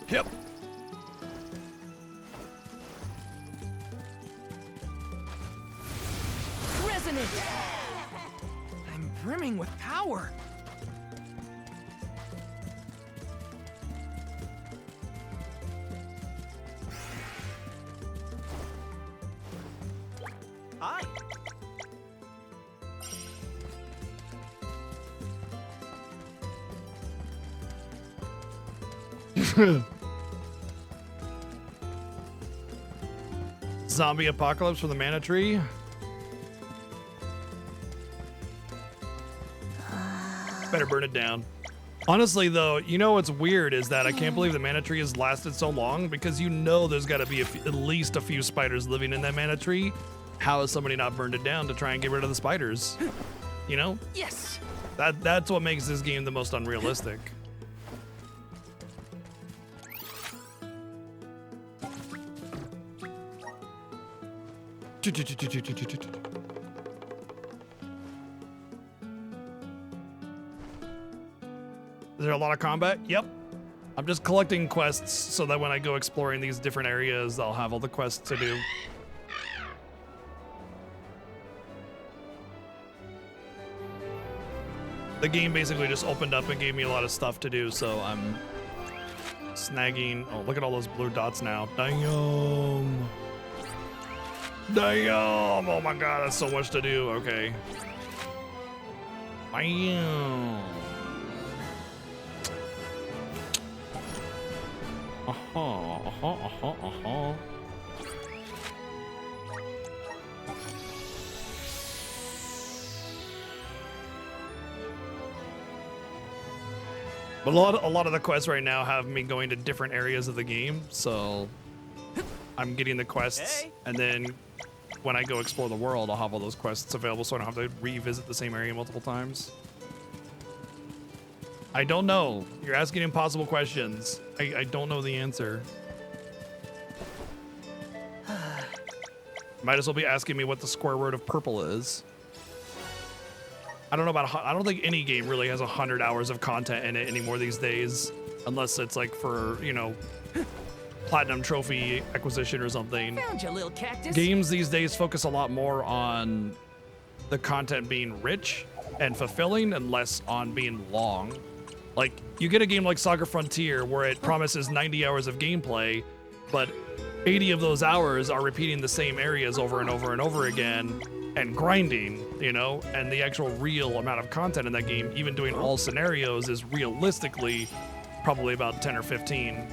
Yep. Resonant! I'm brimming with power. Hi. Zombie apocalypse from the Mana Tree. Better burn it down. Honestly, though, you know what's weird is that I can't believe the Mana Tree has lasted so long, because you know there's got to be at least a few spiders living in that Mana Tree. How has somebody not burned it down to try and get rid of the spiders? You know? Yes. That's what makes this game the most unrealistic. Is there a lot of combat? Yep. I'm just collecting quests so that when I go exploring these different areas, I'll have all the quests to do. The game basically just opened up and gave me a lot of stuff to do, so I'm snagging. Oh, look at all those blue dots now. Damn. Damn. Oh my god, that's so much to do. Okay. Damn. But a lot of the quests right now have me going to different areas of the game, so I'm getting the quests, and then when I go explore the world, I'll have all those quests available, so I don't have to revisit the same area multiple times. I don't know. You're asking impossible questions. I don't know the answer. Might as well be asking me what the square root of purple is. I don't know about. I don't think any game really has 100 hours of content in it anymore these days, unless it's like for, you know, platinum trophy acquisition or something. Found you, little cactus. Games these days focus a lot more on the content being rich and fulfilling and less on being long. Like, you get a game like Saga Frontier where it promises 90 hours of gameplay, but 80 of those hours are repeating the same areas over and over and over again and grinding, you know? And the actual real amount of content in that game, even doing all scenarios, is realistically probably about 10 or 15.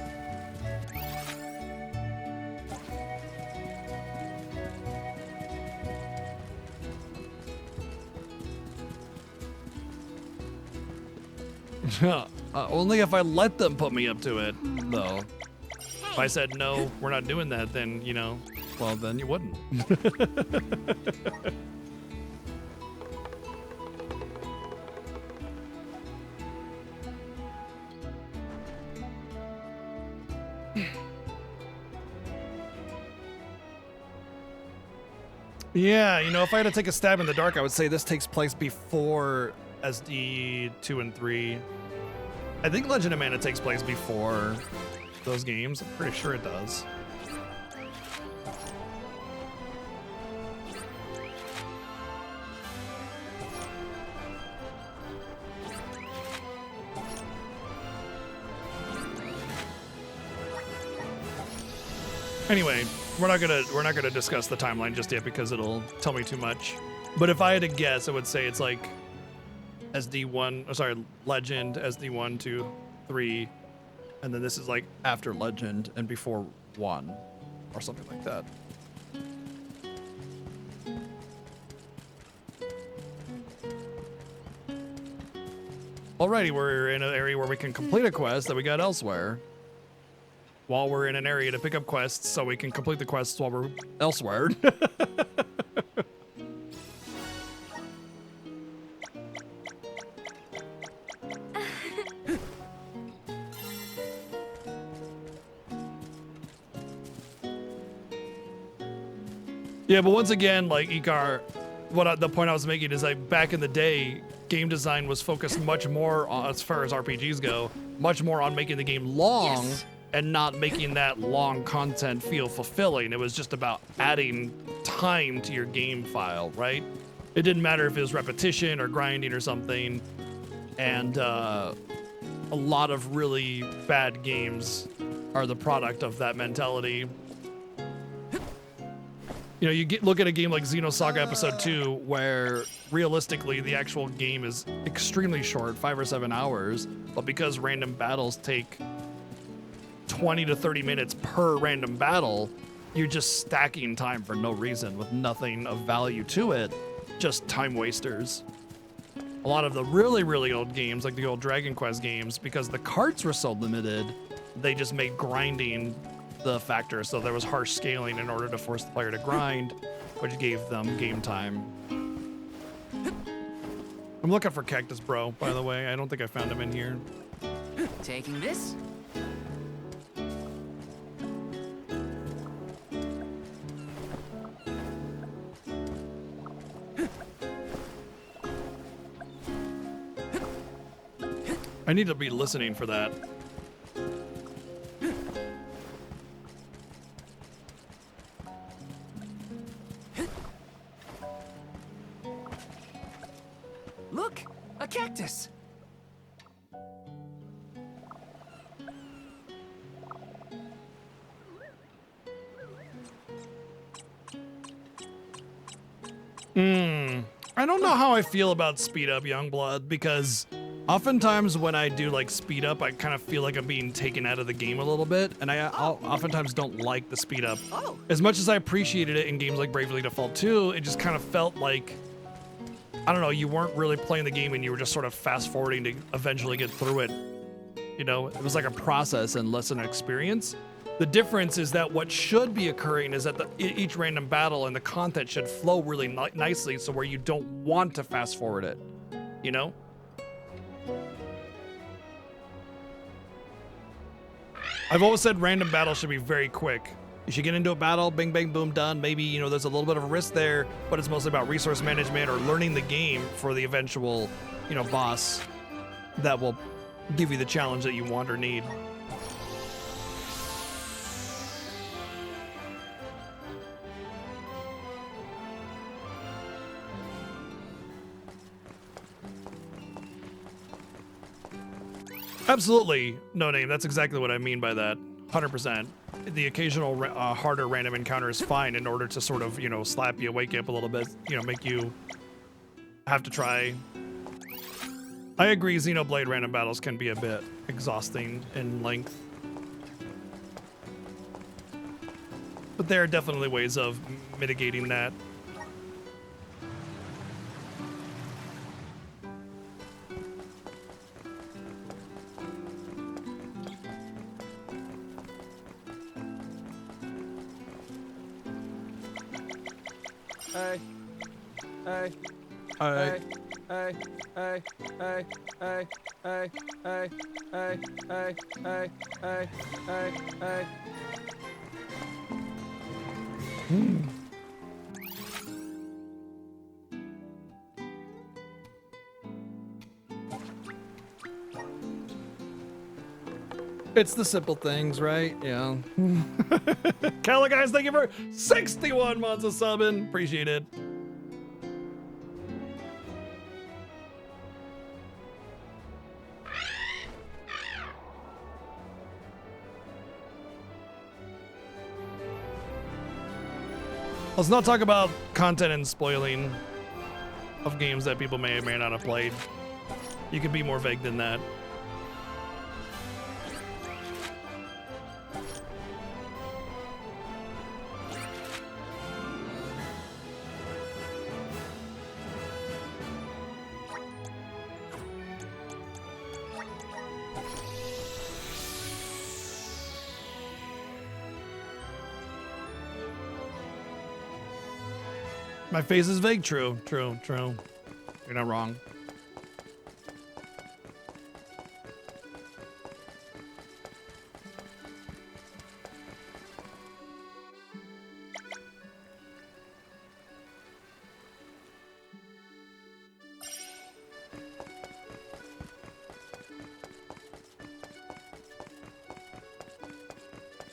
Only if I let them put me up to it, though. If I said, no, we're not doing that, then, you know, well, then you wouldn't. Yeah, you know, if I had to take a stab in the dark, I would say this takes place before SD 2 and 3. I think Legend of Mana takes place before those games. I'm pretty sure it does. Anyway, we're not gonna discuss the timeline just yet because it'll tell me too much. But if I had to guess, I would say it's like SD1, Legend, SD1, 2, 3, and then this is like after Legend and before 1, or something like that. Alrighty, we're in an area where we can complete a quest that we got elsewhere, while we're in an area to pick up quests so we can complete the quests while we're elsewhere. Yeah, but once again, like Ikar, the point I was making is like back in the day, game design was focused much more on, as far as RPGs go, much more on making the game long and not making that long content feel fulfilling. It was just about adding time to your game file, right? It didn't matter if it was repetition or grinding or something. And a lot of really bad games are the product of that mentality. You know, you look at a game like Xenosaga Episode 2, where realistically the actual game is extremely short, 5 or 7 hours, but because random battles take 20 to 30 minutes per random battle, you're just stacking time for no reason with nothing of value to it, just time wasters. A lot of the really, really old games, like the old Dragon Quest games, because the carts were so limited, they just made grinding the factor, so there was harsh scaling in order to force the player to grind, which gave them game time. I'm looking for Cactus Bro, by the way. I don't think I found him in here. Taking this? I need to be listening for that. Look, a cactus. I don't know how I feel about speed up Youngblood, because oftentimes when I do like speed up, I kind of feel like I'm being taken out of the game a little bit, and I'll oftentimes don't like the speed up. As much as I appreciated it in games like Bravely Default 2, it just kind of felt like, I don't know, you weren't really playing the game and you were just sort of fast forwarding to eventually get through it You know, it was like a process and less an experience. The difference is that what should be occurring is that each random battle and the content should flow really nicely, so where you don't want to fast forward it, you know? I've always said random battles should be very quick. You should get into a battle, bing, bang, boom, done. Maybe, you know, there's a little bit of a risk there, but it's mostly about resource management or learning the game for the eventual, you know, boss that will give you the challenge that you want or need. Absolutely, No Name. That's exactly what I mean by that. 100%. The occasional harder random encounter is fine in order to sort of, you know, slap you, wake you up a little bit, you know, make you have to try. I agree, Xenoblade random battles can be a bit exhausting in length. But there are definitely ways of mitigating that. Hey. Hey. Hey. Hey. Hey. Hey. Hey. Hey. Hey. Hey. Hey. Hey. Hey. Hey. Hey. It's the simple things, right? Yeah. Kala, guys, thank you for 61 months of subbing. Appreciate it. Let's not talk about content and spoiling of games that people may or may not have played. You can be more vague than that. My face is vague. True. You're not wrong.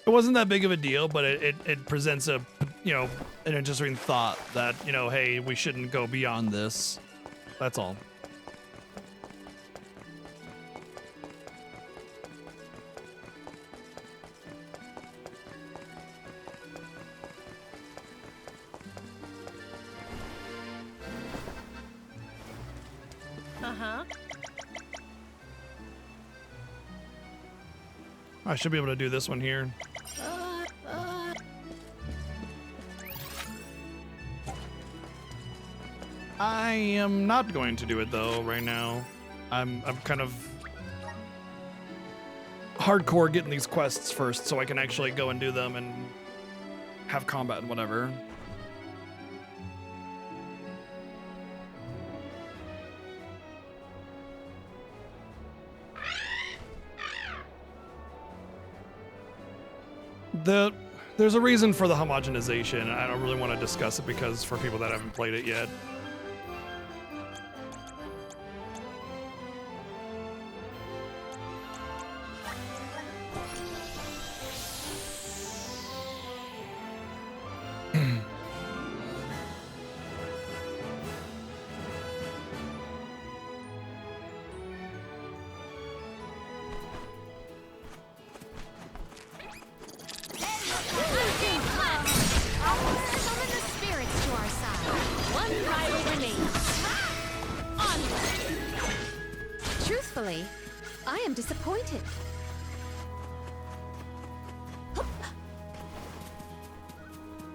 It wasn't that big of a deal, but it presents a, you know, an interesting thought that, you know, hey, we shouldn't go beyond this. That's all. Uh-huh. I should be able to do this one here. I am not going to do it though right now. I'm kind of hardcore getting these quests first so I can actually go and do them and have combat and whatever. There's a reason for the homogenization. I don't really want to discuss it because for people that haven't played it yet. Truthfully, I am disappointed.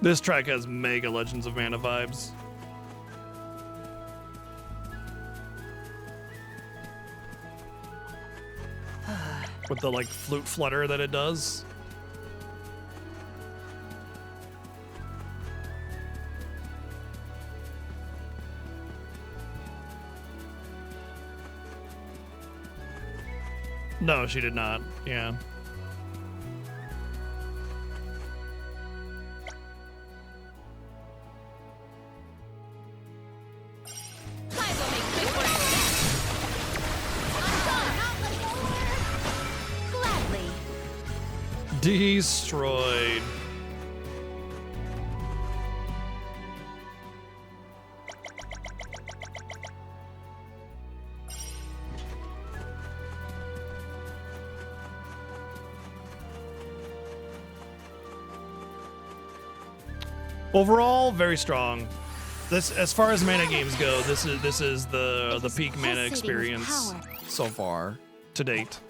This track has mega Legends of Mana vibes. with the like flute flutter that it does. No, she did not. Yeah. Gladly. Destroyed. Overall, very strong. This, as far as mana games go, this is the peak mana experience so far to date.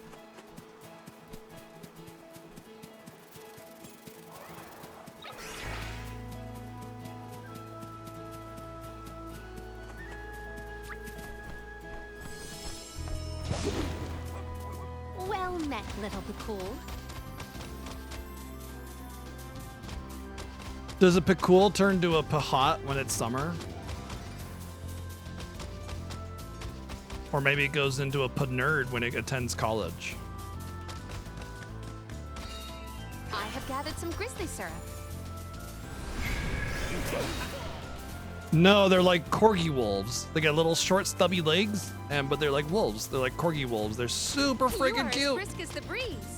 Well met, little Bakul. Does a Pikul turn to a Pahat when it's summer? Or maybe it goes into a Panerd when it attends college. I have gathered some grizzly syrup. No, they're like corgi wolves. They got little short stubby legs, but they're like wolves. They're like corgi wolves. They're super freaking cute. You're as brisk as the breeze.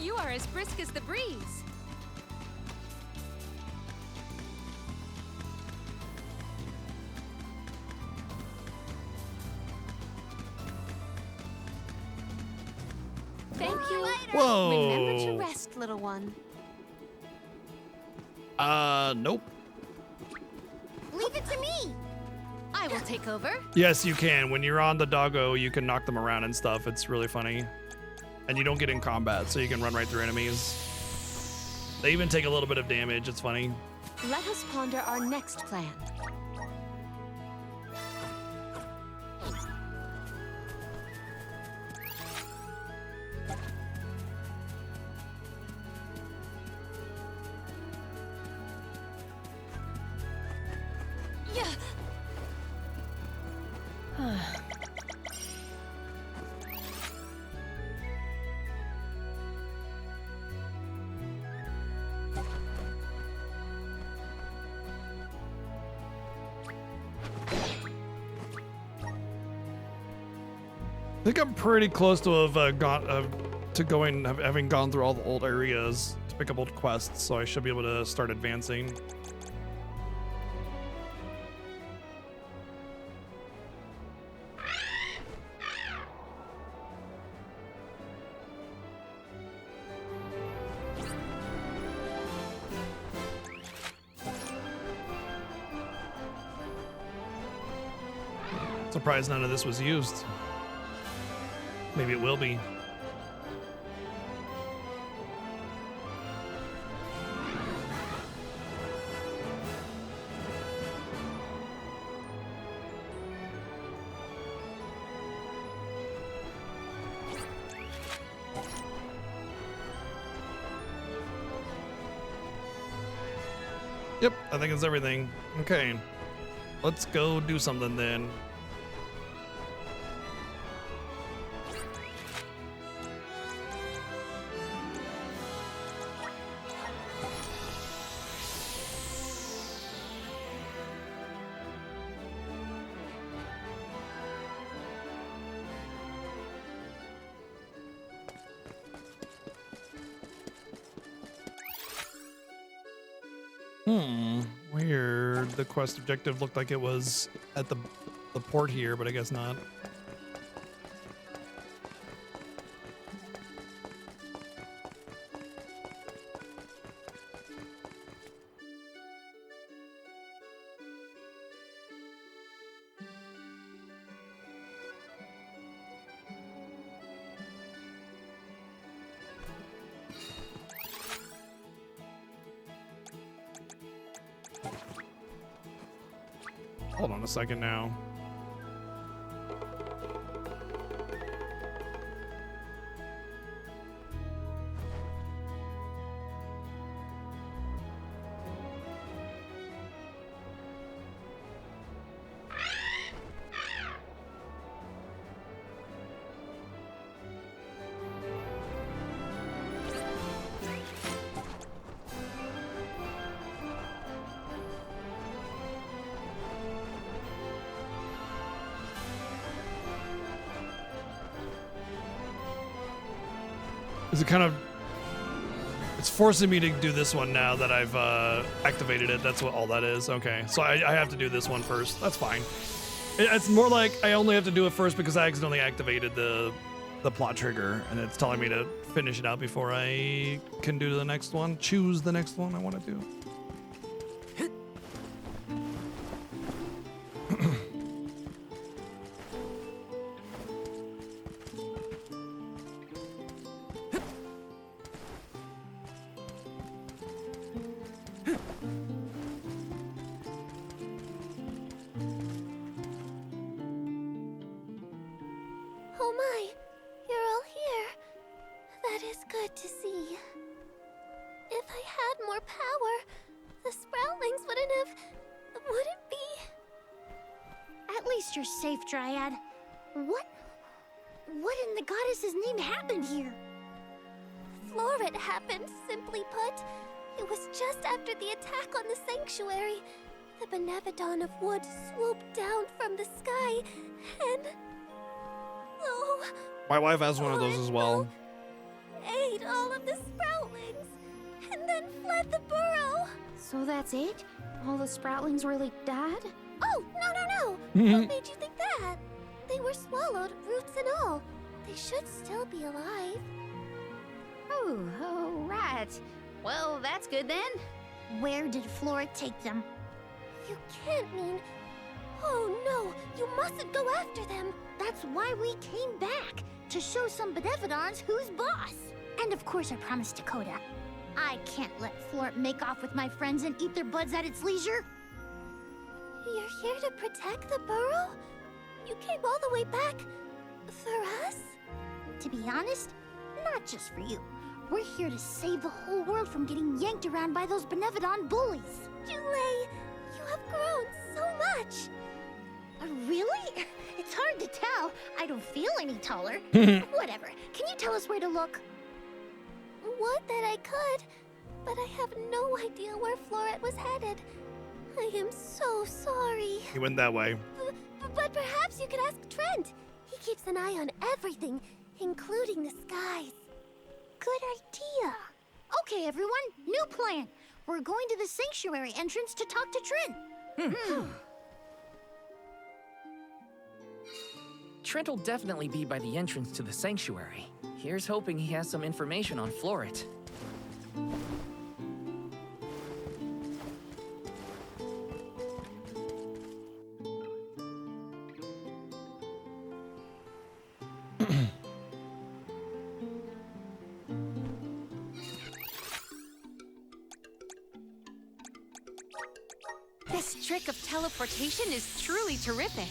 You are as brisk as the breeze. Thank you. Whoa. Remember to rest, little one. Nope. Leave it to me. I will take over. Yes, you can. When you're on the doggo, you can knock them around and stuff. It's really funny. And you don't get in combat, so you can run right through enemies. They even take a little bit of damage. It's funny. Let us ponder our next plan. I think I'm pretty close to have having gone through all the old areas to pick up old quests, so I should be able to start advancing. Surprised none of this was used. Maybe it will be. Yep, I think it's everything. Okay, let's go do something then. Weird. The quest objective looked like it was at the the port here, but I guess not. Hold on a second now. Is it kind of... It's forcing me to do this one now that I've activated it. That's what all that is. Okay, so I have to do this one first. That's fine. It's more like I only have to do it first because I accidentally activated the plot trigger, and it's telling me to finish it out before I can do the next one. Choose the next one I want to do. Oh my, you're all here. That is good to see. If I had more power, the Sproutlings wouldn't be... At least you're safe, Dryad. What in the goddess's name happened here? Floret happened, simply put. It was just after the attack on the sanctuary. The Benevodon of Wood swooped down from the sky, and... Oh, My wife has one of those as well. ate all of the Sproutlings, and then fled the burrow. So that's it? All the Sproutlings really died? Oh, no. What made you think that? They were swallowed, roots and all. They should still be alive. Oh, right. Well, that's good then. Where did Floret take them? You can't mean... Oh no, you mustn't go after them. That's why we came back, to show some Benevodons who's boss. And of course I promised Dakota. I can't let Floret make off with my friends and eat their buds at its leisure. You're here to protect the burrow? You came all the way back for us? To be honest, not just for you. We're here to save the whole world from getting yanked around by those Benevodon bullies. Jule, you have grown so much. Really? It's hard to tell. I don't feel any taller. Whatever. Can you tell us where to look? Would that I could, but I have no idea where Floret was headed. I am so sorry. He went that way. But perhaps you could ask Trent. He keeps an eye on everything, including the skies. Good idea. Okay, everyone, new plan. We're going to the sanctuary entrance to talk to Trent. Trent will definitely be by the entrance to the sanctuary. Here's hoping he has some information on Floret. This trick of teleportation is truly terrific.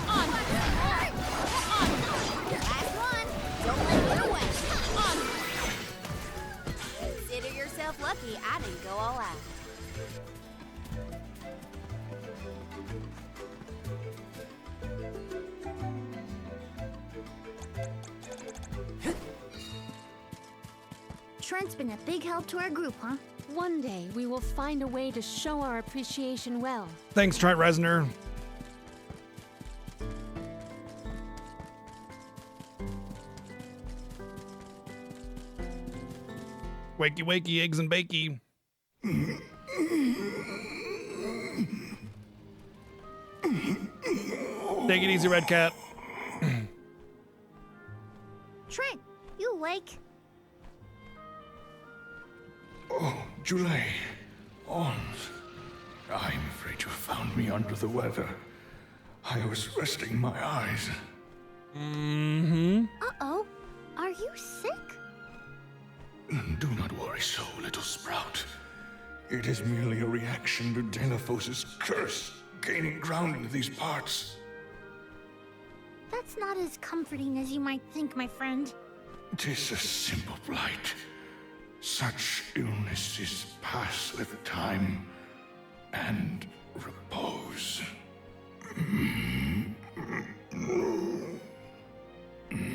On! Trent's been a big help to our group, huh? One day, we will find a way to show our appreciation well. Thanks, Trent Reznor. Wakey, wakey, eggs and bakey. Take it easy, Red Cat. Trent, you awake? Oh, Julie. Arms. I'm afraid you found me under the weather. I was resting my eyes. Mm-hmm. Uh-oh. Are you sick? Do not worry so, little sprout. It is merely a reaction to Delaphos's curse gaining ground in these parts. That's not as comforting as you might think, my friend. 'Tis a simple blight. Such illnesses pass with time and repose.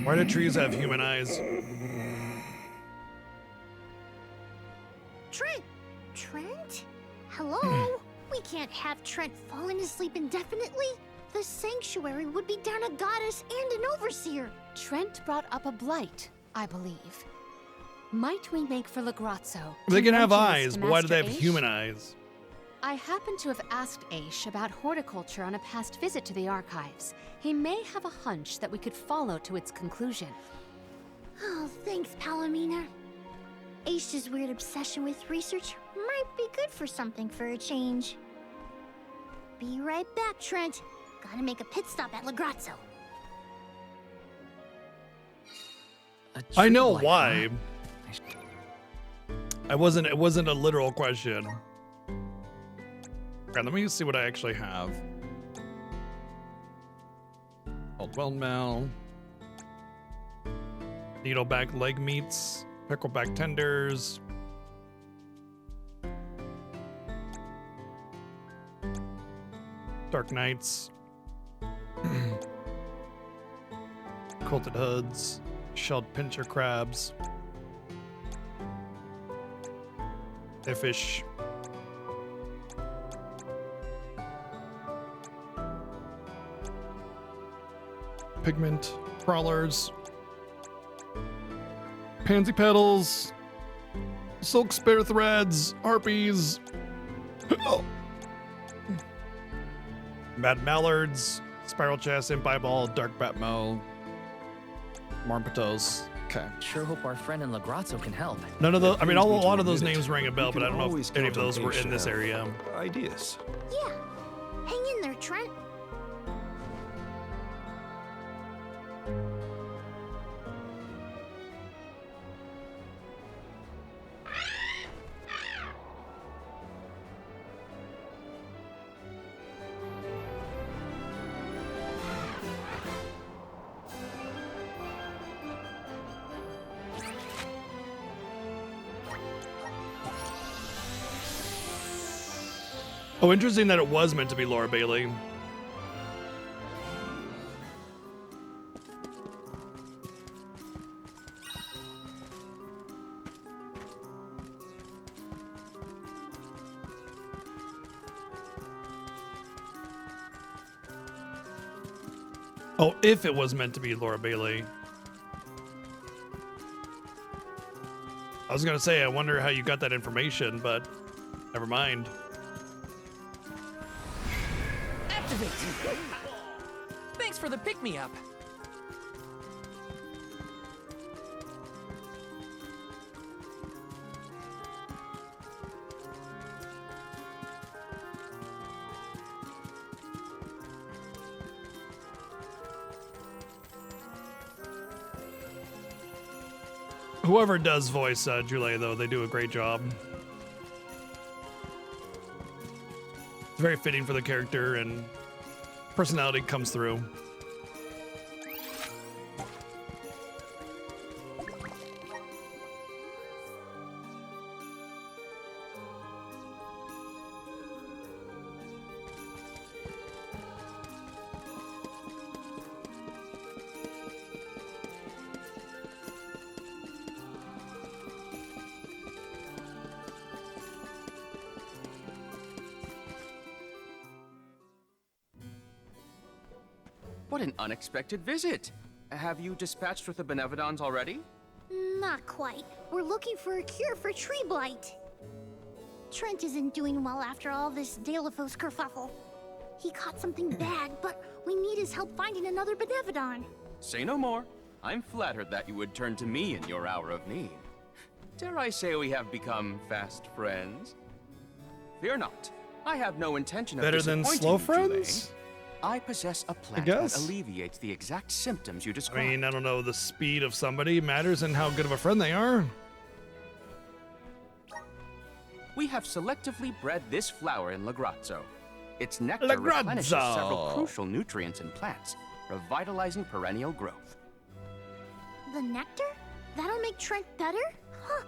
Why do trees have human eyes? Trent! Trent? Hello? We can't have Trent falling asleep indefinitely. The sanctuary would be down a goddess and an overseer. Trent brought up a blight, I believe. Might we make for Legrazzo? They can have mention this eyes, to but why do they have Master Aish? human eyes? I happen to have asked Aish about horticulture on a past visit to the archives. He may have a hunch that we could follow to its conclusion. Oh, thanks, Palomina. Aish's weird obsession with research might be good for something for a change. Be right back, Trent. Gotta make a pit stop at Legrazzo. I know why. It wasn't a literal question. Okay, let me see what I actually have. Old Wellmel. Needleback leg meats. Pickleback tenders. Dark Knights. Quilted hoods. Shelled pincher crabs. Fish. Pigment. Crawlers. Pansy petals. Silk spare threads. Harpies. Oh. Mad mallards. Spiral chest. Imp eyeball. Dark batmo. Marpetos. Okay. Sure hope our friend in Legrazzo can help. None of those. I mean, a lot of those names ring a bell, but I don't know if any of those were in this area. Ideas. Yeah. Hang in there, Trent. Oh, interesting that it was meant to be Laura Bailey. Oh, if it was meant to be Laura Bailey. I was gonna say, I wonder how you got that information, but never mind. Activate! Thanks for the pick-me-up. Whoever does voice Julie, though, they do a great job. It's very fitting for the character, and personality comes through. What an unexpected visit. Have you dispatched with the Benevodons already? Not quite. We're looking for a cure for tree blight. Trent isn't doing well after all this Dalephos kerfuffle. He caught something bad, but we need his help finding another Benevodon. Say no more. I'm flattered that you would turn to me in your hour of need. Dare I say we have become fast friends? Fear not. I have no intention of Better than disappointing slow you, friends? Jule. I possess a plant guess. that alleviates the exact symptoms you I described. mean, I don't know, the speed of somebody matters and how good of a friend they are. We have selectively bred this flower in Lagrazzo. Its nectar Lagrazzo. replenishes several crucial nutrients in plants, revitalizing perennial growth. The nectar? That'll make Trent better? Huh.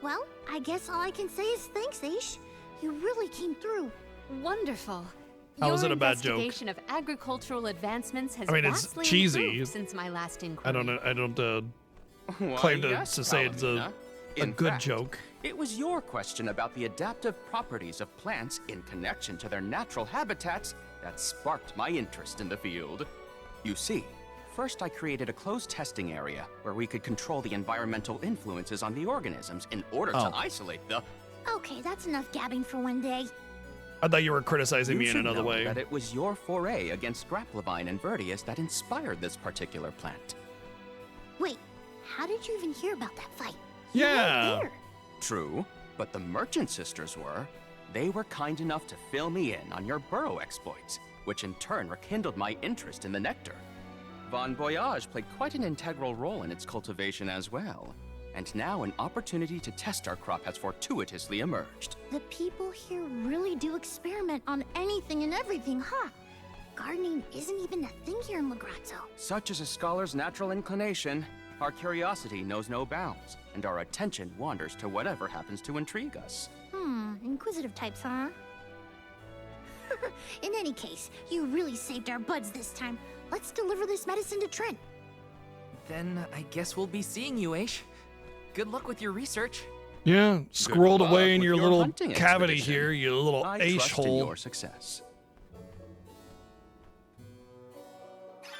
Well, I guess all I can say is thanks, Aish. You really came through. Wonderful. How is Your it a bad joke? investigation of agricultural advancements has I mean, it's vastly cheesy. improved since my last inquiry. I don't Why, claim to yes, say it's a Paladina. In good fact, joke. It was your question about the adaptive properties of plants in connection to their natural habitats that sparked my interest in the field. You see, first I created a closed testing area where we could control the environmental influences on the organisms in order to isolate the... Okay, that's enough gabbing for one day. I thought you were criticizing You me in should another know way. that it was your foray against Grapplevine and Verdius that inspired this particular plant. Wait, how did you even hear about that fight? You weren't Yeah. there. True, but the Merchant Sisters were. They were kind enough to fill me in on your burrow exploits, which in turn rekindled my interest in the nectar. Von Voyage played quite an integral role in its cultivation as well. And now an opportunity to test our crop has fortuitously emerged. The people here really do experiment on anything and everything, huh? Gardening isn't even a thing here in Lagrazzo. Such is a scholar's natural inclination. Our curiosity knows no bounds, and our attention wanders to whatever happens to intrigue us. Inquisitive types, huh? In any case, you really saved our buds this time. Let's deliver this medicine to Trent. Then I guess we'll be seeing you, Aish. Good luck with your research. Yeah, squirreled luck away in with your your little hunting cavity expedition. here, you little I ace trust in hole. your success.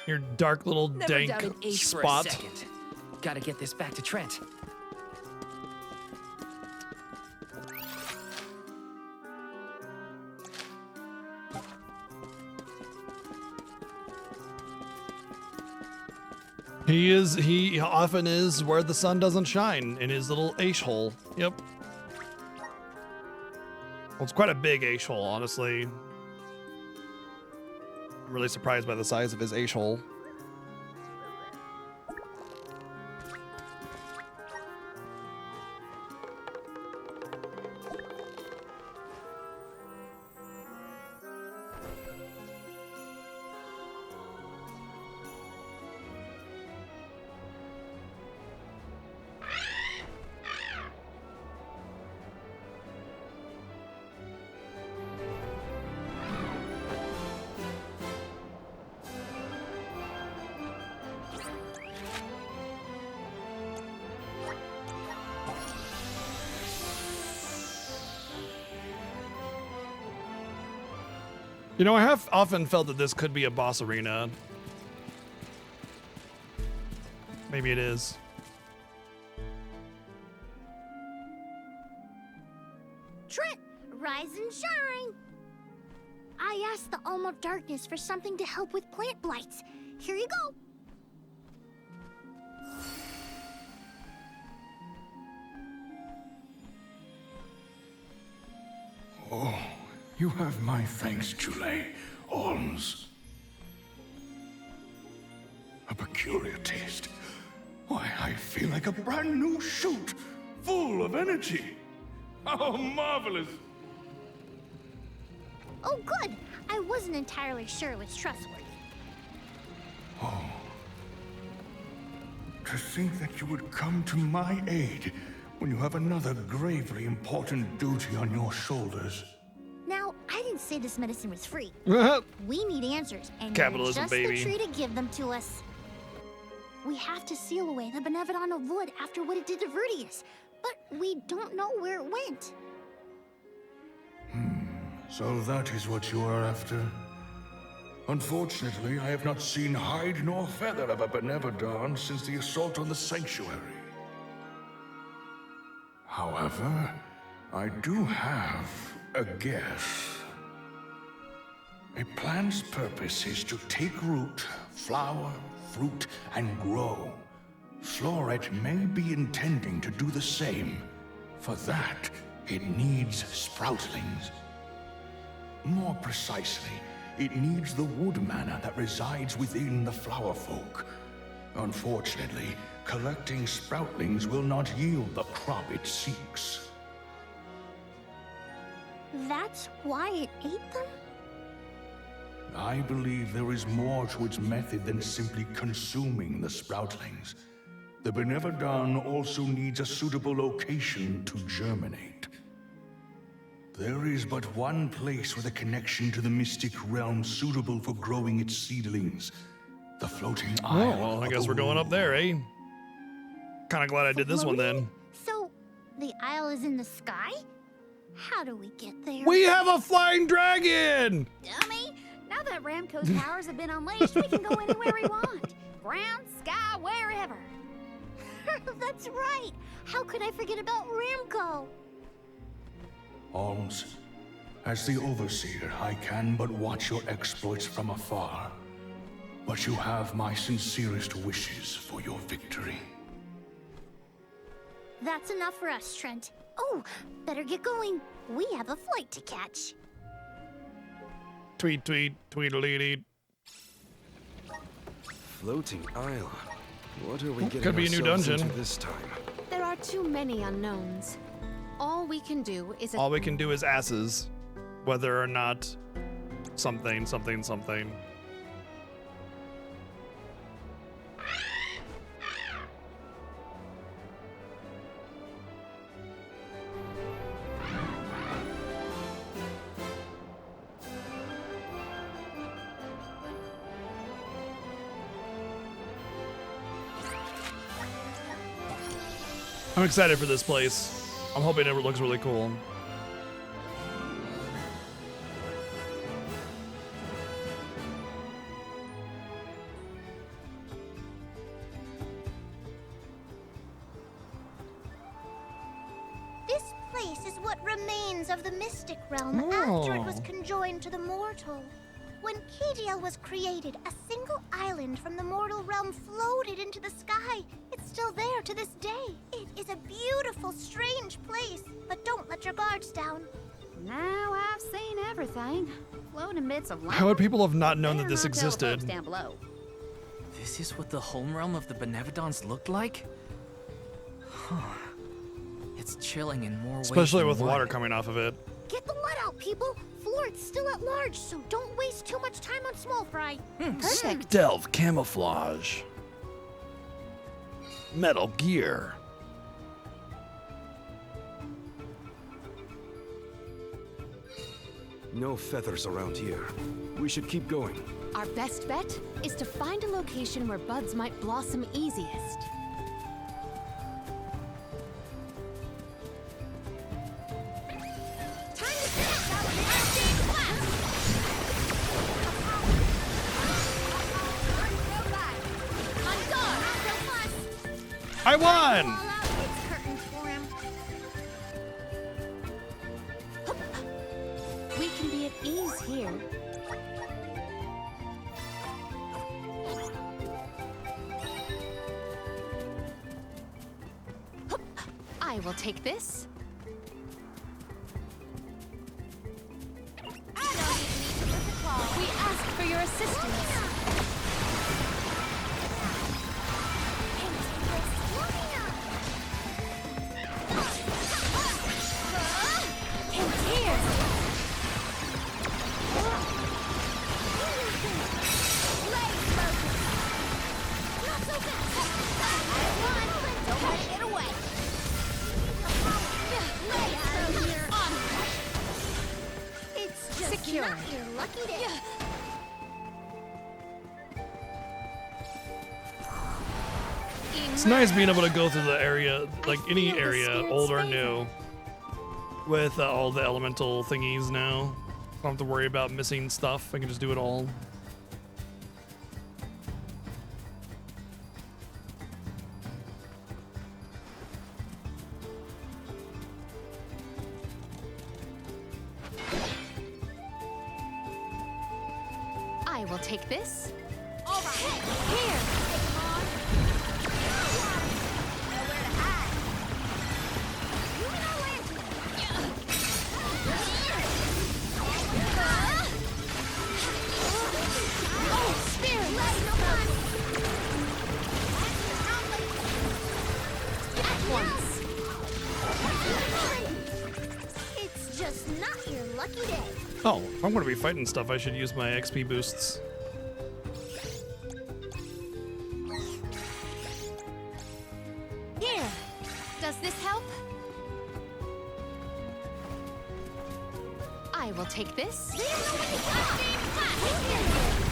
Your dark little Never dank doubted Aish for a spot. second. Gotta get this back to Trent. He often is where the sun doesn't shine, in his little ace hole. Yep. Well, it's quite a big ace hole, honestly. I'm really surprised by the size of his ace hole. You know, I have often felt that this could be a boss arena. Maybe it is. Trent, rise and shine! I asked the Alm of Darkness for something to help with plant blights. Here you go. Oh, you have my thanks, Jule. Alms. A peculiar taste. Why, I feel like a brand new shoot, full of energy. How marvelous! Oh, good. I wasn't entirely sure it was trustworthy. Oh. To think that you would come to my aid when you have another gravely important duty on your shoulders. Now, I didn't say this medicine was free. We need answers, and Capitalism, you're just baby. the tree to give them to us. We have to seal away the Benevodon of Wood after what it did to Verdius, but we don't know where it went. So that is what you are after? Unfortunately, I have not seen hide nor feather of a Benevodon since the assault on the sanctuary. However, I do have a guess. A plant's purpose is to take root, flower, fruit, and grow. Floret may be intending to do the same. For that, it needs sproutlings. More precisely, it needs the wood mana that resides within the flower folk. Unfortunately, collecting sproutlings will not yield the crop it seeks. That's why it ate them? I believe there is more to its method than simply consuming the sproutlings. The Benevodon also needs a suitable location to germinate. There is but one place with a connection to the mystic realm suitable for growing its seedlings. The floating isle. Oh, well, I guess we're going up there, eh? Kinda glad I did this one then. So, the isle is in the sky? How do we get there? We have a flying dragon! Dummy! Now that Ramco's powers have been unleashed, we can go anywhere we want. Ground, sky, wherever. That's right! How could I forget about Ramco? Alms, as the Overseer, I can but watch your exploits from afar. But you have my sincerest wishes for your victory. That's enough for us, Trent. Oh, better get going. We have a flight to catch. Tweet, tweet, tweedledee. Floating isle. What are we getting Could be a new ourselves dungeon. into this time? There are too many unknowns. All we can do is All we can do is asses. Whether or not something, something, something. I'm excited for this place. I'm hoping it looks really cool. This place is what remains of the mystic realm after it was conjoined to the mortal. When Kadiel was created, a single island from the mortal realm floated into the sky. It's still there to this day. It is a beautiful, strange place, but don't let your guards down. Now I've seen everything. Floating bits of land. How would people have not known that this Better not tell the folks existed? down below. This is what the home realm of the Benevodons looked like? Huh. It's chilling in more ways Especially than with one. water coming off of it. Get the lead out, people. Floret's still at large, so don't waste too much time on small fry. Perfect. Stealth camouflage. Metal Gear. No feathers around here. We should keep going. Our best bet is to find a location where buds might blossom easiest. I won! We can be at ease here. I will take this. We ask for your assistance. It's just Secure. not your lucky day. It's nice being able to go through the area, like any area, old or new, with all the elemental thingies now. Don't have to worry about missing stuff. I can just do it all. I will take this. All right. Here. Nowhere to hide. Luminal Lantern. Oh, spirit! At once. It's just not your lucky day. Oh, if I'm going to be fighting stuff, I should use my XP boosts. Here. Does this help? I will take this.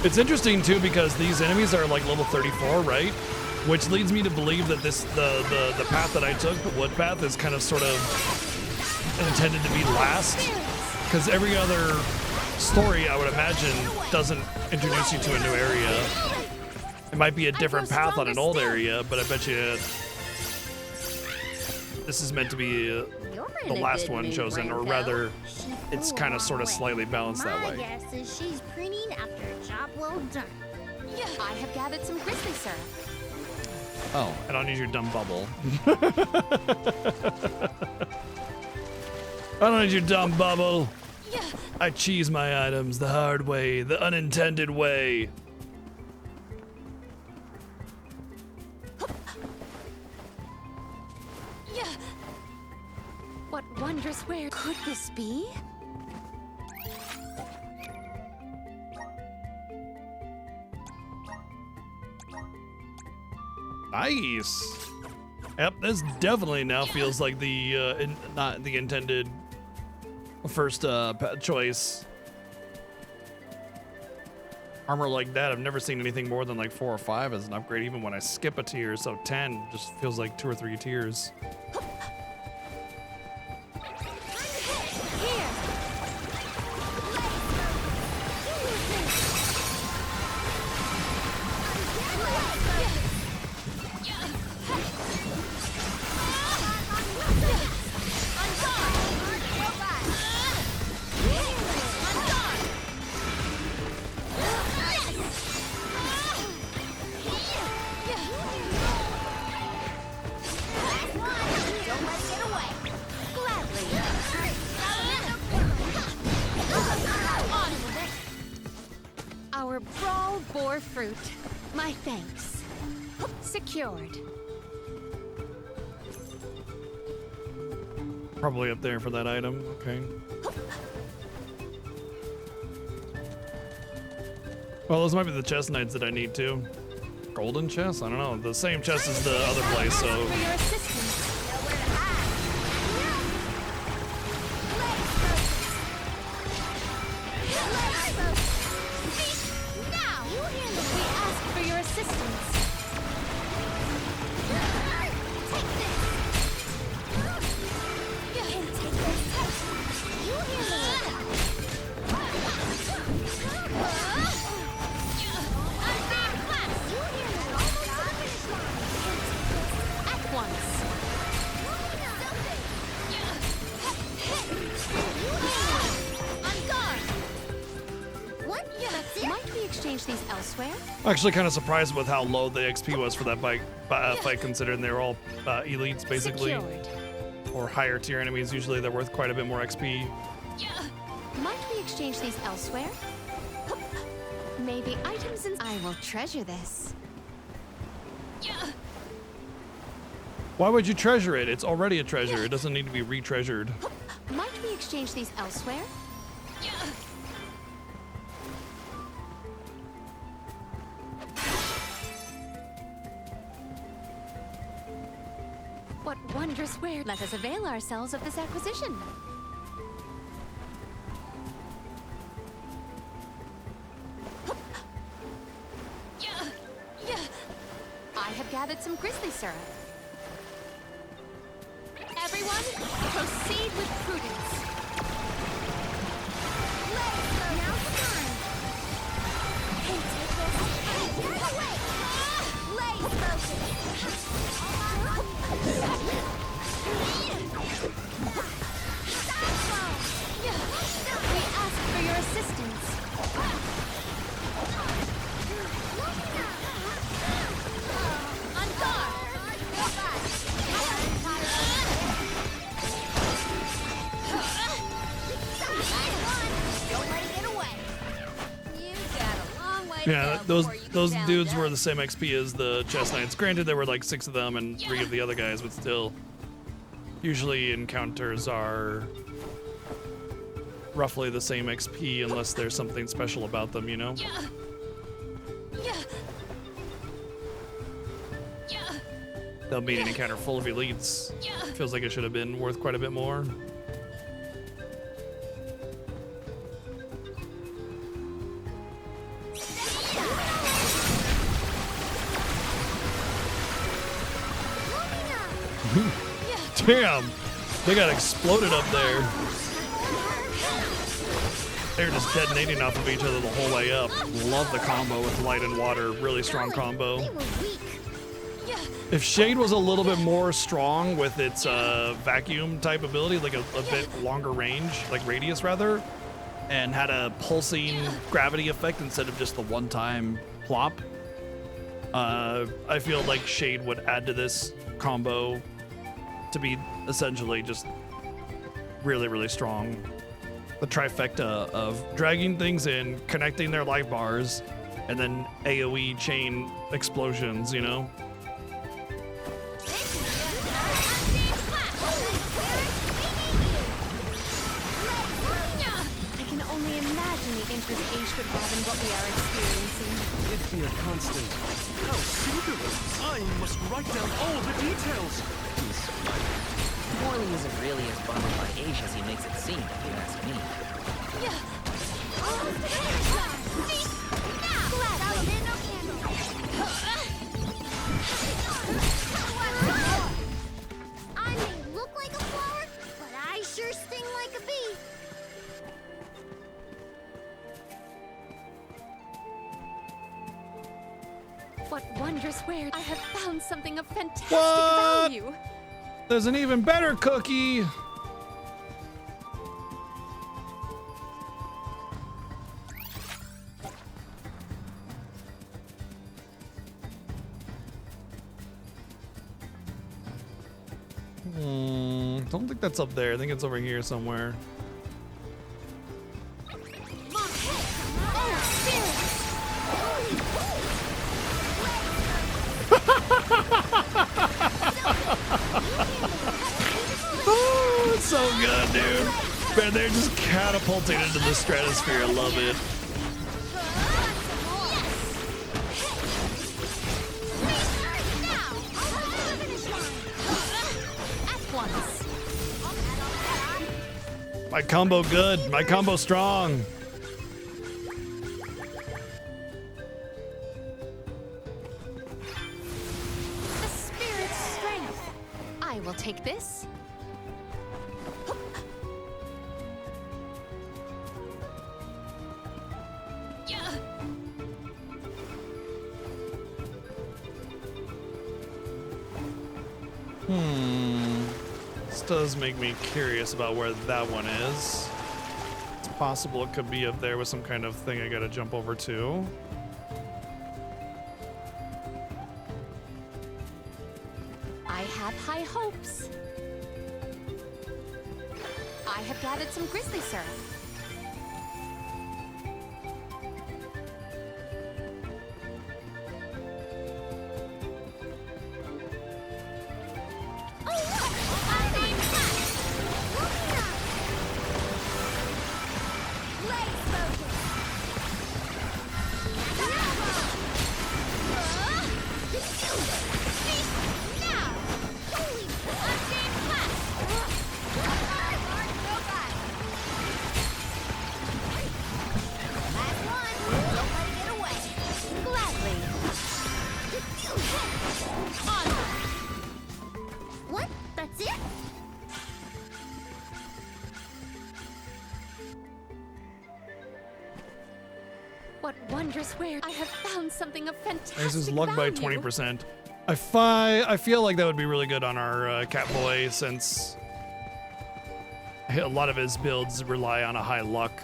It's interesting too because these enemies are like level 34, right? Which leads me to believe that the path that I took, the wood path, is kind of sort of intended to be last. Because every other story, I would imagine, doesn't introduce you to a new area. It might be a different path on an old area, but I bet you this is meant to be the last one chosen, or rather, it's kind of sort of slightly balanced that My way. guess is she's preening after a job well done. Yeah. I have gathered some grizzly syrup. Oh, I don't need your dumb bubble. I don't need your dumb bubble. Yeah. I cheese my items the hard way, the unintended way. Yeah. What wondrous where could this be? Nice. Yep, this definitely now feels like the not the intended first choice. Armor like that, I've never seen anything more than like 4 or 5 as an upgrade, even when I skip a tier. So 10 just feels like 2 or 3 tiers. Don't let it get away. Gladly. On with it. Our brawl bore fruit. My thanks. Secured. Probably up there for that item. Okay. Well, those might be the chest knights that I need too. Golden chest? I don't know. The same chest as the other place, so. For your assistance. Now, you handle We ask for your assistance. Take this. And take this. You handle it. At once. On guard. What? Might we exchange these elsewhere? I'm actually kind of surprised with how low the XP was for that fight, considering they were all elites, basically. Secured. Or higher tier enemies. Usually they're worth quite a bit more XP. Might we exchange these elsewhere? Maybe items and I will treasure this. Why would you treasure it? It's already a treasure. It doesn't need to be re-treasured. Might we exchange these elsewhere? What wondrous where? Let us avail ourselves of this acquisition. I have gathered some grizzly syrup. Everyone, proceed with prudence. Now's the time. And take this. Get away. Blaze focus. We ask for your assistance. Yeah, those dudes were the same XP as the chest knights. Granted, there were like 6 of them and 3 of the other guys, but still. Usually encounters are roughly the same XP unless there's something special about them, you know? They'll be an encounter full of elites. Feels like it should have been worth quite a bit more. Damn! They got exploded up there. They're just detonating off of each other the whole way up. Love the combo with light and water. Really strong combo. If Shade was a little bit more strong with its vacuum type ability, like a bit longer range, like radius rather, and had a pulsing gravity effect instead of just the one-time plop, I feel like Shade would add to this combo to be essentially just really, really strong. The trifecta of dragging things in, connecting their life bars, and then AoE chain explosions, you know? I can only imagine the interest Ace would have in what we are experiencing. It'd be a constant. How singular! I must write down all the details. Morley isn't really as bundled by Ace as he makes it seem, if you ask me. I may look like a flower, but I sure sting like a bee. What wondrous wares! I have found something of fantastic What? value. There's an even better cookie! Don't think that's up there. I think it's over here somewhere. Oh, it's so good, dude. Man, they're just catapulting into the stratosphere. I love it. My combo good. My combo strong. The spirit's strength. I will take this. This does make me curious about where that one is. It's possible it could be up there with some kind of thing I gotta jump over to. I have high hopes. I have gathered some grizzly syrup. What? That's it? What wondrous wares! I have found something of fantastic This is luck by value. 20%. I feel like that would be really good on our Catboy since a lot of his builds rely on a high luck,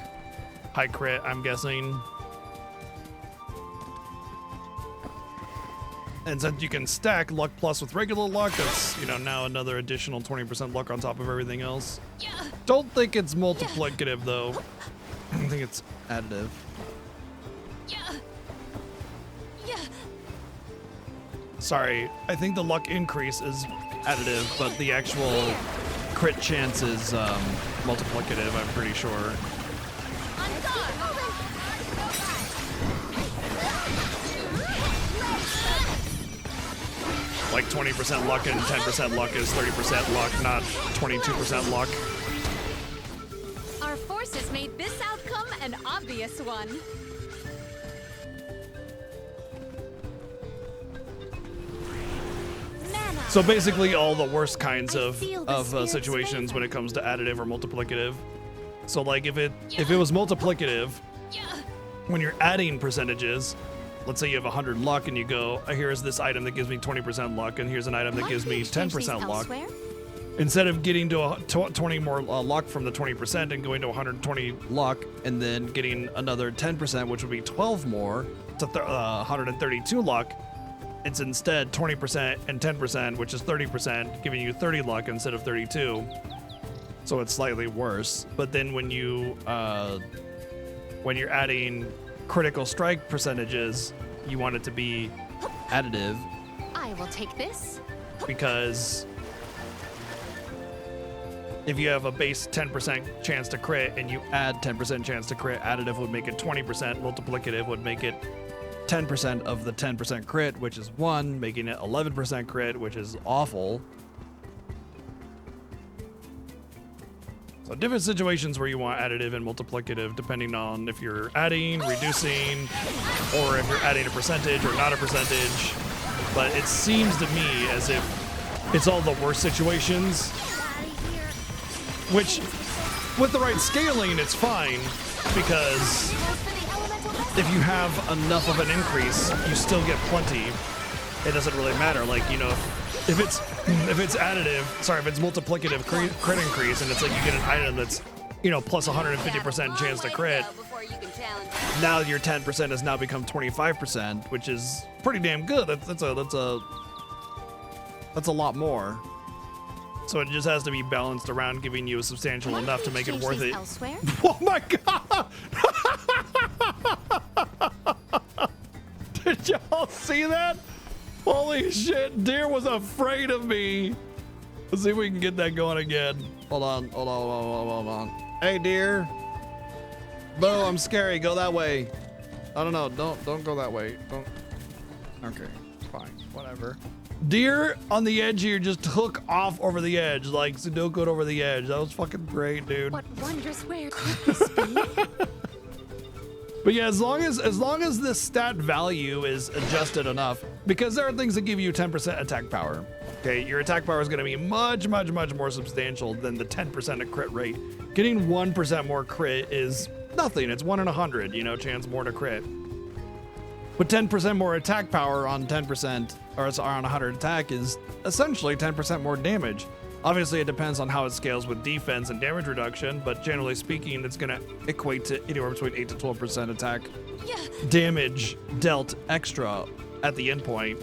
high crit, I'm guessing. And since you can stack luck plus with regular luck, that's, you know, now another additional 20% luck on top of everything else. Don't think it's multiplicative though. I think it's additive. Sorry, I think the luck increase is additive, but the actual crit chance is multiplicative, I'm pretty sure. Like 20% luck and 10% luck is 30% luck, not 22% luck. Our forces made this outcome an obvious one. So basically all the worst kinds of situations when it comes to additive or multiplicative. So like if it was multiplicative, when you're adding percentages, let's say you have 100 luck and you go, here's this item that gives me 20% luck and here's an item that gives me 10% luck. Instead of getting to 20 more luck from the 20% and going to 120 luck and then getting another 10%, which would be 12 more to 132 luck, it's instead 20% and 10%, which is 30%, giving you 30 luck instead of 32. So it's slightly worse. But then when you're adding critical strike percentages, you want it to be additive. I will take this. Because if you have a base 10% chance to crit and you add 10% chance to crit, additive would make it 20%, multiplicative would make it 10% of the 10% crit, which is 1, making it 11% crit, which is awful. So different situations where you want additive and multiplicative depending on if you're adding, reducing, or if you're adding a percentage or not a percentage. But it seems to me as if it's all the worst situations, which with the right scaling, it's fine because if you have enough of an increase, you still get plenty. It doesn't really matter. Like, you know, if it's multiplicative crit increase, and it's like you get an item that's, you know, plus 150% chance to crit. Now your 10% has now become 25%, which is pretty damn good. That's a lot more. So it just has to be balanced around, giving you a substantial enough to make it worth it. Elsewhere? Oh my god! Did y'all see that? Holy shit, Deer was afraid of me. Let's see if we can get that going again. Hold on. Hey, Deer. Bo, I'm scary. Go that way. I don't know. Don't go that way. Don't. Okay, fine. Whatever. Deer on the edge here just took off over the edge, like Sudoku over the edge. That was fucking great, dude. What wondrous where could this be? But yeah, as long as this stat value is adjusted enough, because there are things that give you 10% attack power. Okay, your attack power is going to be much more substantial than the 10% of crit rate. Getting 1% more crit is nothing. It's 1 in 100, you know, chance more to crit. But 10% more attack power on 10%, or on 100 attack is essentially 10% more damage. Obviously, it depends on how it scales with defense and damage reduction, but generally speaking, it's going to equate to anywhere between 8 to 12% attack damage dealt extra at the end point.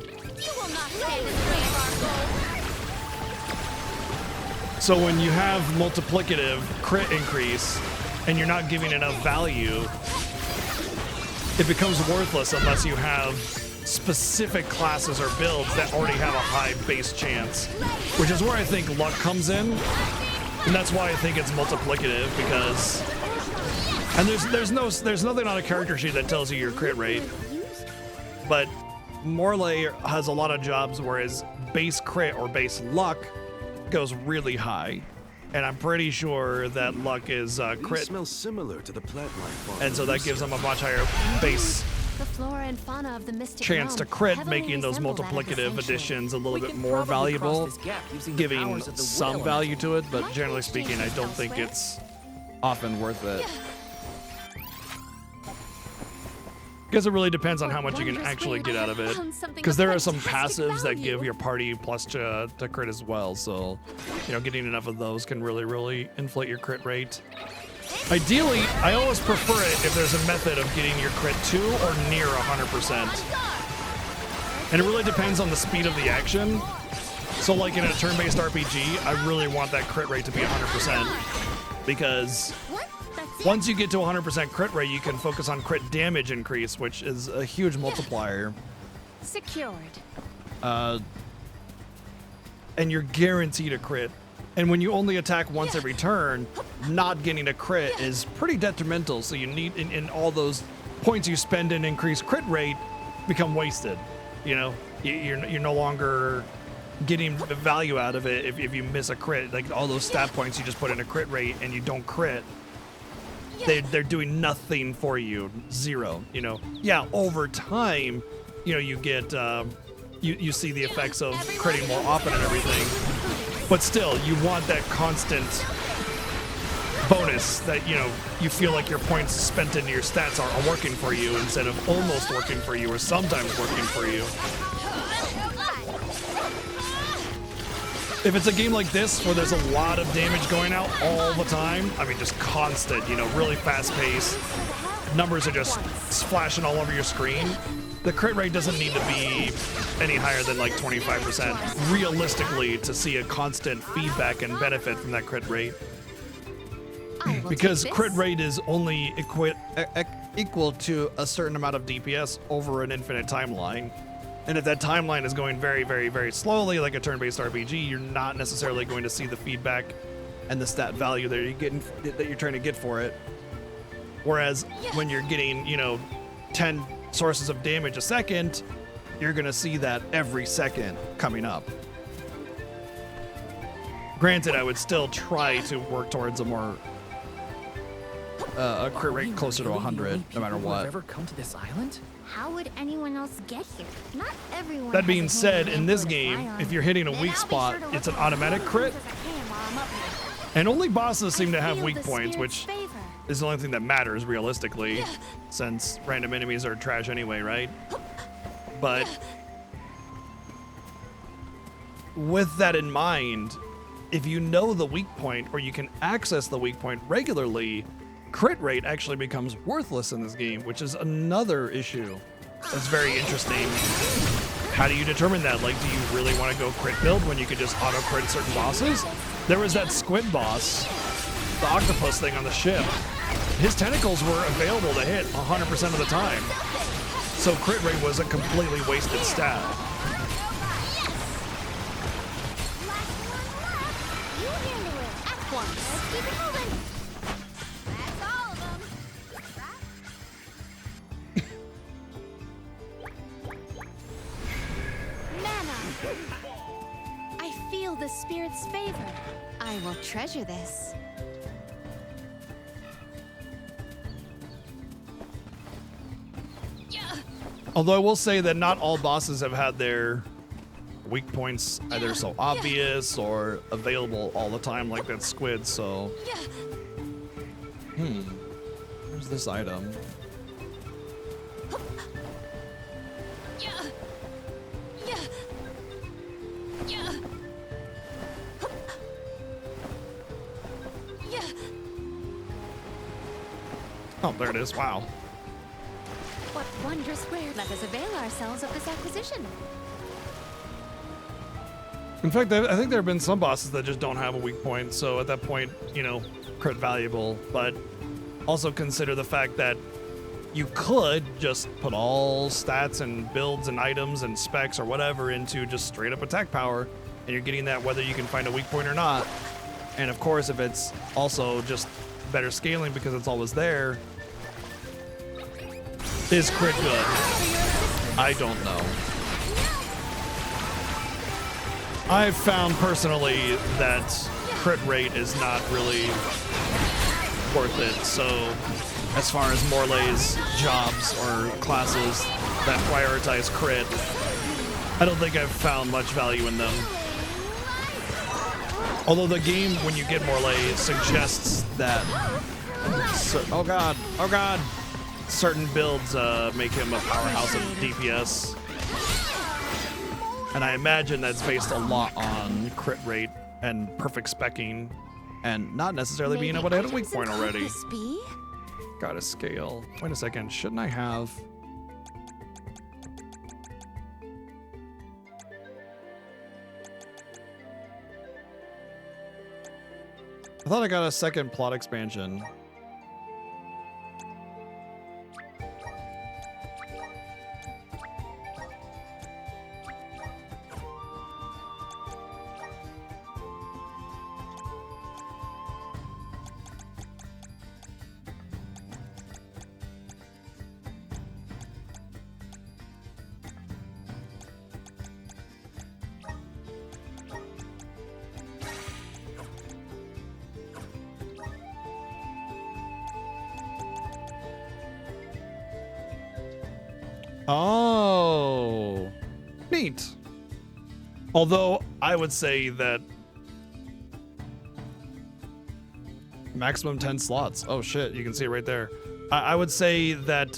So when you have multiplicative crit increase and you're not giving enough value, it becomes worthless unless you have specific classes or builds that already have a high base chance, which is where I think luck comes in, and that's why I think it's multiplicative, because there's nothing on a character sheet that tells you your crit rate, but Morley has a lot of jobs where his base crit or base luck goes really high, and I'm pretty sure that luck is crit. Smells similar to the plant life, and so that gives him a much higher base The flora and fauna of the Mystic chance to Realm crit, heavily making those resemble that of the multiplicative Sanctuary. additions a little bit more valuable, giving some value to it, but generally speaking, I don't think it's often worth it. Because it really depends on how much you can actually get out of it. Because there are some passives that give your party plus to crit as well, so you know, getting enough of those can really inflate your crit rate. Ideally, I always prefer it if there's a method of getting your crit to or near 100%. And it really depends on the speed of the action. So like in a turn-based RPG, I really want that crit rate to be 100%. Because once you get to 100% crit rate, you can focus on crit damage increase, which is a huge multiplier. Secured. And you're guaranteed a crit. And when you only attack once every turn, not getting a crit is pretty detrimental. So you need, in all those points you spend in increased crit rate become wasted. You know, you're no longer getting value out of it if you miss a crit. Like all those stat points you just put in a crit rate and you don't crit, they're doing nothing for you. Zero. You know, yeah, over time, you know, you get you see the effects of critting more often and everything, but still you want that constant bonus that, you know, you feel like your points spent into your stats are working for you instead of almost working for you or sometimes working for you. If it's a game like this where there's a lot of damage going out all the time, I mean just constant, you know, really fast paced, numbers are just splashing all over your screen, the crit rate doesn't need to be any higher than like 25% realistically to see a constant feedback and benefit from that crit rate. Because crit rate is only equal to a certain amount of DPS over an infinite timeline. And if that timeline is going very, very, very slowly, like a turn-based RPG, you're not necessarily going to see the feedback and the stat value that you're trying to get for it. Whereas when you're getting, you know, 10 sources of damage a second, you're going to see that every second coming up. Granted, I would still try to work towards a more a crit rate closer to 100, no matter what. Ever come to this island? How would anyone else get here? Not everyone. That being has a said, hand in this to game, fly on. if you're hitting a Then weak I'll be spot, sure to it's look an at automatic as crit. close as I can while I'm up here. And only bosses seem to have Feel weak the points, spirit's which favor. is the only thing that matters realistically, since random enemies are trash anyway, right? But with that in mind, if you know the weak point or you can access the weak point regularly, crit rate actually becomes worthless in this game, which is another issue that's very interesting. How do you determine that? Like, do you really want to go crit build when you could just auto crit certain bosses? There was that squid boss, the octopus thing on the ship. His tentacles were available to hit 100% of the time. So crit rate was a completely wasted stat. You handle it. At once. Let's keep it moving. That's all of them. Mana! I feel the spirit's favor. I will treasure this. Although I will say that not all bosses have had their weak points either so obvious or available all the time like that squid, so... Where's this item? Oh, there it is. Wow. What wondrous rare. Let us avail ourselves of this acquisition. In fact, I think there have been some bosses that just don't have a weak point, so at that point, you know, crit valuable, but also consider the fact that you could just put all stats and builds and items and specs or whatever into just straight up attack power, and you're getting that whether you can find a weak point or not. And of course, if it's also just better scaling because it's always there, is crit good? I don't know. I've found personally that crit rate is not really worth it. So as far as Morley's jobs or classes that prioritize crit, I don't think I've found much value in them. Although the game, when you get Morley, suggests that... oh god, certain builds make him a powerhouse of DPS. And I imagine that's based a lot on crit rate and perfect specking and not necessarily being able to hit a weak point already. Gotta scale. Wait a second, shouldn't I have... I thought I got a second plot expansion. Oh, neat. Although I would say that maximum 10 slots. Oh shit, you can see it right there. I would say that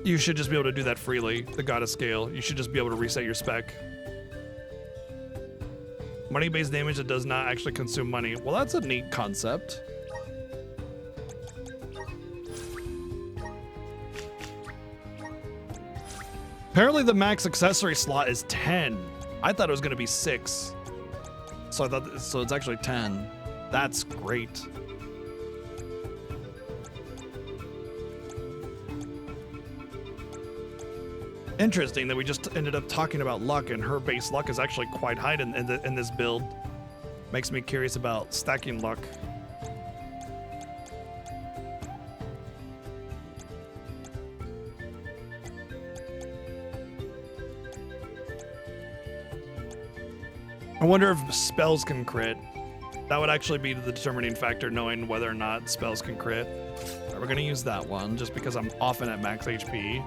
you should just be able to do that freely, the goddess scale. You should just be able to reset your spec. Money-based damage that does not actually consume money. Well, that's a neat concept. Apparently the max accessory slot is 10. I thought it was gonna be 6. So it's actually 10. That's great. Interesting that we just ended up talking about luck, and her base luck is actually quite high in this build. Makes me curious about stacking luck. I wonder if spells can crit. That would actually be the determining factor, knowing whether or not spells can crit. All right, we're gonna use that one just because I'm often at max HP.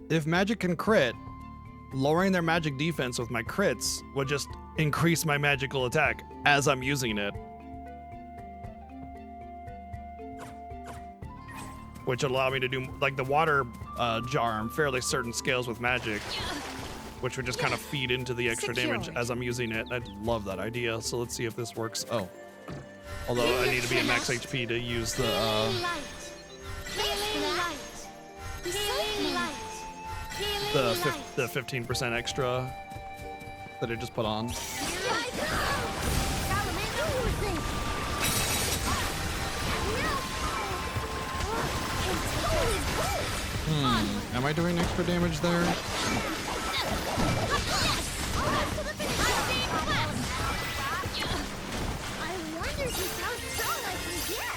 If magic can crit, lowering their magic defense with my crits would just increase my magical attack as I'm using it. Which would allow me to do, like the water jar, I'm fairly certain scales with magic, which would just kind of feed into the extra damage as I'm using it. I love that idea. So let's see if this works. Oh, although I need to be at max HP to use the, the 15% extra that I just put on. Am I doing extra damage there? I wonder just how strong I can get.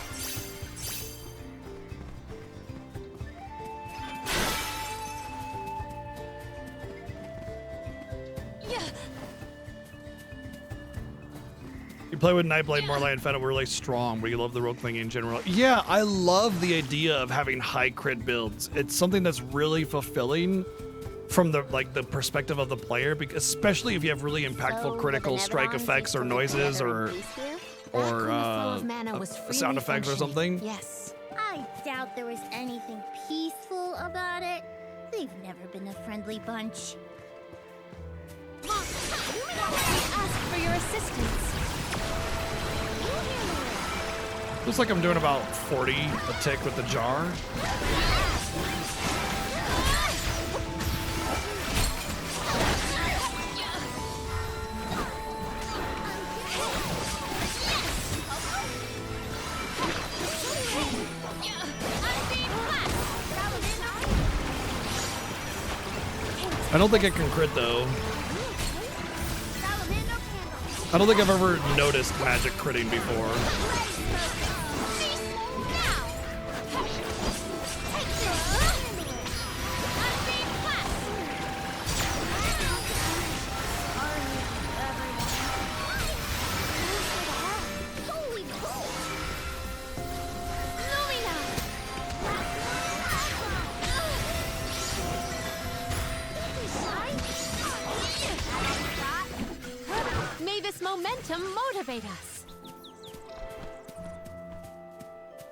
You play with Nightblade, Morlai, and Fennel were really strong, but you love the Rogue Thing in general. Yeah, I love the idea of having high crit builds. It's something that's really fulfilling from the perspective of the player, because especially if you have really impactful critical strike effects or noises or sound effects or something. Yes. I doubt there was anything peaceful about it. They've never been a friendly bunch. Ask for your assistance. Looks like I'm doing about 40 a tick with the jar. I don't think I can crit though. I don't think I've ever noticed magic critting before. May this momentum motivate us.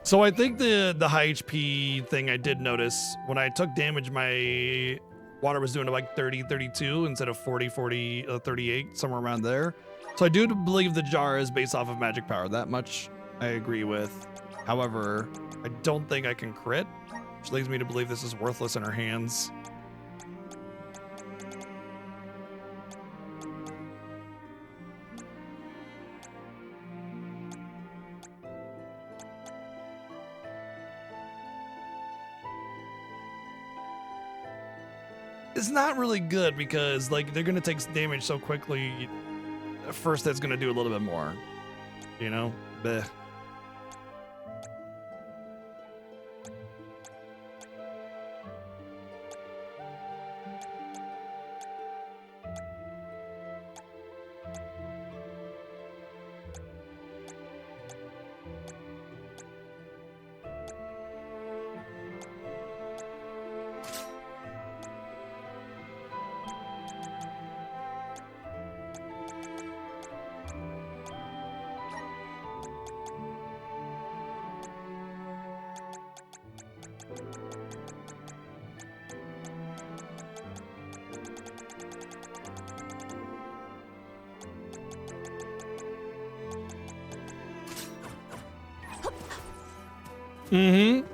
So I think the high HP thing I did notice, when I took damage, my water was doing like 30, 32 instead of 40, 38, somewhere around there. So I do believe the jar is based off of magic power. That much I agree with. However, I don't think I can crit, which leads me to believe this is worthless in her hands. It's not really good because like they're gonna take damage so quickly. First, that's gonna do a little bit more, you know. Bleh. Mm-hmm.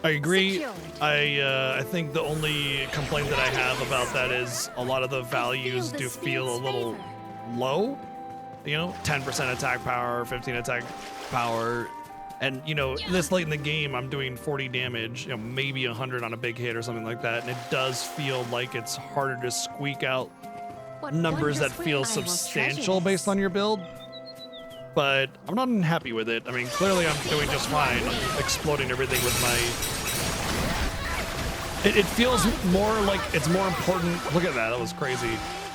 I agree. I think the only complaint that I have about that is a lot of the values do feel a little low. You know, 10% attack power, 15 attack power. And, you know, this late in the game, I'm doing 40 damage, you know, maybe 100 on a big hit or something like that. And it does feel like it's harder to squeak out numbers that feel substantial based on your build. But I'm not unhappy with it. I mean, clearly I'm doing just fine. I'm exploding everything with my... It feels more like it's more important... Look at that, that was crazy.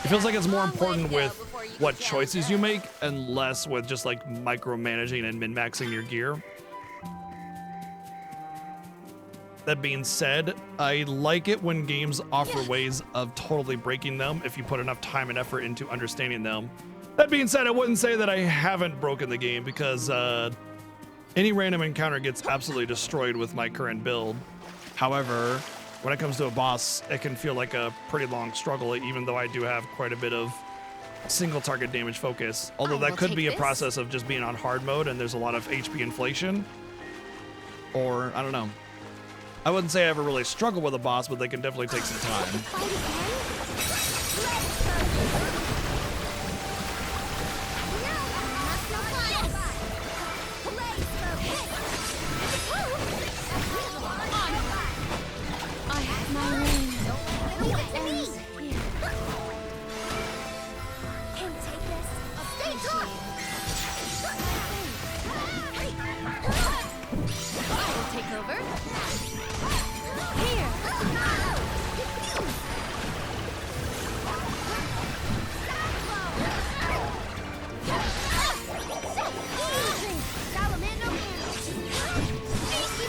It feels like it's more important with what choices you make and less with just like micromanaging and min-maxing your gear. That being said, I like it when games offer ways of totally breaking them if you put enough time and effort into understanding them. That being said, I wouldn't say that I haven't broken the game because any random encounter gets absolutely destroyed with my current build. However, when it comes to a boss, it can feel like a pretty long struggle, even though I do have quite a bit of single target damage focus. Although that could be a process of just being on hard mode and there's a lot of HP inflation. Or, I don't know. I wouldn't say I ever really struggle with a boss, but they can definitely take some time.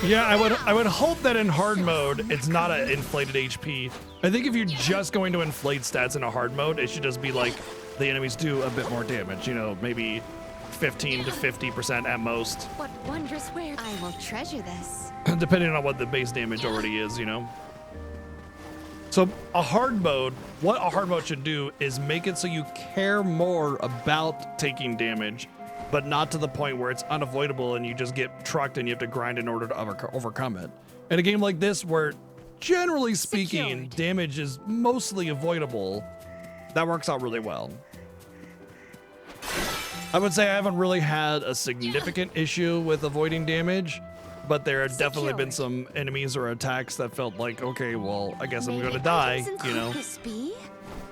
Yeah, I would hope that in hard mode, it's not an inflated HP. I think if you're just going to inflate stats in a hard mode, it should just be like the enemies do a bit more damage, you know, maybe 15 to 50% at most. What wondrous wares. I will treasure this. Depending on what the base damage already is, you know. So a hard mode, what a hard mode should do is make it so you care more about taking damage, but not to the point where it's unavoidable and you just get trucked and you have to grind in order to overcome it. In a game like this, where generally speaking, damage is mostly avoidable, that works out really well. I would say I haven't really had a significant issue with avoiding damage, but there have definitely been some enemies or attacks that felt like, okay, well, I guess I'm gonna die, you know?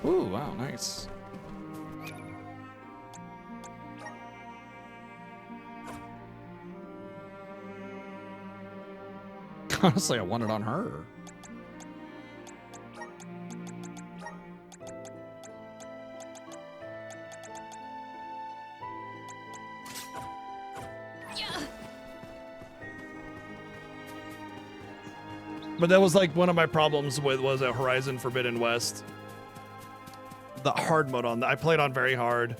Ooh, wow, nice. Honestly, I want it on her. But that was like one of my problems with was a Horizon Forbidden West. The hard mode on that. I played on very hard,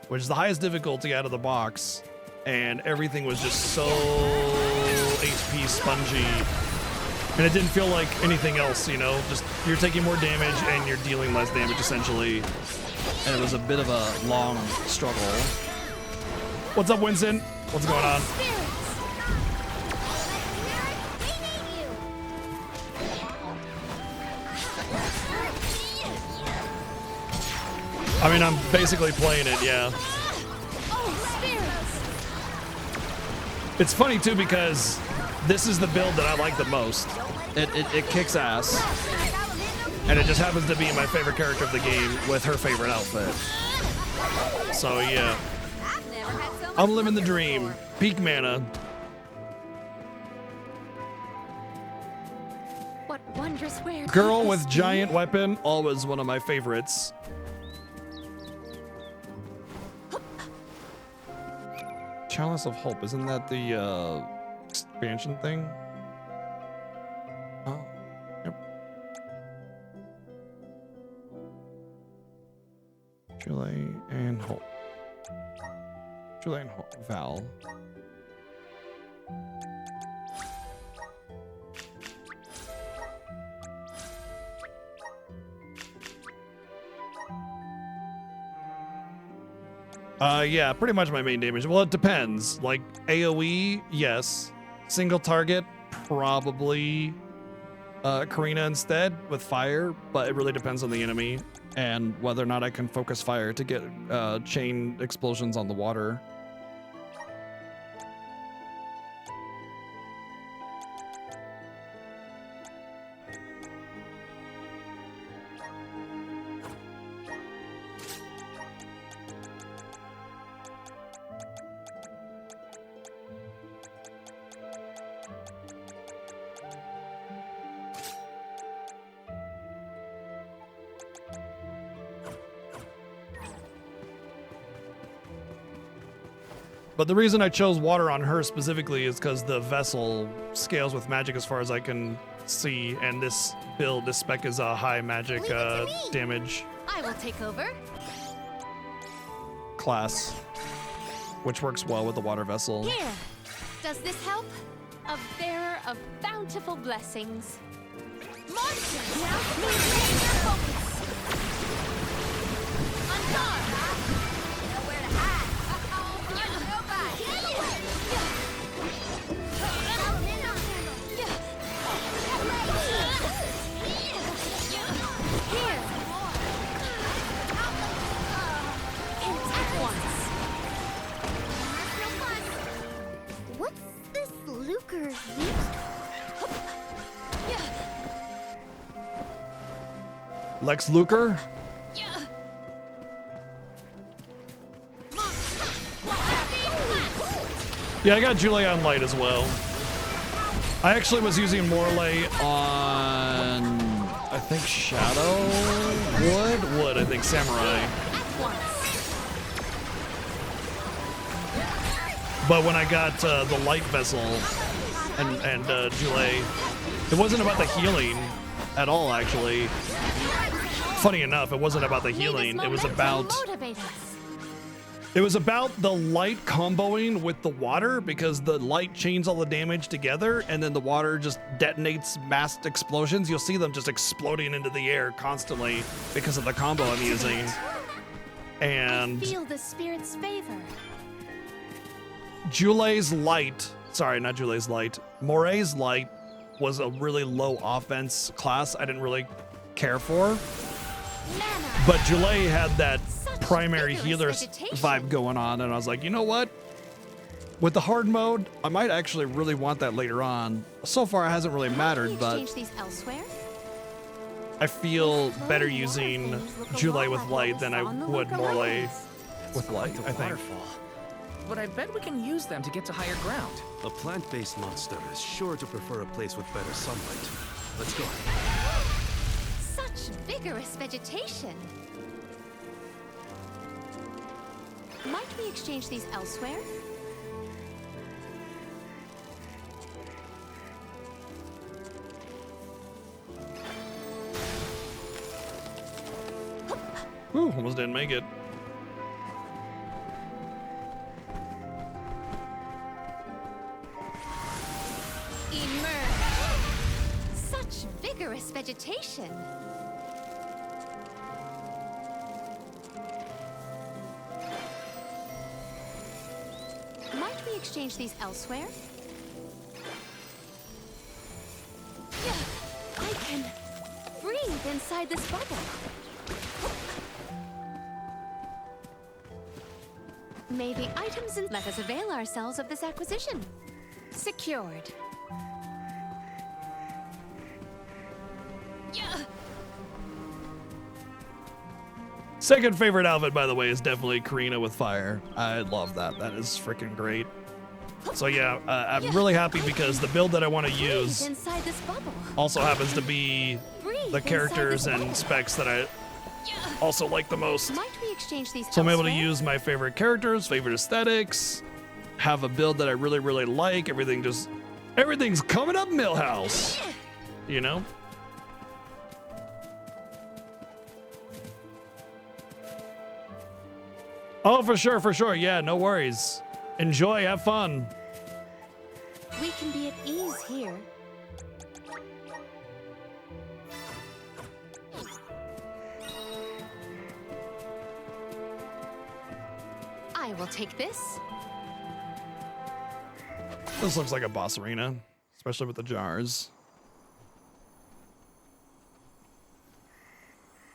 which is the highest difficulty out of the box, and everything was just so HP spongy, and it didn't feel like anything else, you know, just you're taking more damage and you're dealing less damage essentially, and it was a bit of a long struggle. What's up, Winston? What's going on? I mean, I'm basically playing it, yeah. It's funny too because this is the build that I like the most. It kicks ass, and it just happens to be my favorite character of the game with her favorite outfit. So yeah, I'm living the dream. Peak mana. What wondrous wares. Girl with giant weapon, always one of my favorites. Chalice of Hope, isn't that the expansion thing? Oh, yep. Chile and Hope. Chile and Hope. Val. Yeah, pretty much my main damage. Well, it depends. Like AoE, yes. Single target, probably Karina instead with fire, but it really depends on the enemy and whether or not I can focus fire to get chain explosions on the water. But the reason I chose water on her specifically is because the vessel scales with magic as far as I can see, and this build, this spec is a high magic damage I will take over. class, which works well with the water vessel. Here. Does this help? A bearer of bountiful blessings. Monsters, now maintain your focus. On guard. Nowhere to hide. What's this lucre used Lex Luger? Yeah, I got Julie on light as well. I actually was using Morley on, I think, Shadow? Wood, I think, Samurai. But when I got the light vessel and Julie, it wasn't about the healing at all, actually. Funny enough, it wasn't about the healing. It was about... It was about the light comboing with the water, because the light chains all the damage together and then the water just detonates mass explosions. You'll see them just exploding into the air constantly because of the combo I'm using. And Feel the spirit's favor. Julie's light, sorry, not Julie's light, Moray's light was a really low offense class I didn't really care for. But Julie had that primary healer vibe going on, and I was like, you know what? With the hard mode, I might actually really want that later on. So far, it hasn't really mattered, but Exchange these elsewhere. I feel better using Julie with light than I would Morley with light, I think. But I bet we can use them to get to higher ground. A plant-based monster is sure to prefer a place with better sunlight. Let's go. Such vigorous vegetation. Might we exchange these elsewhere? Whew, almost didn't make it. Emerge. Such vigorous vegetation. Might we exchange these elsewhere? I can breathe inside this bubble. May the items and let us avail ourselves of this acquisition. Secured. Second favorite outfit, by the way, is definitely Karina with fire. I love that. That is freaking great. So yeah, I'm really happy because the build that I want to use Inside this bubble. also happens to be the characters and specs that I also like the most. Might we exchange these So I'm able to elsewhere? use my favorite characters, favorite aesthetics, have a build that I really, really like. Everything's coming up Millhouse, you know? Oh, for sure. Yeah, no worries. Enjoy, have fun. We can be at ease here. I will take this. This looks like a boss arena, especially with the jars.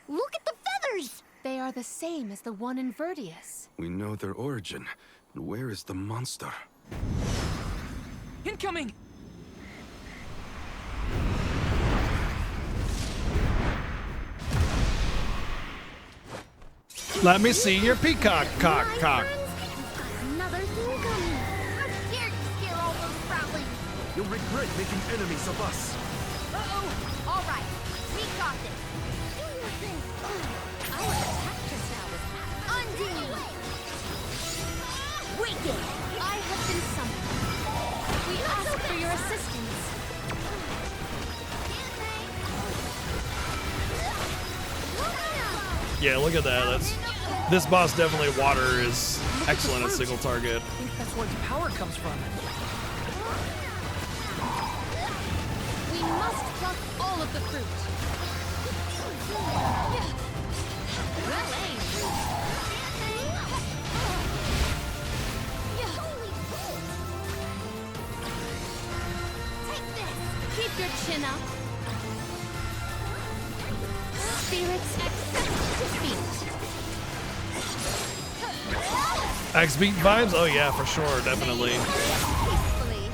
Look at the feathers! They are the same as the one in Verdius. We know their origin, but where is the monster? Incoming! Let me see your peacock cock. Another thing coming. How dare you scare all those Prowlings? You'll regret making enemies of us. Uh-oh! All right, we got this. Do your thing. Our attack just now was undo. Wicked! I have been summoned. We ask for your assistance. Yeah, look at that. This boss definitely water is excellent at single target. I think that's where its power comes from. We must pluck all of the fruit. Well aimed. Take this. Keep your chin up. Spirits accept defeat. Axe beat vibes? Oh yeah, for sure, definitely. Peacefully.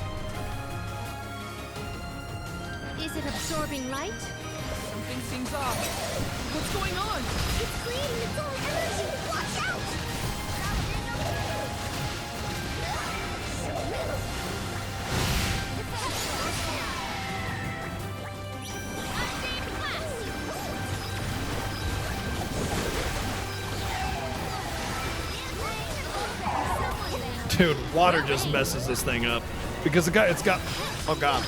Is it absorbing light? Something seems off. What's going on? It's creating its own energy. Watch out! Dude, water just messes this thing up. Because it's got, oh god.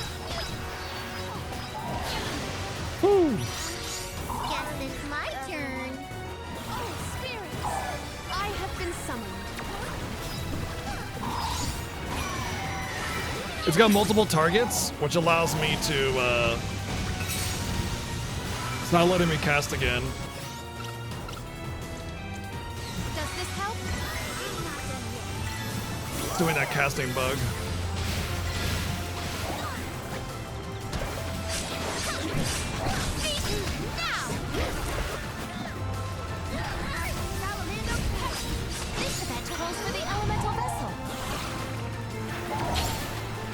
Woo. Guess it's my turn. Oh, spirits! I have been summoned. It's got multiple targets, which allows me to, it's not letting me cast again. Does this help? It's doing that casting bug. This event calls for the elemental vessel.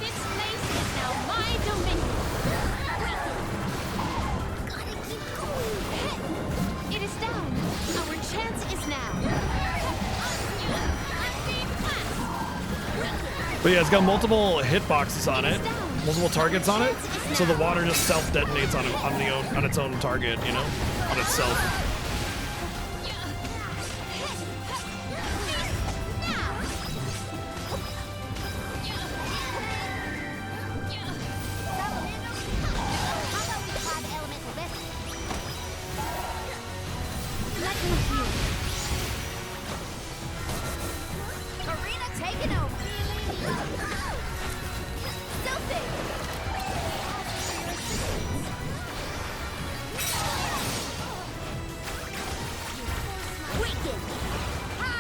This place is now my dominion. It is down. Our chance is now. But yeah, it's got multiple hitboxes on it, multiple targets on it, so the water just self-detonates on its own target, you know, on itself. Let me heal. Karina taking over. Stupid. Wicked. Ha!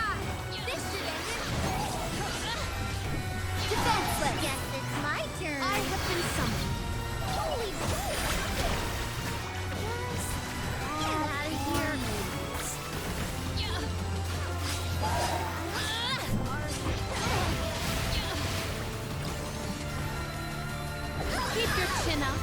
This should end it. Defenseless. Guess it's my turn. I have been summoned. Holy Get out of here. Keep your chin up.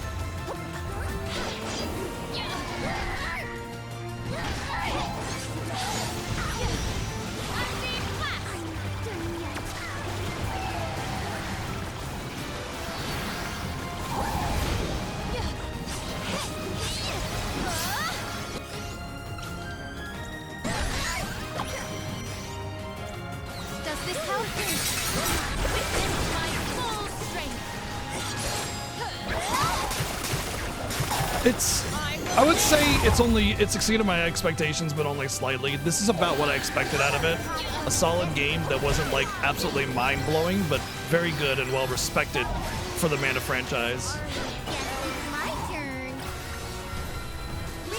Does this help? Witness my full strength. I would say it's exceeded my expectations, but only slightly. This is about what I expected out of it. A solid game that wasn't like absolutely mind-blowing, but very good and well respected for the Mana franchise. My turn. I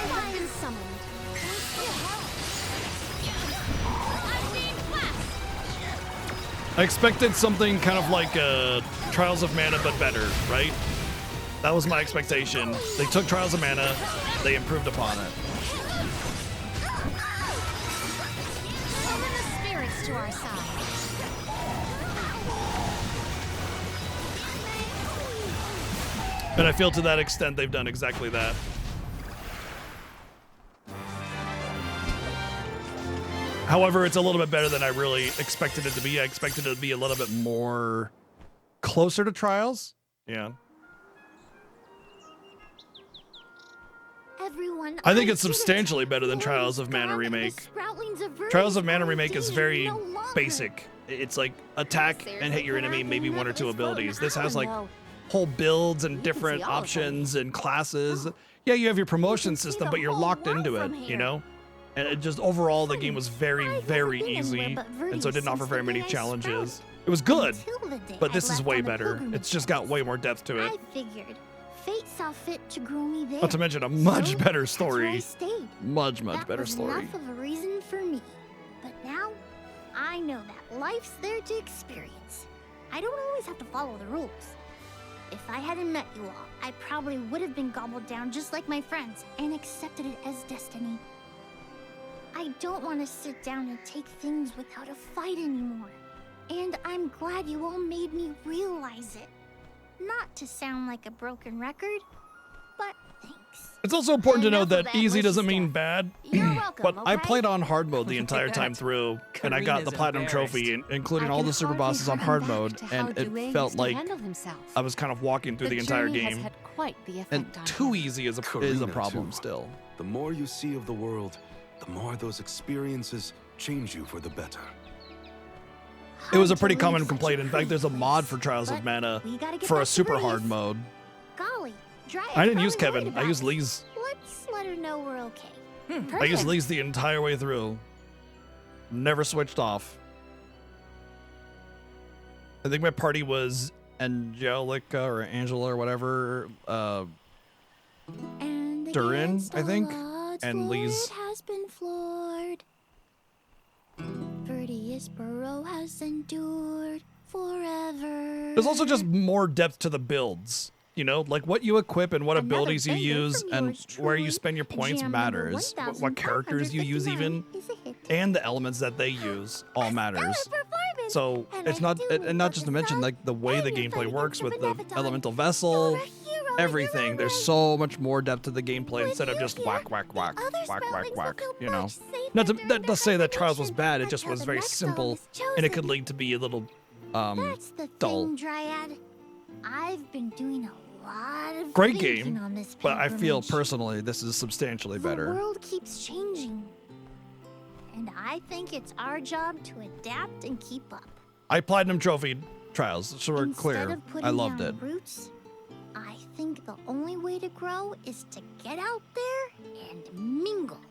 have been summoned. I expected something kind of like Trials of Mana, but better, right? That was my expectation. They took Trials of Mana, they improved upon it. Summon the spirits to our side. And I feel to that extent they've done exactly that. However, it's a little bit better than I really expected it to be. I expected it to be a little bit more closer to Trials. Yeah. Everyone, I think it's substantially better than Trials of Mana Remake. Trials of Mana Remake is very basic. It's like attack and hit your enemy, maybe one or two abilities. This has like whole builds and different options and classes. Yeah, you have your promotion system, but you're locked into it, you know? And it just overall, the game was very, very easy, and so it didn't offer very many challenges. It was good, but this is way better. It's just got way more depth to it. I figured fate saw fit to grow me there. Not to mention a much better That's where I story. stayed. Much That better was story. enough of a reason for me. But now, I know that life's there to experience. I don't always have to follow the rules. If I hadn't met you all, I probably would have been gobbled down just like my friends and accepted it as destiny. I don't want to sit down and take things without a fight anymore. And I'm glad you all made me realize it. Not to sound like a broken record, but thanks. It's also important to note that that easy mushy doesn't mean bad, You're welcome, but I okay? played on hard mode the entire time through, and I got the Karina's Platinum Trophy, including all the super bosses on hard mode, and it felt like I was kind of walking through the entire game. And too easy is a Karina, problem too. still. The more you see of the world, the more those experiences change you for the better. It was a pretty common complaint. In fact, there's a mod for Trials of Mana for a super hard mode. Golly, Dryad I didn't use probably Kevin. worried I used about us. Lee's. Let's let her know we're okay. I used Perfect. Lee's the entire way through. Never switched off. I think my party was Angelica or Angela or whatever. Durin, I think. And Lee's. Has been floored. Verdius Burrow has endured forever. There's also just more depth to the builds. You know, like what you equip and what abilities you use and where you spend your points matters. What characters you use even, and the elements that they use all matters. So it's not, and not just to mention like the way the gameplay works with the elemental vessel, everything. There's so much more depth to the gameplay instead of just whack, whack, whack, whack, whack, whack. You know, not to say that Trials was bad. It just was very simple, and it could lead to be a little That's the dull. thing, Dryad. I've been doing a lot of Great thinking game, on this but I feel pilgrimage. personally this is substantially The better. world keeps changing. And I think it's our job to adapt and keep up. I Platinum Trophy Trials, so we're Instead clear. of putting I loved down it. Roots, I think the only way to grow is to get out there and mingle.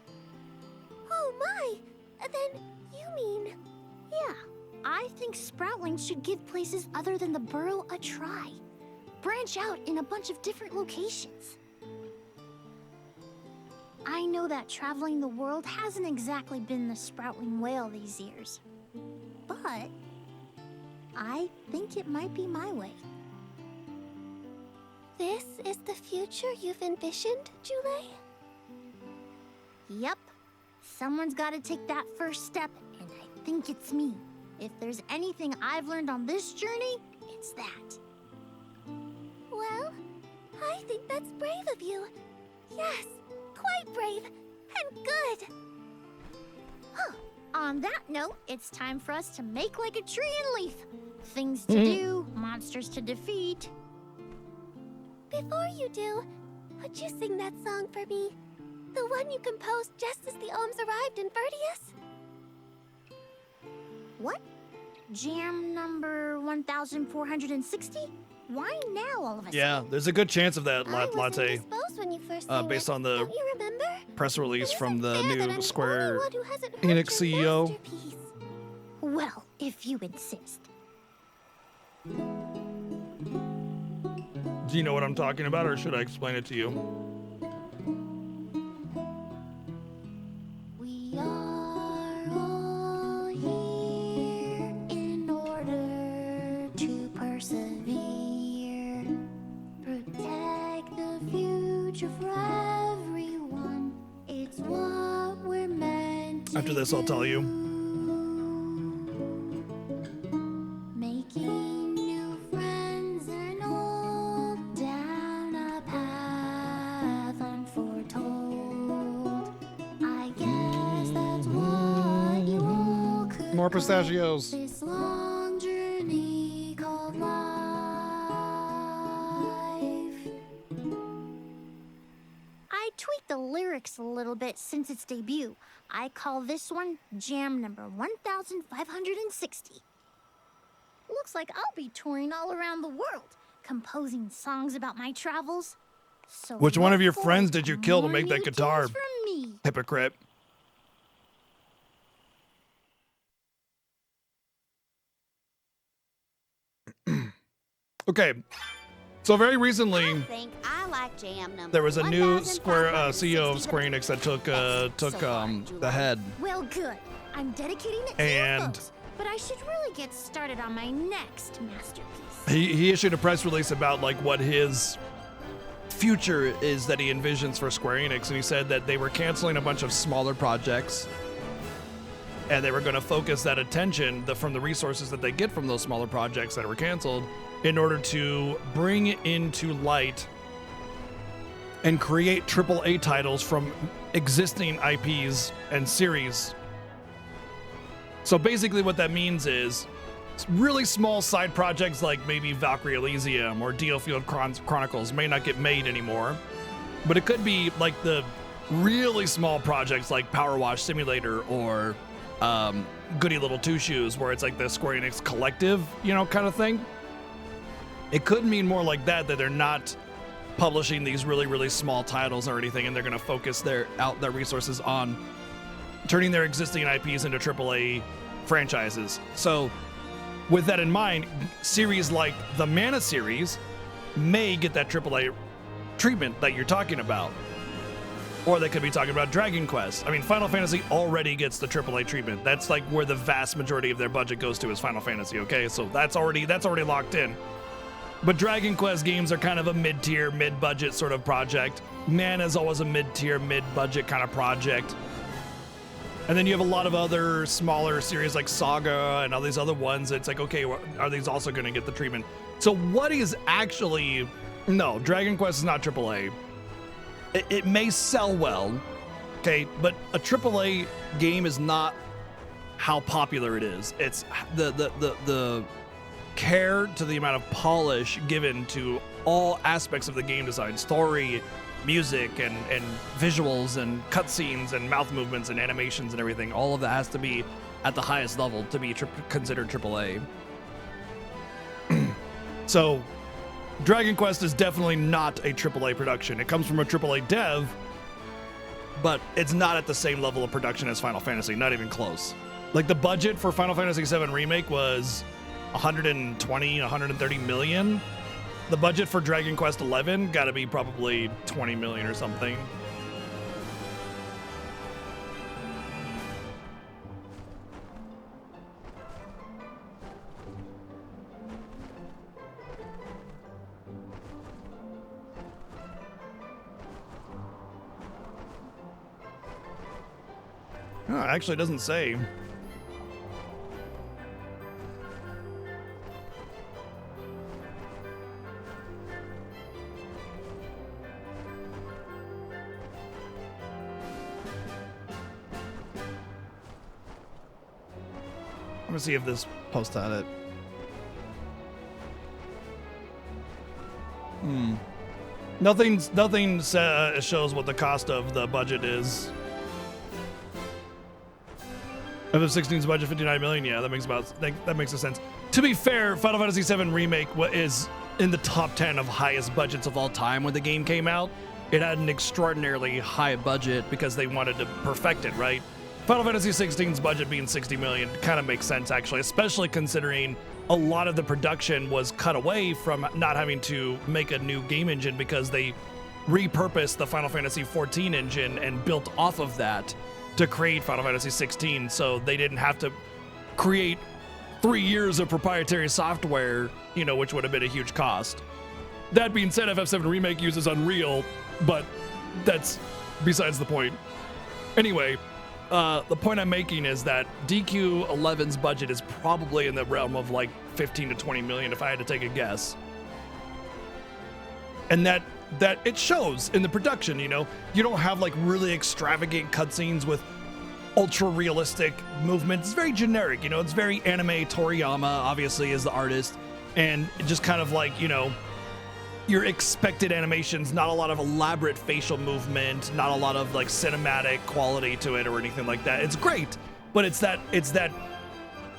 Oh my! Then you mean... Yeah, I think Sproutlings should give places other than the burrow a try. Branch out in a bunch of different locations. I know that traveling the world hasn't exactly been the Sproutling whale these years. But I think it might be my way. This is the future you've envisioned, Jule? Yep. Someone's got to take that first step, and I think it's me. If there's anything I've learned on this journey, it's that. Well, I think that's brave of you. Yes, quite brave and good. Huh. On that note, it's time for us to make like a tree and leaf. Things to do, monsters to defeat. Before you do, would you sing that song for me? The one you composed just as the alms arrived in Verdius? What? Jam number 1460? Why now all of a sudden? Yeah, there's a good chance of that, Latte, Indisposed when you first sang based it. on the Don't you remember? press release from the fair that I'm new the Square only one who hasn't heard Enix your CEO. Well, if you insist. Do you know what I'm talking about, or should I explain it to you? We are all here in order future for everyone. It's what we're meant to After this, I'll tell you. Making new friends and old down a path unforetold. I guess that's what you all could More pistachios. this long journey called life. I tweaked the lyrics a little bit since its debut. I call this one Jam number 1560. Looks like I'll be touring all around the world, composing songs about my travels. So Which one of your look friends forward did you kill to more make that new guitar? tunes from me. Hypocrite. Okay, so very recently I think I like Jam number there was a new 1560 CEO of Square Enix that took the head, Well, good. I'm dedicating it to and you folks, but I should really get started on my next masterpiece. he issued a press release about like what his future is that he envisions for Square Enix, and he said that they were canceling a bunch of smaller projects and they were going to focus that attention from the resources that they get from those smaller projects that were canceled in order to bring into light and create AAA titles from existing IPs and series. So basically what that means is really small side projects like maybe Valkyrie Elysium or DioField Chronicles may not get made anymore, but it could be like the really small projects like Power Wash Simulator or Goody Little Two Shoes, where it's like the Square Enix collective, kind of thing. It could mean more like that they're not publishing these really, really small titles or anything, and they're going to focus their resources on turning their existing IPs into AAA franchises. So with that in mind, series like the Mana series may get that AAA treatment that you're talking about. Or they could be talking about Dragon Quest. I mean, Final Fantasy already gets the AAA treatment. That's like where the vast majority of their budget goes to is Final Fantasy, okay? So that's already locked in. But Dragon Quest games are kind of a mid-tier, mid-budget sort of project. Mana is always a mid-tier, mid-budget kind of project. And then you have a lot of other smaller series like Saga and all these other ones. It's like, okay, are these also going to get the treatment? So what is actually... No, Dragon Quest is not AAA. It may sell well, okay, but a AAA game is not how popular it is. It's the care to the amount of polish given to all aspects of the game design, story, music, and visuals, and cutscenes, and mouth movements, and animations, and everything. All of that has to be at the highest level to be considered AAA. So, Dragon Quest is definitely not a AAA production. It comes from a AAA dev, but it's not at the same level of production as Final Fantasy, not even close. Like, the budget for Final Fantasy VII Remake was 130 million. The budget for Dragon Quest XI gotta be probably 20 million or something. Oh, it actually doesn't say. I'm gonna see if this post had it. Nothing shows what the cost of the budget is. FF16's budget 59 million. Yeah, that makes a sense. To be fair, Final Fantasy VII Remake is in the top 10 of highest budgets of all time when the game came out. It had an extraordinarily high budget because they wanted to perfect it, right? Final Fantasy XVI's budget being 60 million kind of makes sense, actually, especially considering a lot of the production was cut away from not having to make a new game engine because they repurposed the Final Fantasy XIV engine and built off of that to create Final Fantasy XVI, so they didn't have to create 3 years of proprietary software, which would have been a huge cost. That being said, FF7 Remake uses Unreal, but that's besides the point. Anyway, the point I'm making is that DQ11's budget is probably in the realm of like 15 to 20 million if I had to take a guess. And that it shows in the production, you know? You don't have like really extravagant cutscenes with ultra realistic movements. It's very generic, you know? It's very anime. Toriyama obviously is the artist, and it just kind of like, you know, your expected animations, not a lot of elaborate facial movement, not a lot of like cinematic quality to it or anything like that. It's great, but it's that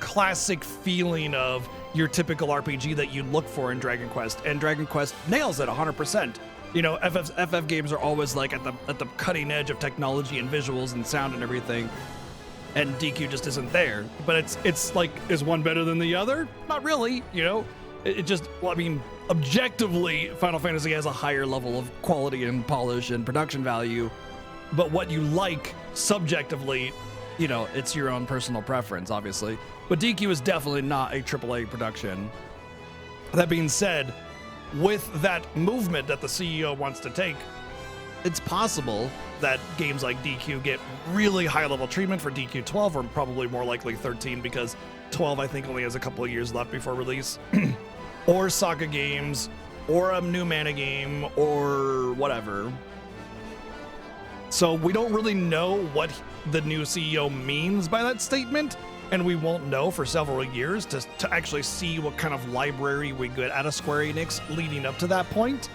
classic feeling of your typical RPG that you look for in Dragon Quest, and Dragon Quest nails it 100%. You know, FF games are always like at the cutting edge of technology and visuals and sound and everything, and DQ just isn't there. But it's like, is one better than the other? Not really, you know. It just, well, I mean, objectively, Final Fantasy has a higher level of quality and polish and production value, but what you like subjectively, you know, it's your own personal preference, obviously. But DQ is definitely not a AAA production. That being said, with that movement that the CEO wants to take, it's possible that games like DQ get really high level treatment for DQ12, or probably more likely 13, because 12 I think only has a couple of years left before release. Or Sokka games, or a new Mana game, or whatever. So we don't really know what the new CEO means by that statement, and we won't know for several years to actually see what kind of library we get out of Square Enix leading up to that point.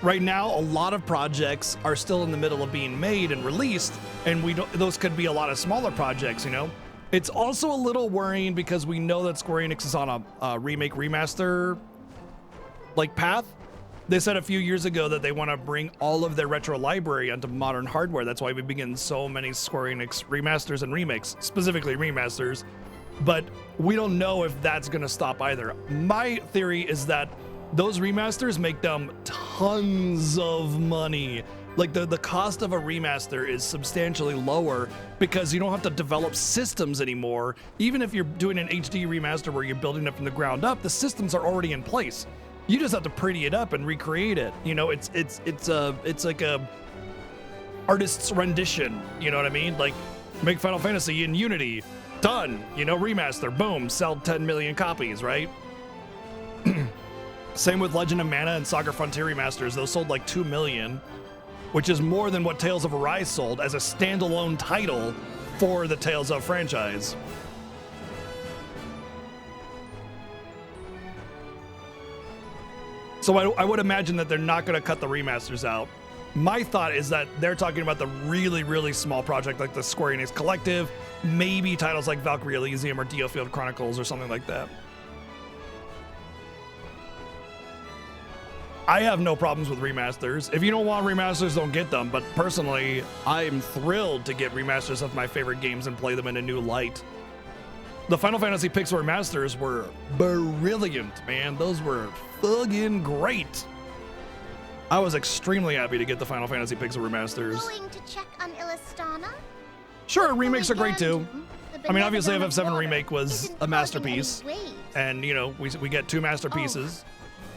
Right now, a lot of projects are still in the middle of being made and released, and those could be a lot of smaller projects, you know? It's also a little worrying because we know that Square Enix is on a remake remaster like path. They said a few years ago that they want to bring all of their retro library onto modern hardware. That's why we've been getting so many Square Enix remasters and remakes, specifically remasters. But we don't know if that's going to stop either. My theory is that those remasters make them tons of money. Like the cost of a remaster is substantially lower because you don't have to develop systems anymore. Even if you're doing an HD remaster where you're building it from the ground up, the systems are already in place. You just have to pretty it up and recreate it. You know, it's like a artist's rendition. You know what I mean? Like, make Final Fantasy in Unity, done. You know, remaster, boom, sell 10 million copies, right? Same with Legend of Mana and Saga Frontier remasters. Those sold like 2 million, which is more than what Tales of Arise sold as a standalone title for the Tales of franchise. So I would imagine that they're not going to cut the remasters out. My thought is that they're talking about the really, really small project like the Square Enix Collective, maybe titles like Valkyrie Elysium or Diofield Chronicles or something like that. I have no problems with remasters. If you don't want remasters, don't get them. But personally, I'm thrilled to get remasters of my favorite games and play them in a new light. The Final Fantasy Pixel remasters were brilliant, man. Those were fucking great. I was extremely happy to get the Final Fantasy Pixel remasters. Going to check on Illistana? Sure, remakes are great too. I mean, obviously FF7 Remake was a masterpiece. And, you know, we get 2 masterpieces.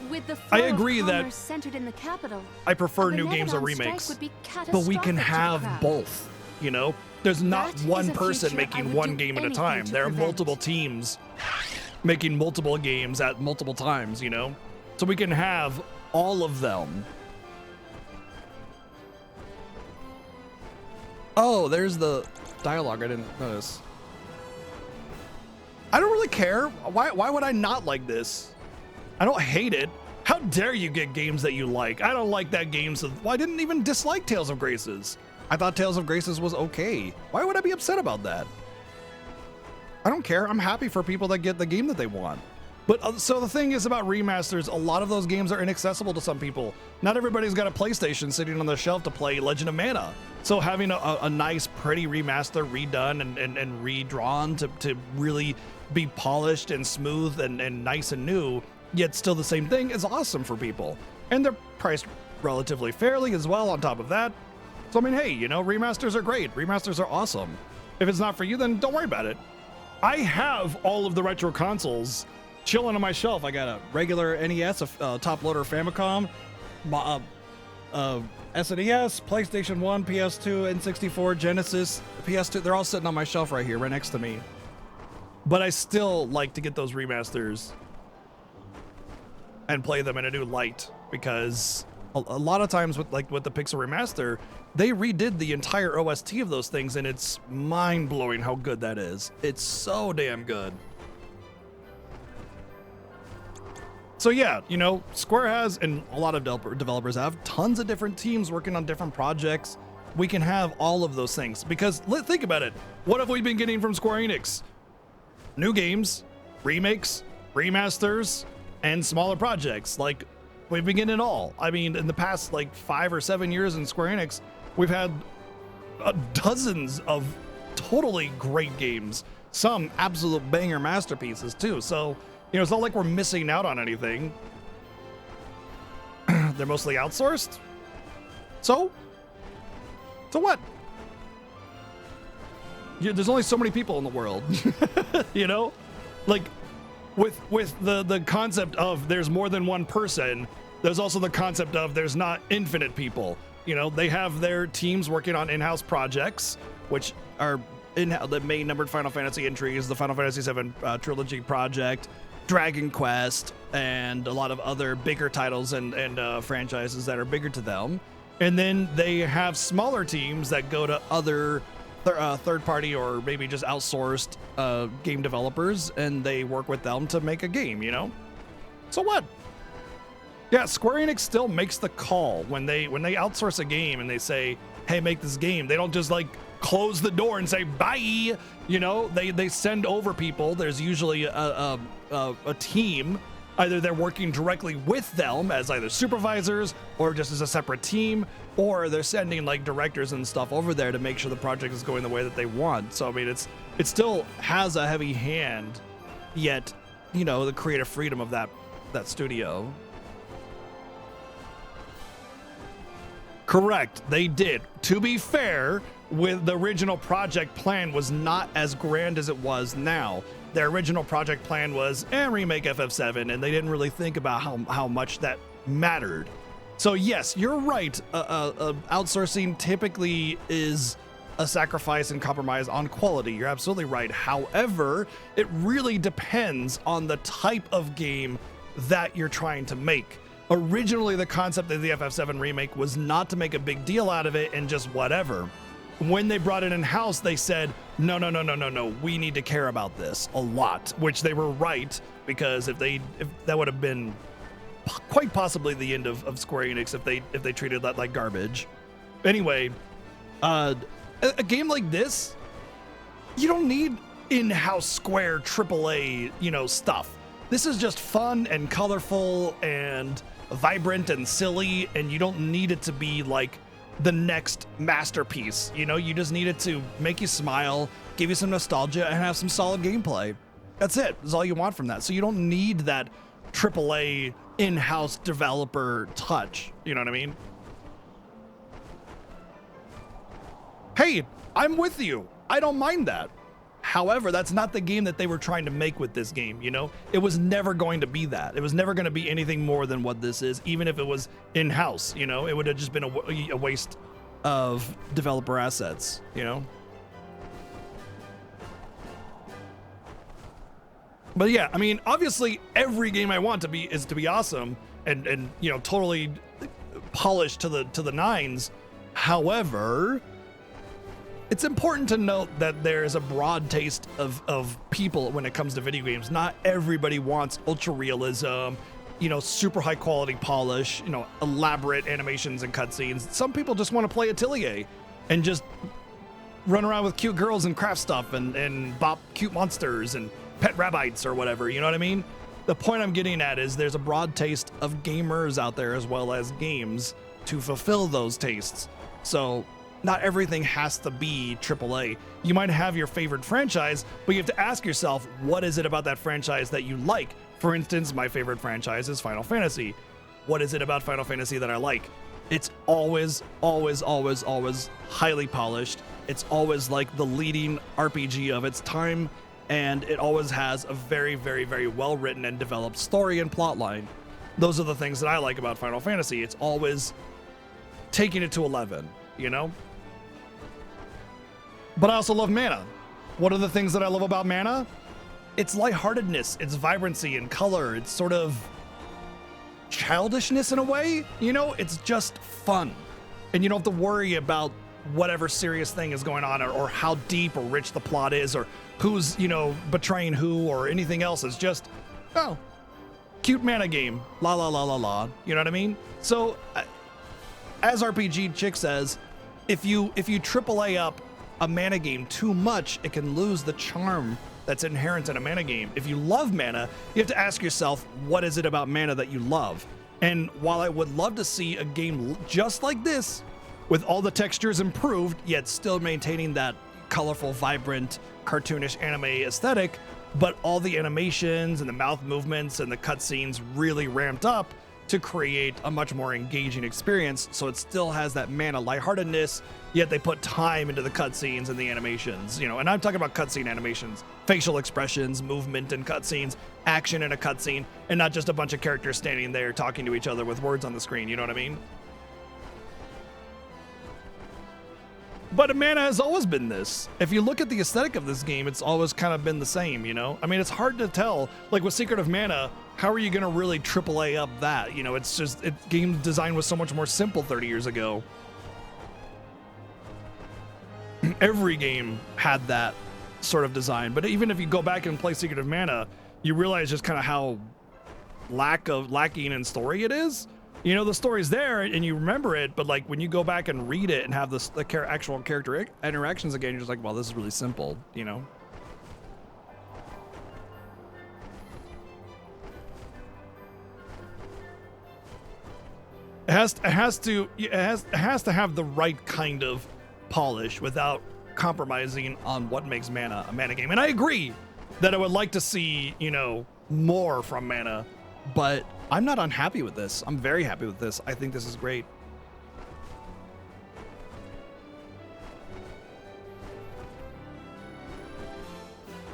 With the I agree of that centered in the capital, I prefer a new games or Benevodon strike remakes, would be but we can catastrophic to the have crowd. both, you know? There's not That is one a person future I making would one do game at a anything time. to There are prevent. multiple teams making multiple games at multiple times, you know? So we can have all of them. Oh, there's the dialogue I didn't notice. I don't really care. Why would I not like this? I don't hate it. How dare you get games that you like? I don't like that game, so I didn't even dislike Tales of Graces. I thought Tales of Graces was okay. Why would I be upset about that? I don't care. I'm happy for people that get the game that they want. But so the thing is about remasters, a lot of those games are inaccessible to some people. Not everybody's got a PlayStation sitting on the shelf to play Legend of Mana. So having a nice, pretty remaster redone and redrawn to really be polished and smooth and nice and new, yet still the same thing, is awesome for people. And they're priced relatively fairly as well on top of that. So I mean, hey, you know, remasters are great. Remasters are awesome. If it's not for you, then don't worry about it. I have all of the retro consoles chilling on my shelf. I got a regular NES, a top loader Famicom, SNES, PlayStation 1, PS2, N64, Genesis, PS2. They're all sitting on my shelf right here, right next to me. But I still like to get those remasters and play them in a new light, because a lot of times with the Pixel Remaster, they redid the entire OST of those things, and it's mind-blowing how good that is. It's so damn good. So yeah, you know, Square has, and a lot of developers have, tons of different teams working on different projects. We can have all of those things, because think about it. What have we been getting from Square Enix? New games, remakes, remasters, and smaller projects. Like, we've been getting it all. I mean, in the past like 5 or 7 years in Square Enix, we've had dozens of totally great games, some absolute banger masterpieces too. So, you know, it's not like we're missing out on anything. They're mostly outsourced. So what? There's only so many people in the world, you know? Like, with the concept of there's more than one person, there's also the concept of there's not infinite people. You know, they have their teams working on in-house projects, which are the main numbered Final Fantasy entries, the Final Fantasy VII Trilogy project, Dragon Quest, and a lot of other bigger titles and franchises that are bigger to them. And then they have smaller teams that go to other third-party or maybe just outsourced game developers, and they work with them to make a game, you know? So what? Yeah, Square Enix still makes the call when they outsource a game and they say, hey, make this game. They don't just like close the door and say bye. You know, they send over people. There's usually a team. Either they're working directly with them as either supervisors or just as a separate team, or they're sending like directors and stuff over there to make sure the project is going the way that they want. So I mean, it still has a heavy hand, yet, you know, the creative freedom of that studio. Correct, they did. To be fair, with the original project plan was not as grand as it was now. Their original project plan was remake FF7, and they didn't really think about how much that mattered. So yes, you're right. Outsourcing typically is a sacrifice and compromise on quality. You're absolutely right. However, it really depends on the type of game that you're trying to make. Originally, the concept of the FF7 remake was not to make a big deal out of it and just whatever. When they brought it in-house, they said, no, we need to care about this a lot, which they were right, because if that would have been quite possibly the end of Square Enix if they treated that like garbage. Anyway, a game like this, you don't need in-house Square AAA, you know, stuff. This is just fun and colorful and vibrant and silly, and you don't need it to be like the next masterpiece. You know, you just need it to make you smile, give you some nostalgia, and have some solid gameplay. That's it. That's all you want from that. So you don't need that AAA in-house developer touch. You know what I mean? Hey, I'm with you. I don't mind that. However, that's not the game that they were trying to make with this game, you know? It was never going to be that. It was never going to be anything more than what this is, even if it was in-house, you know? It would have just been a waste of developer assets, you know? But yeah, I mean, obviously, every game I want is to be awesome and you know, totally polished to the nines. However, it's important to note that there is a broad taste of people when it comes to video games. Not everybody wants ultra realism, you know, super high quality polish, you know, elaborate animations and cutscenes. Some people just want to play Atelier and just run around with cute girls and craft stuff and bop cute monsters and pet rabbits or whatever, you know what I mean? The point I'm getting at is there's a broad taste of gamers out there as well as games to fulfill those tastes. So not everything has to be AAA. You might have your favorite franchise, but you have to ask yourself, what is it about that franchise that you like? For instance, my favorite franchise is Final Fantasy. What is it about Final Fantasy that I like? It's always highly polished. It's always like the leading RPG of its time. and it always has a very, very, very well written and developed story and plot line. Those are the things that I like about Final Fantasy. It's always taking it to 11, you know? But I also love Mana. What are the things that I love about Mana? It's lightheartedness, it's vibrancy and color, it's sort of childishness in a way, you know? It's just fun. And you don't have to worry about whatever serious thing is going on, or how deep or rich the plot is, or who's, you know, betraying who, or anything else. It's just, oh, cute Mana game, la la la la la, you know what I mean? So, as RPG Chick says, if you AAA up a Mana game too much, it can lose the charm that's inherent in a Mana game. If you love Mana, you have to ask yourself, what is it about Mana that you love? And while I would love to see a game just like this, with all the textures improved, yet still maintaining that colorful, vibrant, cartoonish anime aesthetic, but all the animations and the mouth movements and the cutscenes really ramped up to create a much more engaging experience, so it still has that Mana lightheartedness, yet they put time into the cutscenes and the animations, you know, and I'm talking about cutscene animations, facial expressions, movement in cutscenes, action in a cutscene, and not just a bunch of characters standing there talking to each other with words on the screen, you know what I mean? But Mana has always been this. If you look at the aesthetic of this game, it's always kind of been the same, you know? I mean, it's hard to tell. Like with Secret of Mana, how are you going to really AAA up that? You know, it's just, game design was so much more simple 30 years ago. Every game had that sort of design. But even if you go back and play Secret of Mana, you realize just kind of how lacking in story it is. You know, the story's there and you remember it, but like when you go back and read it and have the actual character interactions again, you're just like, well, this is really simple, you know? It has to have the right kind of polish without compromising on what makes Mana a Mana game. And I agree that I would like to see, you know, more from Mana, but I'm not unhappy with this. I'm very happy with this. I think this is great.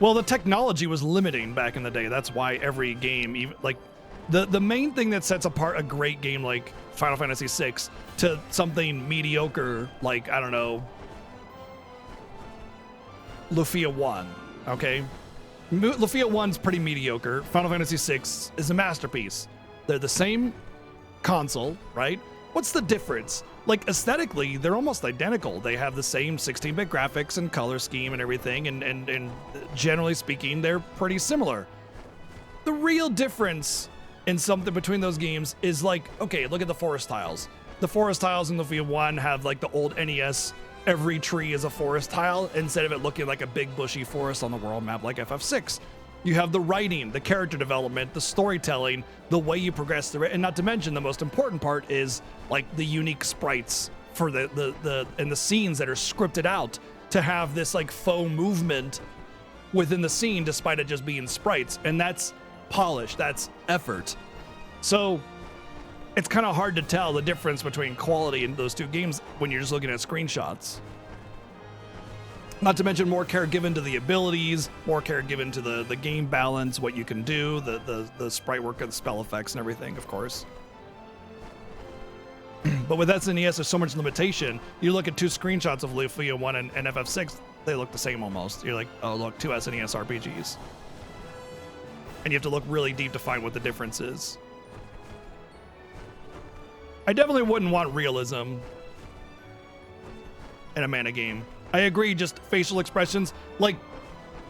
Well, the technology was limiting back in the day. That's why every game, even like the main thing that sets apart a great game like Final Fantasy VI to something mediocre like, I don't know, Lufia 1, okay? Lufia 1's pretty mediocre. Final Fantasy VI is a masterpiece. They're the same console, right? What's the difference? Like, aesthetically, they're almost identical. They have the same 16-bit graphics and color scheme and everything, and generally speaking, they're pretty similar. The real difference in something between those games is like, okay, look at the forest tiles. The forest tiles in Lufia 1 have like the old NES, every tree is a forest tile, instead of it looking like a big bushy forest on the world map like FF6. You have the writing, the character development, the storytelling, the way you progress through it, and not to mention the most important part is like the unique sprites for the scenes that are scripted out to have this like faux movement within the scene despite it just being sprites, and that's polish, that's effort. So it's kind of hard to tell the difference between quality in those two games when you're just looking at screenshots. Not to mention more care given to the abilities, more care given to the game balance, what you can do, the sprite work and the spell effects and everything, of course. But with SNES, there's so much limitation. You look at two screenshots of Lufia 1 and FF6, they look the same almost. You're like, oh look, two SNES RPGs. And you have to look really deep to find what the difference is. I definitely wouldn't want realism in a Mana game. I agree, just facial expressions. Like,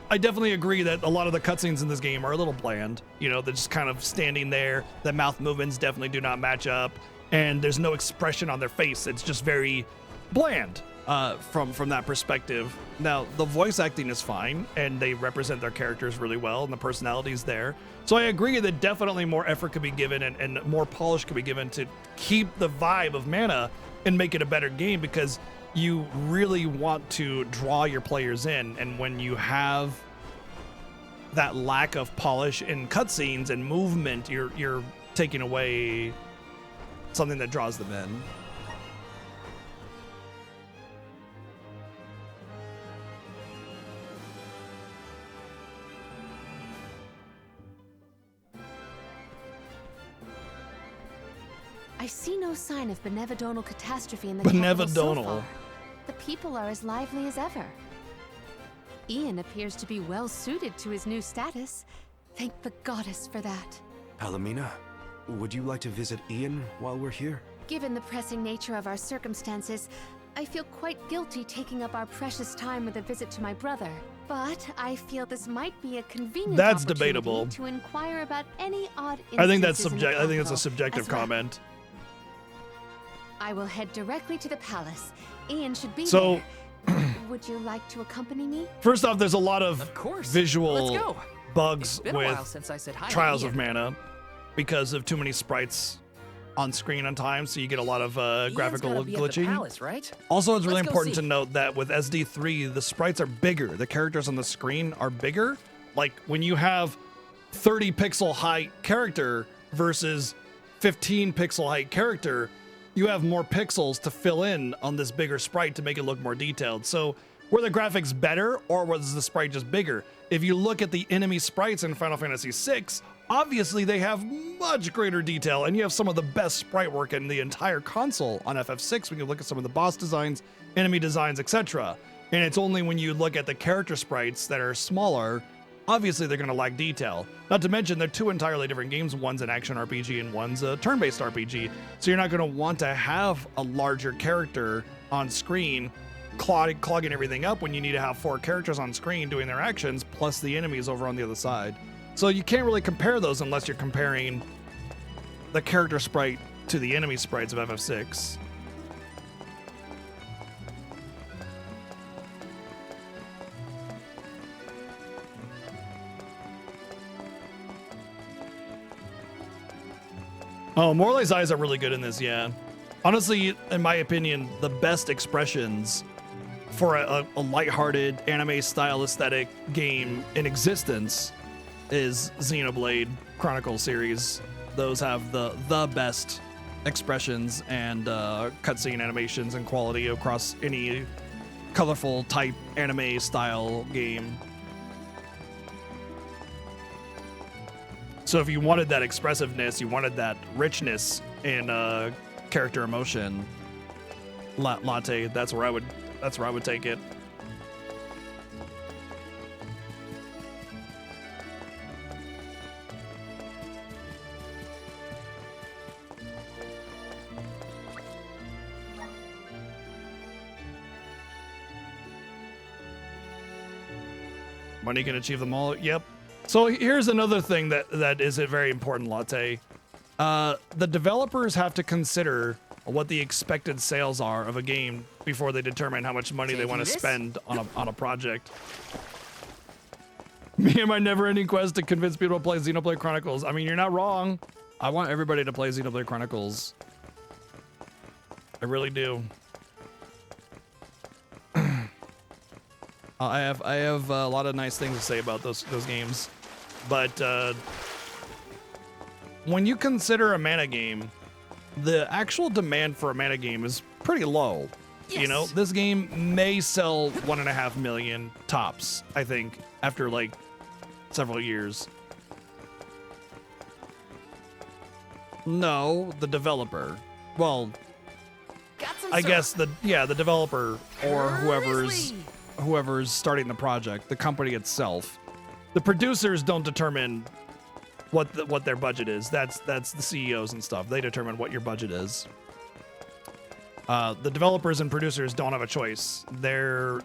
I definitely agree that a lot of the cutscenes in this game are a little bland. You know, they're just kind of standing there. The mouth movements definitely do not match up. And there's no expression on their face. It's just very bland from that perspective. Now, the voice acting is fine, and they represent their characters really well, and the personality's there. So I agree that definitely more effort could be given and more polish could be given to keep the vibe of Mana and make it a better game, because you really want to draw your players in, and when you have that lack of polish in cutscenes and movement, you're taking away something that draws them in. I see no sign of benevodonal catastrophe in the capital so Benevodonal. far. The people are as lively as ever. Ian appears to be well suited to his new status. Thank the goddess for that. Palomina, would you like to visit Ian while we're here? Given the pressing nature of our circumstances, I feel quite guilty taking up our precious time with a visit to my brother. But I feel this might be a convenient That's opportunity debatable. to inquire about any odd I think that's instances in the I think that's a capital, subjective as well. comment. I will head directly to the palace. Ian should be So, there. Would you like to accompany me? first off, there's a lot of Let's visual go. bugs It's been a while with since I said hi to Trials Ian. of Mana because of too many sprites on screen on time, so you get a lot of Ian's graphical gotta be at the glitching. palace, right? Also, it's really Let's go important see. to note that with SD3, the sprites are bigger. The characters on the screen are bigger. Like when you have 30 pixel height character versus 15 pixel height character, you have more pixels to fill in on this bigger sprite to make it look more detailed. So were the graphics better or was the sprite just bigger? If you look at the enemy sprites in Final Fantasy VI, obviously they have much greater detail and you have some of the best sprite work in the entire console on FF6 when you look at some of the boss designs, enemy designs, etc. And it's only when you look at the character sprites that are smaller, obviously they're going to lack detail. Not to mention they're two entirely different games. One's an action RPG and one's a turn-based RPG. So you're not going to want to have a larger character on screen clogging everything up when you need to have 4 characters on screen doing their actions plus the enemies over on the other side. So you can't really compare those unless you're comparing the character sprite to the enemy sprites of FF6. Oh, Morley's eyes are really good in this, yeah. Honestly, in my opinion, the best expressions for a lighthearted anime-style aesthetic game in existence is Xenoblade Chronicles series. Those have the best expressions and cutscene animations and quality across any colorful type anime-style game. So if you wanted that expressiveness, you wanted that richness in character emotion, Latte, that's where I would take it. Money can achieve them all. Yep. So here's another thing that is a very important, Latte. The developers have to consider what the expected sales are of a game before they determine how much money they want to spend on a project. Me and my never-ending quest to convince people to play Xenoblade Chronicles. I mean, you're not wrong. I want everybody to play Xenoblade Chronicles. I really do. I have a lot of nice things to say about those games, but when you consider a mana game, the actual demand for a mana game is pretty low. You know, this game may sell 1.5 million tops, I think, after like several years. No, the developer. Well, I guess the developer or whoever's starting the project, the company itself. The producers don't determine what their budget is. That's the CEOs and stuff. They determine what your budget is. The developers and producers don't have a choice. Let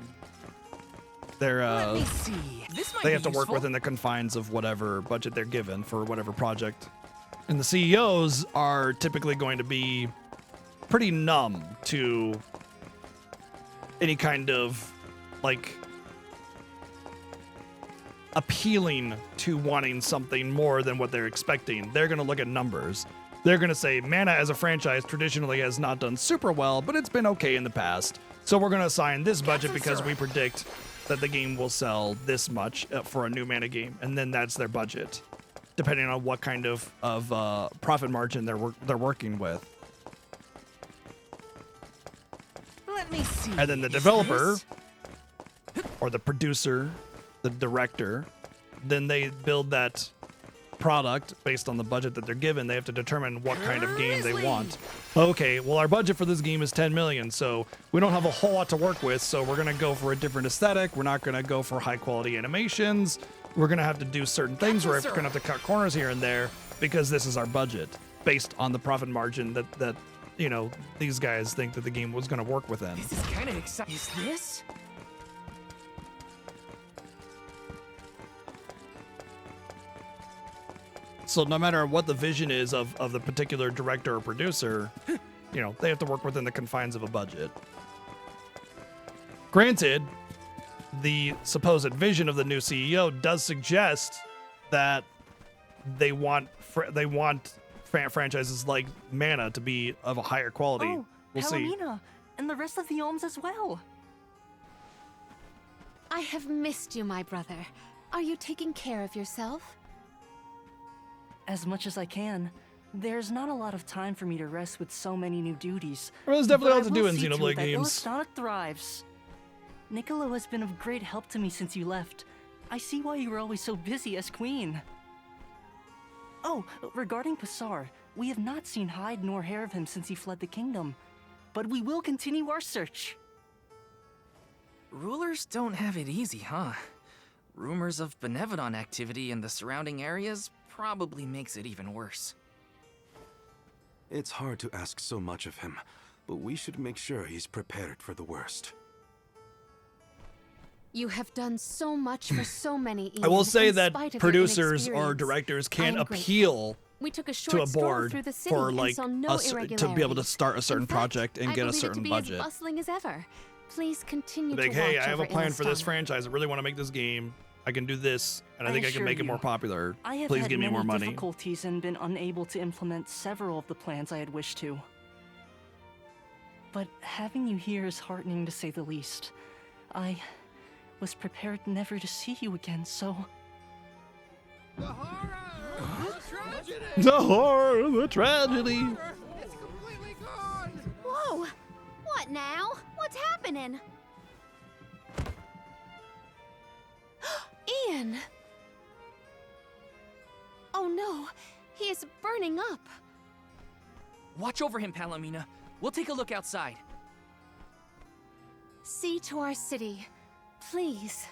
me see. This might be they have to work useful. within the confines of whatever budget they're given for whatever project. And the CEOs are typically going to be pretty numb to any kind of like appealing to wanting something more than what they're expecting. They're going to look at numbers. They're going to say, Mana as a franchise traditionally has not done super well, but it's been okay in the past. So we're going to assign this budget because we predict that the game will sell this much for a new Mana game. And then that's their budget, depending on what kind of profit margin they're working with. Let me see. And then the developer or the producer, the director, then they build that product based on the budget that they're given. They have to determine what kind of game they want. Okay, well, our budget for this game is 10 million, so we don't have a whole lot to work with, so we're going to go for a different aesthetic. We're not going to go for high quality animations. We're going to have to do certain things. We're going to have to cut corners here and there because this is our budget based on the profit margin that you know, these guys think that the game was going to work within. This is kind of exciting. Is this? So no matter what the vision is of the particular director or producer, you know, they have to work within the confines of a budget. Granted, the supposed vision of the new CEO does suggest that they want franchises like Mana to be of a higher quality. Oh, We'll see. Palomina, and the rest of the Alms as well. I have missed you, my brother. Are you taking care of yourself? As much as I can. There's not a lot of time for me to rest with so many new duties. Well, there's definitely But lots I to do will in see to it Xenoblade that games. Illustana thrives. Niccolo has been of great help to me since you left. I see why you were always so busy as queen. Oh, regarding Passar, we have not seen hide nor hair of him since he fled the kingdom. But we will continue our search. Rulers don't have it easy, huh? Rumors of Benevodon activity in the surrounding areas probably makes it even worse. It's hard to ask so much of him, but we should make sure he's prepared for the worst. You have done so much for so many. I will Ian, say in that spite of your producers or inexperience. directors can I am grateful. appeal We took a to short a stroll board through the city for and like saw no us to be able to irregularities. start a certain In fact, project and I get a believe it certain to be budget. As bustling as ever. Please continue Like, to hey, watch I have a over plan for this Illustana. franchise. I really want to make this game. I can do this, and I think I can assure make it you, more popular. I have Please had give me many more money. difficulties and been unable to implement several of the plans I had wished to. But having you here is heartening to say the least. I was prepared never to see you again, so... The horror! The tragedy! The horror, the tragedy. It's completely gone! Whoa! What now? What's happening? Ian! Oh no, he is burning up. Watch over him, Palomina. We'll take a look outside. See to our city, please.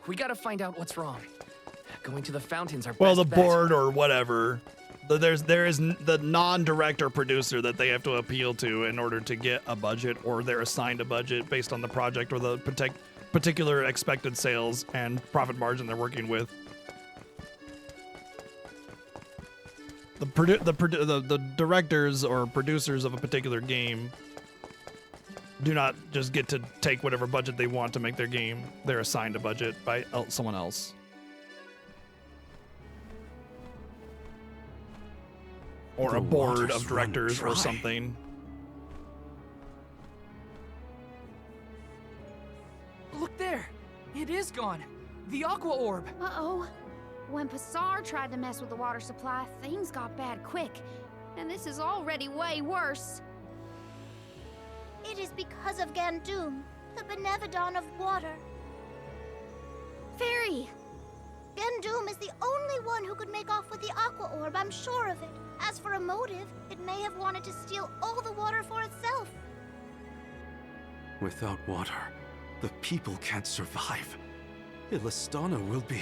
We gotta find out what's wrong. Going to the fountains are Well, best the bet. board or whatever. There is the non-director producer that they have to appeal to in order to get a budget, or they're assigned a budget based on the project or the particular expected sales and profit margin they're working with. The directors or producers of a particular game do not just get to take whatever budget they want to make their game. They're assigned a budget by someone else. Or The a board waters of directors run or dry. something. Look there! It is gone! The Aqua Orb! Uh-oh. When Passar tried to mess with the water supply, things got bad quick. And this is already way worse. It is because of Gandum, the Benevodon of water. Fairy! Gandum is the only one who could make off with the Aqua Orb, I'm sure of it. As for a motive, it may have wanted to steal all the water for itself. Without water, the people can't survive. Illustana will be.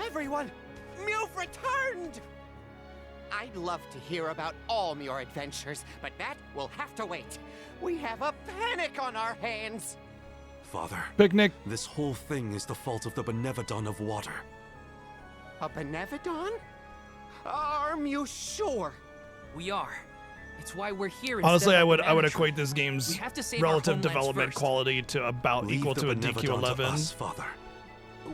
Everyone! Mewf returned! I'd love to hear about all your adventures, but that will have to wait. We have a panic on our hands! Father, Picnic. This whole thing is the fault of the Benevodon of water. A Benevodon? Are you sure? We are. It's why we're here. Honestly, instead I of would the equate Manatron. this game's We have to save our relative homelands development first. quality to about Leave equal the to a Benevodon to DQ11. us, Father.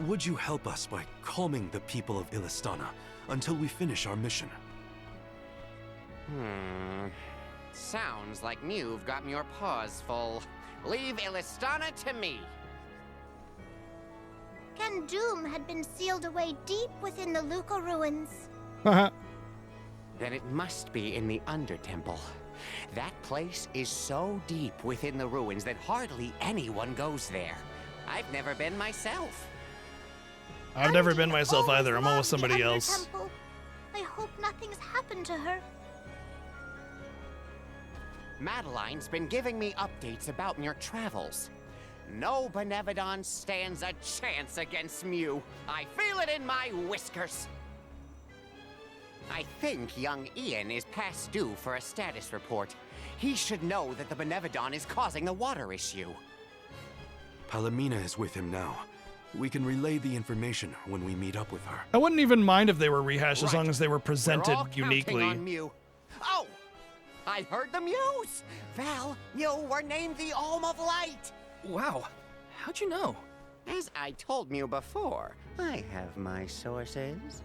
Would you help us by calming the people of Illustana until we finish our mission? Sounds like you've gotten your paws full. Leave Illustana to me. Gandum had been sealed away deep within the Luca ruins. Then it must be in the Undertemple. That place is so deep within the ruins that hardly anyone goes there. I've never been myself. I've never been myself either. I'm always somebody else. Temple. I hope nothing's happened to her. Madeline's been giving me updates about your travels. No Benevodon stands a chance against Mew. I feel it in my whiskers. I think young Ian is past due for a status report. He should know that the Benevodon is causing the water issue. Palomina is with him now. We can relay the information when we meet up with her. I wouldn't even mind if they were rehashed as long as they were presented We're all counting uniquely. on Mew. Oh! I heard the Mews! Val, you were named the Alm of Light! Wow, how'd you know? As I told Mew before, I have my sources.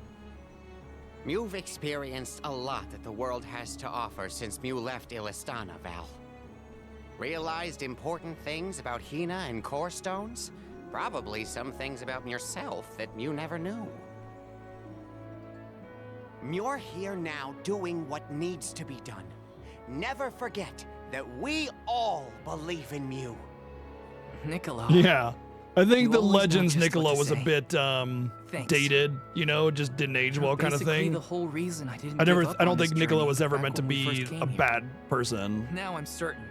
Mew've experienced a lot that the world has to offer since Mew left Illistana, Val. Realized important things about Hina and Core Stones? Probably some things about yourself that Mew never knew. You're here now doing what needs to be done. Never forget that we all believe in Mew. Niccolo. Yeah. I think You the always know Legends just Niccolo what to was a say. bit Thanks. dated, you know, just didn't age well kind of Basically thing. the whole reason I didn't I give up don't on this think Niccolo journey was ever back meant to when we be first came a here. bad person. Now I'm certain.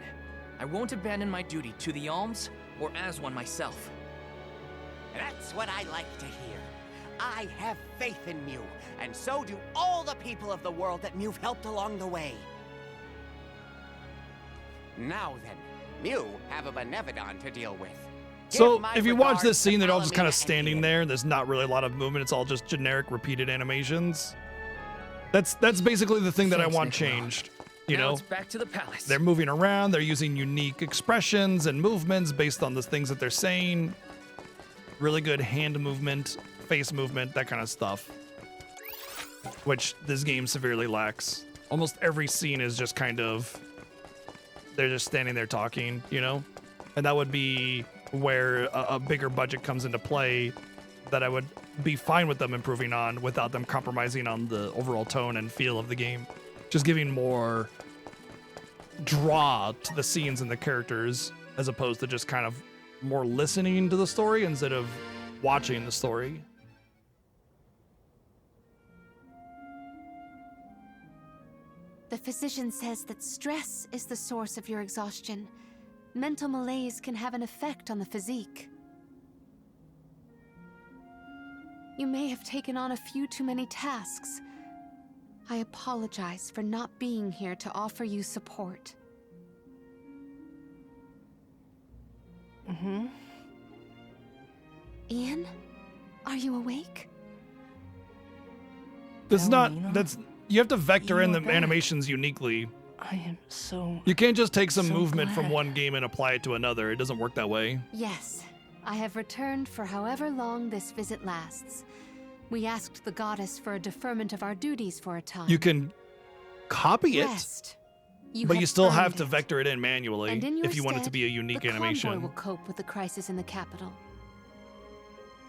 I won't abandon my duty to the Alms or as one myself. That's what I like to hear. I have faith in Mew, and so do all the people of the world that Mew've helped along the way. Now then, Mew have a Benevodon to deal with. So Give my if you watch regards this to scene, they're all just kind Palomina of standing there. There's not really a lot of movement. It's all just generic, repeated animations. That's basically the thing that I Thanks, want Niccolo. changed. You now know, it's back to the palace. they're moving around. They're using unique expressions and movements based on the things that they're saying. Really good hand movement, face movement, that kind of stuff. Which this game severely lacks. Almost every scene is just kind of, they're just standing there talking, you know? And that would be where a bigger budget comes into play that I would be fine with them improving on without them compromising on the overall tone and feel of the game. Just giving more draw to the scenes and the characters as opposed to just kind of more listening to the story instead of watching the story. The physician says that stress is the source of your exhaustion. Mental malaise can have an effect on the physique. You may have taken on a few too many tasks. I apologize for not being here to offer you support. Mm-hmm. Ian, are you awake? That's Palomina? not, that's, you have to vector You in are the back. animations uniquely. I am so... You can't just take some so movement from glad. one game and apply it to another. It doesn't work that way. Yes, I have returned for however long this visit lasts. We asked the goddess for a deferment of our duties for a time. You can copy it, Rest. but you still have earned to it. vector it in manually And in your if you want it to stead, be a unique the convoy animation. will cope with the crisis in the capital.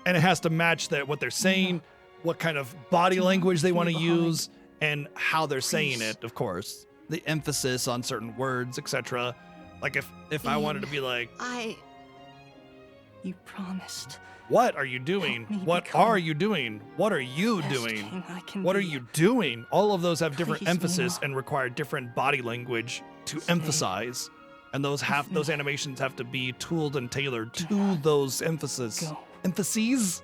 And it has to match that what they're saying, what kind of body language they want to use, and how they're saying it, of course. The emphasis on certain words, etc. Like if I wanted to be like, You promised. what are you doing? me What become are you doing? What are you best doing? king I can What are be. you doing? All of those have different Please, emphasis Nina. and require different body language to emphasize. And those animations have to be tooled and tailored to those emphases. Emphases?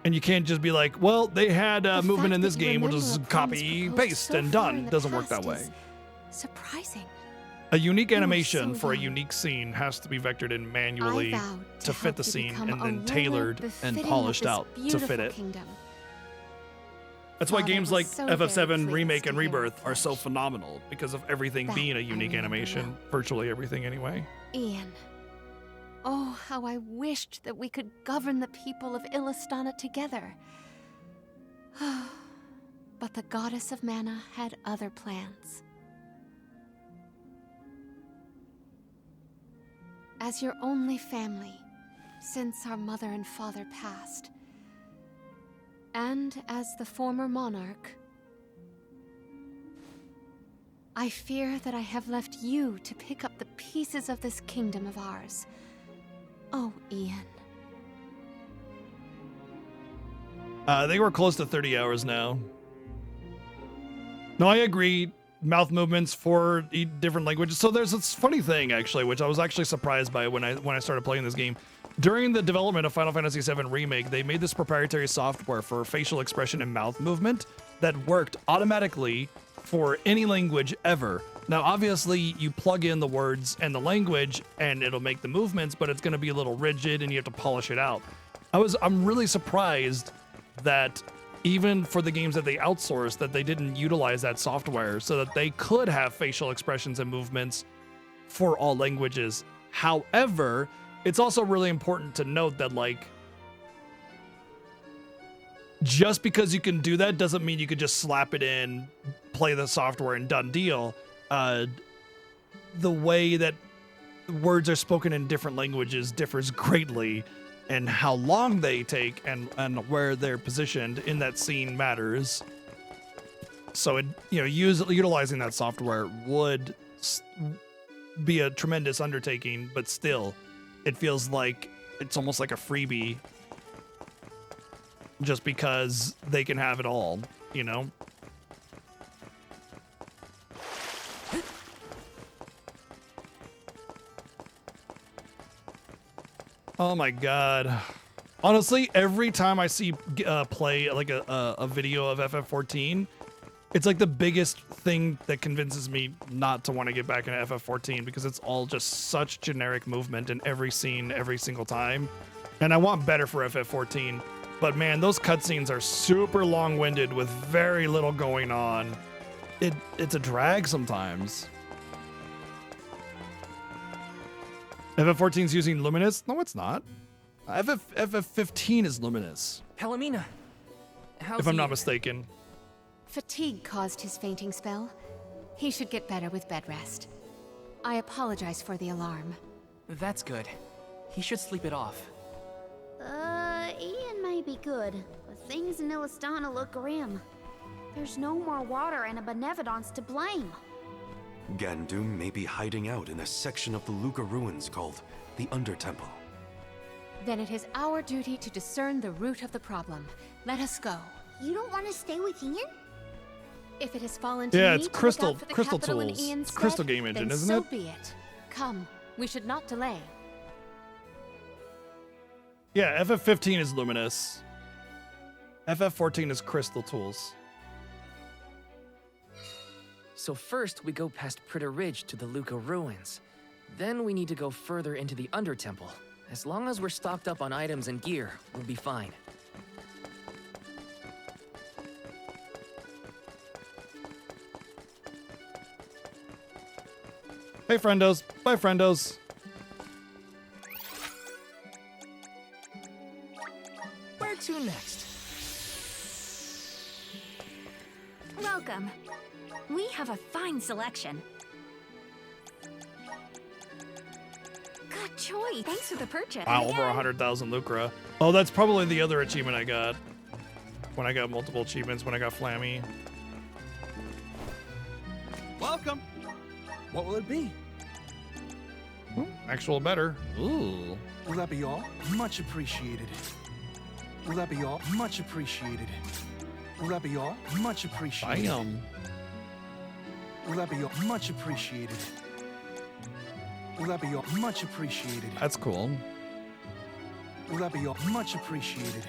And you can't just be like, well, they had movement in this game, we'll just copy, paste, and done. Doesn't work that way. Surprising. A unique You are animation so for a young. unique scene has to be vectored in manually I vowed to fit help the you scene become and a then ruler tailored and befitting of polished this out to fit beautiful it. Kingdom. That's why Father games was like so very FF7 pleased Remake to and hear it Rebirth are so phenomenal because of everything That being a I unique remember animation. Virtually everything, anyway. Ian. Oh, how I wished that we could govern the people of Illistana together. But the goddess of mana had other plans. As your only family, since our mother and father passed, And as the former monarch, I fear that I have left you to pick up the pieces of this kingdom of ours. Oh, Ian. I think we're close to 30 hours now. No, I agree. Mouth movements for different languages. So there's this funny thing, actually, which I was actually surprised by when I started playing this game. During the development of Final Fantasy VII Remake, they made this proprietary software for facial expression and mouth movement that worked automatically for any language ever. Now, obviously, you plug in the words and the language, and it'll make the movements, but it's going to be a little rigid, and you have to polish it out. I'm really surprised that even for the games that they outsourced, that they didn't utilize that software so that they could have facial expressions and movements for all languages. However, it's also really important to note that, like, just because you can do that doesn't mean you could just slap it in, play the software, and done deal. The way that words are spoken in different languages differs greatly, and how long they take and where they're positioned in that scene matters. So utilizing that software would be a tremendous undertaking, but still, it feels like it's almost like a freebie, just because they can have it all, you know? Oh my god. Honestly, every time I see play like a video of FF14, it's like the biggest thing that convinces me not to want to get back into FF14, because it's all just such generic movement in every scene every single time. And I want better for FF14, but man, those cutscenes are super long-winded with very little going on. It's a drag sometimes. FF14's using Luminous? No, it's not. FF15 is Luminous. Palomina, If I'm not mistaken. Fatigue caused his fainting spell. He should get better with bed rest. I apologize for the alarm. That's good. He should sleep it off. Ian may be good, but things in Illistana look grim. There's no more water and a Benevodon's to blame. Gandoom may be hiding out in a section of the Luca ruins called the Undertemple. Then it is our duty to discern the root of the problem. Let us go. You don't want to stay with Ian? If it has fallen to Yeah, me it's to Crystal look out for the Crystal capital in Tools. Ian's It's Crystal stead, Game Engine, then isn't so it? be it. Come, we should not delay. Yeah, FF15 is Luminous. FF14 is Crystal Tools. So first, we go past Pritter Ridge to the Luca ruins. Then we need to go further into the Undertemple. As long as we're stocked up on items and gear, we'll be fine. Hey, friendos. Bye, friendos. Where to next? Welcome. We have a fine selection. Good choice. Thanks for the purchase. Wow, over 100,000 Lucra. Oh, that's probably the other achievement I got. When I got multiple achievements, when I got Flammy. Welcome. What will it be? Actual better. Ooh. Will that be all? Much appreciated. Will that be all? Much appreciated. Will that be all? Much appreciated. Damn. Will that be all? Much appreciated. Will that be all? Much appreciated. That's cool. Will that be all? Much appreciated.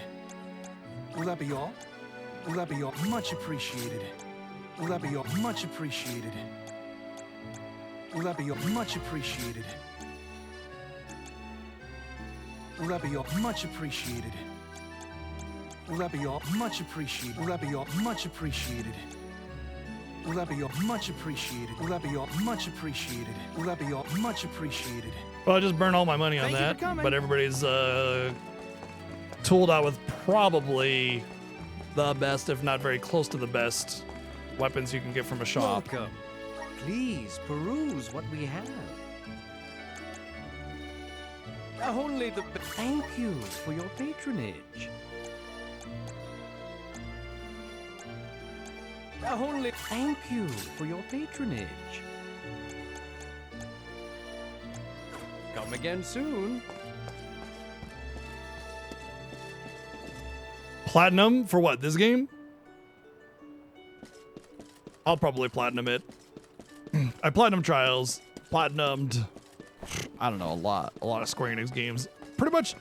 Will that be all? Will that be all? Much appreciated. Will that be all? Much appreciated. Will that be all? Much appreciated. Will that be all? Much appreciated. Will that be all? Much appreciated. Will that be all? Much appreciated. Will that be all? Much appreciated. Will that be all? Much appreciated. Will that be all? Much appreciated. Well, I just burned all my money on Thank you for that, coming. but everybody's tooled out with probably the best, if not very close to the best, weapons you can get from a shop. Welcome. Please peruse what we have. Only the. Thank you for your patronage. Only thank you for your patronage. Come again soon. Platinum for what? This game? I'll probably platinum it. I platinum Trials, platinumed, I don't know, a lot of Square Enix games. Pretty much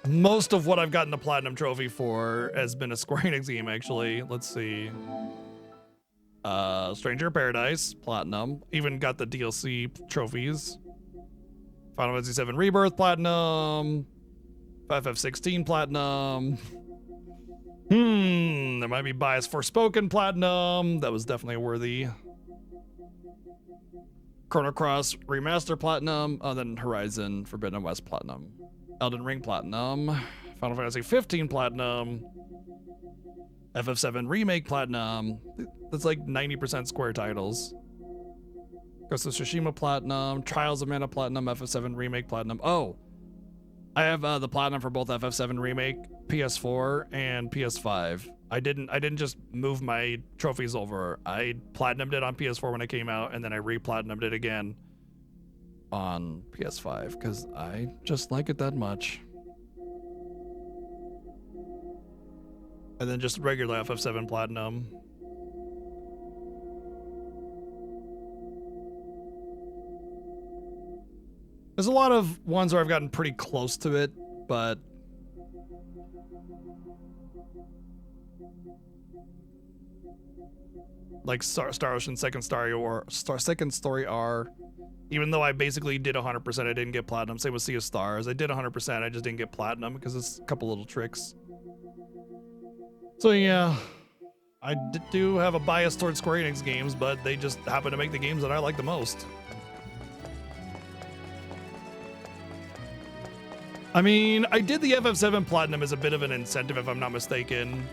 most of what I've gotten a platinum trophy for has been a Square Enix game, actually. Let's see. Stranger of Paradise, platinum. Even got the DLC trophies. Final Fantasy VII Rebirth, platinum. FF16, platinum. There might be Bias Forspoken, platinum. That was definitely worthy. Chrono Cross Remaster, platinum. Then Horizon Forbidden West, platinum. Elden Ring, platinum. Final Fantasy 15, platinum. FF7 Remake, platinum. That's like 90% Square titles. Ghost of Tsushima, platinum. Trials of Mana, platinum. FF7 Remake, platinum. Oh, I have the platinum for both FF7 Remake, PS4, and PS5. I didn't just move my trophies over. I platinumed it on PS4 when it came out, and then I re-platinumed it again on PS5 because I just like it that much. And then just regular FF7 platinum. There's a lot of ones where I've gotten pretty close to it, but like Star Ocean Second Story R, even though I basically did 100%, I didn't get platinum. Same with Sea of Stars. I did 100%, I just didn't get platinum because it's a couple little tricks. So yeah, I do have a bias towards Square Enix games, but they just happen to make the games that I like the most. I mean, I did the FF7 Platinum as a bit of an incentive, if I'm not mistaken.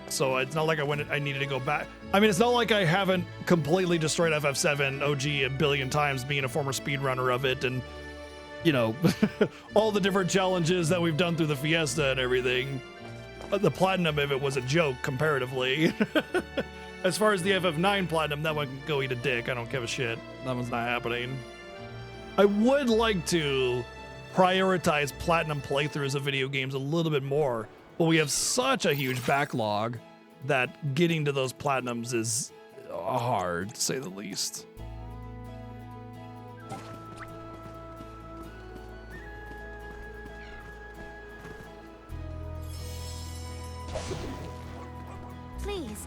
So it's not like I needed to go back. I mean, it's not like I haven't completely destroyed FF7 OG a billion times, being a former speedrunner of it, and, you know, all the different challenges that we've done through the Fiesta and everything. The Platinum of it was a joke, comparatively. As far as the FF9 Platinum, that one can go eat a dick. I don't give a shit. That one's not happening. I would like to prioritize platinum playthroughs of video games a little bit more, but we have such a huge backlog that getting to those platinums is hard, to say the least. Please.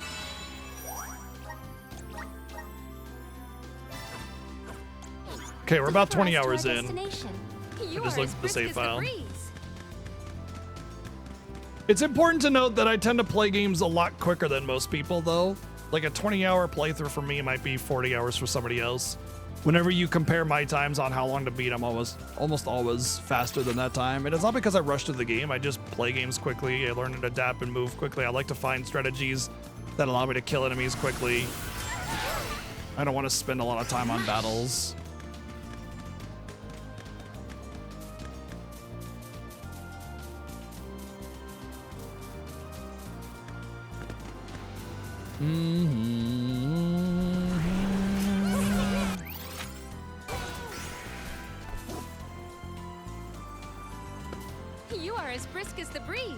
Okay, we're about 20 hours in. You I just are looked as at the brisk save as file. breeze. It's important to note that I tend to play games a lot quicker than most people, though. Like a 20-hour playthrough for me might be 40 hours for somebody else. Whenever you compare my times on how long to beat, I'm almost always faster than that time. And it's not because I rush through the game. I just play games quickly. I learn to adapt and move quickly. I like to find strategies that allow me to kill enemies quickly. I don't want to spend a lot of time on battles. You are as brisk as the breeze.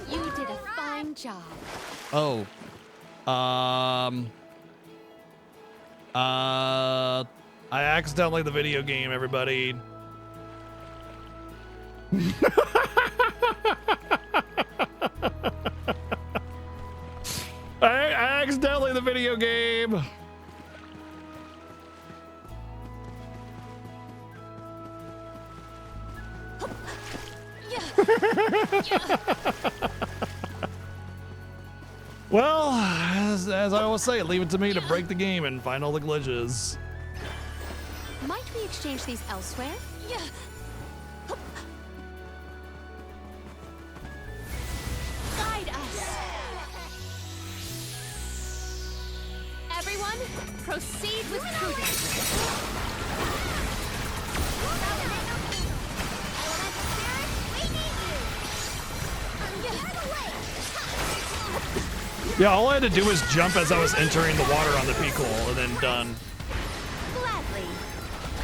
You did a fine job. Oh. I accidentally the video game, everybody. I accidentally the video game. Well, as I always say, leave it to me to break the game and find all the glitches. Might we exchange these elsewhere? Yeah. Guide us. Everyone, proceed with prudence. Yeah, all I had to do was jump as I was entering the water on the peak hole, and then done. Gladly.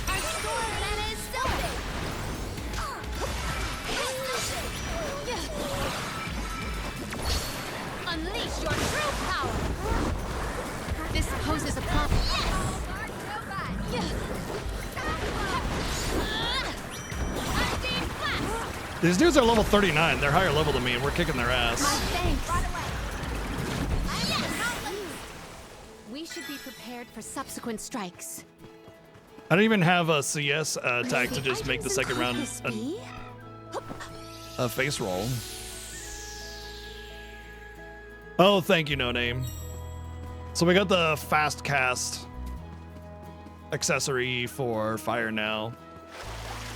Our storm mana is so big. Unleash your true power. This poses a problem. These dudes are level 39. They're higher level than me, and we're kicking their ass. Thanks. We should be prepared for subsequent strikes. I don't even have a CS tag to just make the second round a face roll. Oh, thank you, No Name. So we got the fast cast accessory for fire now.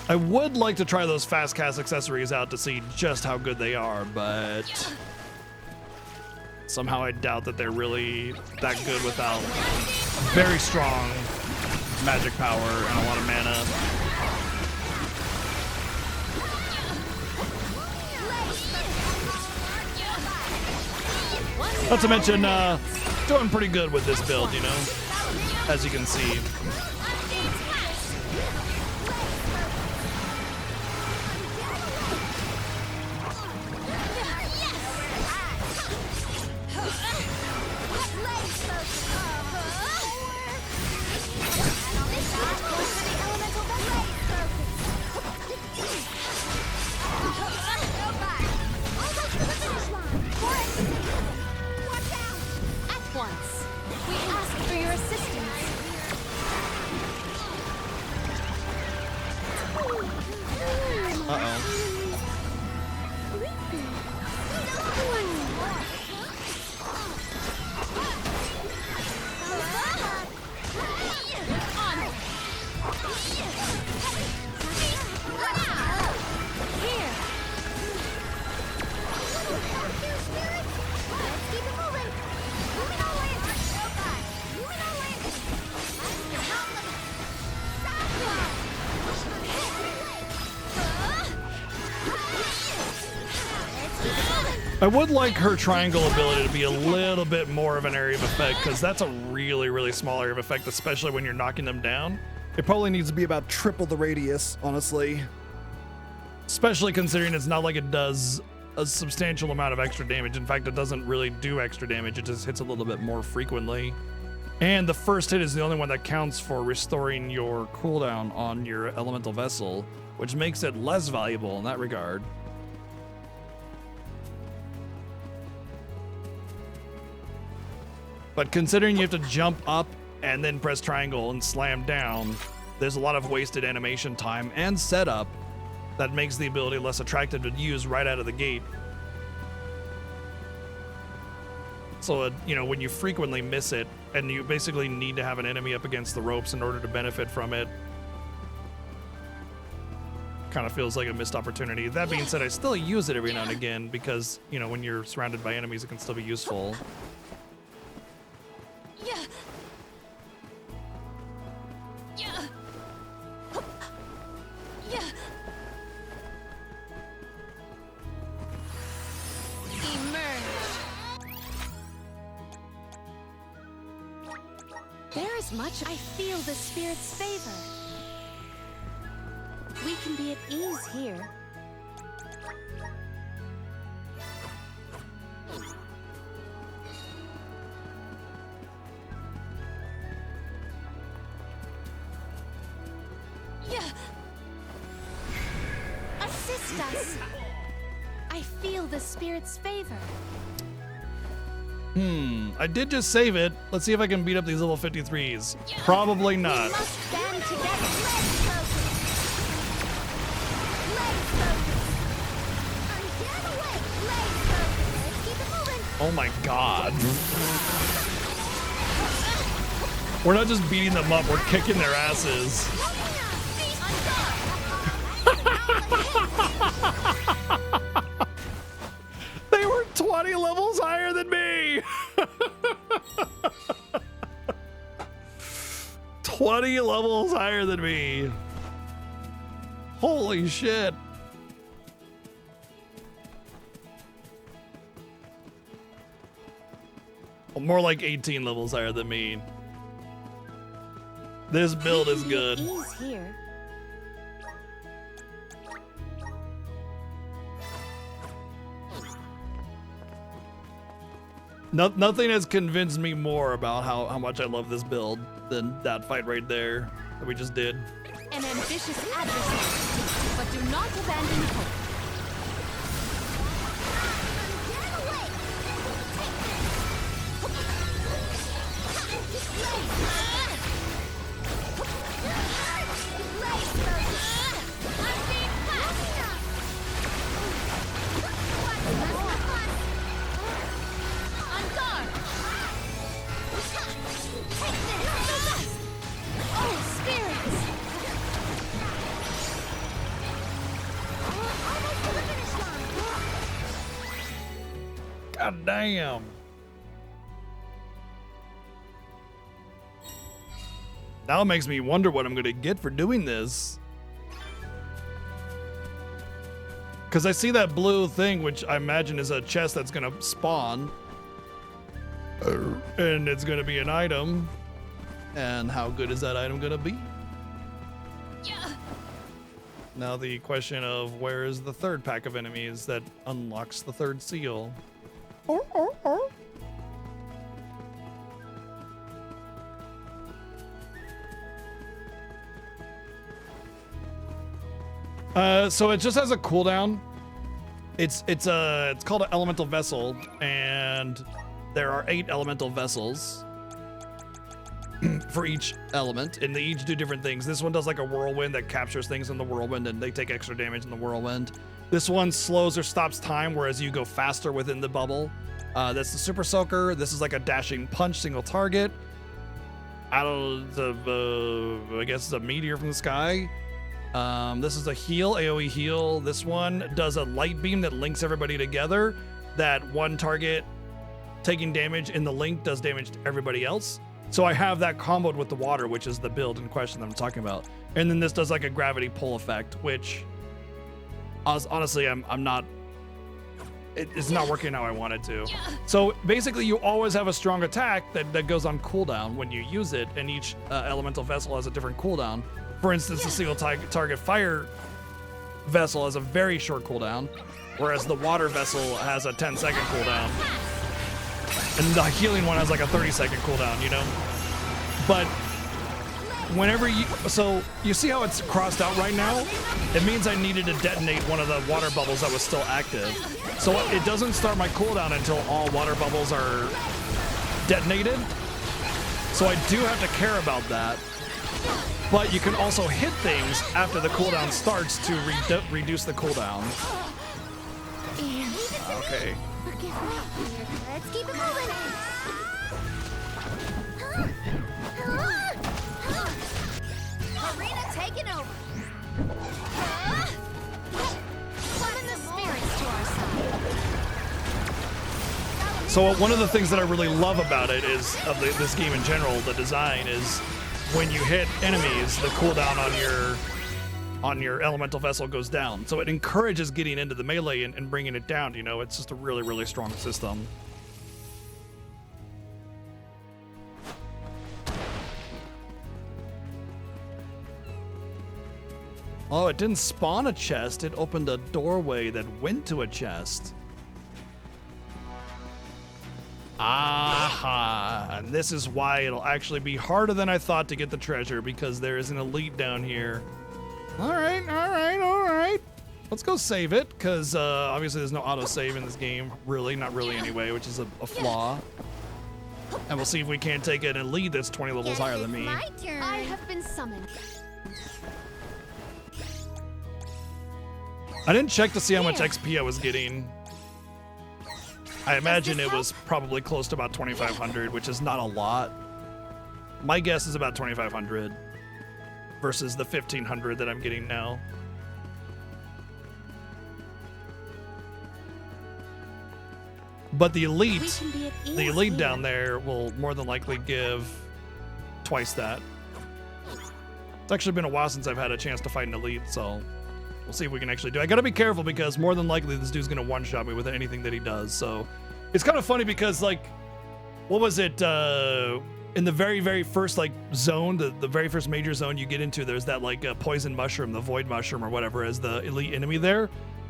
I would like to try those fast cast accessories out to see just how good they are, but somehow I doubt that they're really that good without very strong magic power and a lot of mana. Not to mention, doing pretty good with this build, you know, as you can see. At once, we ask for your assistance. Uh-oh. I would like her triangle ability to be a little bit more of an area of effect, because that's a really, really small area of effect, especially when you're knocking them down. It probably needs to be about triple the radius, honestly. Especially considering it's not like it does a substantial amount of extra damage. In fact, it doesn't really do extra damage. It just hits a little bit more frequently. And the first hit is the only one that counts for restoring your cooldown on your elemental vessel, which makes it less valuable in that regard. But considering you have to jump up and then press triangle and slam down, there's a lot of wasted animation time and setup that makes the ability less attractive to use right out of the gate. So, you know, when you frequently miss it and you basically need to have an enemy up against the ropes in order to benefit from it, kind of feels like a missed opportunity. That being said, I still use it every now and again because, you know, when you're surrounded by enemies, it can still be useful. Yeah. Yeah. Yeah. Emerge. There is much. I feel the spirit's favor. We can be at ease here. Yeah. Assist us. I feel the spirit's favor. I did just save it. Let's see if I can beat up these level 53s. Probably not. Band together. Oh my god. We're not just beating them up, we're kicking their asses. They were 20 levels higher than me! 20 levels higher than me. Holy shit. More like 18 levels higher than me. This build is good. Ease here. Nothing has convinced me more about how much I love this build than that fight right there that we just did. An ambitious adversary, but do not abandon hope. God damn. Now it makes me wonder what I'm gonna get for doing this. Because I see that blue thing, which I imagine is a chest that's gonna spawn. And it's gonna be an item. And how good is that item gonna be? Now the question of where is the third pack of enemies that unlocks the third seal? So it just has a cooldown. It's called an elemental vessel, and there are 8 elemental vessels for each element, and they each do different things. This one does like a whirlwind that captures things in the whirlwind, and they take extra damage in the whirlwind. This one slows or stops time, whereas you go faster within the bubble. That's the Super Soaker. This is like a dashing punch, single target. I guess it's a meteor from the sky. This is a heal, AoE heal. This one does a light beam that links everybody together. That one target taking damage in the link does damage to everybody else. So I have that comboed with the water, which is the build in question that I'm talking about. And then this does like a gravity pull effect, which honestly, I'm not, it's not working how I want it to. So basically you always have a strong attack that goes on cooldown when you use it, and each elemental vessel has a different cooldown. For instance, the single target fire vessel has a very short cooldown, whereas the water vessel has a 10-second cooldown. And the healing one has like a 30-second cooldown, you know? But whenever so you see how it's crossed out right now? It means I needed to detonate one of the water bubbles that was still active. So it doesn't start my cooldown until all water bubbles are detonated. So I do have to care about that. But you can also hit things after the cooldown starts to reduce the cooldown. Okay. Let's keep it moving. Arena taking over. Summon the spirits to our side. So one of the things that I really love about it is, of this game in general, the design is when you hit enemies, the cooldown on your elemental vessel goes down. So it encourages getting into the melee and bringing it down, you know? It's just a really, really strong system. Oh, it didn't spawn a chest. It opened a doorway that went to a chest. Aha! And this is why it'll actually be harder than I thought to get the treasure, because there is an elite down here. All right. Let's go save it, because obviously there's no autosave in this game. Really, not really anyway, which is a flaw. And we'll see if we can't take an elite that's 20 levels higher than me. My turn. I have been summoned. I didn't check to see how much XP I was getting. I imagine it was probably close to about 2,500, which is not a lot. My guess is about 2,500 versus the 1,500 that I'm getting now. But the elite down there will more than likely give twice that. It's actually been a while since I've had a chance to fight an elite, so we'll see if we can actually do it. I gotta be careful because more than likely this dude's gonna one-shot me with anything that he does, so. It's kind of funny because, like, what was it? In the very first like zone, the very first major zone you get into, there's that like poison mushroom, the void mushroom or whatever, as the elite enemy there.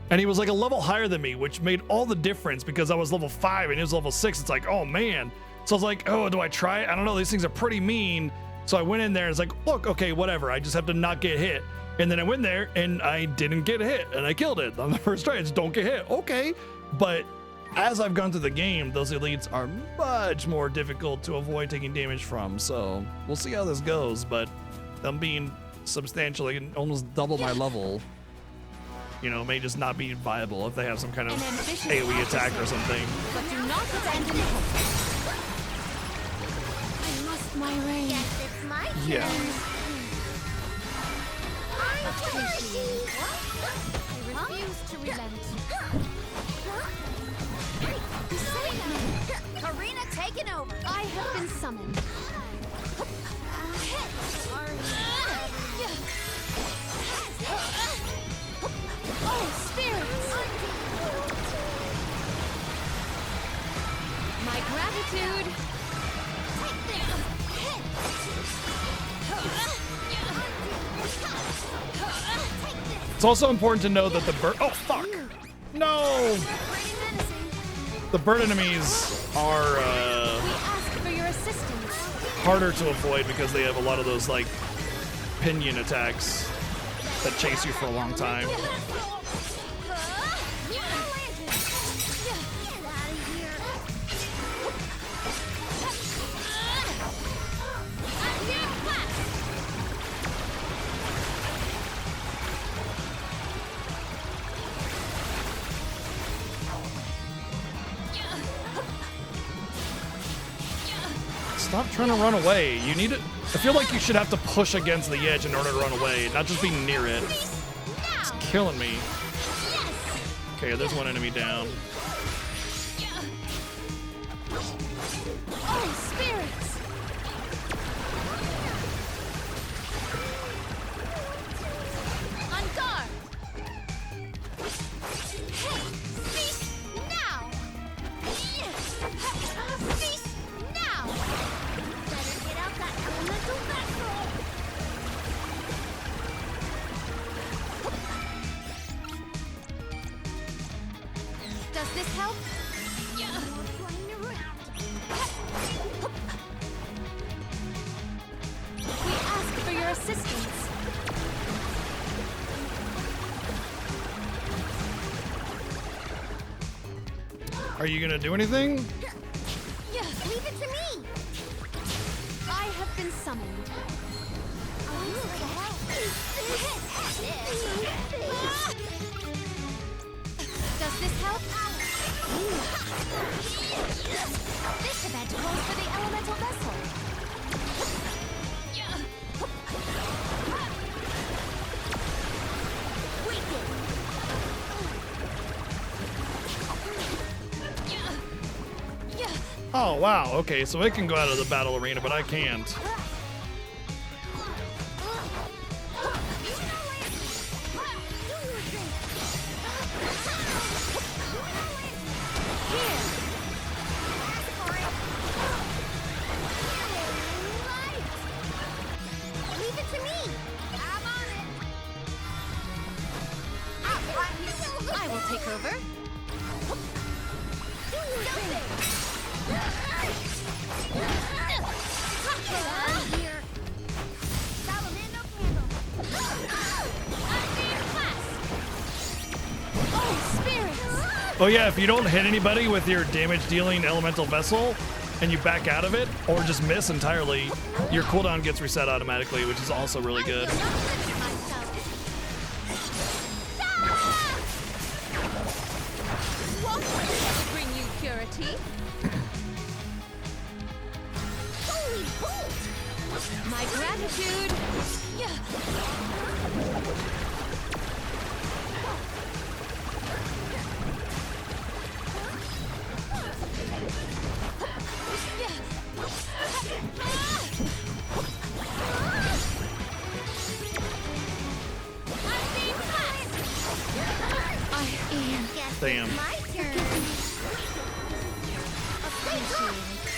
And he was like a level higher than me, which made all the difference because I was level 5 and he was level 6. It's like, oh man. So I was like, oh, do I try it? I don't know. These things are pretty mean. So I went in there and it's like, look, okay, whatever. I just have to not get hit. And then I went there and I didn't get hit and I killed it on the first try. I just don't get hit. Okay. But as I've gone through the game, those elites are much more difficult to avoid taking damage from. So we'll see how this goes. But them being substantially almost double my level, you know, may just not be viable if they have some kind of AoE attack or something. But do not abandon hope. I lost my reign. Guess it's my turn. Yeah. I refuse to relent. Karina taking over. I have been summoned. Oh, spirits! My gratitude! It's also important to know that the bird. Oh fuck! No! The bird enemies are We ask for your assistance. harder to avoid because they have a lot of those like pinion attacks that chase you for a long time. Stop trying to run away. You need it. I feel like you should have to push against the edge in order to run away, not just be near it. It's killing me. Okay, there's one enemy down. Oh, spirits! On guard. Cease now. Cease now. Better get out that elemental vessel. Does this help? We ask for your assistance. Are you gonna do anything? Leave it to me. I have been summoned. Does this help? This event calls for the elemental vessel. Oh wow. Okay, so it can go out of the battle arena, but I can't. Leave it to me. I'm on it. I will take over. Do your thing. Here. Salamando candle. Oh, spirits! Oh yeah, if you don't hit anybody with your damage-dealing elemental vessel and you back out of it, or just miss entirely, your cooldown gets reset automatically, which is also really good. What will bring you purity? Holy bolt! My gratitude! Damn. My turn. Appreciate it.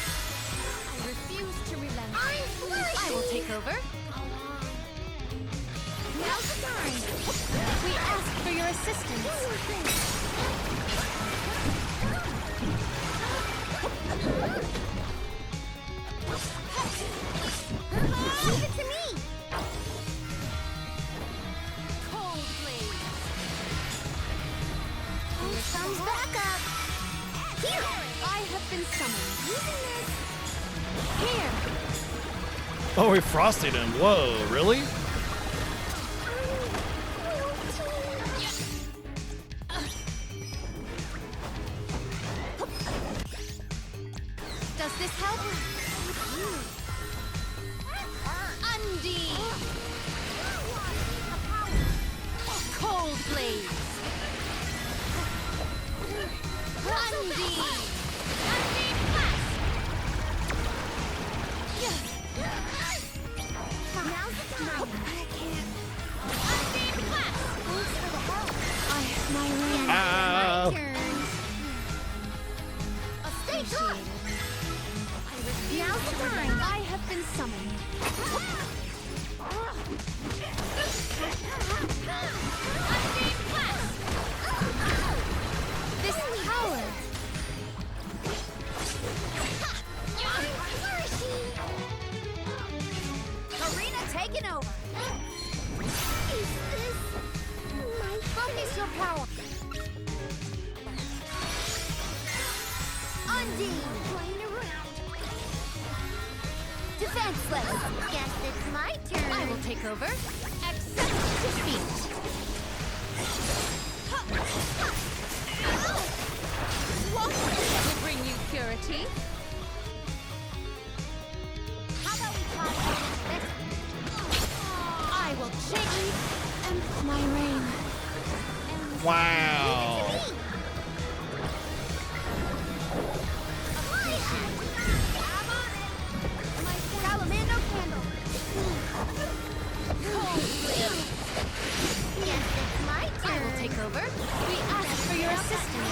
take over. Now's the time. We ask for your assistance. Leave it to me. Cold blade. Here comes backup. Here. I have been summoned. Using this. Here. Oh, we frosted him. Whoa, really? Does this help? Undine. Cold blaze. Undine. Undine blast. Now's the time. I can't. Undine blast. Thanks for the help. I have my ring. Ah. My turn. Stay put. Now's the time. I have been summoned. Undine blast. This power. Arena taken over. Is this my focus your power? Undine. Playing around. Defenseless. Guess it's my turn. I will take over. Accept defeat. What will bring you purity? How about we try this? I will change my reign. Wow. Salamando candle. Yes, it's my turn. I will take over. We ask for your assistance.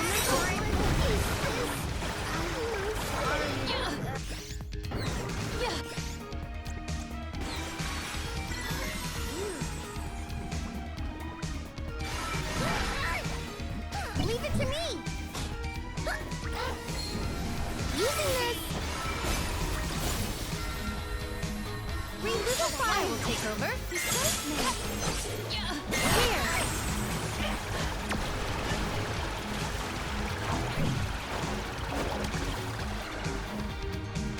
Leave it to me. Using this. Remove the fire. I will take over.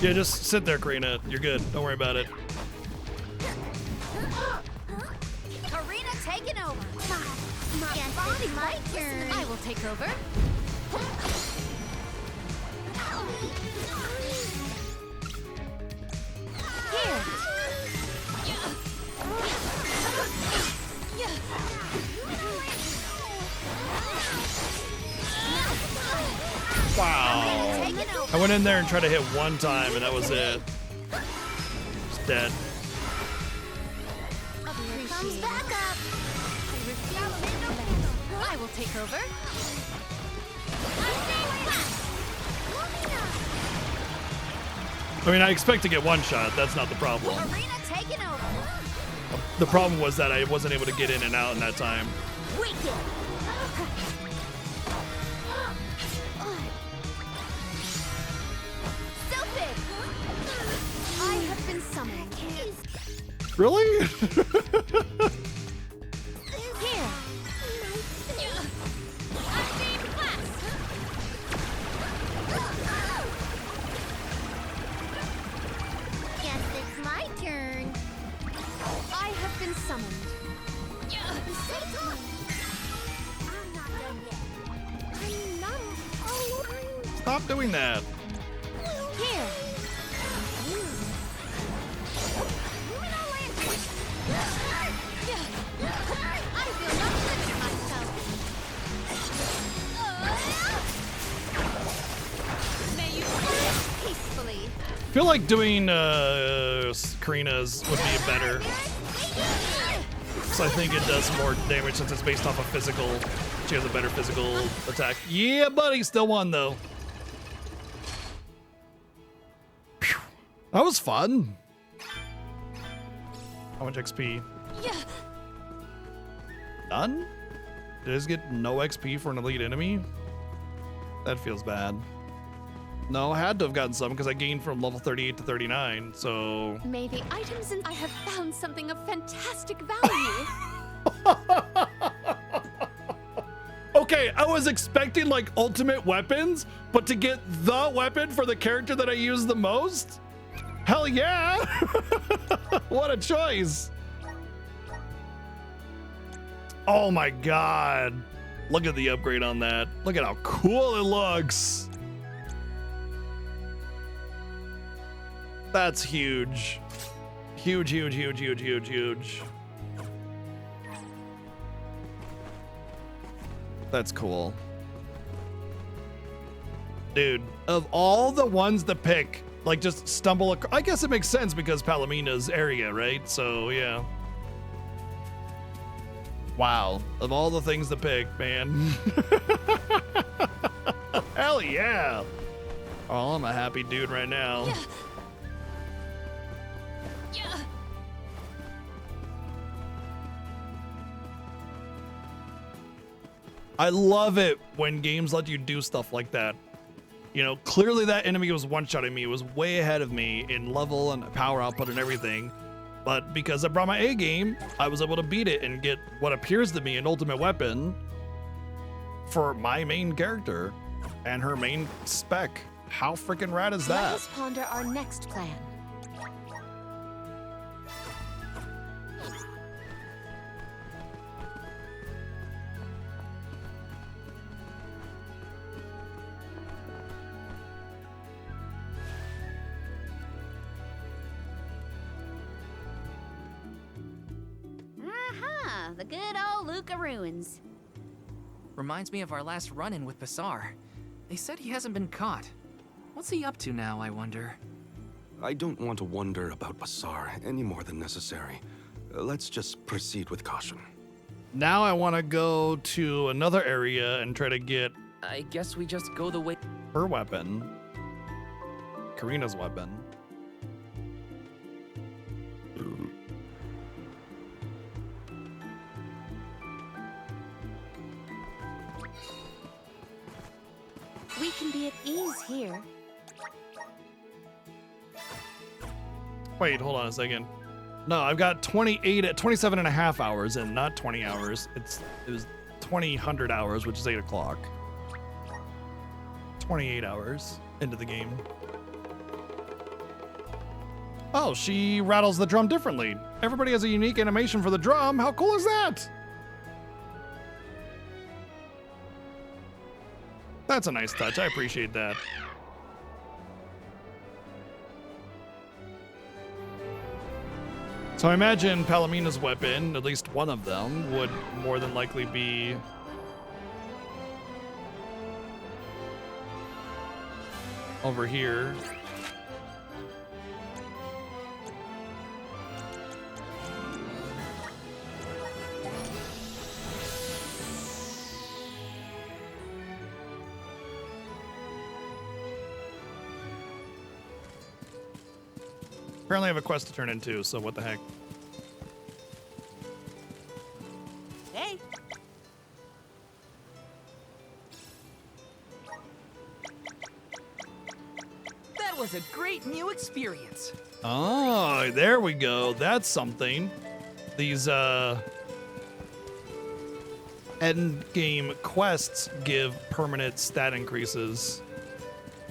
Here. Yeah, just sit there, Karina. You're good. Don't worry about it. Arena taken over. Yes, it's my turn. I will take over. Here. Wow. I went in there and tried to hit one time, and that was it. It's dead. Here comes backup. I will take over. I mean, I expect to get one shot. That's not the problem. Arena taken over. The problem was that I wasn't able to get in and out in that time. Wicked. Stupid. I have been summoned. Really? Here. Guess it's my turn. I have been summoned. I'm not done yet. I'm not. Oh, Stop doing that. Here. Luminal Lantern. I will not limit myself. May you rest peacefully. I feel like doing Karina's would be better. So I think it does more damage since it's based off of physical. She has a better physical attack. Yeah, buddy, still won though. Phew. That was fun. How much XP? Yeah. None? Did I just get no XP for an elite enemy? That feels bad. No, I had to have gotten some because I gained from level 38 to 39, so... May the items in I have found something of fantastic value. Okay, I was expecting like ultimate weapons, but to get the weapon for the character that I use the most? Hell yeah! What a choice! Oh my god. Look at the upgrade on that. Look at how cool it looks. That's huge. Huge, huge, huge, huge, huge, huge. That's cool. Dude, of all the ones to pick, like just stumble across, I guess it makes sense because Palomina's area, right? So yeah. Wow, of all the things to pick, man. Hell yeah. Oh, I'm a happy dude right now. Yeah. Yeah. I love it when games let you do stuff like that. You know, clearly that enemy was one-shotting me. It was way ahead of me in level and power output and everything. But because I brought my A game, I was able to beat it and get what appears to be an ultimate weapon for my main character and her main spec. How freaking rad is Let that? us ponder our next plan. Aha, the good old Luca ruins. Reminds me of our last run-in with Basar. They said he hasn't been caught. What's he up to now, I wonder? I don't want to wonder about Basar any more than necessary. Let's just proceed with caution. Now I want to go to another area and try to get I guess we just go the way... her weapon. Karina's weapon. We can be at ease here. Wait, hold on a second. No, I've got 27 and a half hours and not 20 hours. It was 2,000 hours, which is 8 o'clock. 28 hours into the game. Oh, she rattles the drum differently. Everybody has a unique animation for the drum. How cool is that? That's a nice touch. I appreciate that. So I imagine Palomina's weapon, at least one of them, would more than likely be over here. Apparently I have a quest to turn into, so what the heck. Hey! That was a great new experience. Oh, there we go. That's something. These end game quests give permanent stat increases.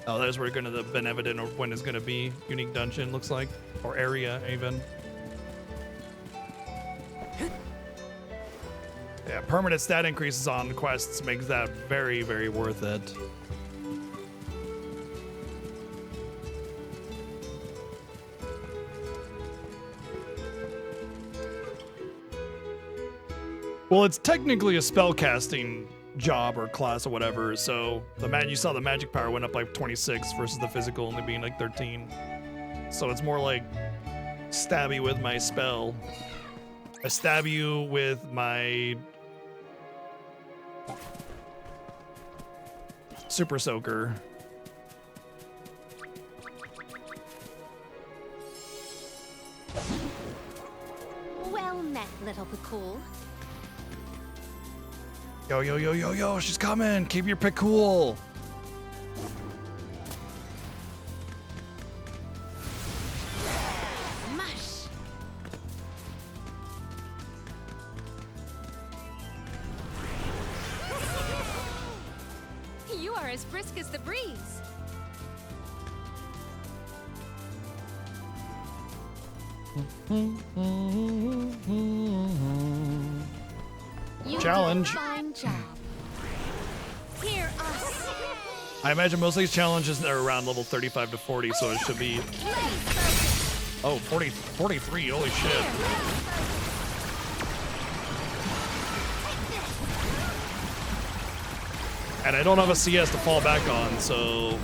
Oh, there's where the Benevolent or when is gonna be. Unique dungeon looks like. Or area even. Yeah, permanent stat increases on quests makes that very, very worth it. Well, it's technically a spellcasting job or class or whatever, so you saw the magic power went up like 26 versus the physical only being like 13. So it's more like stab you with my spell. I stab you with my super soaker. cool. Yo, yo, yo, yo, yo, she's coming. Keep your pick cool. Mush. You are as brisk as the breeze. You Challenge. did a fine job. Hear us. I imagine most of these challenges are around level 35 to 40, so it should be... Oh, 43, holy shit. And I don't have a CS to fall back on, so...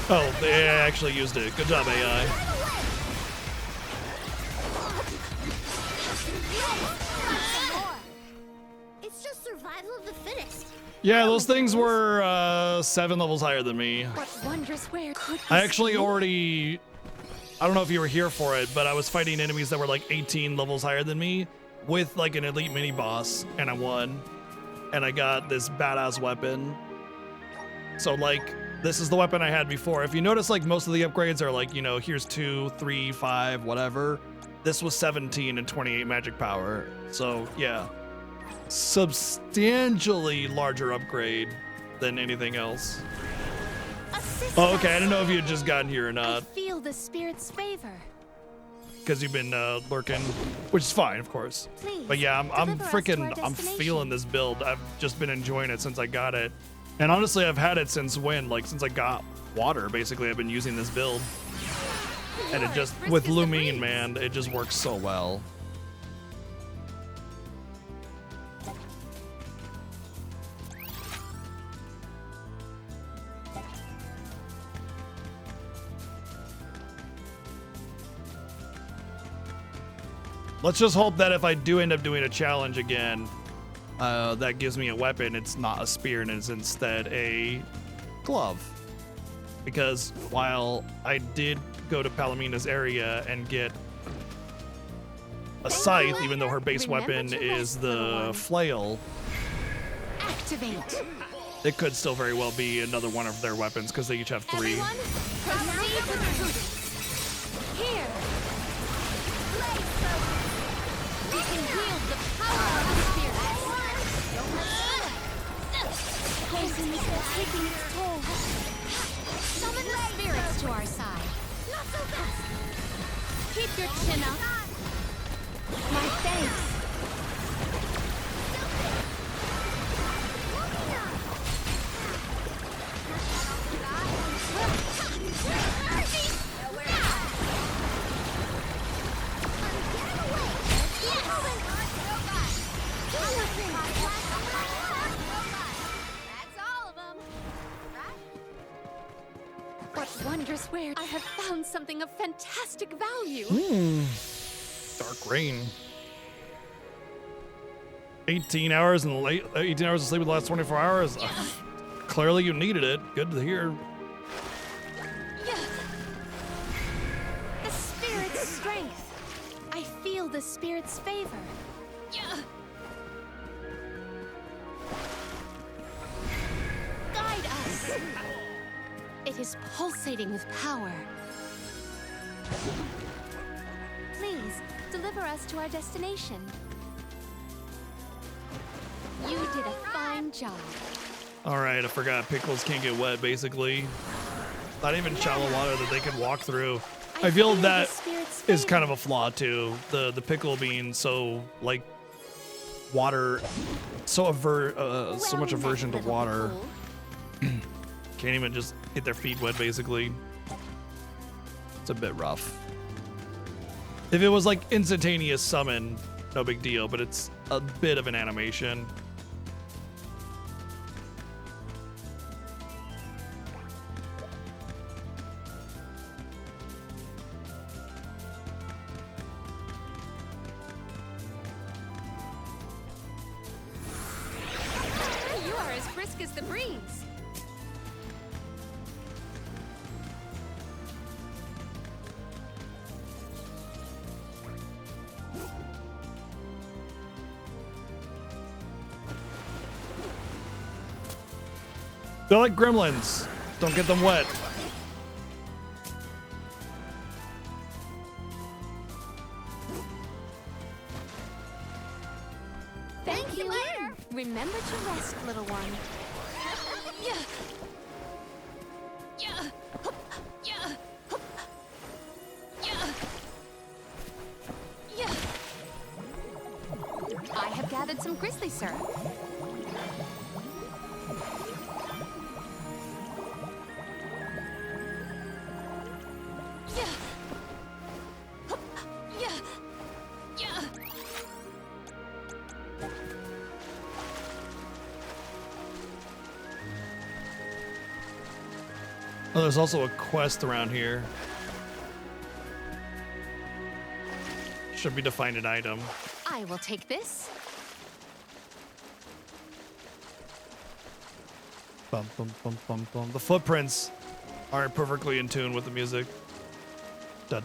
Oh, they actually used it. Good job, AI. It's just survival of the fittest. Yeah, those things were 7 levels higher than me. What wondrous where could I this actually be? already... I don't know if you were here for it, but I was fighting enemies that were like 18 levels higher than me with like an elite mini boss, and I won. And I got this badass weapon. So like, this is the weapon I had before. If you notice, like most of the upgrades are like, you know, here's 2, 3, 5, whatever. This was 17 and 28 magic power. So yeah, substantially larger upgrade than anything else. Oh, okay. I didn't know if you had just gotten here or I not, feel the spirit's favor. because you've been lurking, which is fine, of course. Please, But yeah, I'm deliver us to freaking, our I'm destination. feeling this build. I've just been enjoying it since I got it. And honestly, I've had it since when? Like, since I got water, basically, I've been using this build. And it just, with Lumine, man, it just works so well. Let's just hope that if I do end up doing a challenge again, that gives me a weapon. It's not a spear and it's instead a glove. Because while I did go to Palomina's area and get a scythe, even though her base weapon is the flail, Activate. it could still very well be another one of their weapons because they each have 3. Everyone, proceed with prudence. Here. We can wield the power of the spirit. Poison is taking its toll. Summon the spirits to our side. Not so fast. Keep your chin up. My thanks. What wondrous where I have found something of fantastic value. Dark Rain. 18 hours and 18 hours of sleep in the last 24 hours. Clearly you needed it. Good to hear. The spirit's strength. I feel the spirit's favor. Guide us. It is pulsating with power. Please, deliver us to our destination. You did a fine job. All right, I forgot pickles can't get wet, basically. Not even shallow water that they can walk through. I feel that is kind of a flaw too. The pickle being so like water, so so much aversion to water. Can't even just get their feet wet, basically. It's a bit rough. If it was like instantaneous summon, no big deal, but it's a bit of an animation. You are as brisk as the breeze. They're like gremlins. Don't get them wet. Thank you. Remember to rest, little one. Yeah. Yeah. Yeah. Yeah. Yeah. I have gathered some grizzly syrup. Yeah. Yeah. Yeah. Oh, there's also a quest around here. Should be to find an item. I will take this. Bum, bum, bum, bum, bum. The footprints aren't perfectly in tune with the music. I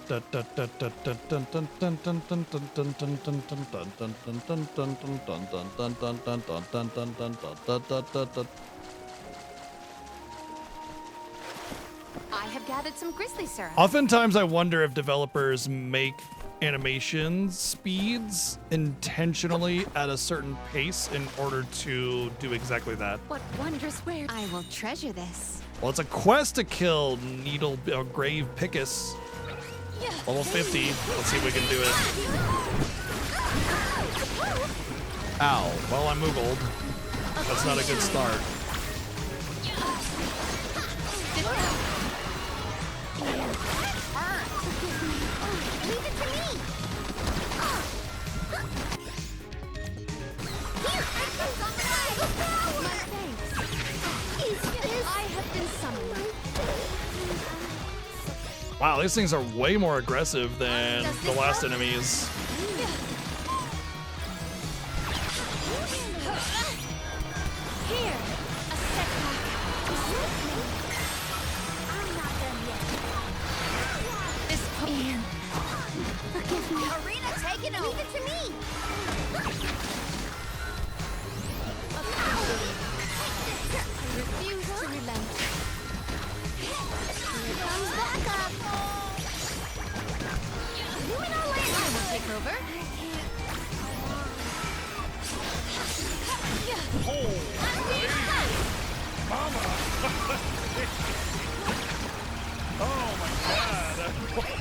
have gathered some grizzly syrup. Oftentimes I wonder if developers make animation speeds intentionally at a certain pace in order to do exactly that. What wondrous wares. I will treasure this. Well, it's a quest to kill Needle Grave Pickus. Level 50. Let's see if we can do it. Ow. Well, I'm Moogled. That's not a good start. Leave it to me! Here, everything's on the way! My thanks. Is this... I have been summoned. Wow, these things are way more aggressive than the last enemies. Here. A setback. I'm not done yet. This Ian. Forgive me. Arena taken over! Leave it to me! I refuse to relent. Comes back up! Luminar Land. I will take over.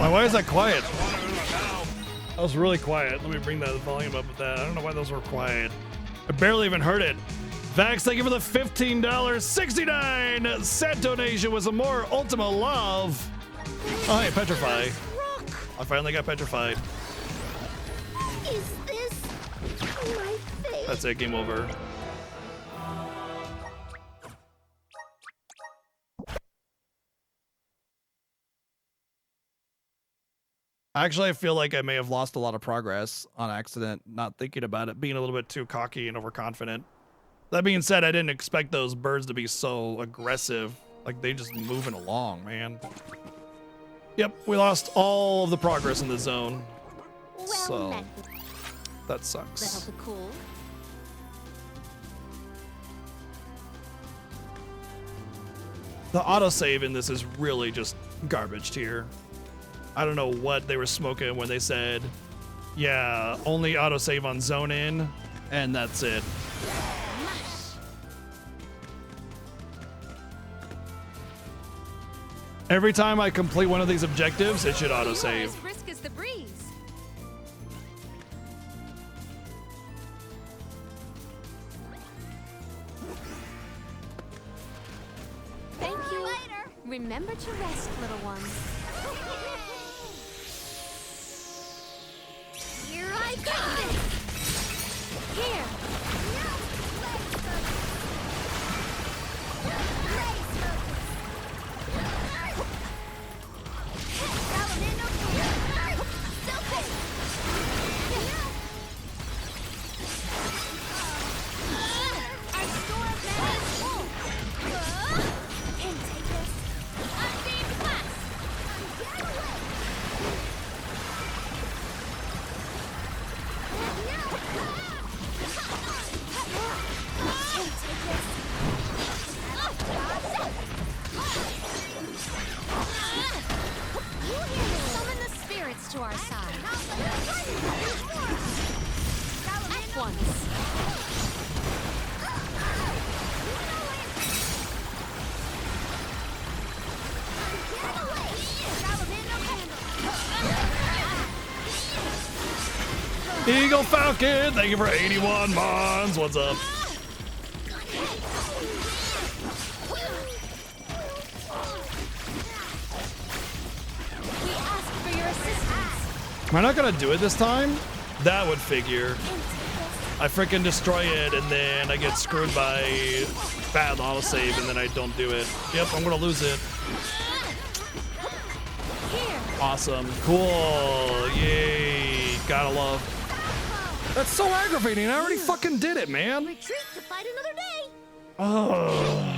Why is that quiet? That was really quiet. Let me bring that volume up with that. I don't know why those were quiet. I barely even heard it. Vax, thank you for the $15.69 cent donation with some more Ultima love. Oh, hey, Petrify. I finally got petrified. Is this my fate? That's it, game over. Actually, I feel like I may have lost a lot of progress on accident, not thinking about it, being a little bit too cocky and overconfident. That being said, I didn't expect those birds to be so aggressive. Like, they just moving along, man. Yep, we lost all of the progress in the zone. So, that sucks. Little cool. The autosave in this is really just garbage tier. I don't know what they were smoking when they said, yeah, only autosave on zone in, and that's it. Every time I complete one of these objectives, it should autosave. As brisk as the breeze. Thank you. Later. Remember to rest, little one. Here I come. Here. Summon the spirits to our side. At once. Eagle Falcon, thank you for 81 mons. What's up? We ask for your assistance. Am I not gonna do it this time? That would figure. I freaking destroy it and then I get screwed by bad autosave and then I don't do it. Yep, I'm gonna lose it. Awesome. Cool. Yay. Gotta love. That's so aggravating. I already fucking did it, man. Retreat to fight another day. Oh.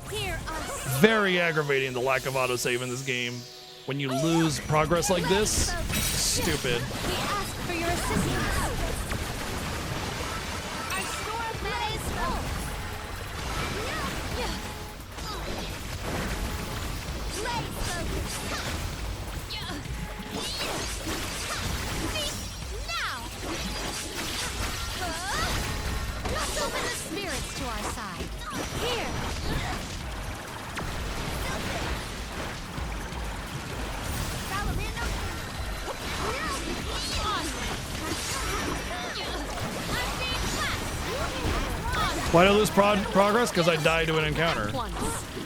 Hear us. Very aggravating, the lack of autosave in this game. When you lose progress like this, stupid. We ask for your assistance. Our store of mana is full. Blaze focus. Now. Summon the spirits to our side. Here. Why did I lose progress? Because I died to an encounter.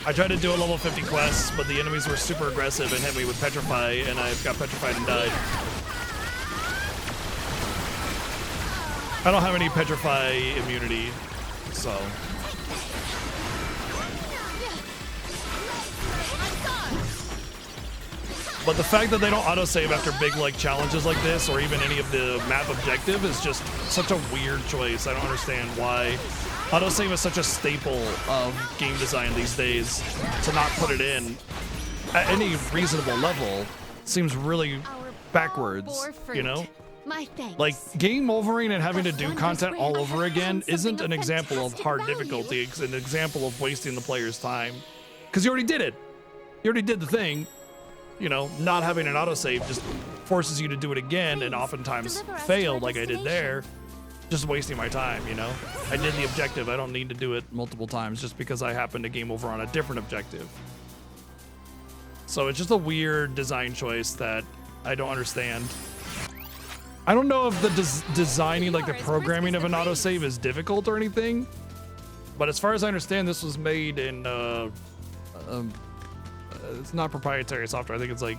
I tried to do a level 50 quest, but the enemies were super aggressive and hit me with Petrify, and I got petrified and died. I don't have any Petrify immunity, so. But the fact that they don't autosave after big like challenges like this, or even any of the map objective, is just such a weird choice. I don't understand why. Autosave is such a staple of game design these days. To not put it in at any reasonable level seems really backwards, you know? My thanks. Like, game overing and having to do content all over again isn't an example of hard difficulty. It's an example of wasting the player's time. Because you already did it. You already did the thing. You know, not having an autosave just forces you to do it again and oftentimes fail like I did there. Just wasting my time, you know? I did the objective. I don't need to do it multiple times just because I happen to game over on a different objective. So it's just a weird design choice that I don't understand. I don't know if the designing, like the programming of an autosave is difficult or anything, but as far as I understand, this was made in, it's not proprietary software. I think it's like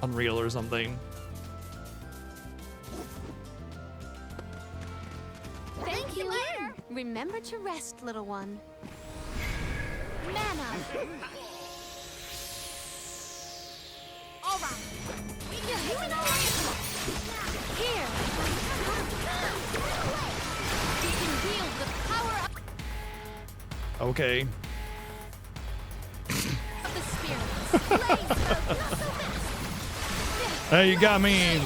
Unreal or something. Thank you. Remember to rest, little one. Mana. All right. Here. You can wield the power Okay. of the spirits. Hey, you got me.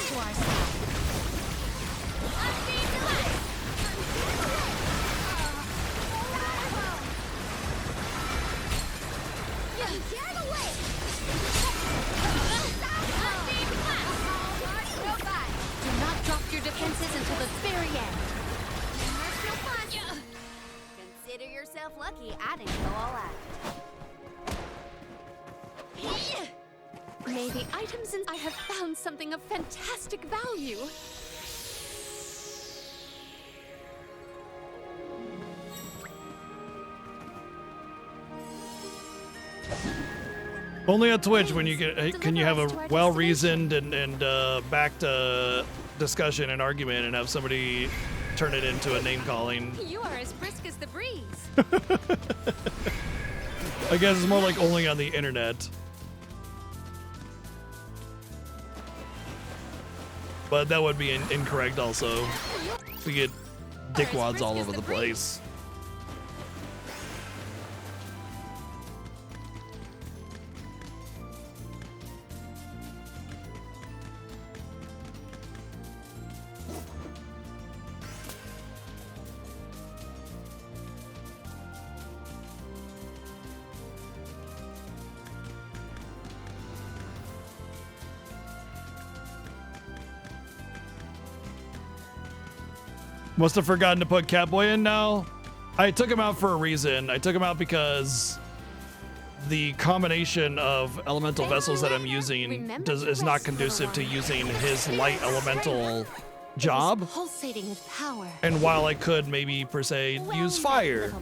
to our side. Do not drop your defenses until the very end. Consider yourself lucky I didn't go all out. May the items in I have found something of fantastic value. Only on Twitch when you get can you have a well-reasoned and backed discussion and argument and have somebody turn it into a name calling. You are as brisk as the breeze. I guess it's more like only on the internet. But that would be incorrect also. We get dickwads all over the place. Must have forgotten to put Catboy in now. I took him out for a reason. I took him out because the combination of elemental vessels that I'm using is not conducive to using his light elemental job. Pulsating with power. And while I could maybe per se use fire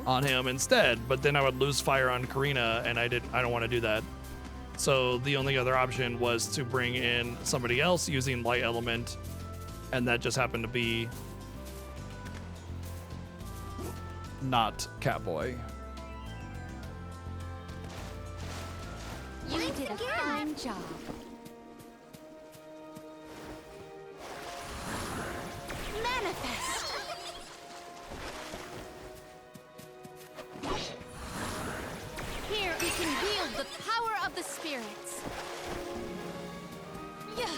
on him instead, but then I would lose fire on Karina, and I don't want to do that. So the only other option was to bring in somebody else using light element, and that just happened to be not Catboy. You did a fine job. Manifest. Here we can wield the power of the spirits. Yeah.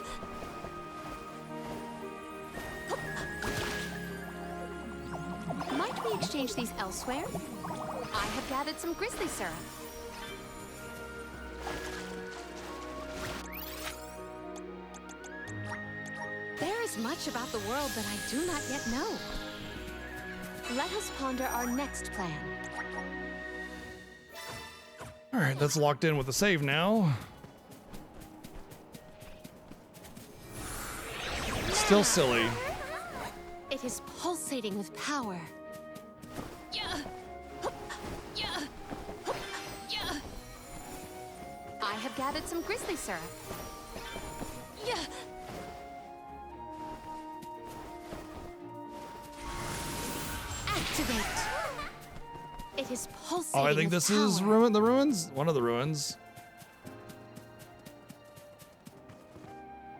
Might we exchange these elsewhere? I have gathered some grizzly syrup. There is much about the world that I do not yet know. Let us ponder our next plan. All right, that's locked in with the save now. Still silly. It is pulsating with power. I have gathered some grizzly syrup. Activate. It is pulsating. Oh, I think this is the ruins? One of the ruins.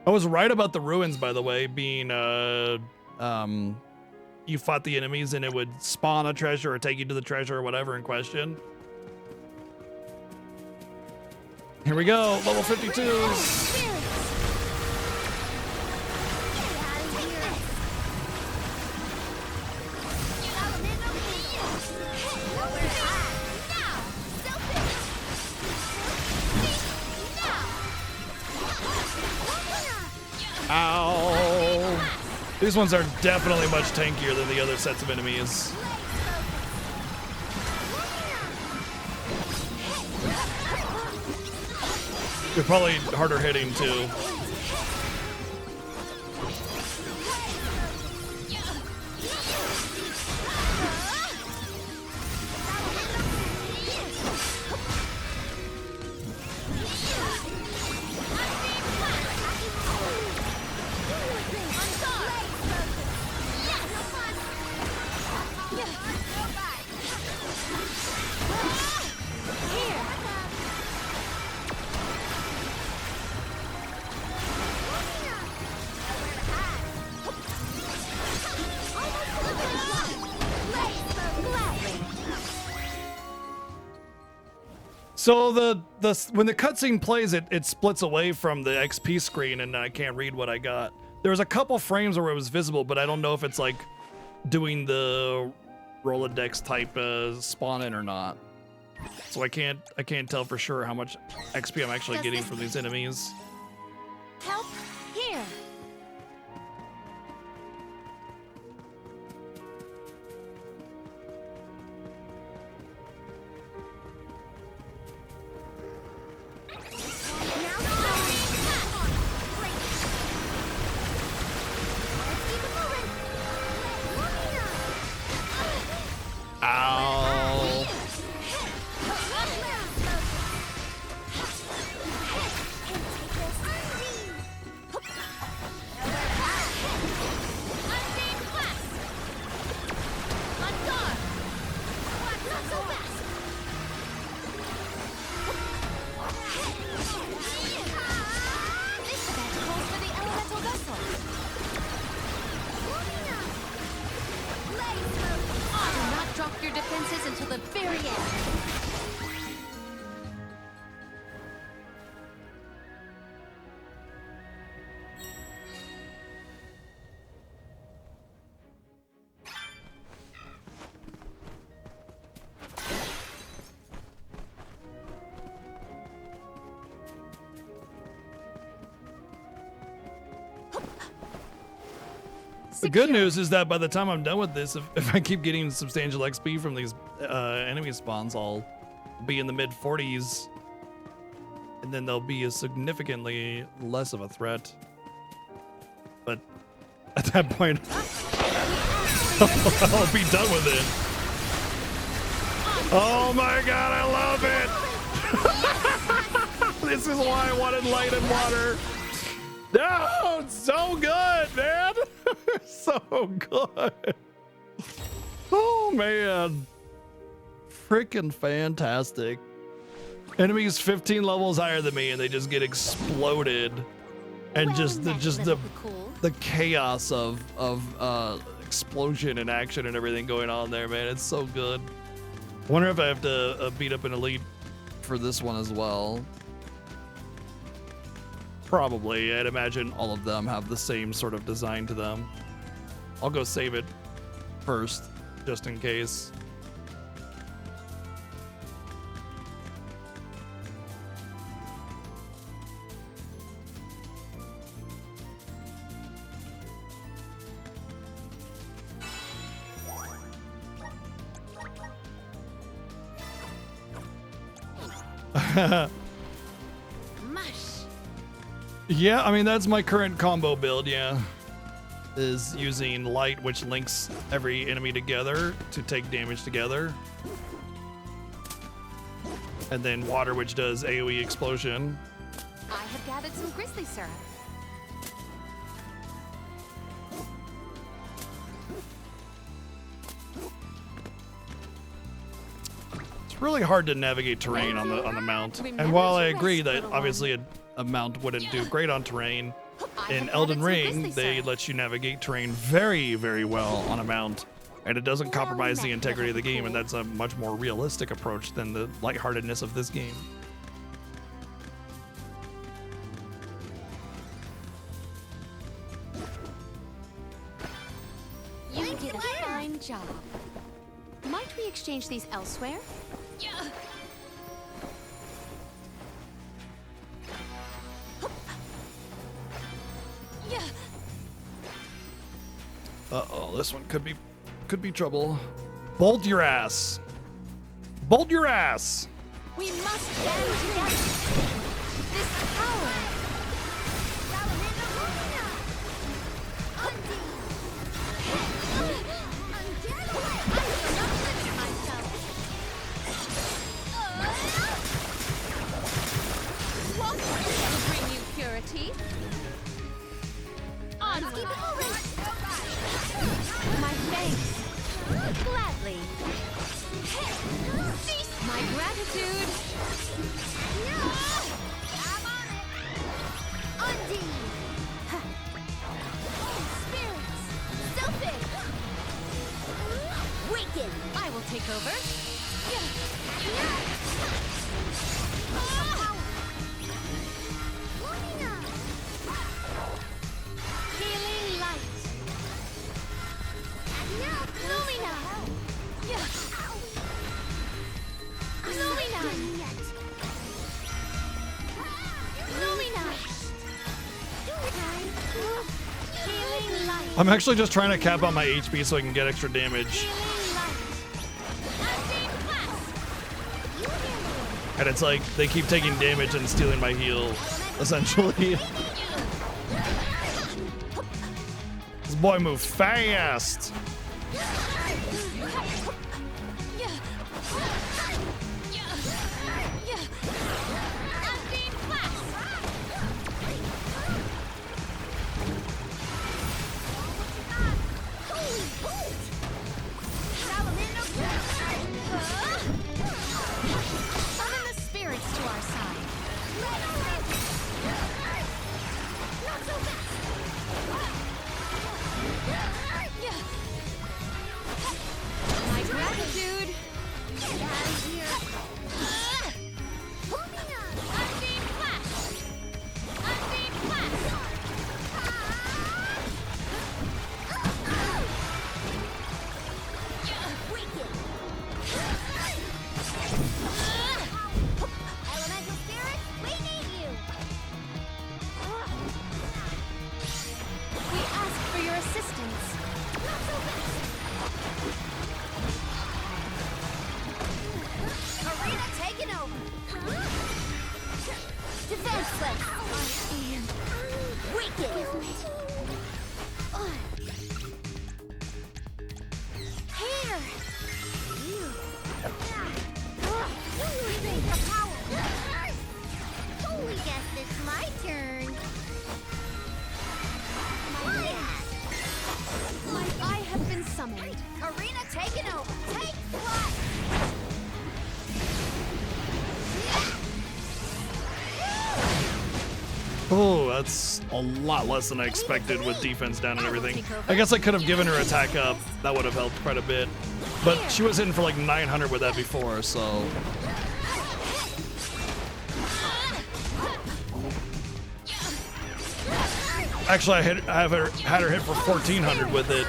I was right about the ruins, by the way, being you fought the enemies and it would spawn a treasure or take you to the treasure or whatever in question. Here we go, level 52. Ow! These ones are definitely much tankier than the other sets of enemies. They're probably harder hitting too. So when the cutscene plays, it splits away from the XP screen, and I can't read what I got. There was a couple frames where it was visible, but I don't know if it's like doing the Rolodex type spawn in or not. So I can't tell for sure how much XP I'm actually getting from these enemies. Help here. Ow. Drop your defenses until the very end. The good news is that by the time I'm done with this, if I keep getting substantial XP from these enemy spawns, I'll be in the mid 40s, and then they'll be a significantly less of a threat. But at that point, I'll be done with it. Oh my god, I love it! This is why I wanted light and water. No, it's so good, man. So good. Oh man. Freaking fantastic. Enemies 15 levels higher than me and they just get exploded. And just the chaos of explosion and action and everything going on there, man. It's so good. I wonder if I have to beat up an elite for this one as well. Probably. I'd imagine all of them have the same sort of design to them. I'll go save it first, just in case. Yeah, I mean, that's my current combo build, yeah. Is using light, which links every enemy together to take damage together. And then water, which does AoE explosion. I have gathered some grizzly syrup. It's really hard to navigate terrain on the mount. And while I agree that obviously a mount wouldn't do great on terrain, in Elden Ring, they let you navigate terrain very, very well on a mount, and it doesn't compromise the integrity of the game, and that's a much more realistic approach than the lightheartedness of this game. You did a fine job. Might we exchange these elsewhere? Yeah. Uh-oh, this one could be trouble. Bolt your ass. Bolt your ass. We must band together. This power. Bring you purity. Onward. My thanks. Gladly. My gratitude. I'm on it. Undine. Spirits. Selfish. Weaken. I will take over. Healing light. I'm actually just trying to cap out my HP so I can get extra damage. And it's like they keep taking damage and stealing my heal, essentially. This boy moves fast. Summon the spirits to our side. My gratitude. Elemental spirits, we need you. We ask for your assistance. Karina taking over. Defenseless. Wicked. Here. You. Think your power. We guess it's my turn. I have been summoned. Karina taking over. Take flight. Oh, that's a lot less than I expected with defense down and everything. I guess I could have given her attack up. That would have helped quite a bit. But she was in for like 900 with that before, so... Actually, I had her hit for 1400 with it,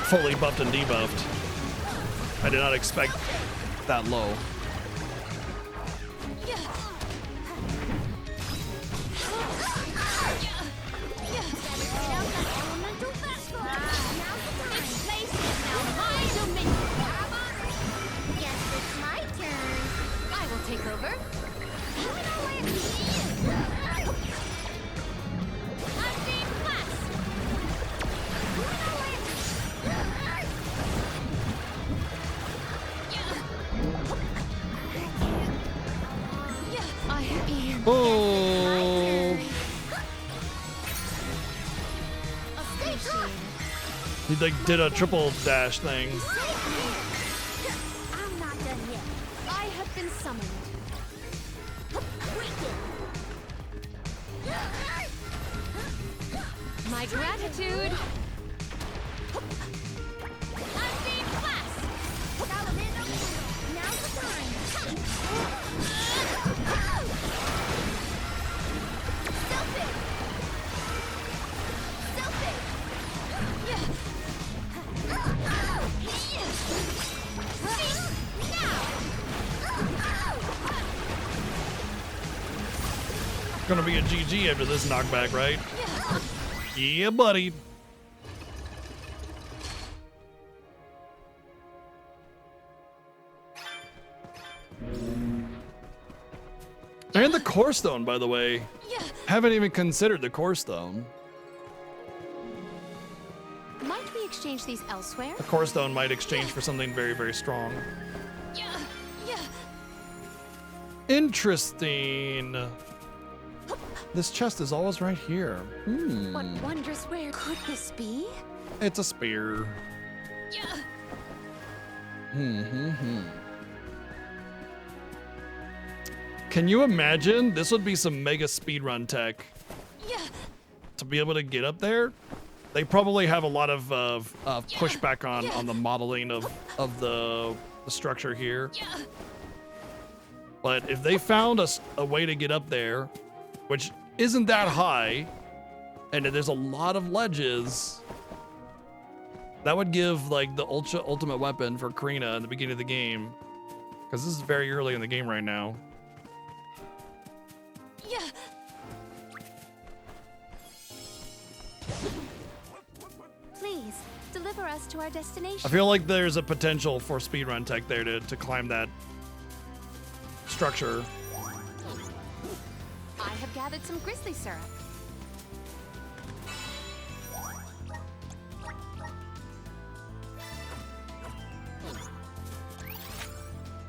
fully buffed and debuffed. I did not expect that low. I will take over. I am. Oh! He like did a triple dash thing. I'm not done yet. I have been summoned. My gratitude. Now's the time. Gonna be a GG after this knockback, right? Yeah, buddy. And the core stone, by the way. Haven't even considered the core stone. Might we exchange these elsewhere? The core stone might exchange for something very, very strong. Interesting. This chest is always right here. What wondrous where could this be? It's a spear. Can you imagine? This would be some mega speedrun tech. To be able to get up there. They probably have a lot of pushback on the modeling of the structure here. But if they found a way to get up there, which isn't that high, and there's a lot of ledges, that would give like the ultimate weapon for Karina in the beginning of the game, because this is very early in the game right now. deliver us to our destination. I feel like there's a potential for speedrun tech there to climb that structure. I have gathered some grizzly syrup.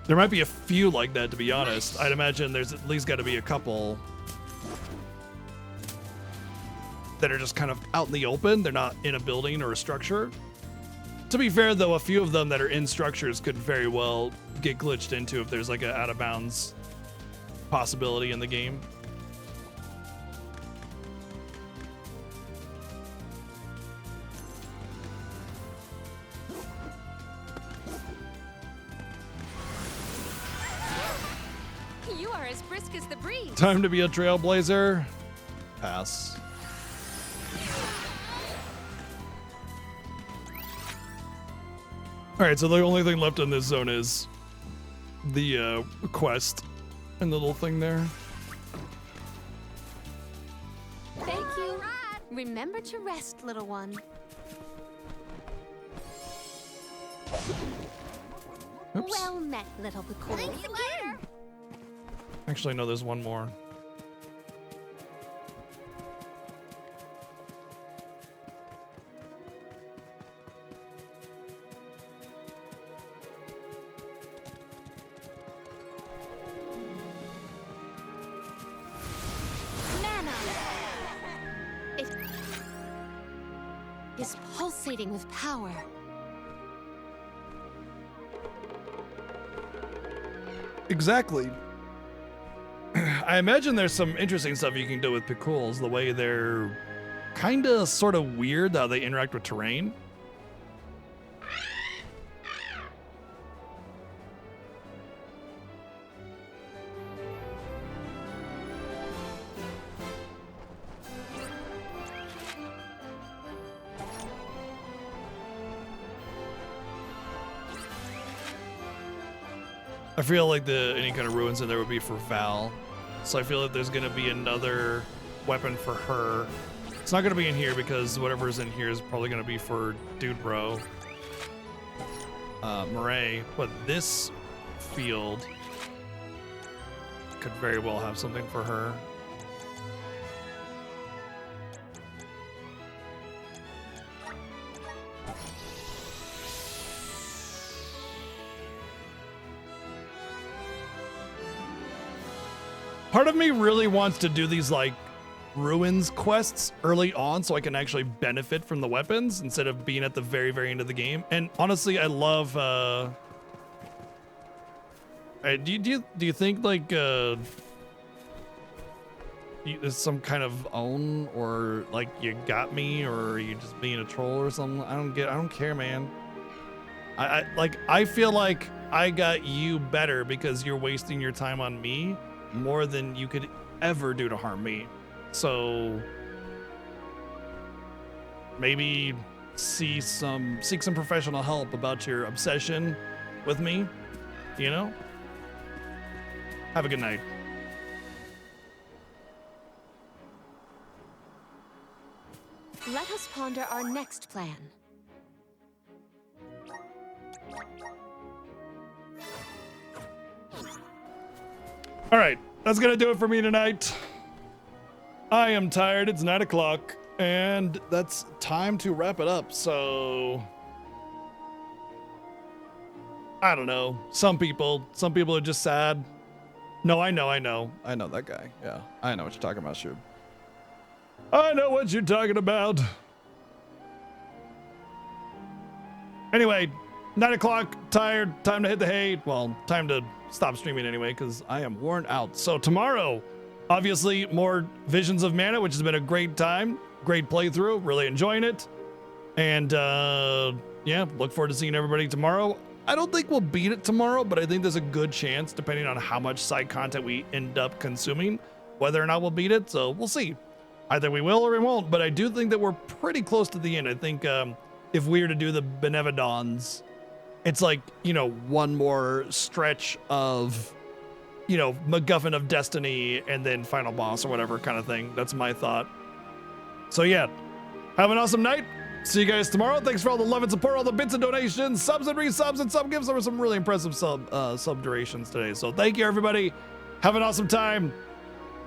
There might be a few like that, to be honest. I'd imagine there's at least got to be a couple that are just kind of out in the open. They're not in a building or a structure. To be fair, though, a few of them that are in structures could very well get glitched into if there's like an out of bounds possibility in the game. You are as brisk as the breeze. Time to be a trailblazer. Pass. All right, so the only thing left in this zone is the quest and the little thing there. Thank you. Remember to rest, little one. Oops. Well met, little Piccolo. Thanks again. Actually, no, there's one more. Mana. It is pulsating with power. Exactly. I imagine there's some interesting stuff you can do with Picools, the way they're kind of sort of weird how they interact with terrain. I feel like any kind of ruins in there would be for Val. So I feel like there's gonna be another weapon for her. It's not gonna be in here because whatever's in here is probably gonna be for Dude Bro. Murray, but this field could very well have something for her. Part of me really wants to do these like ruins quests early on so I can actually benefit from the weapons instead of being at the very, very end of the game. And honestly, I love do you think like there's some kind of own, or like you got me, or are you just being a troll or something? I don't care, man. I feel like I got you better because you're wasting your time on me more than you could ever do to harm me. So maybe seek some professional help about your obsession with me, you know? Have a good night. Let us ponder our next plan. All right, that's gonna do it for me tonight. I am tired. It's 9 o'clock, and that's time to wrap it up. So I don't know. Some people are just sad. No, I know that guy. Yeah, I know what you're talking about, Shub. I know what you're talking about. Anyway, 9 o'clock, tired, time to hit the hay. Well, time to stop streaming anyway, because I am worn out. So tomorrow, obviously, more Visions of Mana, which has been a great time. Great playthrough, really enjoying it. And yeah, look forward to seeing everybody tomorrow. I don't think we'll beat it tomorrow, but I think there's a good chance, depending on how much side content we end up consuming, whether or not we'll beat it. So we'll see. Either we will or we won't, but I do think that we're pretty close to the end. I think if we were to do the Benevodons, it's like, you know, one more stretch of, you know, MacGuffin of Destiny and then final boss or whatever kind of thing. That's my thought. So yeah, have an awesome night. See you guys tomorrow. Thanks for all the love and support, all the bits and donations, subs and resubs and sub gifts. There were some really impressive sub durations today. So thank you, everybody. Have an awesome time.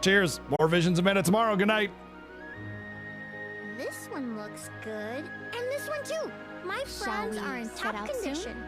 Cheers. More Visions of Mana tomorrow. Good night. This one looks good. And this one too. My Shall friends we are in set top out soon? condition.